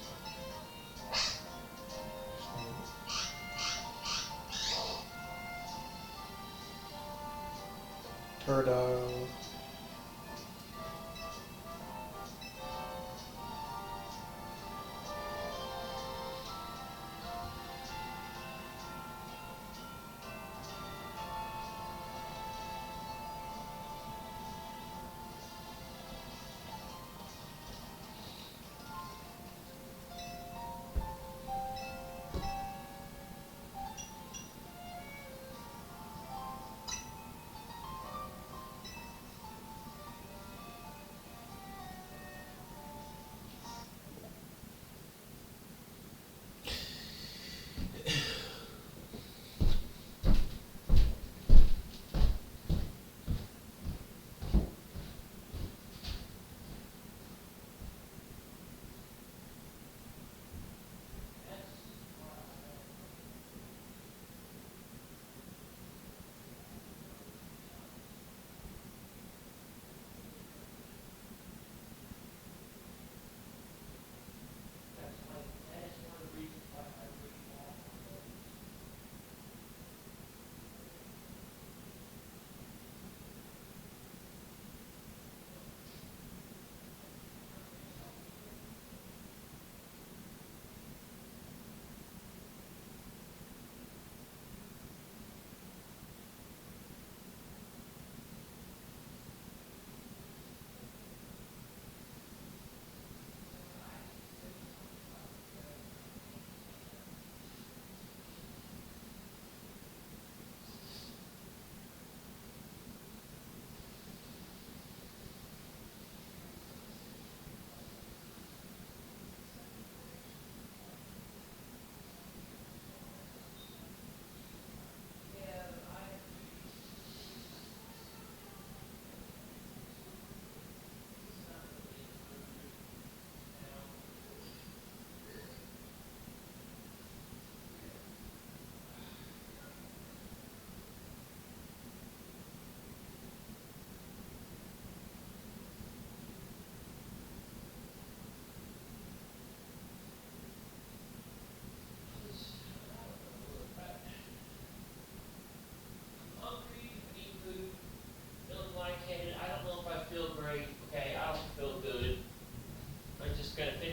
Turdile.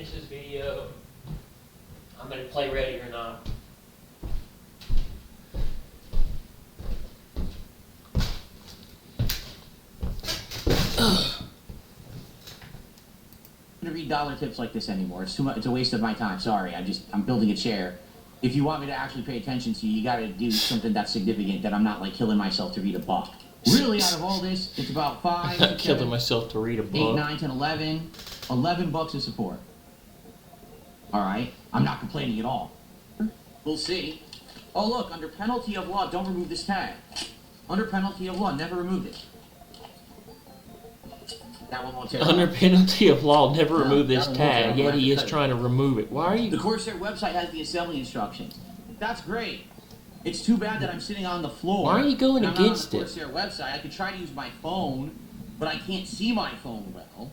This video. I'm gonna play ready or not. I'm gonna read dollar tips like this anymore. It's too much. It's a waste of my time. Sorry. I'm building a chair. If you want me to actually pay attention to you, you gotta do something that's significant that I'm not like killing myself to read a book. Really, out of all this, it's about 5, 6, killing 7, myself to read a book. 8, 9, 10, 11. $11 of support. All right. I'm not complaining at all. We'll see. Oh look, under penalty of law, don't remove this tag. Under penalty of law, never remove it. That one won't tear Under off. penalty of law, never No, remove this that one won't tear tag. off. Yet he is trying to remove it. Why are you? The Corsair website has the assembly instructions. That's great. It's too bad that I'm sitting on the floor. Why are you going and I'm against not on it? the Corsair website. I could try to use my phone, but I can't see my phone well.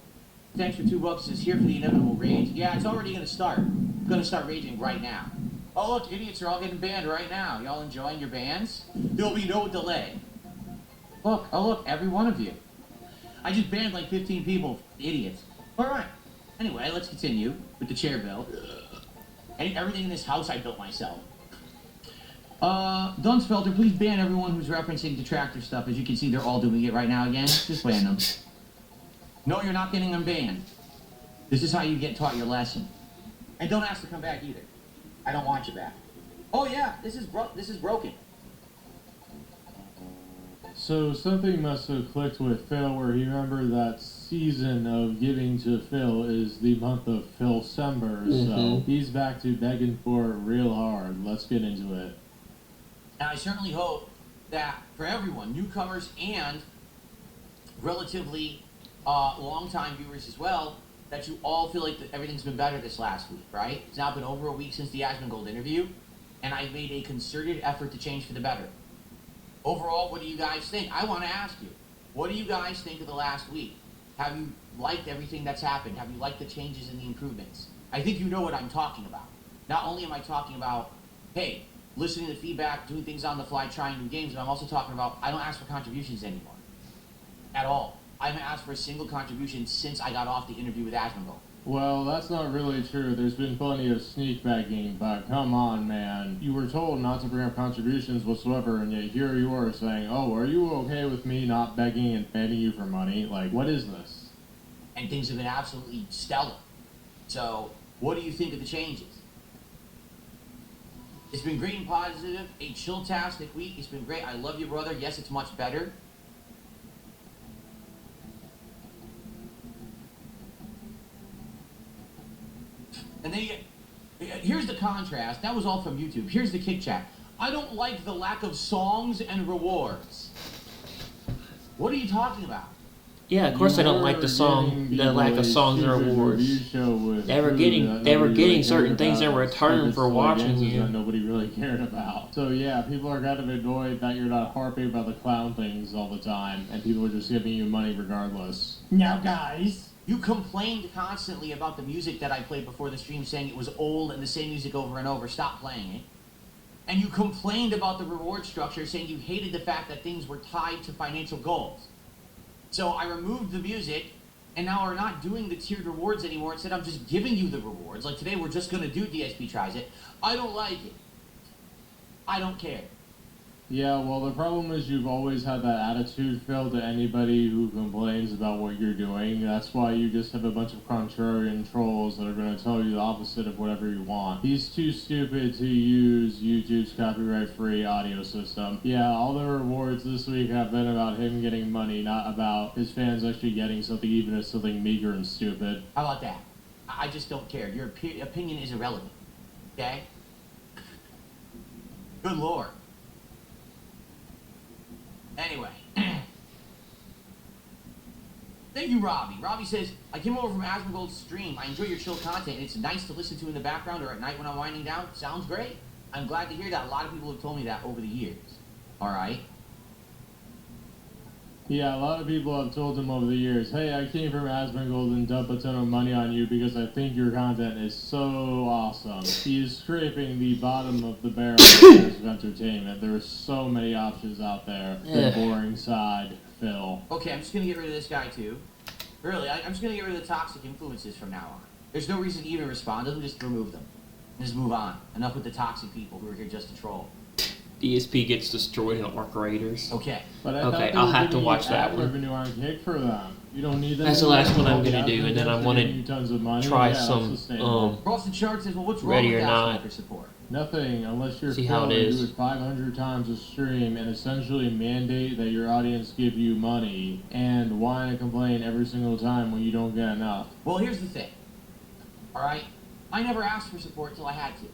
Thanks for $2. Is here for the inevitable rage. Yeah, it's already gonna start. I'm gonna start raging right now. Oh look, idiots are all getting banned right now. Y'all enjoying your bans? There'll be no delay. Look, oh look, every one of you. I just banned like 15 people. Idiots. Alright. Anyway, let's continue with the chair bill. Everything in this house I built myself. Dunsfelter, please ban everyone who's referencing detractor stuff. As you can see, they're all doing it right now again. Just ban them. No, you're not getting them banned. This is how you get taught your lesson. And don't ask to come back either. I don't want you back. Oh yeah, this is broken. So something must have clicked with Phil where he remembered that season of giving to Phil is the month of Philcember, so he's back to begging for it real hard. Let's get into it. And I certainly hope that for everyone, newcomers and relatively long-time viewers as well, that you all feel like everything's been better this last week, right? It's now been over a week since the Asmongold interview, and I've made a concerted effort to change for the better. Overall, what do you guys think? I want to ask you, what do you guys think of the last week? Have you liked everything that's happened? Have you liked the changes and the improvements? I think you know what I'm talking about. Not only am I talking about, hey, listening to feedback, doing things on the fly, trying new games, but I'm also talking about I don't ask for contributions anymore. At all. I haven't asked for a single contribution since I got off the interview with Asmongold. Well, that's not really true. There's been plenty of sneak begging, but come on, man. You were told not to bring up contributions whatsoever, and yet here you are saying, oh, are you okay with me not begging and begging you for money? Like, what is this? And things have been absolutely stellar. So, what do you think of the changes? It's been great and positive. A chill-tastic week. It's been great. I love you, brother. Yes, it's much better. And then here's the contrast. That was all from YouTube. Here's the kick chat. I don't like the lack of songs and rewards. What are you talking about? Yeah, of course I don't like the lack of songs and rewards. They were getting certain things in return for watching you. That nobody really cared about. So yeah, people are kind of annoyed that you're not harping about the clown things all the time, and people are just giving you money regardless. Now, guys. You complained constantly about the music that I played before the stream, saying it was old and the same music over and over. Stop playing it. And you complained about the reward structure, saying you hated the fact that things were tied to financial goals. So I removed the music, and now we're not doing the tiered rewards anymore. Instead, I'm just giving you the rewards. Like today, we're just going to do DSP Tries It. I don't like it. I don't care. Yeah, well, the problem is you've always had that attitude, Phil, to anybody who complains about what you're doing. That's why you just have a bunch of contrarian trolls that are going to tell you the opposite of whatever you want. He's too stupid to use YouTube's copyright-free audio system. Yeah, all the rewards this week have been about him getting money, not about his fans actually getting something, even if something meager and stupid. How about that? I just don't care. Your opinion is irrelevant. Okay? Good Lord. Anyway. Thank you, Robbie. Robbie says, I came over from Asmongold's stream. I enjoy your chill content, and it's nice to listen to in the background or at night when I'm winding down. Sounds great. I'm glad to hear that. A lot of people have told me that over the years. All right? Yeah, a lot of people have told him over the years, hey, I came from Asmongold and dumped a ton of money on you because I think your content is so awesome. He is scraping the bottom of the barrel of entertainment. There are so many options out there. The boring side, Phil. Okay, I'm just going to get rid of this guy, too. Really, I'm just going to get rid of the toxic influences from now on. There's no reason to even respond to them, just remove them. Just move on. Enough with the toxic people who are here just to troll. DSP gets destroyed in Arc Raiders. Okay. But I'll have to watch that one. Revenue on Kick for them. You don't need them. That's the last one I'm gonna do, and then I want to try some Boston Chart says, well, what's wrong Ready with or Not for support? Nothing, unless you're See how it is. do it 500 times a stream and essentially mandate that your audience give you money and whine and complain every single time when you don't get enough. Well, here's the thing. All right, I never asked for support till I had to.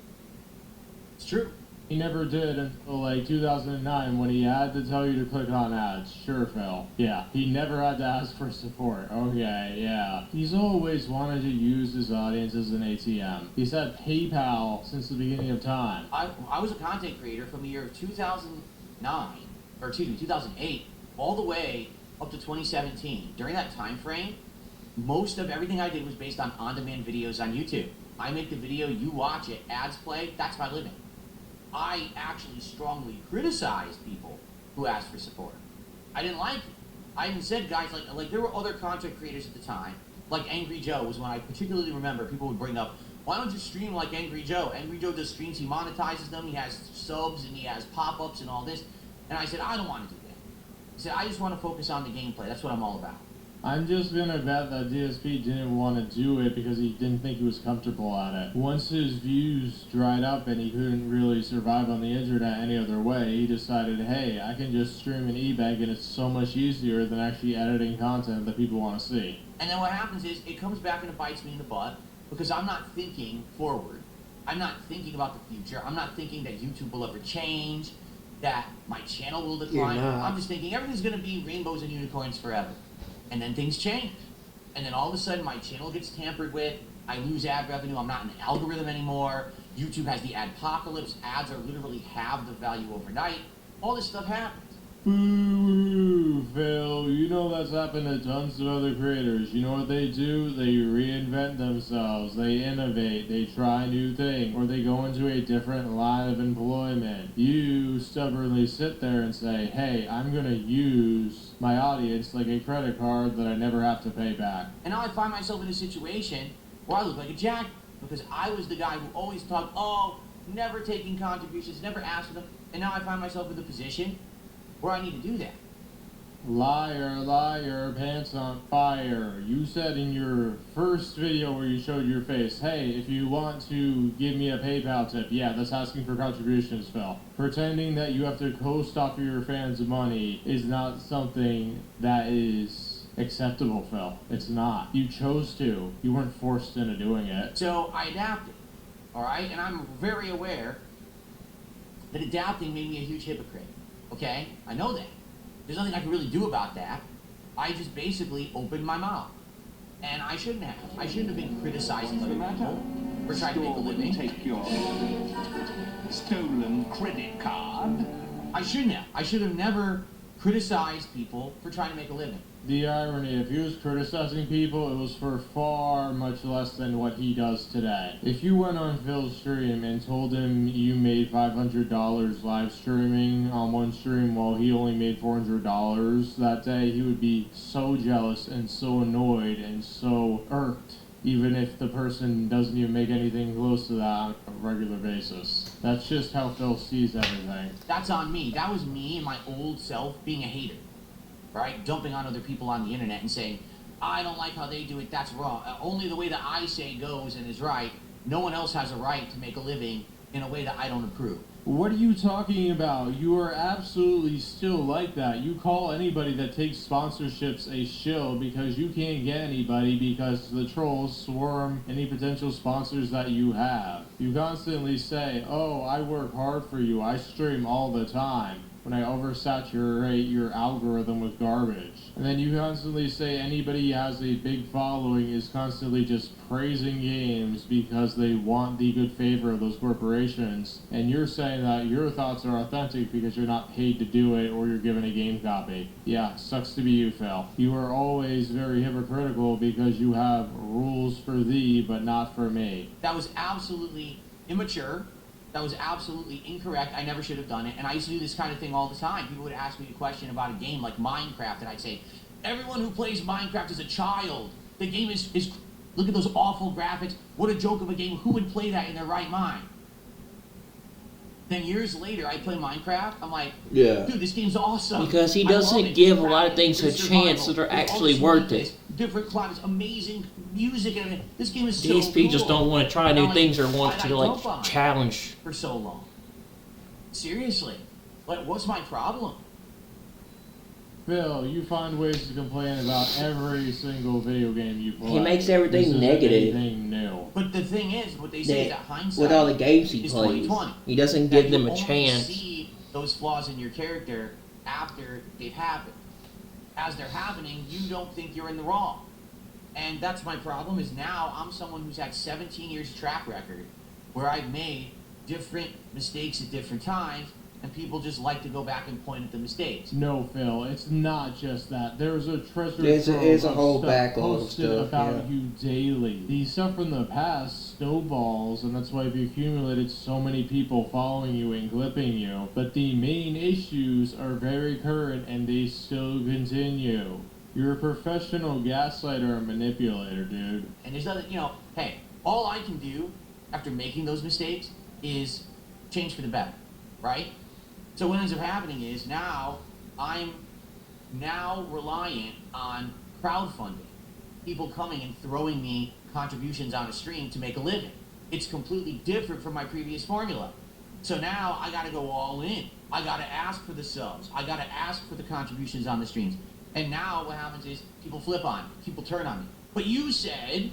It's true. He never did until like 2009 when he had to tell you to click on ads. Sure, Phil. Yeah, he never had to ask for support. Okay, yeah. He's always wanted to use his audience as an ATM. He's had PayPal since the beginning of time. I was a content creator from the year of 2008, all the way up to 2017. During that time frame, most of everything I did was based on on-demand videos on YouTube. I make the video, you watch it, ads play, that's my living. I actually strongly criticized people who asked for support. I didn't like it. I even said, guys, like there were other content creators at the time, like Angry Joe was one I particularly remember. People would bring up, why don't you stream like Angry Joe? Angry Joe does streams, he monetizes them, he has subs, and he has pop-ups and all this. And I said, I don't want to do that. I said, I just want to focus on the gameplay. That's what I'm all about. I'm just gonna bet that DSP didn't want to do it because he didn't think he was comfortable at it. Once his views dried up and he couldn't really survive on the internet any other way, he decided, hey, I can just stream an eBay and it's so much easier than actually editing content that people want to see. And then what happens is, it comes back and it bites me in the butt because I'm not thinking forward. I'm not thinking about the future. I'm not thinking that YouTube will ever change. that my channel will decline. You're not. I'm just thinking everything's going to be rainbows and unicorns forever. And then things change. And then all of a sudden my channel gets tampered with. I lose ad revenue. I'm not in the algorithm anymore. YouTube has the adpocalypse. Ads are literally halve the value overnight. All this stuff happens. Boo, Phil. You know that's happened to tons of other creators. You know what they do? They reinvent themselves. They innovate. They try new things. Or they go into a different line of employment. You stubbornly sit there and say, hey, I'm going to use my audience like a credit card that I never have to pay back. And now I find myself in a situation where I look like a jack because I was the guy who always talked, oh, never taking contributions, never asked for them. And now I find myself in the position where I need to do that. Liar, liar, pants on fire. You said in your first video where you showed your face, hey, if you want to give me a PayPal tip, yeah, that's asking for contributions, Phil. Pretending that you have to coast off of your fans' money is not something that is acceptable, Phil. It's not. You chose to. You weren't forced into doing it. So I adapted, all right? And I'm very aware that adapting made me a huge hypocrite, okay? I know that. There's nothing I can really do about that. I just basically opened my mouth. And I shouldn't have. I shouldn't have been criticizing other people for trying to make a living. Take your stolen credit card. I shouldn't have. I should have never criticized people for trying to make a living. The irony, if he was criticizing people, it was for far much less than what he does today. If you went on Phil's stream and told him you made $500 live streaming on one stream while he only made $400 that day, he would be so jealous and so annoyed and so irked, even if the person doesn't even make anything close to that on a regular basis. That's just how Phil sees everything. That's on me. That was me and my old self being a hater. Right? Dumping on other people on the internet and saying, I don't like how they do it, that's wrong. Only the way that I say goes and is right. No one else has a right to make a living in a way that I don't approve. What are you talking about? You are absolutely still like that. You call anybody that takes sponsorships a shill because you can't get anybody because the trolls swarm any potential sponsors that you have. You constantly say, oh, I work hard for you, I stream all the time, when I oversaturate your algorithm with garbage. And then you constantly say anybody who has a big following is constantly just praising games because they want the good favor of those corporations. And you're saying that your thoughts are authentic because you're not paid to do it or you're given a game copy. Yeah, sucks to be you, Phil. You are always very hypocritical because you have rules for thee but not for me. That was absolutely immature. That was absolutely incorrect. I never should have done it. And I used to do this kind of thing all the time. People would ask me a question about a game like Minecraft, and I'd say, everyone who plays Minecraft is a child. The game is look at those awful graphics. What a joke of a game. Who would play that in their right mind? Then years later, I play Minecraft. I'm like, dude, this game's awesome. Because he doesn't give a lot of things a chance that are actually worth it. Different climates, amazing music, and this game is so These people cool. just don't want to try new things or want to like challenge. For so long. Seriously, like, what's my problem? Phil, you find ways to complain about every single video game you play. He makes everything this negative. Anything new. But the thing is, what they say is that hindsight with all the games he is plays, 20/20. he doesn't give them a You chance. only see those flaws in your character after they've happened. As they're happening, you don't think you're in the wrong. And that's my problem, is now I'm someone who's had 17 years track record where I've made different mistakes at different times, and people just like to go back and point at the mistakes. No, Phil, it's not just that. There's a treasure There's a trove whole of stuff backlog of posted stuff, about yeah. you daily. The stuff from the past snowballs, and that's why you've accumulated so many people following you and clipping you. But the main issues are very current, and they still continue. You're a professional gaslighter and manipulator, dude. And there's nothing, hey, all I can do after making those mistakes is change for the better, right? So what ends up happening is now I'm reliant on crowdfunding. People coming and throwing me contributions on a stream to make a living. It's completely different from my previous formula. So now I gotta go all in. I gotta ask for the subs. I gotta ask for the contributions on the streams. And now what happens is people flip on me. People turn on me. But you said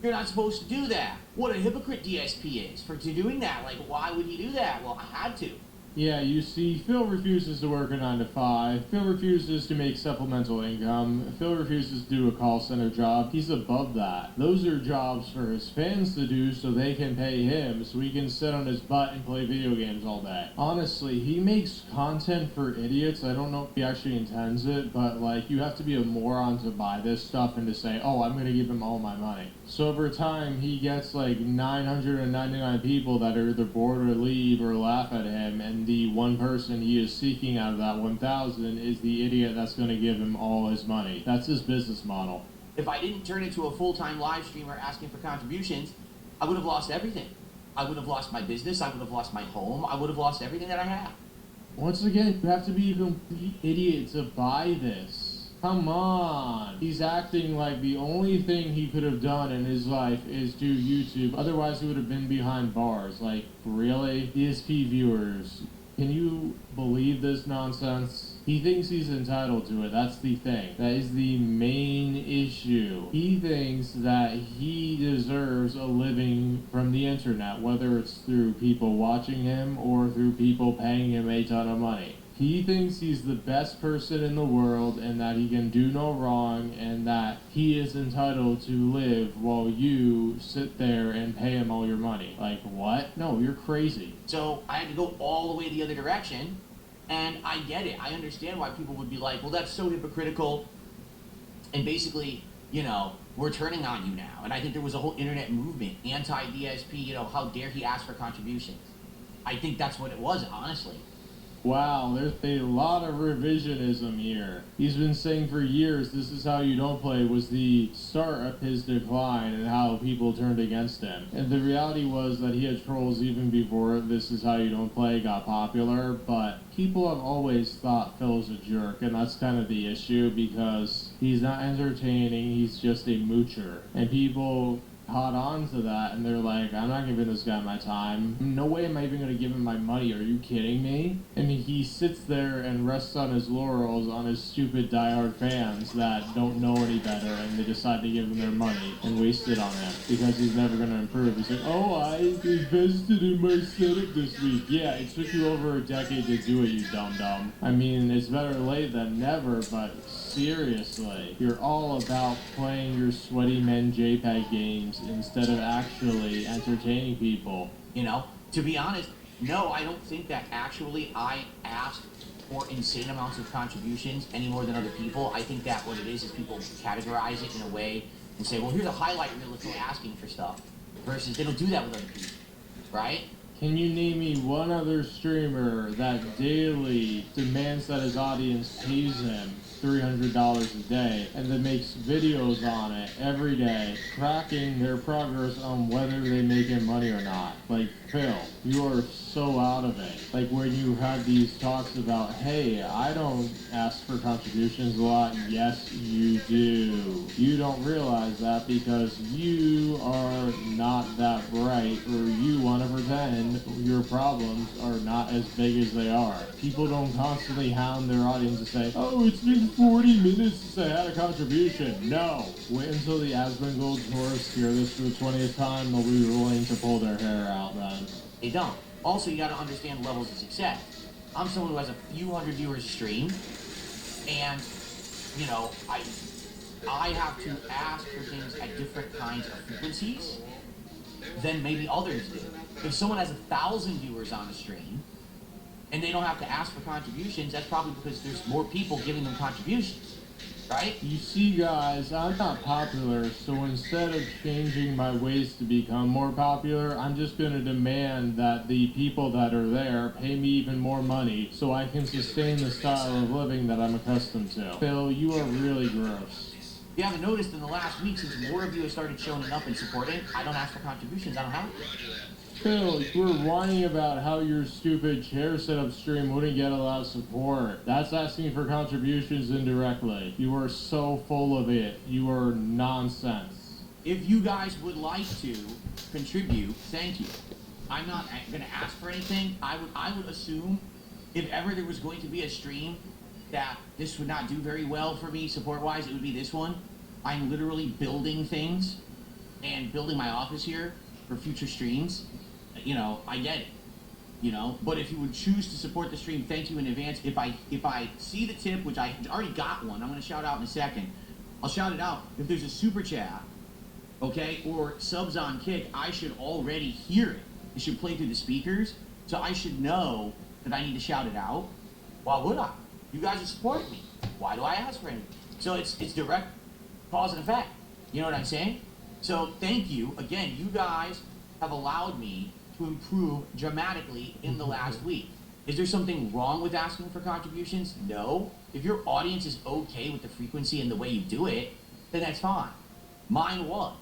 you're not supposed to do that. What a hypocrite DSP is for doing that. Like, why would he do that? Well, I had to. Yeah, you see, Phil refuses to work a 9 to 5. Phil refuses to make supplemental income. Phil refuses to do a call center job. He's above that. Those are jobs for his fans to do so they can pay him so he can sit on his butt and play video games all day. Honestly, he makes content for idiots. I don't know if he actually intends it, but like, you have to be a moron to buy this stuff and to say, oh, I'm gonna give him all my money. So over time, he gets like 999 people that are either bored or leave or laugh at him, and the one person he is seeking out of that 1,000 is the idiot that's going to give him all his money. That's his business model. If I didn't turn into a full-time live streamer asking for contributions, I would have lost everything. I would have lost my business, I would have lost my home, I would have lost everything that I have. Once again, you have to be a complete idiot to buy this. Come on. He's acting like the only thing he could have done in his life is do YouTube. Otherwise, he would have been behind bars. Like, really? ESP viewers, can you believe this nonsense? He thinks he's entitled to it. That's the thing. That is the main issue. He thinks that he deserves a living from the internet, whether it's through people watching him or through people paying him a ton of money. He thinks he's the best person in the world and that he can do no wrong and that he is entitled to live while you sit there and pay him all your money. Like, what? No, you're crazy. So I had to go all the way the other direction, and I get it. I understand why people would be like, well, that's so hypocritical, and basically, you know, we're turning on you now. And I think there was a whole internet movement, anti-DSP, you know, how dare he ask for contributions. I think that's what it was, honestly. Wow, there's a lot of revisionism here. He's been saying for years This Is How You Don't Play was the start of his decline and how people turned against him. And the reality was that he had trolls even before This Is How You Don't Play got popular, but people have always thought Phil's a jerk, and that's kind of the issue because he's not entertaining, he's just a moocher. And people caught on to that and they're like, I'm not giving this guy my time. No way am I even going to give him my money. Are you kidding me? And he sits there and rests on his laurels on his stupid diehard fans that don't know any better and they decide to give him their money and waste it on him because he's never going to improve. He's like, oh, I invested in my setup this week. Yeah, it took you over a decade to do it, you dumb. I mean, it's better late than never, but seriously, you're all about playing your sweaty men JPEG games instead of actually entertaining people. You know, to be honest, no, I don't think that actually I asked for insane amounts of contributions any more than other people. I think that what it is people categorize it in a way and say, well, here's a highlight reel if you're asking for stuff, versus they don't do that with other people, right? Can you name me one other streamer that daily demands that his audience pays him $300 a day and then makes videos on it every day, tracking their progress on whether they make him money or not? Like, Phil, you are so out of it. Like, when you have these talks about, hey, I don't ask for contributions a lot. Yes, you do. You don't realize that because you are not that bright, or you want to pretend your problems are not as big as they are. People don't constantly hound their audience and say, oh, it's been 40 minutes since I had a contribution. No. Wait until the Asmongold tourists hear this for the 20th time. They'll be willing to pull their hair out then. They don't. Also, you got to understand levels of success. I'm someone who has a few hundred viewers a stream, and, you know, I have to ask for things at different kinds of frequencies than maybe others do. If someone has 1,000 viewers on a stream, and they don't have to ask for contributions, that's probably because there's more people giving them contributions, right? You see, guys, I'm not popular, so instead of changing my ways to become more popular, I'm just going to demand that the people that are there pay me even more money so I can sustain the style of living that I'm accustomed to. Phil, you are really gross. You haven't noticed in the last week, since more of you have started showing up and supporting, I don't ask for contributions, I don't have it. Phil, you were whining about how your stupid chair setup stream wouldn't get a lot of support. That's asking for contributions indirectly. You are so full of it. You are nonsense. If you guys would like to contribute, thank you. I'm not going to ask for anything. I would assume if ever there was going to be a stream that this would not do very well for me support-wise, it would be this one. I'm literally building things and building my office here for future streams. You know, I get it. you know. But if you would choose to support the stream, thank you in advance. If I see the tip, which I already got one, I'm going to shout out in a second. I'll shout it out. If there's a super chat, okay, or subs on Kick, I should already hear it. It should play through the speakers, so I should know that I need to shout it out. Why would I? You guys are supporting me. Why do I ask for anything? So it's direct cause and effect. You know what I'm saying? So thank you. Again, you guys have allowed me to improve dramatically in the last week. Is there something wrong with asking for contributions? No. If your audience is okay with the frequency and the way you do it, then that's fine. Mine was.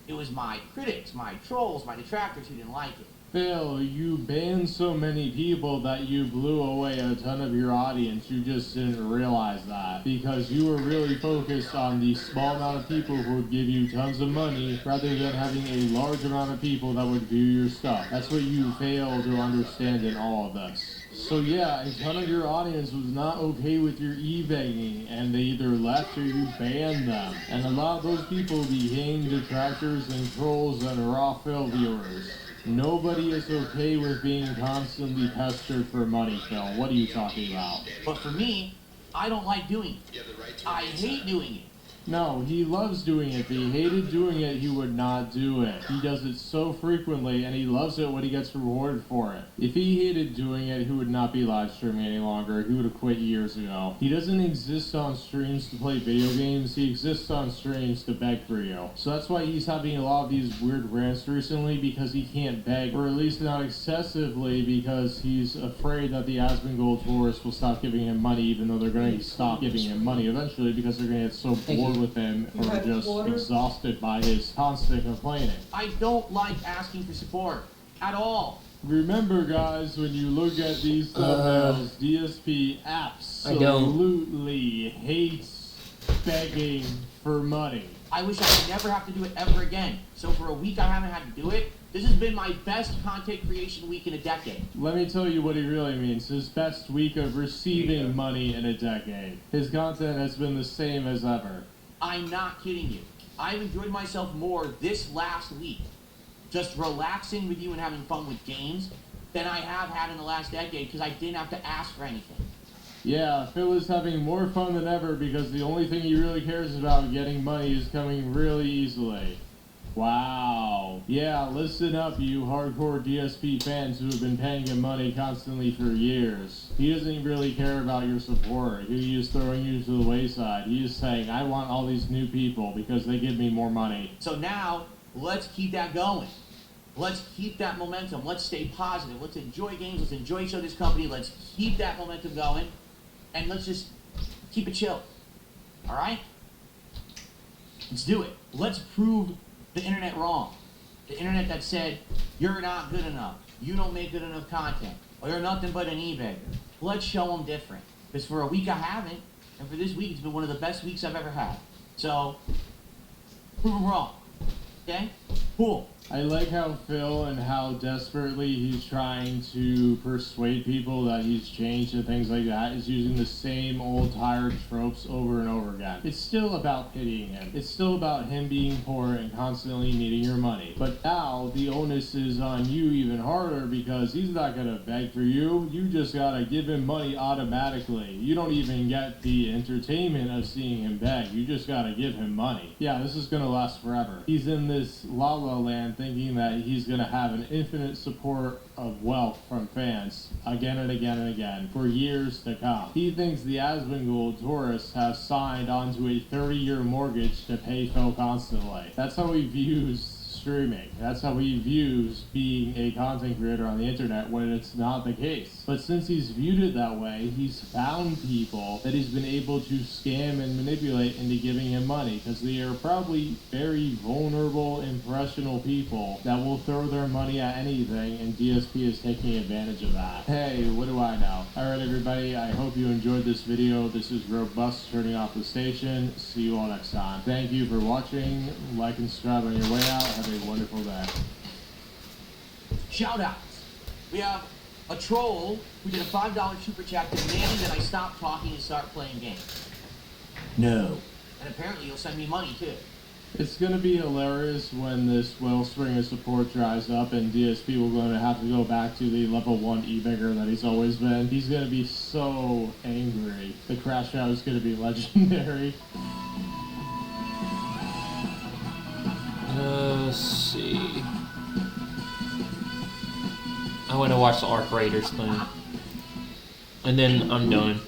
It was my critics, my trolls, my detractors who didn't like it. Phil, you banned so many people that you blew away a ton of your audience. You just didn't realize that. Because you were really focused on the small amount of people who would give you tons of money rather than having a large amount of people that would view your stuff. That's what you fail to understand in all of this. So yeah, a ton of your audience was not okay with your e-begging, and they either left or you banned them. And a lot of those people became detractors and trolls and raw Phil viewers. Nobody is okay with being constantly pestered for money, Phil. What are you talking about? But for me, I don't like doing it. I hate doing it. No, he loves doing it. If he hated doing it, he would not do it. He does it so frequently, and he loves it when he gets rewarded for it. If he hated doing it, he would not be live streaming any longer. He would have quit years ago. He doesn't exist on streams to play video games. He exists on streams to beg for you. So that's why he's having a lot of these weird rants recently, because he can't beg, or at least not excessively, because he's afraid that the Asmongold tourists will stop giving him money, even though they're going to stop giving him money eventually, because they're going to get so bored with him or just exhausted by his constant complaining. I don't like asking for support at all. Remember, guys, when you look at these thumbnails, DSP absolutely hates begging for money. I wish I could never have to do it ever again. So for a week I haven't had to do it. This has been my best content creation week in a decade. Let me tell you what he really means. His best week of receiving money in a decade. His content has been the same as ever. I'm not kidding you. I've enjoyed myself more this last week, just relaxing with you and having fun with games, than I have had in the last decade because I didn't have to ask for anything. Yeah, Phil is having more fun than ever because the only thing he really cares about getting money is coming really easily. Wow. Yeah, listen up, you hardcore DSP fans who have been paying him money constantly for years. He doesn't really care about your support. He is throwing you to the wayside. He is saying, I want all these new people because they give me more money. So now, let's keep that going. Let's keep that momentum. Let's stay positive. Let's enjoy games. Let's enjoy each other's company. Let's keep that momentum going. And let's just keep it chill. All right? Let's do it. Let's prove the internet wrong. The internet that said, you're not good enough. You don't make good enough content. Or you're nothing but an e-beggar. Let's show them different. Because for a week I haven't. And for this week, it's been one of the best weeks I've ever had. So, prove them wrong. Okay? Cool. I like how Phil and how desperately he's trying to persuade people that he's changed and things like that is using the same old tired tropes over and over again. It's still about pitying him. It's still about him being poor and constantly needing your money. But now the onus is on you even harder because he's not gonna beg for you. You just gotta give him money automatically. You don't even get the entertainment of seeing him beg. You just gotta give him money. Yeah, this is gonna last forever. He's in this la la land thinking that he's going to have an infinite support of wealth from fans again and again and again for years to come. He thinks the Asmongold tourists have signed onto a 30-year mortgage to pay Phil constantly. That's how he views streaming. That's how he views being a content creator on the internet when it's not the case. But since he's viewed it that way, he's found people that he's been able to scam and manipulate into giving him money because they are probably very vulnerable, impressionable people that will throw their money at anything, and DSP is taking advantage of that. Hey, what do I know? Alright everybody, I hope you enjoyed this video. This is Robust turning off the station. See you all next time. Thank you for watching. Like and subscribe on your way out. Have a wonderful day. Shoutouts. We have a troll who did a $5 super chat demanding that I stop talking and start playing games. No. And apparently you'll send me money too. It's gonna be hilarious when this wellspring of support dries up and DSP will going to have to go back to the level 1 e-bigger that he's always been. He's gonna be so angry. The crash out is gonna be legendary. Let's see. I want to watch the Arc Raiders thing. And then I'm done.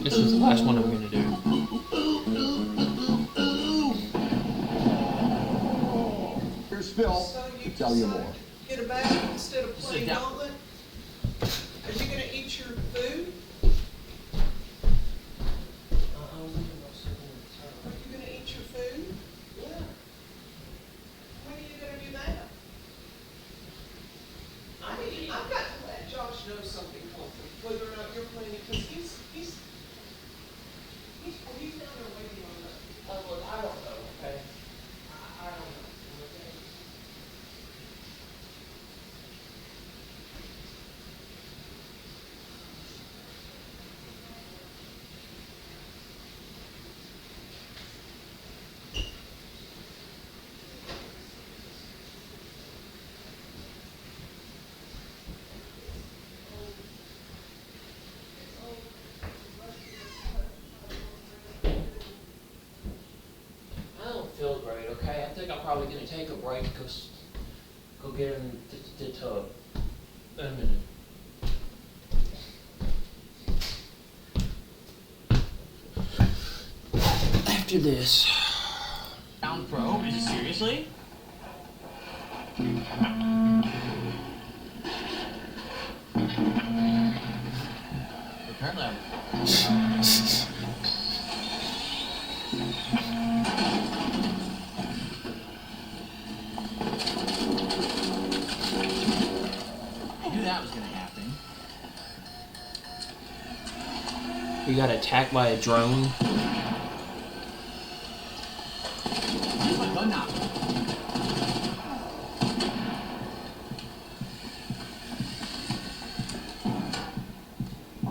This is the last one I'm gonna do. Here's Phil to tell you more. Get a bag instead of playing gauntlet? Are you going to eat your food? Are you going to eat your food? Yeah. When are you going to do that? I've got to let Josh know something, whether or not you're playing it, because he's down there waiting on the, look, I don't know, okay? I don't know, okay? I don't feel great, okay? I think I'm probably going to take a break, go get in the tub. In a minute. After this. Down pro? Is it seriously? Return level. I knew that was gonna happen. We got attacked by a drone. Where's my gun now?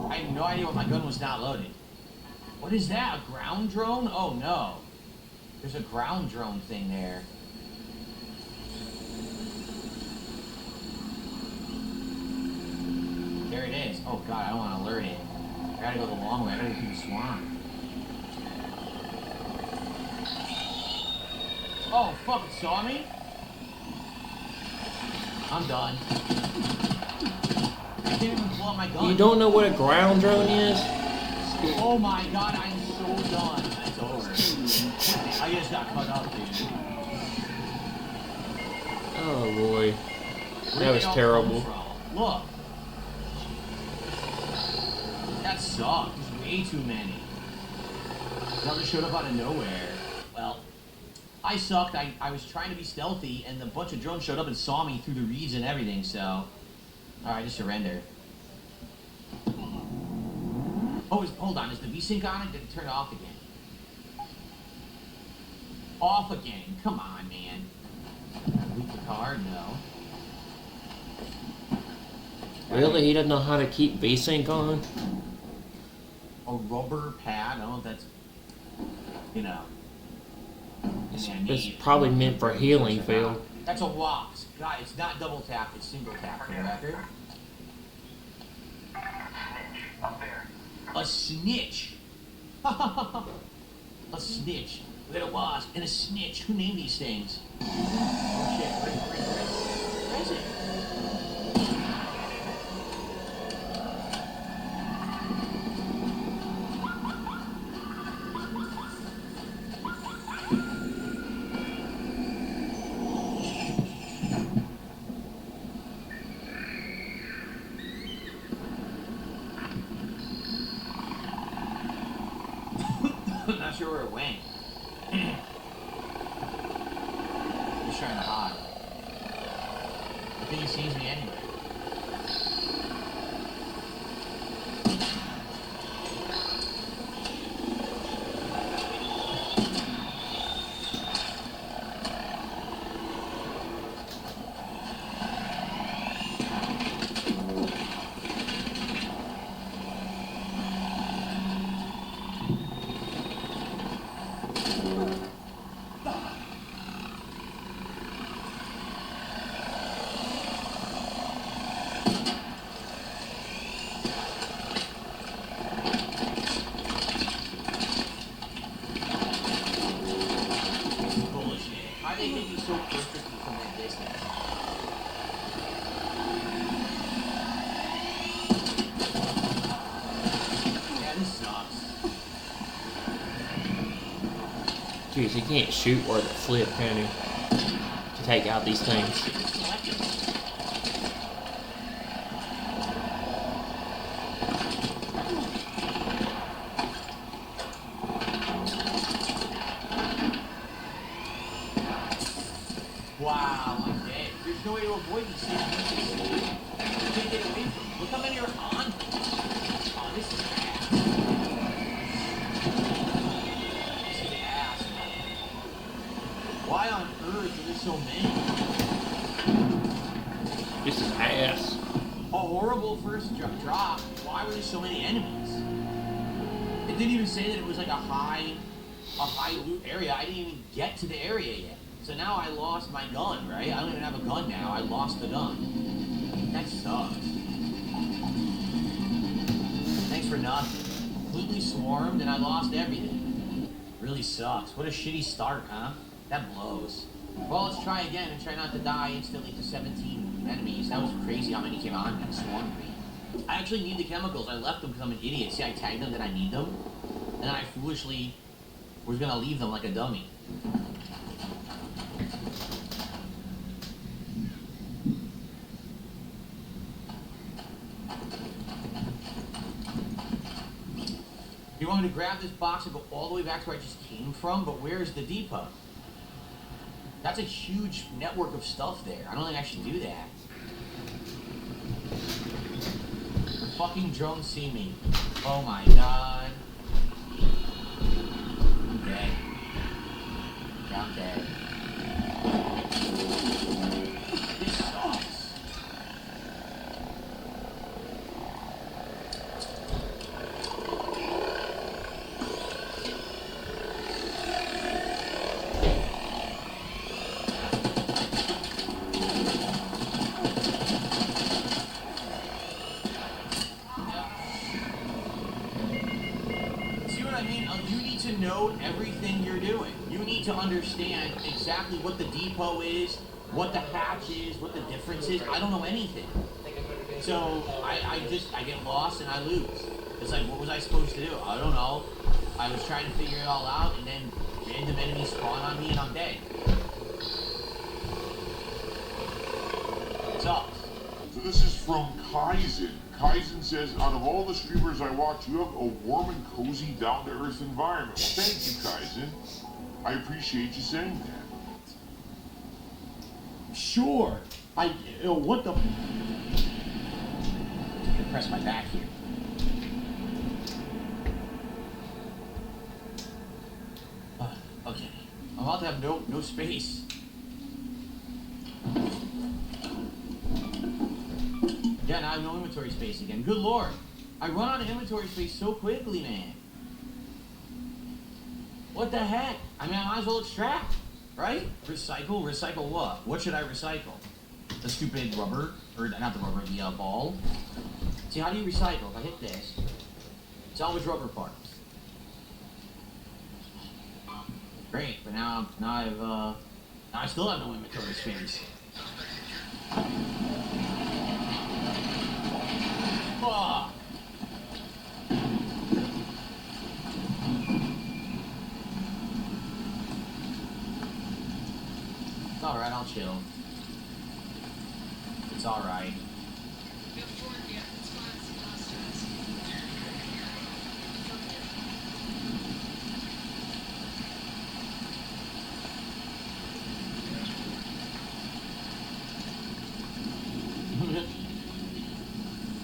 I have no idea why my gun was not loaded. What is that? A ground drone? Oh no. There's a ground drone thing there. There it is. Oh god, I don't want to alert it. I gotta go the long way. I gotta go through the swamp. Oh fuck, it saw me? I'm done. I can't even pull out my gun. You don't know what a ground drone is? Oh my god, I'm so done. It's over. I just got cut up, dude. Oh boy. That was terrible. Look. That sucked. There's way too many. Now they showed up out of nowhere. Well, I sucked. I was trying to be stealthy, and a bunch of drones showed up and saw me through the reeds and everything, so... Alright, just surrender. Oh, hold on. Is the V-Sync on it? Did it turn it off again? Off again. Come on, man. Loop the car? No. Really? He doesn't know how to keep V-Sync on? A rubber pad? I don't know if that's... You know... It's probably meant for healing, Phil. That's a wasp. God, it's not double tap, it's single tap for the record. A snitch. A snitch. We got a wasp and a snitch. Who named these things? Oh shit, where is it? I'm not sure where it went. He's trying to hide. I think he sees me anyway. Because you can't shoot or the flip, can you? To take out these things. Wow, I'm dead. There's no way to avoid these things. You can't get away from them. Look how many are on me. Oh, this is ass. This is ass. Why on earth are there so many? This is ass. A horrible first drop. Why were there so many enemies? It didn't even say that it was like a high loot area. I didn't even get to the area yet. So now I lost my gun, right? I don't even have a gun now. I lost the gun. That sucks. Thanks for nothing. Completely swarmed and I lost everything. Really sucks. What a shitty start, huh? That blows. Well, let's try again and try not to die instantly to 17 enemies. That was crazy how many came on and swarmed me. I actually need the chemicals. I left them because I'm an idiot. See, I tagged them that I need them. And then I foolishly was gonna leave them like a dummy. You want me to grab this box and go all the way back to where I just came from? But where's the depot? That's a huge network of stuff there. I don't think I should do that. The fucking drones see me. Oh my god. I'm dead. Yeah, I'm dead. This sucks. Know everything you're doing. You need to understand exactly what the depot is, what the hatch is, what the difference is. I don't know anything. So I get lost and I lose. It's like, what was I supposed to do? I don't know. I was trying to figure it all out and then random enemies spawn on me and I'm dead. It sucks. So this is from Kaizen. Kaizen says, out of all the streamers I watch, you have a warm and cozy, down-to-earth environment. Well, thank you, Kaizen. I appreciate you saying that. Sure. What the... I'm gonna press my back here. Okay. I'm about to have no space. Yeah, now I have no inventory space again. Good lord. I run out of inventory space so quickly, man. What the heck? I mean, I might as well extract, right? Recycle? Recycle what? What should I recycle? The stupid rubber? Or not the rubber, the ball? See, how do you recycle? If I hit this, salvage rubber parts. Great, but now I still have no inventory space. Fuck! It's alright, I'll chill. It's alright.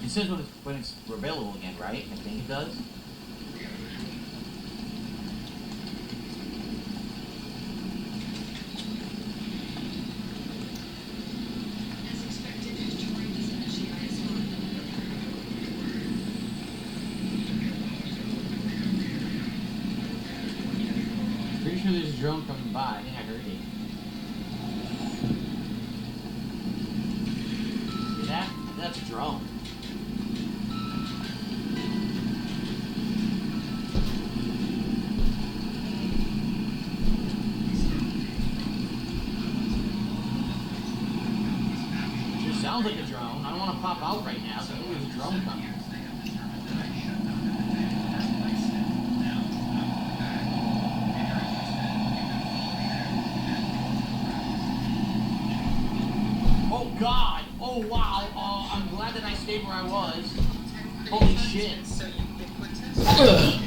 It says when it's available again, right? I think it does. Pretty sure there's a drone coming by. I think I heard it. See that? That's a drone. Sounds like a drone. I don't want to pop out right now, so I think there's a drone coming. Oh, I'm glad that I stayed where I was. Holy shit.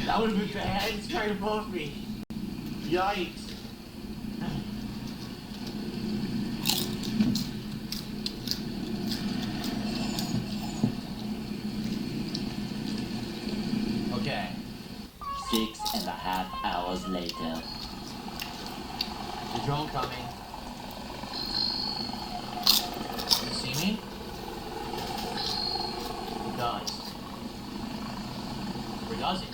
That would have been bad. It's trying to both me. Yikes. Okay. 6.5 hours later. The drone coming. You see me? It does. Or does it?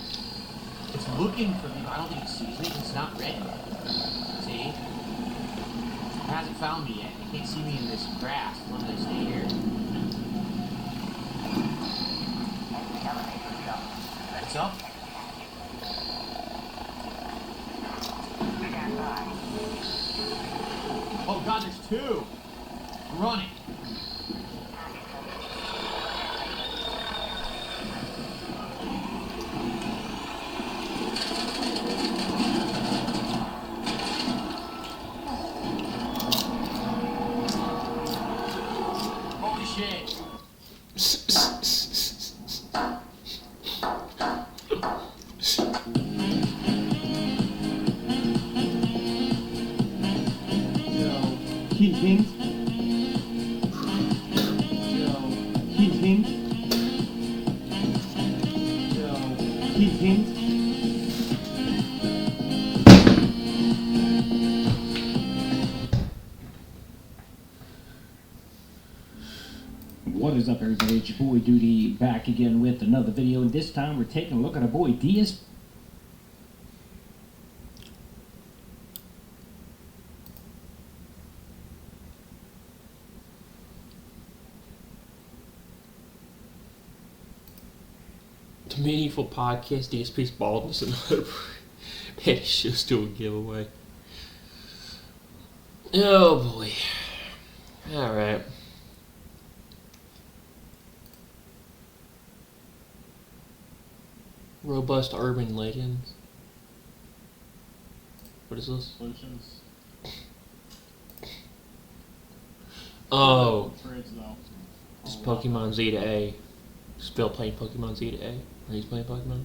It's looking for me, but I don't think it sees me. It's not ready. See? It hasn't found me yet. It can't see me in this grass. Let me stay here. It's up. Oh god, there's two! Running! Holy shit! Hint, hint. Hint, hint. Hint, hint. What is up, everybody? It's your boy Duty back again with another video, and this time we're taking a look at our boy DS. The Meaningful Podcast, DSP's baldness, and another man, it's just doing a giveaway. Oh boy. Alright. Robust Urban Legends. What is this? Solutions. Oh. Trades, though. It's Pokemon Z to A. Still playing Pokemon Z to A? Or he's playing Pokemon?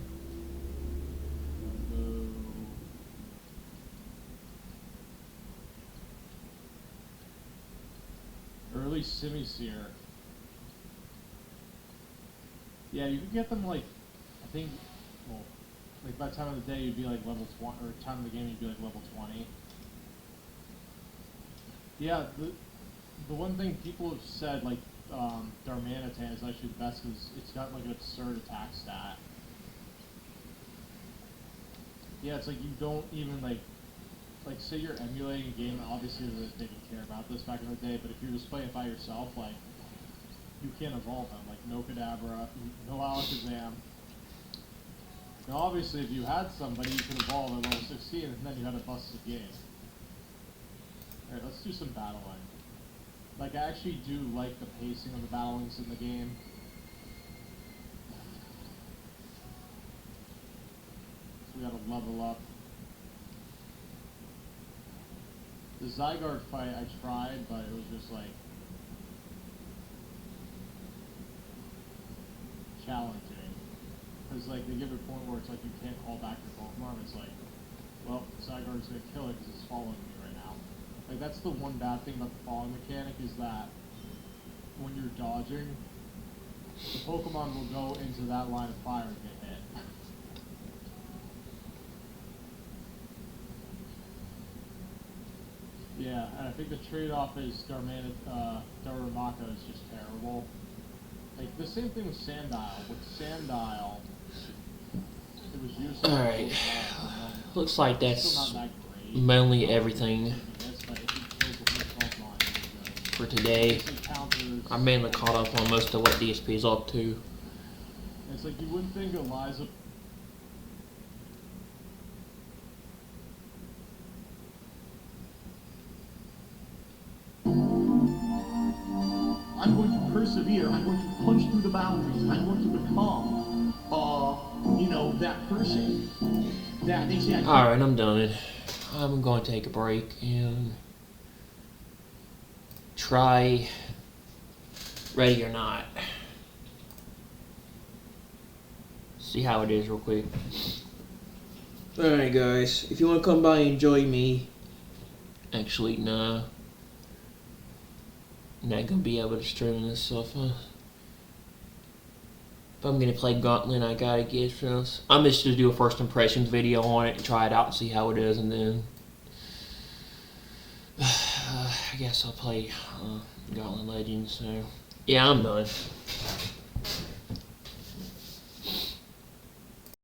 Early Simisear. Yeah, you could get them like, I think, well, like by the time of the day you'd be like level 20, or time of the game you'd be like level 20. Yeah, the one thing people have said, like, Darmanitan is actually the best because it's got like an absurd attack stat. Yeah, it's like you don't even like say you're emulating a game, and obviously they didn't care about this back in the day, but if you're just playing it by yourself, like, you can't evolve them, like no Kadabra, no Alakazam. Now obviously if you had somebody you could evolve at level 16 and then you had a busted game. Alright, let's do some battling. Like, I actually do like the pacing of the battlings in the game. So we gotta level up. The Zygarde fight I tried, but it was just like challenging. Because like they give it a point where it's like you can't call back your Pokemon, it's like, well, Zygarde's gonna kill it because it's following me right now. Like, that's the one bad thing about the falling mechanic, is that when you're dodging, the Pokemon will go into that line of fire and get hit. Yeah, and I think the trade-off is Darumaka is just terrible. Like, the same thing with Sandile. With Sandile, it was useless. Alright. Looks like that's mainly everything for today. I mainly caught up on most of what DSP is up to. It's like you wouldn't think Eliza. I'm going to persevere. I'm going to punch through the boundaries. I'm going to become, you know, that person that they say I can't. Alright, I'm done. I'm going to take a break and try ready or not. See how it is real quick. Alright guys, if you want to come by and join me, actually nah, I'm not gonna be able to stream this stuff. If I'm gonna play Gauntlet, I gotta get this. I'm just gonna do a first impressions video on it and try it out and see how it is, and then I guess I'll play Gauntlet Legends. So yeah, I'm done.